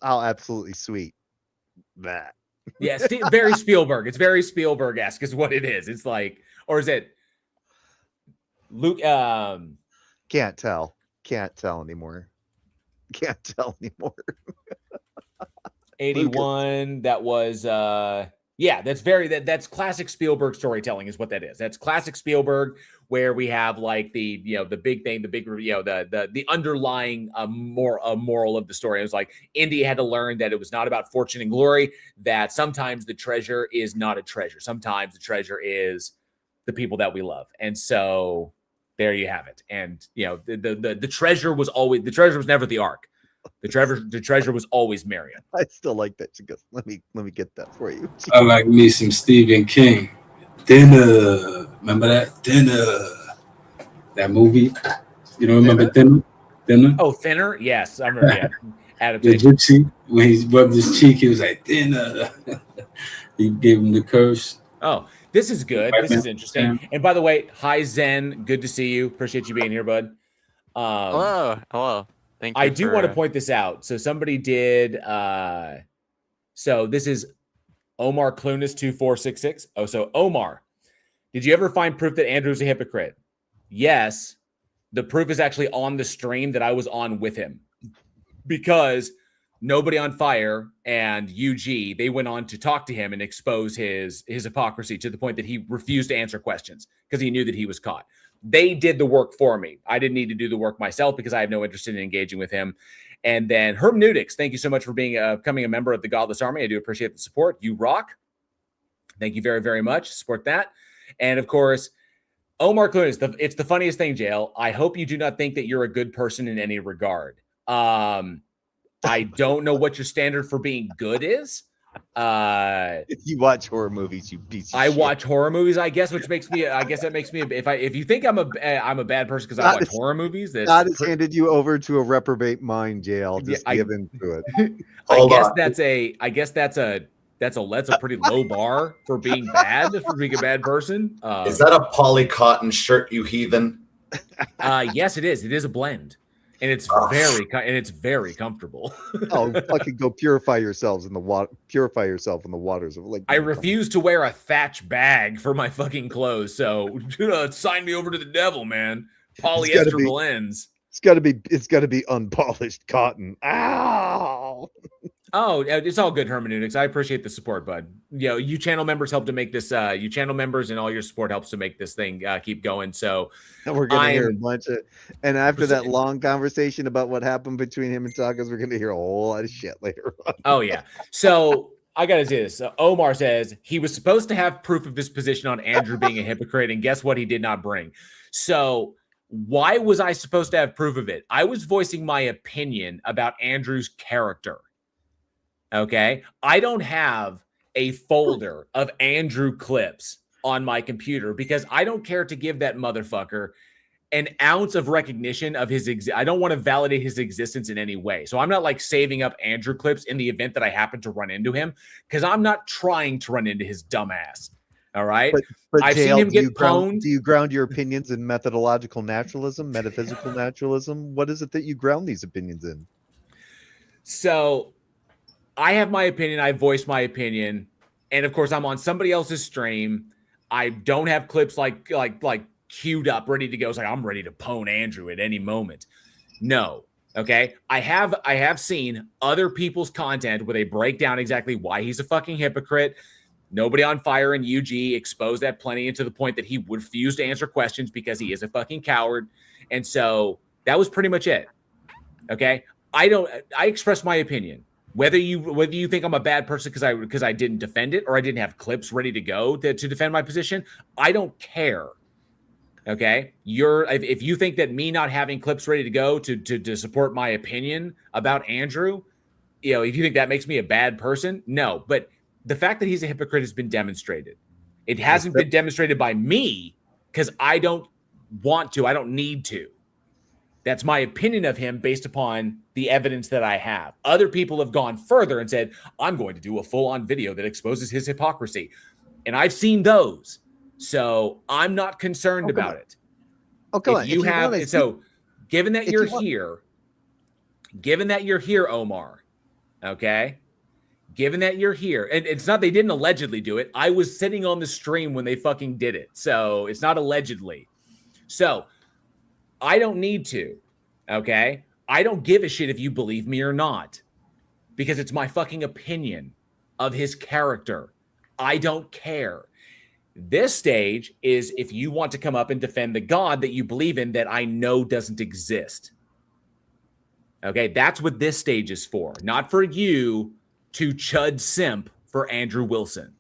how absolutely sweet that. Yeah, very Spielberg. It's very Spielberg-esque is what it is. It's like, or is it Luke? Can't tell anymore. 81. That was that's classic Spielberg storytelling is what that is. That's classic Spielberg where we have like the big thing, the underlying moral of the story. It was like Indy had to learn that it was not about fortune and glory, that sometimes the treasure is not a treasure. Sometimes the treasure is the people that we love. And so there you have it. And the treasure was never the Ark. The treasure was always Marion. I still like that. She goes, let me get that for you. I like me some Stephen King. Dinner. Remember that? Dinner. That movie. You don't remember Dinner? Oh, Thinner? Yes. I remember that. The gypsy, when he rubbed his cheek, he was like, Dinner. He gave him the curse. Oh, this is good. This is interesting. And by the way, hi, Zen. Good to see you. Appreciate you being here, bud. Hello. Thank you. I do want to point this out. So somebody did. So this is Omar Clunas 2466. Oh, so Omar, did you ever find proof that Andrew's a hypocrite? Yes. The proof is actually on the stream that I was on with him, because Nobody on Fire and UG, they went on to talk to him and expose his hypocrisy to the point that he refused to answer questions because he knew that he was caught. They did the work for me. I didn't need to do the work myself because I have no interest in engaging with him. And then Hermeneutics, thank you so much for becoming a member of the Godless Army. I do appreciate the support. You rock. Thank you very, very much. Support that. And of course, Omar Clunas, it's the funniest thing, Jail. I hope you do not think that you're a good person in any regard. I don't know what your standard for being good is. You watch horror movies, you piece of I shit. watch horror movies, I guess, which makes me. I guess that makes me. If you think I'm a bad person because I watch horror movies, God has handed you over to a reprobate mind, Jail. Just give into it. I guess that's a pretty low bar for being bad, for being a bad person. Is that a poly cotton shirt, you heathen? Yes, it is. It is a blend. And it's very comfortable. Oh, fucking go purify yourselves in the water. Purify yourself in the waters of Lake. I refuse to wear a thatch bag for my fucking clothes. So sign me over to the devil, man. Polyester blends. It's got to be unpolished cotton. Ow! now. Oh, it's all good hermeneutics. I appreciate the support, bud. You channel members help to make this. You channel members and all your support helps to make this thing keep going. So We're gonna hear a I'm bunch of, and after that long conversation about what happened between him and Tacos, we're gonna hear a whole lot of shit later on. Oh yeah. So I gotta say this. Omar says he was supposed to have proof of his position on Andrew being a hypocrite, and guess what? He did not bring. So why was I supposed to have proof of it? I was voicing my opinion about Andrew's character. Okay. I don't have a folder of Andrew clips on my computer because I don't care to give that motherfucker an ounce of recognition of his I don't want to validate his existence in any way. So I'm not like saving up Andrew clips in the event that I happen to run into him because I'm not trying to run into his dumbass. All right. But I've JL, seen him do get pwned. Do you ground your opinions in methodological naturalism, metaphysical naturalism? What is it that you ground these opinions in? So I have my opinion. I voice my opinion. And of course, I'm on somebody else's stream. I don't have clips like queued up, ready to go. It's like I'm ready to pwn Andrew at any moment. No. Okay. I have seen other people's content where they break down exactly why he's a fucking hypocrite. Nobody on Fire and UG exposed that plenty, and to the point that he would refuse to answer questions because he is a fucking coward. And so that was pretty much it. Okay. I expressed my opinion. Whether you think I'm a bad person because I didn't defend it or I didn't have clips ready to go to defend my position, I don't care. Okay, if you think that me not having clips ready to go to support my opinion about Andrew, if you think that makes me a bad person, no. But the fact that he's a hypocrite has been demonstrated. It hasn't been demonstrated by me because I don't want to. I don't need to. That's my opinion of him based upon the evidence that I have. Other people have gone further and said, I'm going to do a full-on video that exposes his hypocrisy. And I've seen those. So I'm not concerned about it. Oh, come on. Given that you're here, Omar, okay? Given that you're here, and it's not they didn't allegedly do it. I was sitting on the stream when they fucking did it. So it's not allegedly. So I don't need to, okay? I don't give a shit if you believe me or not because it's my fucking opinion of his character. I don't care. This stage is if you want to come up and defend the God that you believe in that I know doesn't exist. Okay, that's what this stage is for. Not for you to chud simp for Andrew Wilson.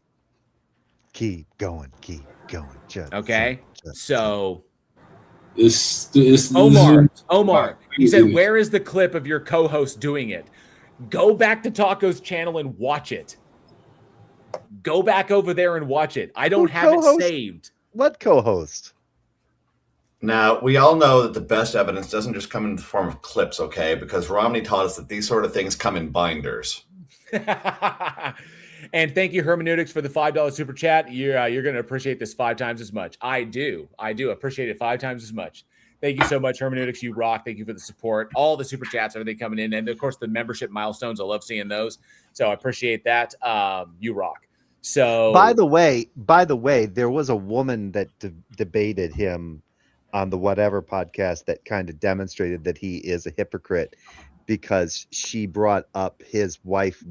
Keep going, chud. Okay, so... Omar, he said, where is the clip of your co-host doing it? Go back to Taco's channel and watch it. Go back over there and watch it. I don't have it saved. What co-host? Now, we all know that the best evidence doesn't just come in the form of clips, okay? Because Romney taught us that these sort of things come in binders. And thank you, Hermeneutics, for the $5 super chat. You're going to appreciate this 5 times as much. I do appreciate it 5 times as much. Thank you so much, Hermeneutics. You rock. Thank you for the support. All the super chats, everything coming in. And, of course, the membership milestones. I love seeing those. So I appreciate that. You rock. So by the way, there was a woman that debated him on the Whatever podcast that kind of demonstrated that he is a hypocrite because she brought up his wife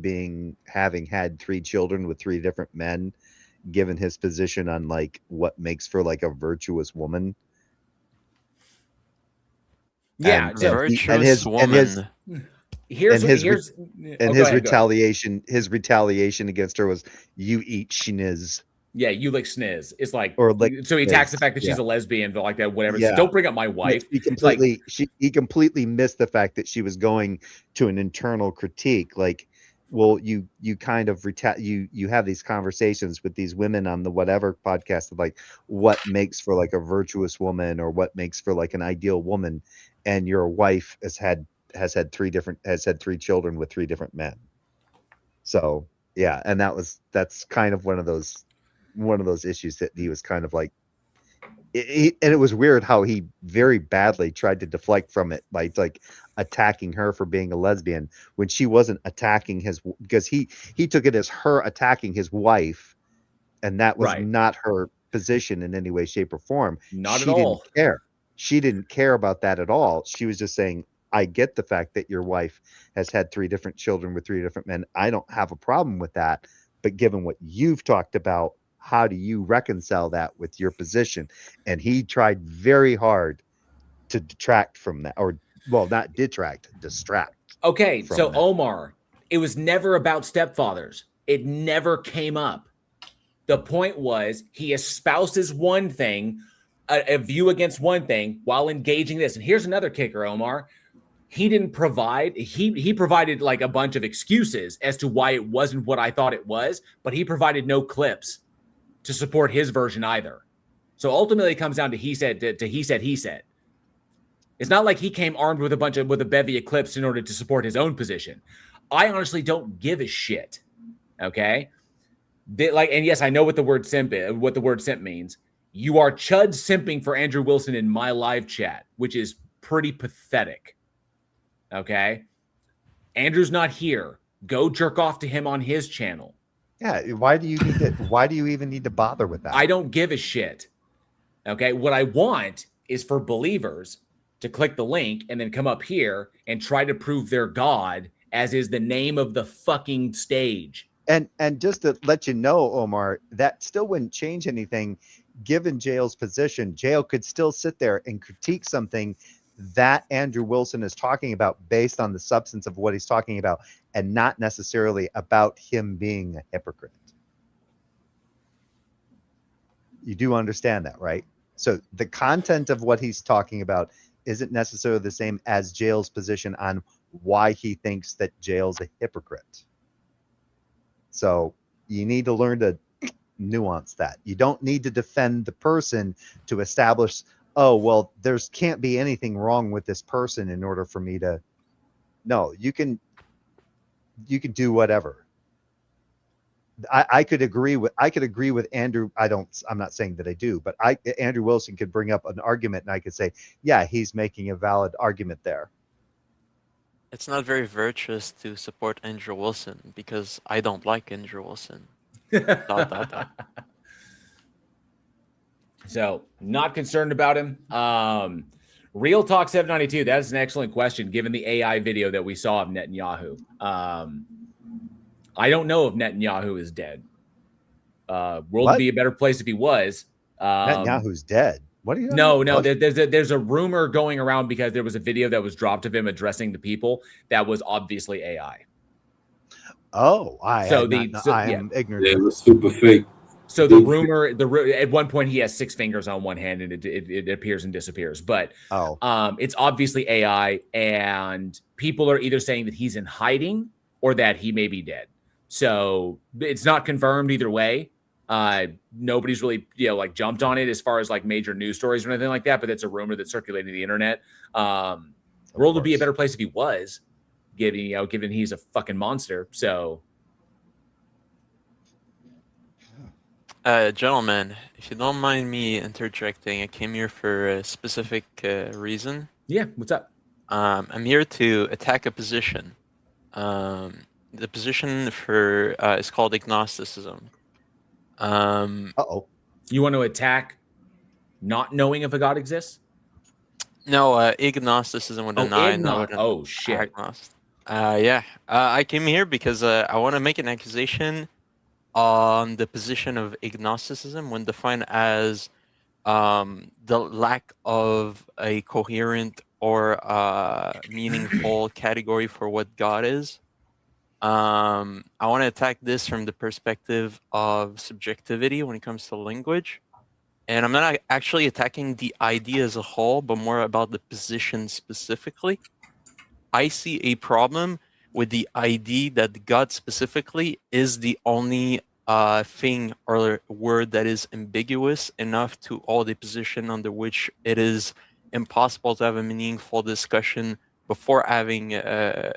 having had 3 children with 3 different men, given his position on like what makes for like a virtuous woman. Yeah, virtuous woman. His retaliation against her was, you eat schniz. Yeah, you like sniz. It's like, so he attacks the fact that she's a lesbian, but like that, whatever. Yeah. So don't bring up my wife. He completely missed the fact that she was going to an internal critique. Like, well, you kind of you have these conversations with these women on the Whatever podcast of like what makes for like a virtuous woman or what makes for like an ideal woman, and your wife has had 3 children with 3 different men. So yeah, and that's kind of one of those issues that he was kind of like, and it was weird how he very badly tried to deflect from it by like attacking her for being a lesbian when she wasn't attacking because he took it as her attacking his wife, and that was not her position in any way, shape, or form. Not at all. She didn't care about that at all. She was just saying, I get the fact that your wife has had 3 different children with 3 different men. I don't have a problem with that. But given what you've talked about, how do you reconcile that with your position? And he tried very hard to detract from that, or well, not detract, distract. Okay, from so that. Omar, it was never about stepfathers. It never came up. The point was he espouses one thing, a view against one thing, while engaging this. And here's another kicker, Omar. He didn't provide, he provided like a bunch of excuses as to why it wasn't what I thought it was, but he provided no clips to support his version either. So ultimately it comes down to he said. It's not like he came armed with a bevy of clips in order to support his own position. I honestly don't give a shit. Okay? And yes, I know what the word simp means. You are chud simping for Andrew Wilson in my live chat, which is pretty pathetic. Okay? Andrew's not here. Go jerk off to him on his channel. Yeah, why do you even need to bother with that? I don't give a shit. Okay? What I want is for believers to click the link and then come up here and try to prove their God, as is the name of the fucking stage. And just to let you know, Omar, that still wouldn't change anything. Given Jail's position, Jail could still sit there and critique something that Andrew Wilson is talking about based on the substance of what he's talking about, and not necessarily about him being a hypocrite. You do understand that, right? So the content of what he's talking about isn't necessarily the same as Jail's position on why he thinks that Jail's a hypocrite. So you need to learn to nuance that. You don't need to defend the person to establish, oh, well, there's can't be anything wrong with this person in order for me to. No, you can do whatever. I could agree with Andrew. I'm not saying that I do, but Andrew Wilson could bring up an argument and I could say, yeah, he's making a valid argument there. It's not very virtuous to support Andrew Wilson because I don't like Andrew Wilson. So, not concerned about him. Real Talk 792, that is an excellent question given the AI video that we saw of Netanyahu. I don't know if Netanyahu is dead. World would be a better place if he was. Netanyahu's dead. What are you? No. There's a rumor going around because there was a video that was dropped of him addressing the people that was obviously AI. Oh, I am ignorant. It was super fake. So the rumor, at one point he has 6 fingers on one hand and it appears and disappears. But it's obviously AI, and people are either saying that he's in hiding or that he may be dead. So it's not confirmed either way. Nobody's really jumped on it as far as like major news stories or anything like that. But it's a rumor that's circulating the internet. The world would be a better place if he was, given he's a fucking monster. So. Gentlemen, if you don't mind me interjecting, I came here for a specific reason. Yeah, what's up? I'm here to attack a position. The position is called agnosticism. You want to attack not knowing if a God exists? No, agnosticism with an I. Shit. I came here because I want to make an accusation on the position of agnosticism when defined as the lack of a coherent or meaningful category for what God is. I want to attack this from the perspective of subjectivity when it comes to language. And I'm not actually attacking the idea as a whole, but more about the position specifically. I see a problem with the idea that God specifically is the only thing or word that is ambiguous enough to hold a position under which it is impossible to have a meaningful discussion before having the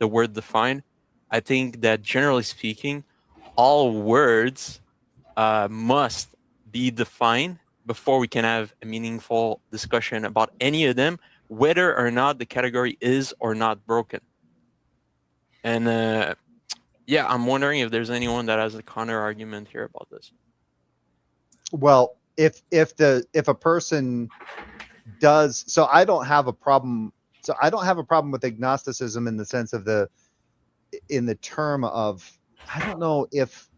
word defined. I think that generally speaking, all words must be defined before we can have a meaningful discussion about any of them, whether or not the category is or not broken. And I'm wondering if there's anyone that has a counter argument here about this. Well, if a person does, so I don't have a problem So I don't have a problem with agnosticism in the sense of in the term of, I don't know if,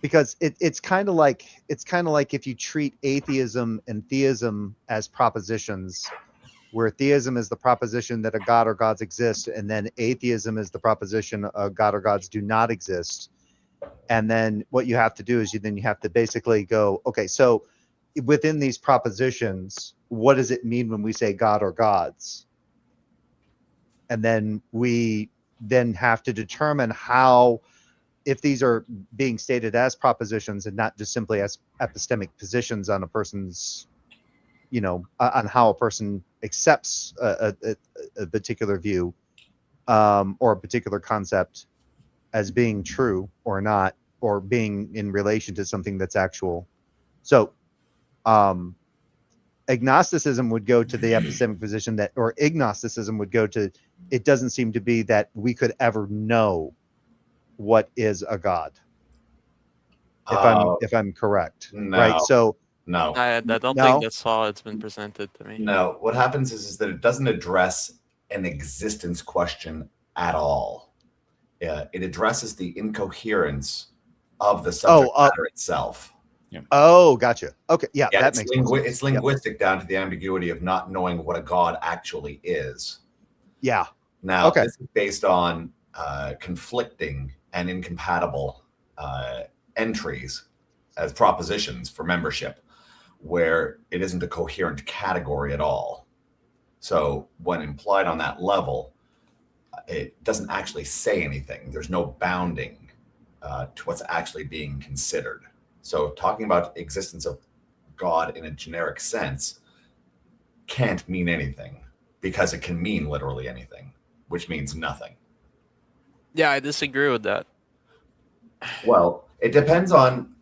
because it's kind of like if you treat atheism and theism as propositions, where theism is the proposition that a god or gods exist, and then atheism is the proposition a god or gods do not exist. And then what you have to do is you have to basically go, okay, so within these propositions, what does it mean when we say God or gods? And then we then have to determine how, if these are being stated as propositions and not just simply as epistemic positions on a person's, on how a person accepts a particular view or a particular concept as being true or not, or being in relation to something that's actual. So agnosticism would go to the epistemic position that, or agnosticism would go to, it doesn't seem to be that we could ever know what is a god. If I'm correct, No. right? So no, I don't No? think that's how it's been presented to me. no. What happens is that it doesn't address an existence question at all. It addresses the incoherence of the subject matter itself. Oh, gotcha. Okay, yeah, that makes sense. It's linguistic down to the ambiguity of not knowing what a god actually is. Yeah. Now, Okay. this is based on conflicting and incompatible entries as propositions for membership, where it isn't a coherent category at all. So when implied on that level, it doesn't actually say anything. There's no bounding to what's actually being considered. So talking about existence of God in a generic sense can't mean anything, because it can mean literally anything, which means nothing. Yeah, I disagree with that. Well, it depends on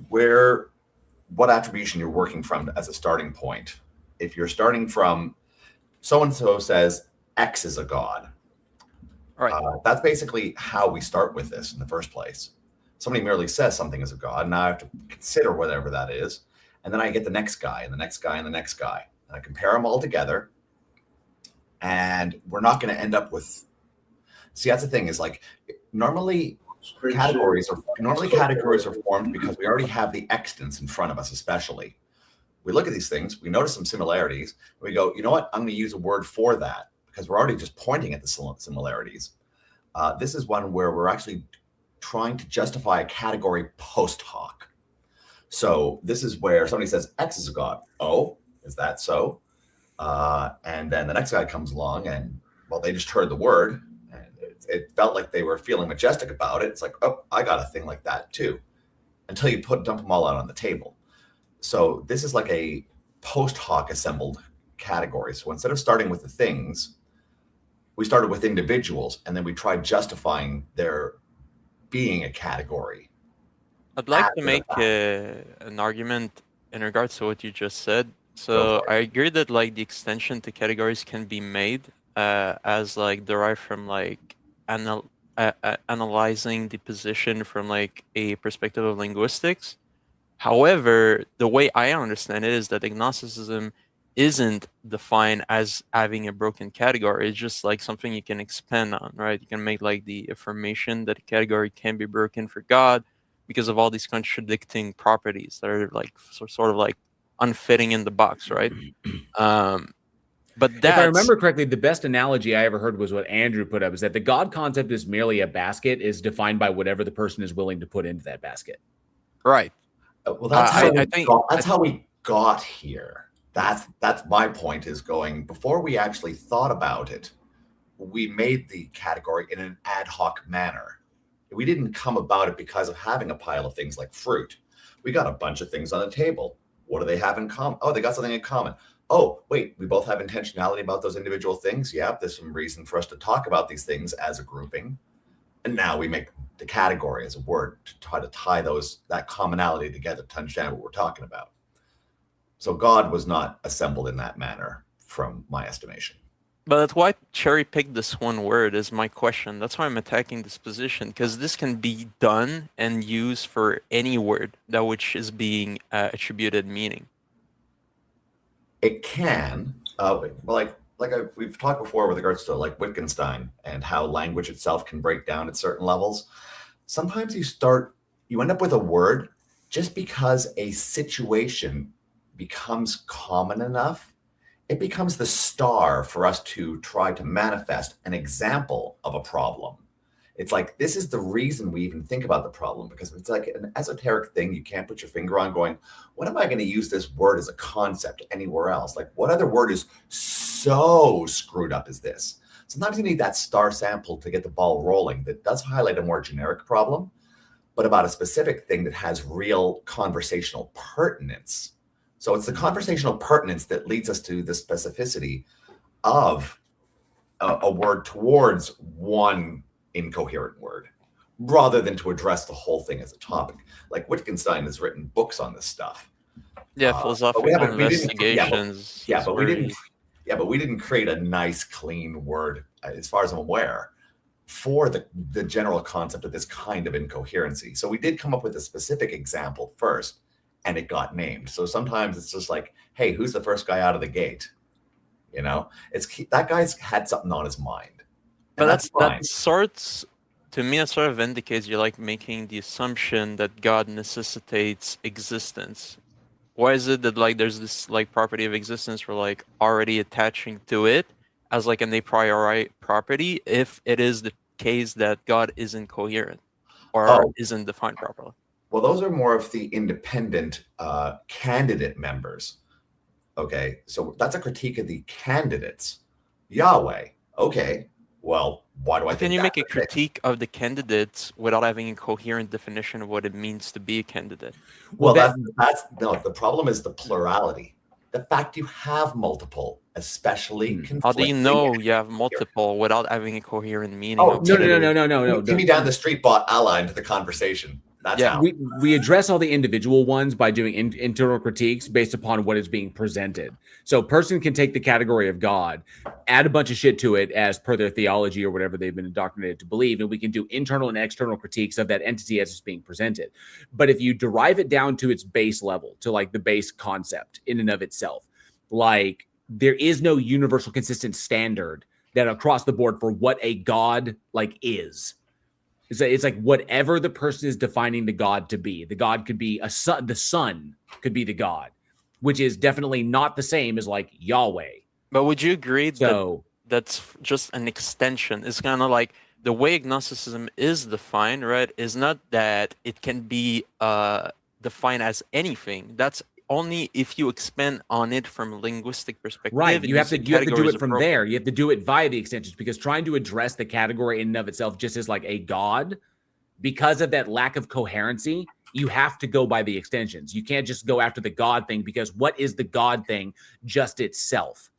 what attribution you're working from as a starting point. If you're starting from so-and-so says X is a god, right? That's basically how we start with this in the first place. Somebody merely says something is a god, and now I have to consider whatever that is. And then I get the next guy, and the next guy, and the next guy. And I compare them all together. And we're not going to end up with... See, that's the thing, is like, normally categories are formed because we already have the extents in front of us, especially. We look at these things, we notice some similarities, and we go, you know what, I'm going to use a word for that, because we're already just pointing at the similarities. This is one where we're actually trying to justify a category post hoc. So this is where somebody says X is a god. Oh, is that so? And then the next guy comes along and, well, they just heard the word and it felt like they were feeling majestic about it. It's like, oh, I got a thing like that too. Until you dump them all out on the table. So this is like a post hoc assembled category. So instead of starting with the things, we started with individuals, and then we tried justifying their being a category. I'd like to make an argument in regards to what you just said. So I agree that like the extension to categories can be made as like derived from like analyzing the position from like a perspective of linguistics. However, the way I understand it is that agnosticism isn't defined as having a broken category. It's just like something you can expand on, right? You can make like the affirmation that a category can be broken for God because of all these contradicting properties that are like sort of like unfitting in the box, right? But if I remember correctly, the best analogy I ever heard was what Andrew put up, is that the God concept is merely a basket, is defined by whatever the person is willing to put into that basket. Right. Well, that's how we got here. That's my point, is going, before we actually thought about it, we made the category in an ad hoc manner. We didn't come about it because of having a pile of things like fruit. We got a bunch of things on the table. What do they have in common? Oh, they got something in common. Oh, wait, we both have intentionality about those individual things. Yeah, there's some reason for us to talk about these things as a grouping. And now we make the category as a word to try to tie that commonality together to understand what we're talking about. So God was not assembled in that manner, from my estimation. But that's why cherry picked this one word is my question. That's why I'm attacking this position, because this can be done and used for any word that which is being attributed meaning. It can, We've talked before with regards to like Wittgenstein and how language itself can break down at certain levels. Sometimes you end up with a word just because a situation becomes common enough. It becomes the star for us to try to manifest an example of a problem. It's like, this is the reason we even think about the problem, because it's like an esoteric thing you can't put your finger on going, when am I going to use this word as a concept anywhere else? Like, what other word is so screwed up as this? Sometimes you need that star sample to get the ball rolling that does highlight a more generic problem, but about a specific thing that has real conversational pertinence. So it's the conversational pertinence that leads us to the specificity of a word towards one incoherent word, rather than to address the whole thing as a topic. Like Wittgenstein has written books on this stuff. Yeah, philosophical investigations. But we didn't create a nice, clean word, as far as I'm aware, for the general concept of this kind of incoherency. So we did come up with a specific example first, and it got named. So sometimes it's just like, hey, who's the first guy out of the gate? You know, that guy's had something on his mind. But that to me, it sort of indicates you're like making the assumption that God necessitates existence. Why is it that like there's this like property of existence we're like already attaching to it as like an a priori property if it is the case that God isn't coherent or isn't defined properly? Well, those are more of the independent candidate members. Okay, so that's a critique of the candidates. Yahweh. Okay, well, why do I think can you make a critique of the candidates without having a coherent definition of what it means to be a candidate? Well, that's no. The problem is the plurality. The fact you have multiple, especially how do you know you have multiple without having a coherent meaning? No. Timmy down the street brought Allah into the conversation. That's how we address all the individual ones by doing internal critiques based upon what is being presented. So a person can take the category of God, add a bunch of shit to it as per their theology or whatever they've been indoctrinated to believe, and we can do internal and external critiques of that entity as it's being presented. But if you derive it down to its base level, to like the base concept in and of itself, like there is no universal consistent standard that across the board for what a God like is. It's like whatever the person is defining the God to be. The God could be a sun. The sun could be the God, which is definitely not the same as like Yahweh. But would you agree that that's just an extension? It's kind of like the way agnosticism is defined, right? Is not that it can be defined as anything. That's only if you expand on it from a linguistic perspective. Right. You have to do it from there. You have to do it via the extensions, because trying to address the category in and of itself just as like a God, because of that lack of coherency, you have to go by the extensions. You can't just go after the God thing, because what is the God thing just itself?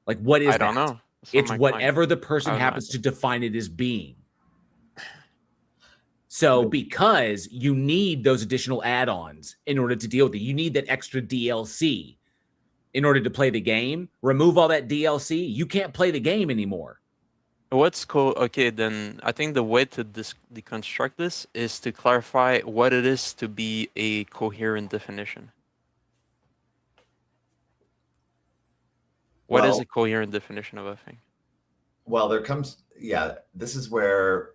Like, what is that? I don't know. It's whatever the person happens to define it as being. So because you need those additional add-ons in order to deal with it, you need that extra DLC in order to play the game. Remove all that DLC, you can't play the game anymore. What's cool? Okay, then I think the way to deconstruct this is to clarify what it is to be a coherent definition. What is a coherent definition of a thing? Well, this is where,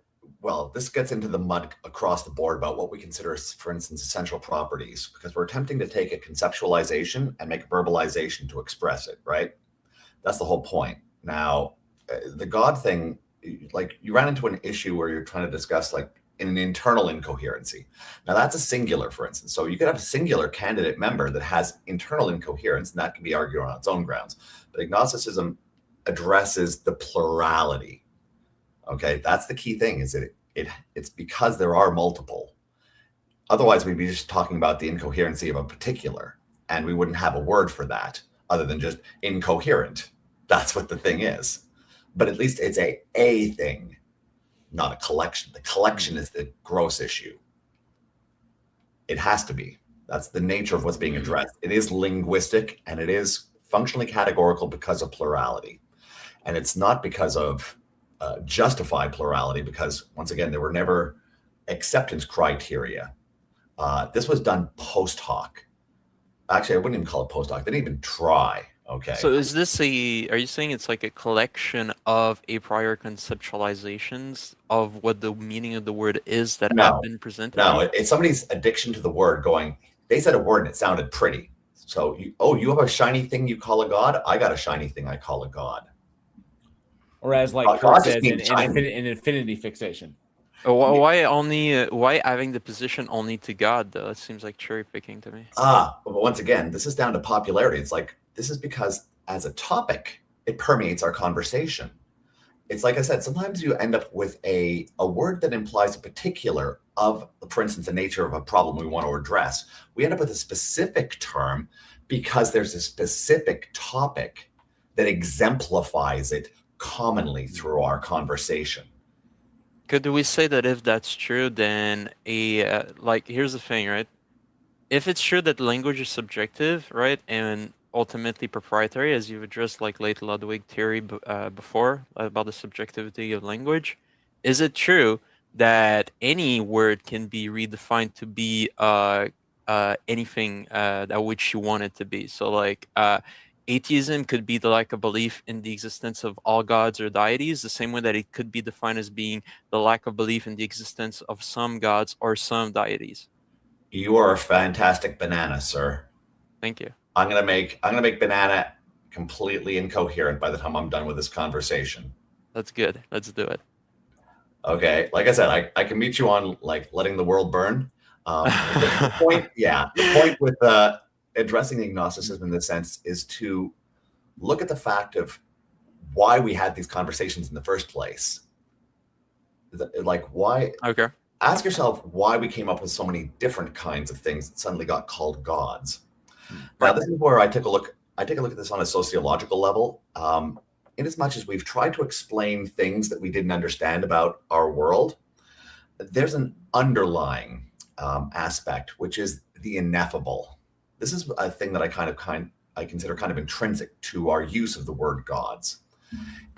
this gets into the mud across the board about what we consider, for instance, essential properties, because we're attempting to take a conceptualization and make a verbalization to express it, right? That's the whole point. Now, the God thing, like you ran into an issue where you're trying to discuss like in an internal incoherency. Now that's a singular, for instance. So you could have a singular candidate member that has internal incoherence, and that can be argued on its own grounds. But agnosticism addresses the plurality. Okay, that's the key thing, is that it's because there are multiple. Otherwise, we'd be just talking about the incoherency of a particular, and we wouldn't have a word for that other than just incoherent. That's what the thing is. But at least it's a thing, not a collection. The collection is the gross issue. It has to be. That's the nature of what's being addressed. It is linguistic, and it is functionally categorical because of plurality. And it's not because of justified plurality, because once again, there were never acceptance criteria. This was done post hoc. Actually, I wouldn't even call it post hoc. They didn't even try. Okay. So is this are you saying it's like a collection of a prior conceptualizations of what the meaning of the word is that have been presented? No, it's somebody's addiction to the word going, they said a word and it sounded pretty. So, you have a shiny thing you call a god? I got a shiny thing I call a god. Or as like God Kurt just says, means an shiny. infinity fixation. Why only? Why having the position only to God though? It seems like cherry picking to me. But once again, this is down to popularity. It's like, this is because as a topic, it permeates our conversation. It's like I said, sometimes you end up with a word that implies a particular of, for instance, the nature of a problem we want to address. We end up with a specific term because there's a specific topic that exemplifies it commonly through our conversation. Could we say that if that's true, then like here's the thing, right? If it's true that language is subjective, right, and ultimately proprietary, as you've addressed like late Ludwig theory before about the subjectivity of language, is it true that any word can be redefined to be anything that which you want it to be? So like atheism could be the lack of belief in the existence of all gods or deities, the same way that it could be defined as being the lack of belief in the existence of some gods or some deities. You are a fantastic banana, sir. Thank you. I'm gonna make banana completely incoherent by the time I'm done with this conversation. That's good. Let's do it. Okay, like I said, I can meet you on like letting the world burn. The point with addressing agnosticism in this sense is to look at the fact of why we had these conversations in the first place. Like why? Okay. Ask yourself why we came up with so many different kinds of things that suddenly got called gods. Now, this is where I take a look at this on a sociological level. In as much as we've tried to explain things that we didn't understand about our world, there's an underlying aspect, which is the ineffable. This is a thing that I consider kind of intrinsic to our use of the word gods.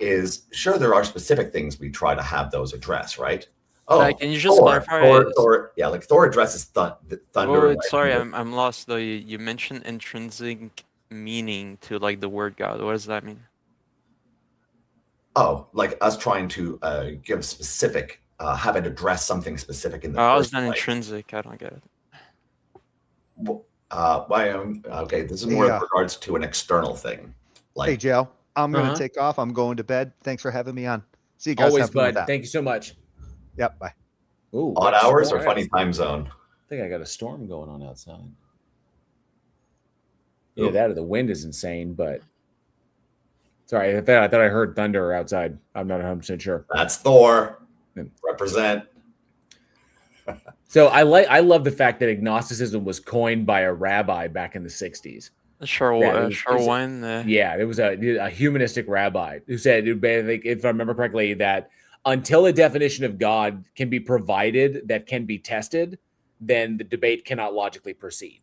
Is sure there are specific things we try to have those address, right? Oh, can you just clarify? Thor, yeah, like Thor addresses thunder. Oh, sorry, I'm lost though. You mentioned intrinsic meaning to like the word God. What does that mean? Oh, like us trying to give specific, have it address something specific in the. Oh, it's not intrinsic. I don't get it. Okay, this is more in regards to an external thing. Like, hey, Joe, I'm going to take off. I'm going to bed. Thanks for having me on. See you guys. Always, bud. Thank you so much. Yep. Bye. Ooh, odd hours or funny time zone? I think I got a storm going on outside. Yeah, that or the wind is insane, but sorry, I thought I heard thunder outside. I'm not 100% sure. That's Thor. Represent. So I love the fact that agnosticism was coined by a rabbi back in the 60s. Sherwin. Yeah, it was a humanistic rabbi who said, if I remember correctly, that until a definition of God can be provided that can be tested, then the debate cannot logically proceed.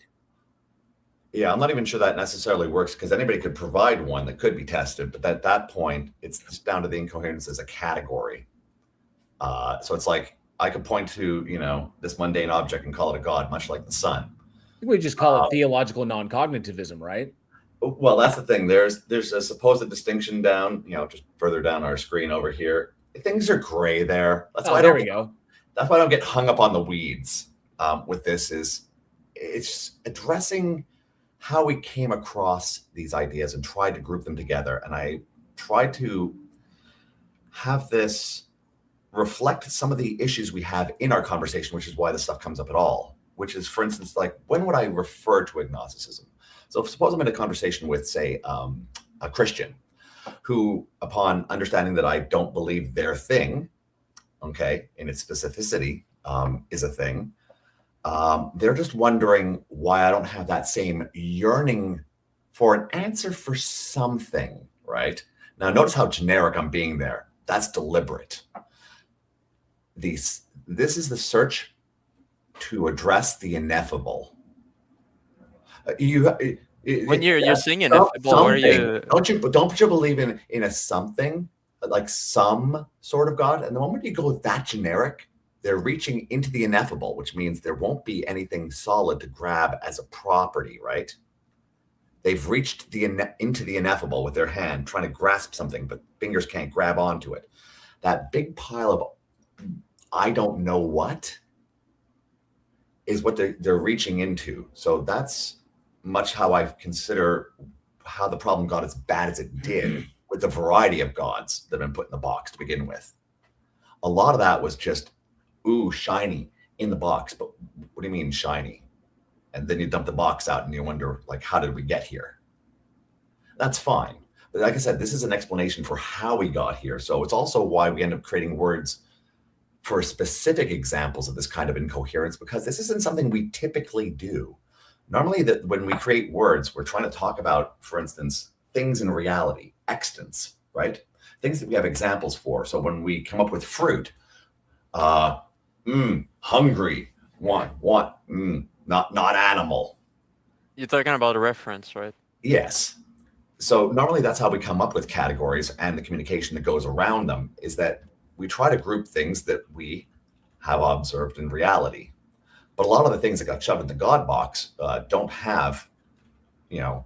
Yeah, I'm not even sure that necessarily works because anybody could provide one that could be tested, but at that point, it's just down to the incoherence as a category. So it's like I could point to this mundane object and call it a god, much like the sun. We just call it theological non-cognitivism, right? Well, that's the thing. There's a supposed distinction down, just further down our screen over here. Things are gray there. That's why we go. That's why I don't get hung up on the weeds with this. It's addressing how we came across these ideas and tried to group them together. And I tried to have this reflect some of the issues we have in our conversation, which is why this stuff comes up at all, which is, for instance, like when would I refer to agnosticism? So suppose I'm in a conversation with, say, a Christian who, upon understanding that I don't believe their thing, okay, in its specificity, is a thing, they're just wondering why I don't have that same yearning for an answer for something, right? Now, notice how generic I'm being there. That's deliberate. This is the search to address the ineffable. When you're saying ineffable, are you? Don't you believe in a something, like some sort of God? And the moment you go that generic, they're reaching into the ineffable, which means there won't be anything solid to grab as a property, right? They've reached into the ineffable with their hand, trying to grasp something, but fingers can't grab onto it. That big pile of I don't know what is what they're reaching into. So that's much how I consider how the problem got as bad as it did with the variety of gods that have been put in the box to begin with. A lot of that was just, ooh, shiny in the box. But what do you mean shiny? And then you dump the box out and you wonder, like, how did we get here? That's fine. But like I said, this is an explanation for how we got here. So it's also why we end up creating words for specific examples of this kind of incoherence, because this isn't something we typically do. Normally, that when we create words, we're trying to talk about, for instance, things in reality, extents, right? Things that we have examples for. So when we come up with fruit, hungry, want, not animal. You're talking about a reference, right? Yes. So normally that's how we come up with categories, and the communication that goes around them is that we try to group things that we have observed in reality. But a lot of the things that got shoved in the God box don't have, a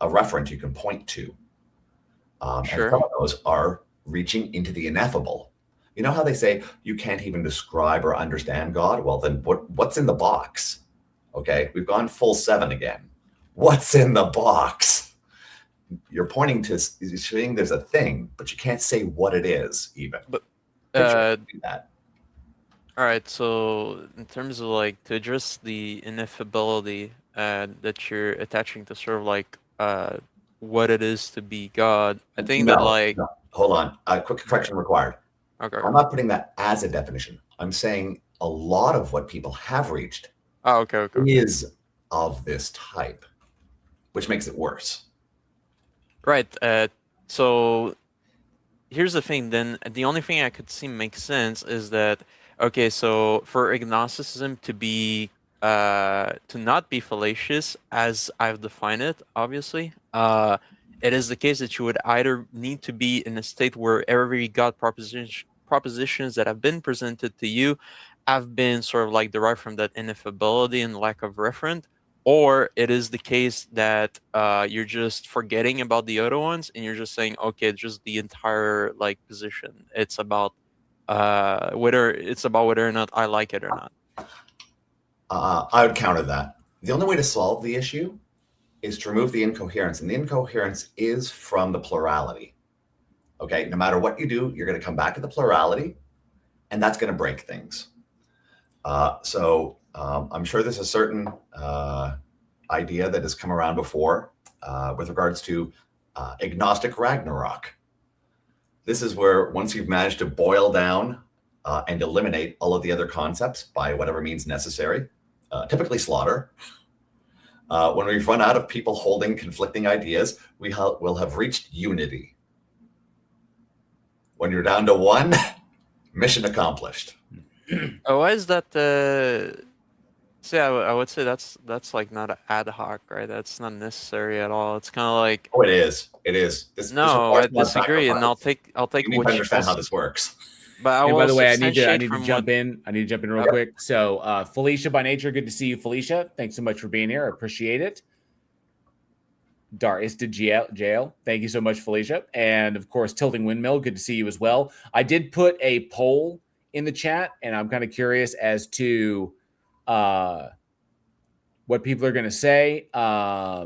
reference you can point to. Sure. And some of those are reaching into the ineffable. You know how they say you can't even describe or understand God? Well, then what's in the box? Okay, we've gone full 7 again. What's in the box? You're pointing to, you're saying there's a thing, but you can't say what it is even. But that. All right, so in terms of like to address the ineffability that you're attaching to sort of like what it is to be God, I think that like no. Hold on, a quick correction required. Okay. I'm not putting that as a definition. I'm saying a lot of what people have reached okay. is of this type, which makes it worse. Right. So here's the thing. Then the only thing I could see make sense is that okay. So for agnosticism to be to not be fallacious, as I've defined it, obviously, it is the case that you would either need to be in a state where every God propositions that have been presented to you have been sort of like derived from that ineffability and lack of referent, or it is the case that you're just forgetting about the other ones and you're just saying, okay, just the entire like position. It's about whether or not I like it or not. I would counter that. The only way to solve the issue is to remove the incoherence, and the incoherence is from the plurality. Okay, no matter what you do, you're going to come back to the plurality, and that's going to break things. So I'm sure there's a certain idea that has come around before with regards to agnostic Ragnarok. This is where once you've managed to boil down and eliminate all of the other concepts by whatever means necessary, typically slaughter, when we've run out of people holding conflicting ideas, we'll have reached unity. When you're down to 1, mission accomplished. Oh, why is that? See, I would say that's like not ad hoc, right? That's not necessary at all. It's kind of like. Oh, it is. It is. No, I disagree, and I'll take you need what to you understand just. how this works. But and by the way, I need to from jump in. I need to jump in real quick. So, Felicia by nature, good to see you, Felicia. Thanks so much for being here. I appreciate it. Darius to jail. Thank you so much, Felicia. And of course, Tilting Windmill, good to see you as well. I did put a poll in the chat, and I'm kind of curious as to what people are going to say. I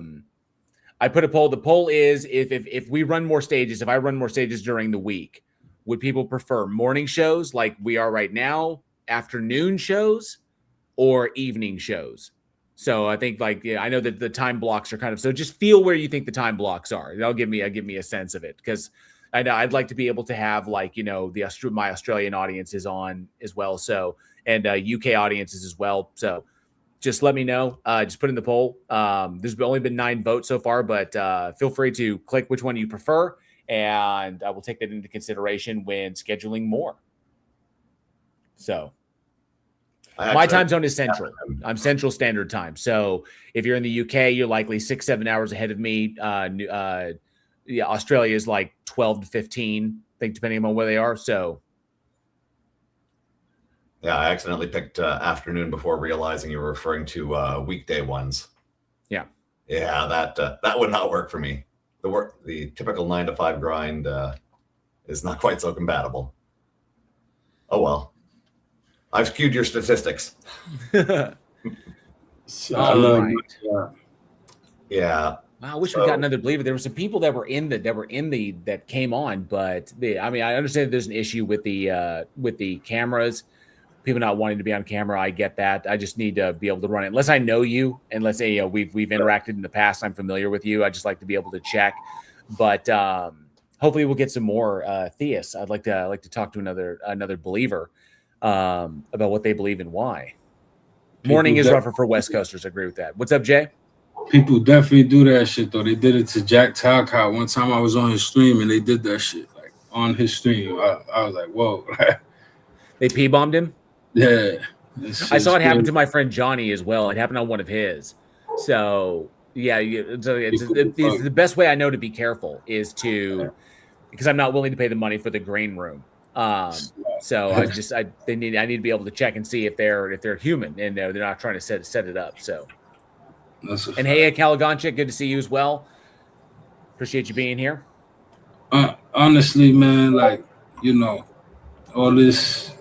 put a poll. The poll is if we run more stages, if I run more stages during the week, would people prefer morning shows like we are right now, afternoon shows, or evening shows? So I think I know that the time blocks are kind of, so just feel where you think the time blocks are. That'll give me a sense of it, because I know I'd like to be able to have my Australian audiences on as well. So, and UK audiences as well. So just let me know. Just put in the poll. There's only been 9 votes so far, but feel free to click which one you prefer, and I will take that into consideration when scheduling more. So my time zone is Central. I'm Central Standard Time. So if you're in the UK, you're likely 6-7 hours ahead of me. Australia is like 12 to 15, I think, depending on where they are. So yeah, I accidentally picked afternoon before realizing you were referring to weekday ones. Yeah. Yeah, that would not work for me. The typical 9 to 5 grind is not quite so compatible. Oh well, I've skewed your statistics. So I All love right. Yeah. Wow, I wish we got another believer. There were some people that were in the that came on, but I mean, I understand there's an issue with the cameras, people not wanting to be on camera. I get that. I just need to be able to run it. Unless I know you, and let's say we've interacted in the past, I'm familiar with you. I just like to be able to check. But hopefully, we'll get some more theists. I'd like to talk to another believer about what they believe and why. Morning is rougher for West Coasters. I agree with that. What's up, Jay? People definitely do that shit though. They did it to Jack Talcott one time. I was on his stream and they did that shit like on his stream. I was like, whoa. They P-bombed him? Yeah. I saw it happen to my friend Johnny as well. It happened on one of his. So yeah, it's the best way I know to be careful is to, because I'm not willing to pay the money for the green room. So I need to be able to check and see if they're human and they're not trying to set it up. So. And hey, Calagancha, good to see you as well. Appreciate you being here. Honestly, man, like, all this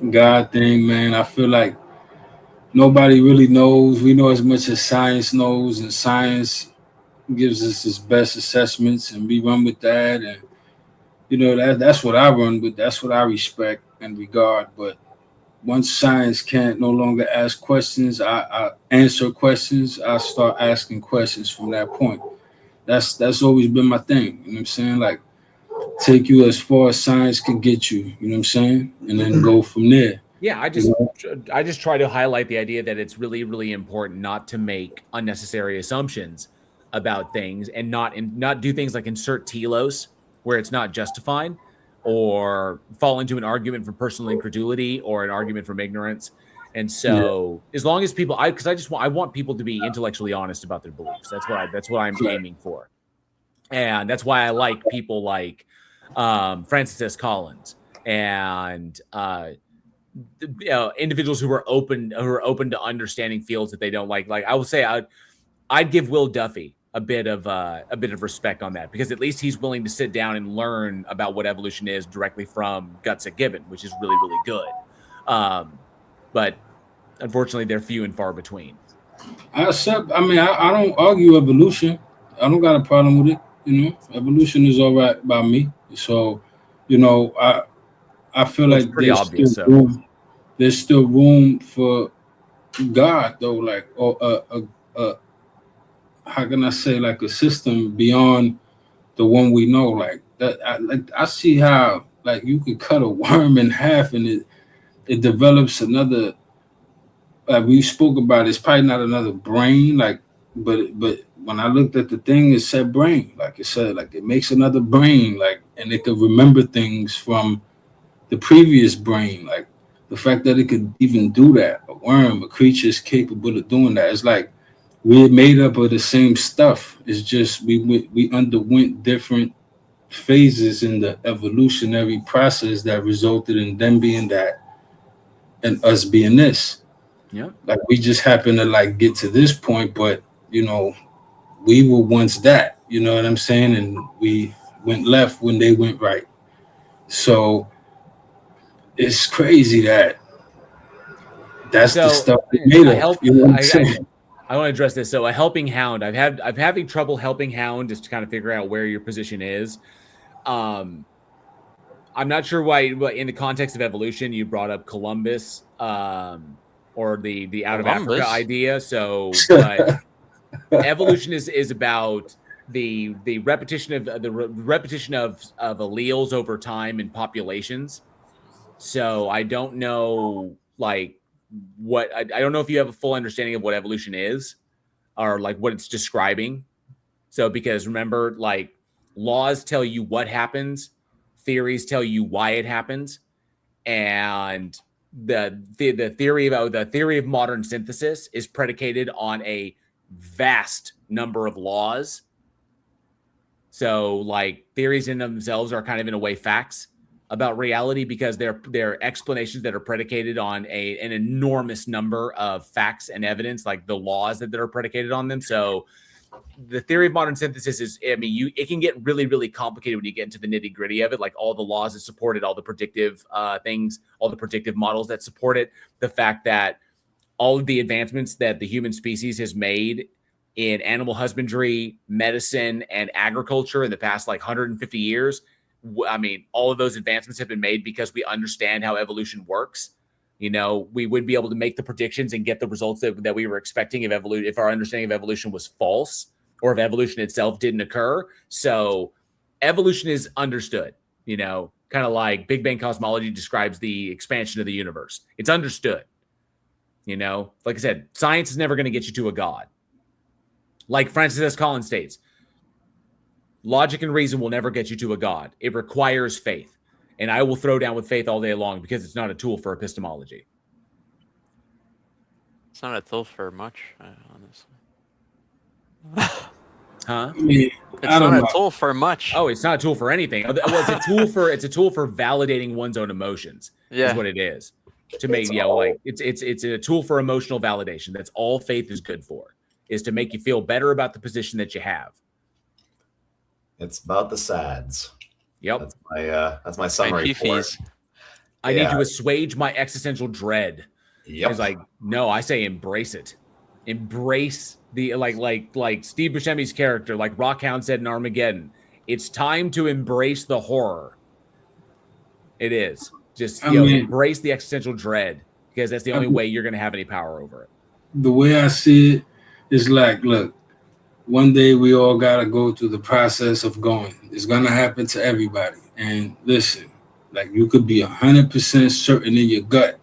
God thing, man, I feel like nobody really knows. We know as much as science knows, and science gives us its best assessments, and we run with that. And that's what I run with. That's what I respect and regard. But once science can't no longer ask questions, I answer questions. I start asking questions from that point. That's always been my thing. You know what I'm saying? Like, take you as far as science can get you. You know what I'm saying? And then go from there. Yeah, I just try to highlight the idea that it's really, really important not to make unnecessary assumptions about things and not do things like insert telos where it's not justified, or fall into an argument from personal incredulity or an argument from ignorance. And so, as long as people, I want people to be intellectually honest about their beliefs. That's what I'm aiming for, and that's why I like people like Francis S. Collins and individuals who are open to understanding fields that they don't like. Like I would say, I'd give Will Duffy a bit of respect on that, because at least he's willing to sit down and learn about what evolution is directly from Gutsick Gibbon, which is really, really good. But unfortunately, they're few and far between. I don't argue evolution. I don't got a problem with it. Evolution is all right by me. So, I feel like pretty obvious. There's still room for God, though. Like, or how can I say, like a system beyond the one we know, like that. I see how like you could cut a worm in half and it develops another. Like we spoke about, it's probably not another brain, like, but when I looked at the thing, it said brain, like it said, like it makes another brain, like, and it could remember things from the previous brain, like the fact that it could even do that. A worm, a creature is capable of doing that. It's like we're made up of the same stuff. It's just we underwent different phases in the evolutionary process that resulted in them being that and us being this. Yeah. Like we just happen to like get to this point, but we were once that, you know what I'm saying? And we went left when they went right. So it's crazy that's the stuff they made up. You know what I'm saying? I want to address this. So a helping hound, I'm having trouble helping hound just to kind of figure out where your position is. I'm not sure why, but in the context of evolution, you brought up Columbus, or the out of Africa idea. So, but evolution is about the repetition of of alleles over time in populations. So I don't know, like, what I don't know if you have a full understanding of what evolution is, or like what it's describing. So because remember, like, laws tell you what happens, theories tell you why it happens, and the theory of modern synthesis is predicated on a vast number of laws. So like theories in themselves are kind of in a way facts about reality, because they're explanations that are predicated on an enormous number of facts and evidence, like the laws that are predicated on them. So the theory of modern synthesis is, I mean, it can get really, really complicated when you get into the nitty gritty of it, like all the laws that support it, all the predictive things, all the predictive models that support it, the fact that all of the advancements that the human species has made in animal husbandry, medicine, and agriculture in the past like 150 years. I mean, all of those advancements have been made because we understand how evolution works. You know, we would be able to make the predictions and get the results that we were expecting if our understanding of evolution was false, or if evolution itself didn't occur. So evolution is understood, you know, kind of like Big Bang cosmology describes the expansion of the universe. It's understood. You know, like I said, science is never going to get you to a God. Like Francis S. Collins states, logic and reason will never get you to a God. It requires faith. And I will throw down with faith all day long because it's not a tool for epistemology. It's not a tool for much, honestly. Huh? It's not a tool for much. Oh, it's not a tool for anything. Well, it's a tool for validating one's own emotions. Yeah. Is what it is. To make it's a tool for emotional validation. That's all faith is good for, is to make you feel better about the position that you have. It's about the sads. Yep. That's my summary for it. I need to assuage my existential dread. Yep. It's like, no, I say embrace it. Embrace the like Steve Buscemi's character, like Rockhound said in Armageddon. It's time to embrace the horror. It is. Just embrace the existential dread, because that's the only way you're going to have any power over it. The way I see it is like, look, one day we all got to go through the process of going. It's going to happen to everybody. And listen, like, you could be 100% certain in your gut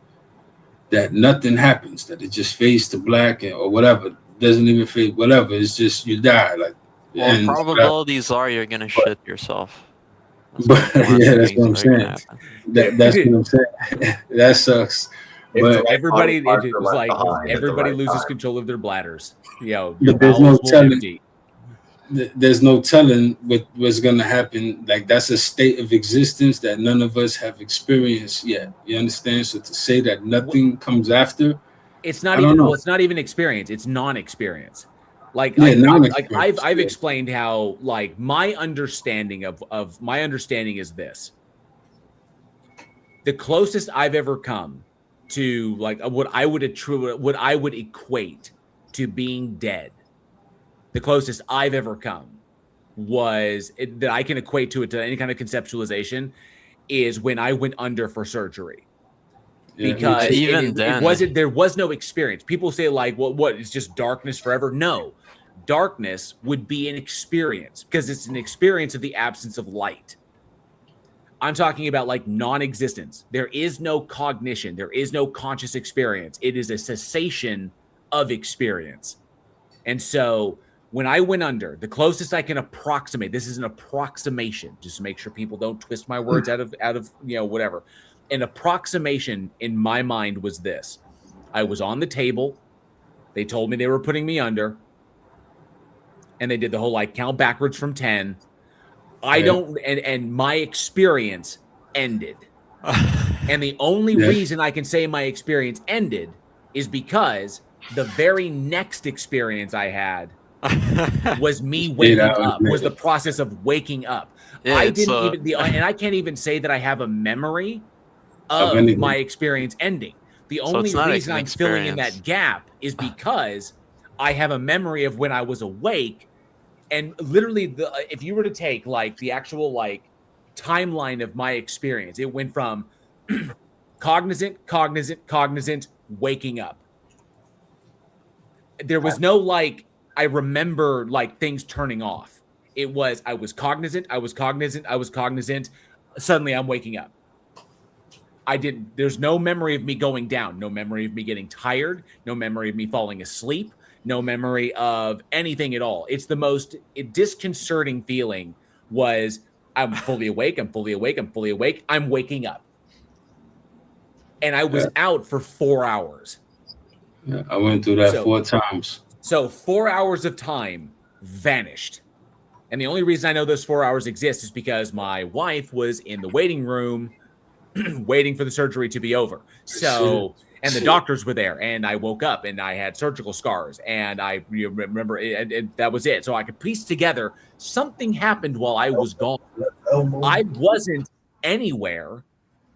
that nothing happens, that it just fades to black or whatever. Doesn't even fade, whatever. It's just you die. Like, well, probabilities are you're going to shit yourself. But yeah, that's what I'm saying. That's what I'm saying. That sucks. But everybody loses control of their bladders. You know, there's no telling. There's no telling what's going to happen. Like, that's a state of existence that none of us have experienced yet. You understand? So to say that nothing comes after, it's not even. Well, it's not even experience. It's non-experience. Like, I've explained how, like, my understanding is this. The closest I've ever come to, like, what I would equate to being dead, the closest I've ever come that I can equate to any kind of conceptualization, is when I went under for surgery. Because there was no experience. People say, like, what it's just darkness forever? No. Darkness would be an experience, because it's an experience of the absence of light. I'm talking about, like, non-existence. There is no cognition. There is no conscious experience. It is a cessation of experience. And so when I went under, the closest I can approximate, this is an approximation, just to make sure people don't twist my words out of whatever. An approximation in my mind was this. I was on the table. They told me they were putting me under. And they did the whole, like, count backwards from 10. And my experience ended. And the only reason I can say my experience ended is because the very next experience I had was me waking up, was the process of waking up. I can't even say that I have a memory of my experience ending. The only reason I'm filling in that gap is because I have a memory of when I was awake. And literally, if you were to take, like, the actual, like, timeline of my experience, it went from cognizant, waking up. There was no, like, I remember, like, things turning off. It was, I was cognizant. Suddenly I'm waking up. There's no memory of me going down, no memory of me getting tired, no memory of me falling asleep, no memory of anything at all. It's the most disconcerting feeling was, I'm fully awake, I'm waking up. And I was out for 4 hours. Yeah, I went through that 4 times. So 4 hours of time vanished. And the only reason I know those 4 hours exist is because my wife was in the waiting room waiting for the surgery to be over. So, and the doctors were there, and I woke up and I had surgical scars, and I remember that was it. So I could piece together something happened while I was gone. I wasn't anywhere.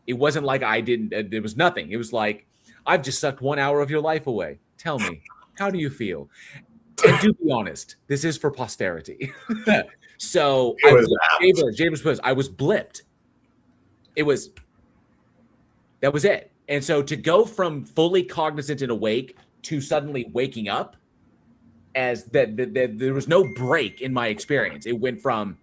It wasn't like I didn't, there was nothing. It was like, I've just sucked 1 hour of your life away. Tell me, how do you feel? And to be honest, this is for posterity. So I was blipped. That was it. And so to go from fully cognizant and awake to suddenly waking up, as that there was no break in my experience. It went from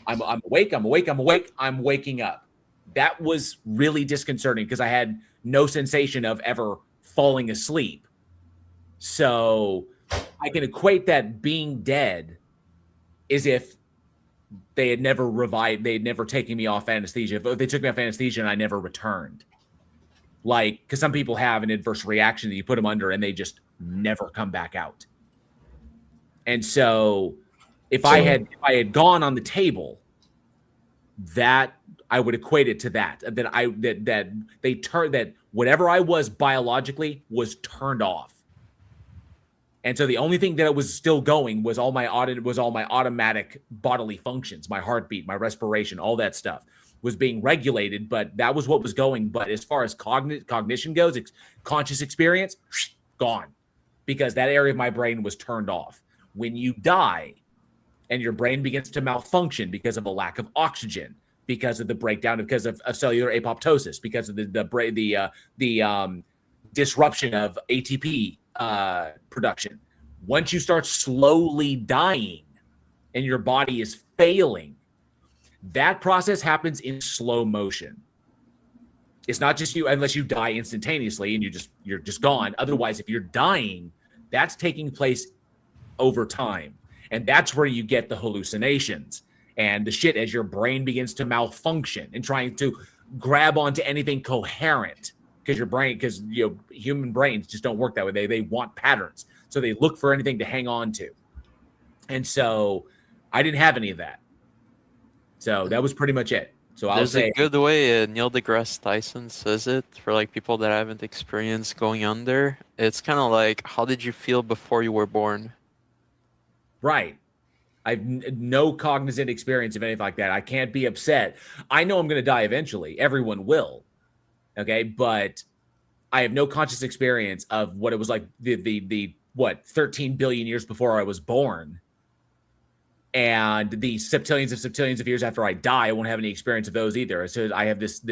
I'm awake, I'm waking up. That was really disconcerting because I had no sensation of ever falling asleep. So I can equate that being dead as if they had never revived, they had never taken me off anesthesia. If they took me off anesthesia and I never returned. Like, because some people have an adverse reaction that you put them under and they just never come back out. And so if I had gone on the table, that I would equate it to that that whatever I was biologically was turned off. And so the only thing that was still going was all my automatic bodily functions, my heartbeat, my respiration, all that stuff was being regulated, but that was what was going. But as far as cognition goes, conscious experience, gone, because that area of my brain was turned off. When you die and your brain begins to malfunction because of a lack of oxygen, because of the breakdown, because of cellular apoptosis, because of the disruption of ATP production. Once you start slowly dying and your body is failing, that process happens in slow motion. It's not just you, unless you die instantaneously and you're just gone. Otherwise, if you're dying, that's taking place over time. And that's where you get the hallucinations and the shit as your brain begins to malfunction and trying to grab onto anything coherent. Because human brains just don't work that way. They want patterns. So they look for anything to hang on to. And so I didn't have any of that. So that was pretty much it. So I'll say a good way Neil deGrasse Tyson says it for like people that haven't experienced going under. It's kind of like, how did you feel before you were born? Right. I've no cognizant experience of anything like that. I can't be upset. I know I'm going to die eventually. Everyone will. Okay, but I have no conscious experience of what it was like the 13 billion years before I was born, and the septillions of years after I die. I won't have any experience of those either. So I have this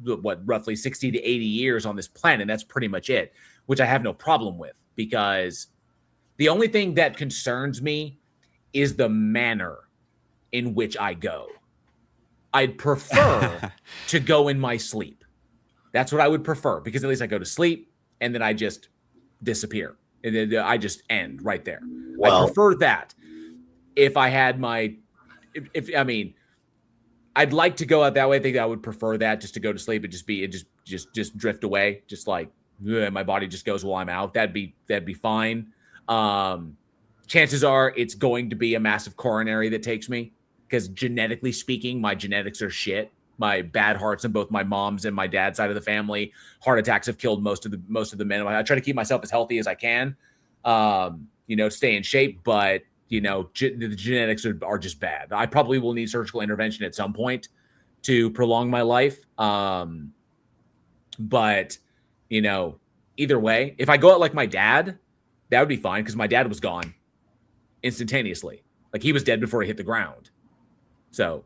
roughly 60 to 80 years on this planet. And that's pretty much it, which I have no problem with, because the only thing that concerns me is the manner in which I go. I'd prefer to go in my sleep. That's what I would prefer, because at least I go to sleep and then I just disappear. And then I just end right there. Well, I prefer that. If I had I'd like to go out that way. I think I would prefer that, just to go to sleep and just drift away. Just like my body just goes while I'm out. That'd be fine. Chances are it's going to be a massive coronary that takes me, because genetically speaking, my genetics are shit. My bad hearts on both my mom's and my dad's side of the family. Heart attacks have killed most of the men. I try to keep myself as healthy as I can, stay in shape. But the genetics are just bad. I probably will need surgical intervention at some point to prolong my life. But either way, if I go out like my dad, that would be fine, because my dad was gone instantaneously. Like, he was dead before he hit the ground. So.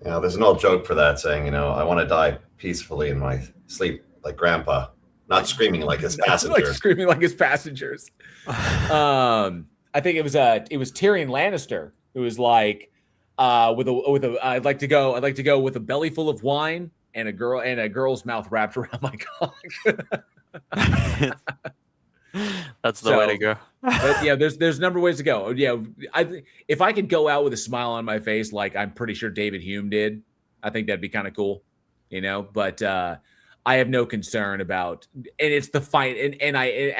There's an old joke for that, saying, I want to die peacefully in my sleep like Grandpa, not screaming like his passengers. Screaming like his passengers. I think it was Tyrion Lannister who was like, I'd like to go with a belly full of wine and a girl's mouth wrapped around my cock. That's the way to go. But yeah, there's a number of ways to go. Yeah, if I could go out with a smile on my face, like I'm pretty sure David Hume did, I think that'd be kind of cool, But I have no concern about, and it's the fight, and I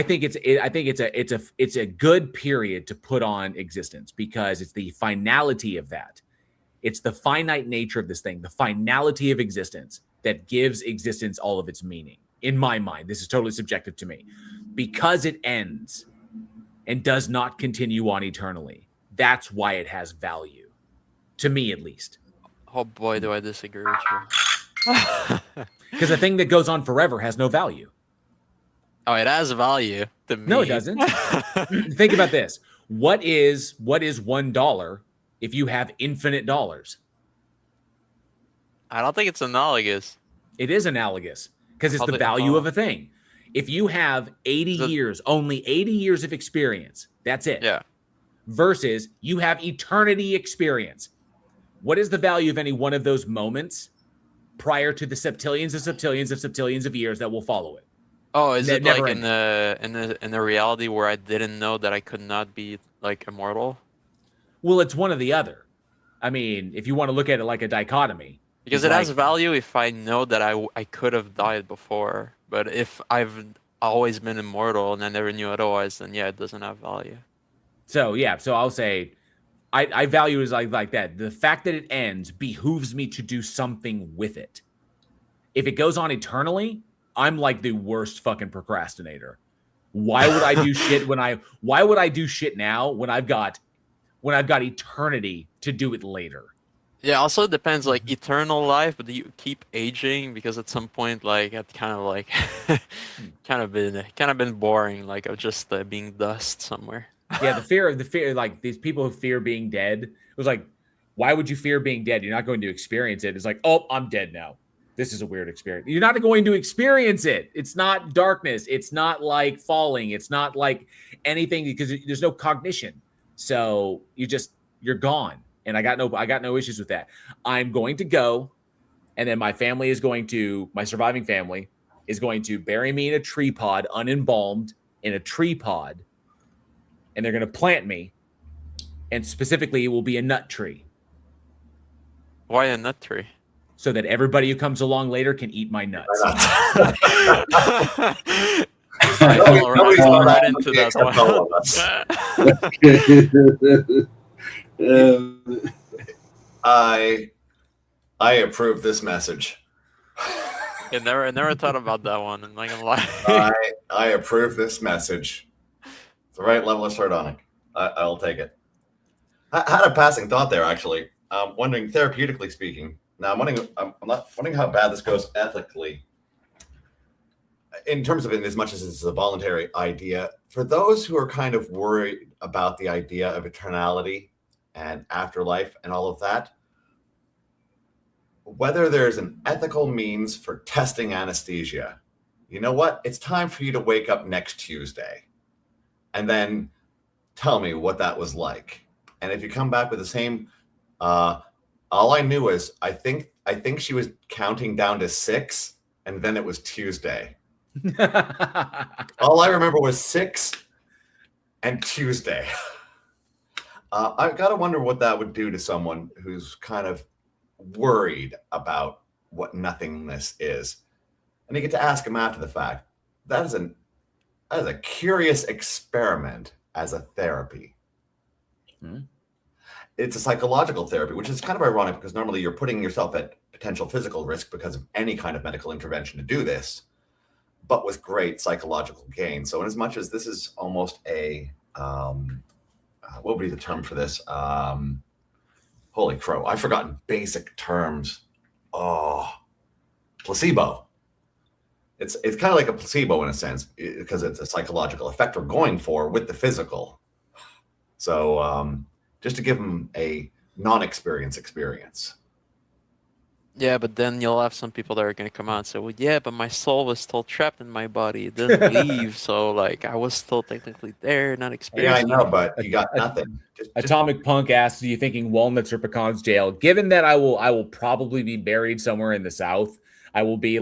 think it's a good period to put on existence, because it's the finality of that. It's the finite nature of this thing, the finality of existence that gives existence all of its meaning. In my mind, this is totally subjective to me. Because it ends and does not continue on eternally, that's why it has value. To me, at least. Oh boy, do I disagree with you. Because a thing that goes on forever has no value. Oh, it has value to me. No, it doesn't. Think about this. What is $1 if you have infinite dollars? I don't think it's analogous. It is analogous because it's How the the- value how- of a thing. If you have 80 years, only 80 years of experience, that's it. Yeah. Versus you have eternity experience. What is the value of any one of those moments prior to the septillions of septillions of septillions of years that will follow it? Oh, is it Never like in the reality where I didn't know that I could not be like immortal? Well, it's one or the other. I mean, if you want to look at it like a dichotomy. Because it has value if I know that I could have died before. But if I've always been immortal and I never knew otherwise, then yeah, it doesn't have value. So yeah, so I'll say I value it like that. The fact that it ends behooves me to do something with it. If it goes on eternally, I'm like the worst fucking procrastinator. Why would I do shit why would I do shit now when I've got eternity to do it later? Yeah, also it depends, like eternal life, but you keep aging because at some point, like it kind of like kind of been boring, like of just being dust somewhere. Yeah, the fear, like these people who fear being dead. It was like, why would you fear being dead? You're not going to experience it. It's like, oh, I'm dead now. This is a weird experience. You're not going to experience it. It's not darkness. It's not like falling. It's not like anything because there's no cognition. So you're gone. And I got no issues with that. I'm going to go, and then my surviving family is going to bury me in a tree pod, unembalmed in a tree pod, and they're going to plant me, and specifically it will be a nut tree. Why a nut tree? So that everybody who comes along later can eat my nuts. I fell right into that one. I approve this message. I never thought about that one. I'm not gonna lie. I approve this message. It's the right level of sardonic. I'll take it. I had a passing thought there, actually. I'm wondering, therapeutically speaking. Now, I'm not wondering how bad this goes ethically. In terms of it, as much as it's a voluntary idea, for those who are kind of worried about the idea of eternality and afterlife and all of that, whether there's an ethical means for testing anesthesia, you know what? It's time for you to wake up next Tuesday and then tell me what that was like. And if you come back with the same, all I knew is I think she was counting down to 6, and then it was Tuesday. All I remember was 6 and Tuesday. I've got to wonder what that would do to someone who's kind of worried about what nothingness is. And you get to ask them after the fact. That is a curious experiment as a therapy. It's a psychological therapy, which is kind of ironic because normally you're putting yourself at potential physical risk because of any kind of medical intervention to do this, but with great psychological gain. So in as much as this is almost a, what would be the term for this? Holy crow, I've forgotten basic terms. Oh, placebo. It's kind of like a placebo in a sense because it's a psychological effect we're going for with the physical. So just to give them a non-experience experience. Yeah, but then you'll have some people that are going to come out and say, well, yeah, but my soul was still trapped in my body. It didn't leave. So, like, I was still technically there, not experiencing. Yeah, I know, but you got nothing. Atomic Punk asks, are you thinking walnuts or pecans jail? Given that I will probably be buried somewhere in the South, I will be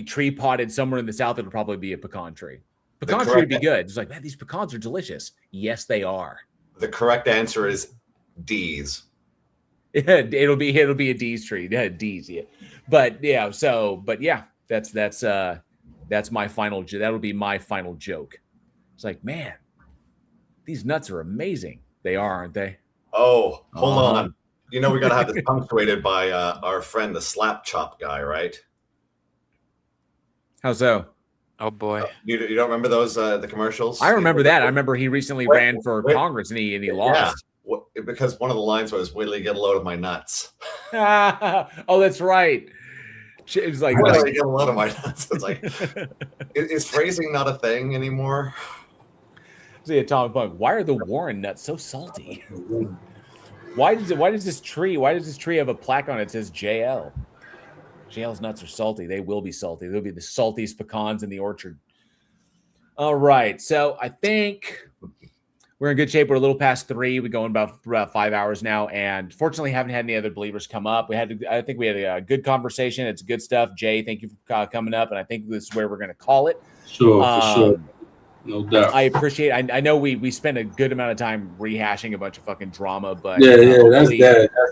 tree potted somewhere in the South. It'll probably be a pecan tree. Pecan tree would be good. It's like, man, these pecans are delicious. Yes, they are. The correct answer is D's. Yeah, it'll be a D's tree. Yeah, D's. Yeah, but yeah. That's my final. That'll be my final joke. It's like, man, these nuts are amazing. They are, aren't they? Oh, hold Uh-huh. on. You know we got to have this punctuated by our friend, the slap chop guy, right? How so? Oh boy. You don't remember those the commercials? I remember that. I remember he recently ran for Congress and he lost. Because one of the lines was, "Wait till you get a load of my nuts." Oh, that's right. It's like, "Wait till you get a load of my nuts." It's like, is phrasing not a thing anymore? see, Atomic Punk. Why are the Warren nuts so salty? Why does this tree have a plaque on it that says JL? JL's nuts are salty. They will be salty. They'll be the saltiest pecans in the orchard. All right. So I think we're in good shape. We're a little past 3. We're going about 5 hours now, and fortunately, haven't had any other believers come up. I think we had a good conversation. It's good stuff. Jay, thank you for coming up, and I think this is where we're going to call it. Sure, for sure. No doubt. I appreciate. I know we spent a good amount of time rehashing a bunch of fucking drama, but yeah, that's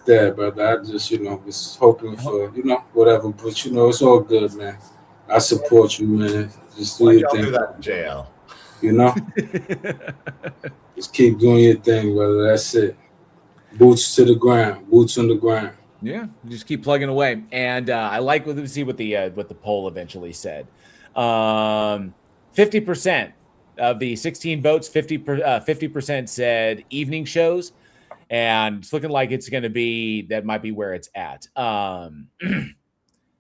that, brother. I just was hoping for whatever, but it's all good, man. I support you, man. Just do your thing. Do that, JL. Just keep doing your thing, brother. That's it. Boots to the ground. Boots on the ground. Yeah, just keep plugging away. And I like what the poll eventually said. 50% of the 16 votes, 50% said evening shows, and it's looking like it's going to be that might be where it's at.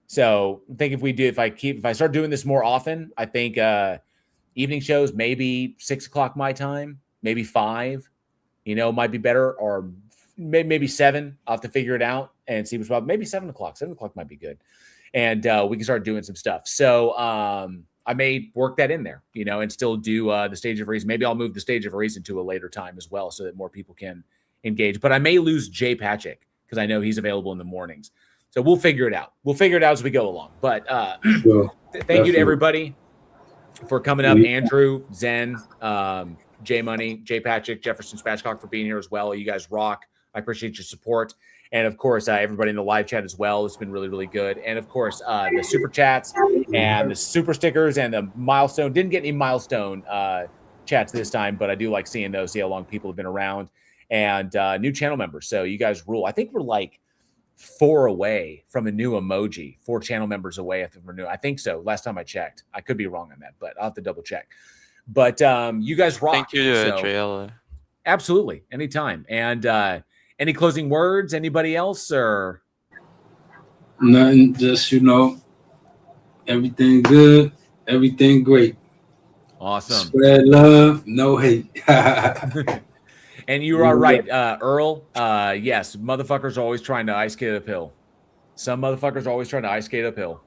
So I think if I start doing this more often, I think evening shows maybe 6 o'clock my time, maybe 5, might be better, or maybe 7. I'll have to figure it out and see what's about. Maybe 7 o'clock. 7 o'clock might be good, and we can start doing some stuff. So I may work that in there, and still do the Stage of Reason. Maybe I'll move the Stage of Reason to a later time as well, so that more people can engage. But I may lose Jay Patrick because I know he's available in the mornings. So we'll figure it out. We'll figure it out as we go along. But thank you to everybody for coming up. Andrew, Zen, Jay Money, Jay Patrick, Jefferson Spatchcock for being here as well. You guys rock. I appreciate your support. And of course, everybody in the live chat as well. It's been really, really good. And of course, the super chats and the super stickers and the milestone. Didn't get any milestone chats this time, but I do like seeing those, see how long people have been around, and new channel members. So you guys rule. I think we're like 4 away from a new emoji, 4 channel members away. I think so. Last time I checked. I could be wrong on that, but I'll have to double check. But you guys rock. Thank you, JL. Absolutely. Anytime. And any closing words? Anybody else? Or nothing, just everything good, everything great. Awesome. Spread love, no hate. And you are right, Earl. Yes, motherfuckers are always trying to ice skate uphill. Some motherfuckers are always trying to ice skate uphill.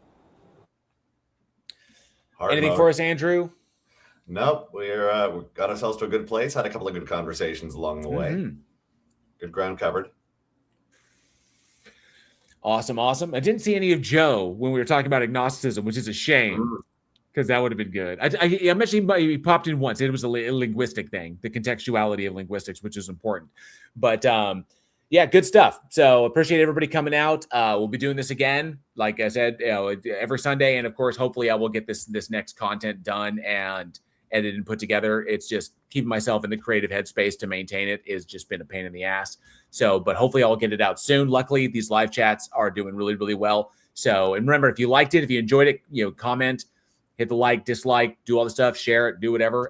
Anything for us, Andrew? Nope. We got ourselves to a good place. Had a couple of good conversations along the way. Good ground covered. Awesome. I didn't see any of Joe when we were talking about agnosticism, which is a shame, because that would have been good. I mentioned he popped in once. It was a linguistic thing, the contextuality of linguistics, which is important. But yeah, good stuff. So appreciate everybody coming out. We'll be doing this again, like I said, every Sunday, and of course, hopefully, I will get this next content done and edited and put together. It's just keeping myself in the creative headspace to maintain it is just been a pain in the ass. So, but hopefully I'll get it out soon. Luckily, these live chats are doing really, really well. So, and remember, if you liked it, if you enjoyed it, comment, hit the like, dislike, do all the stuff, share it, do whatever.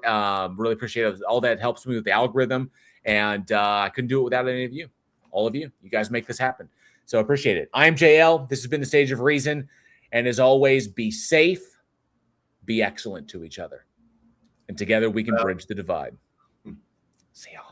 Really appreciate it. All that helps me with the algorithm. And I couldn't do it without any of you. All of you. You guys make this happen. So I appreciate it. I'm JL. This has been the Stage of Reason. And as always, be safe, be excellent to each other. And together we can bridge the divide. See y'all.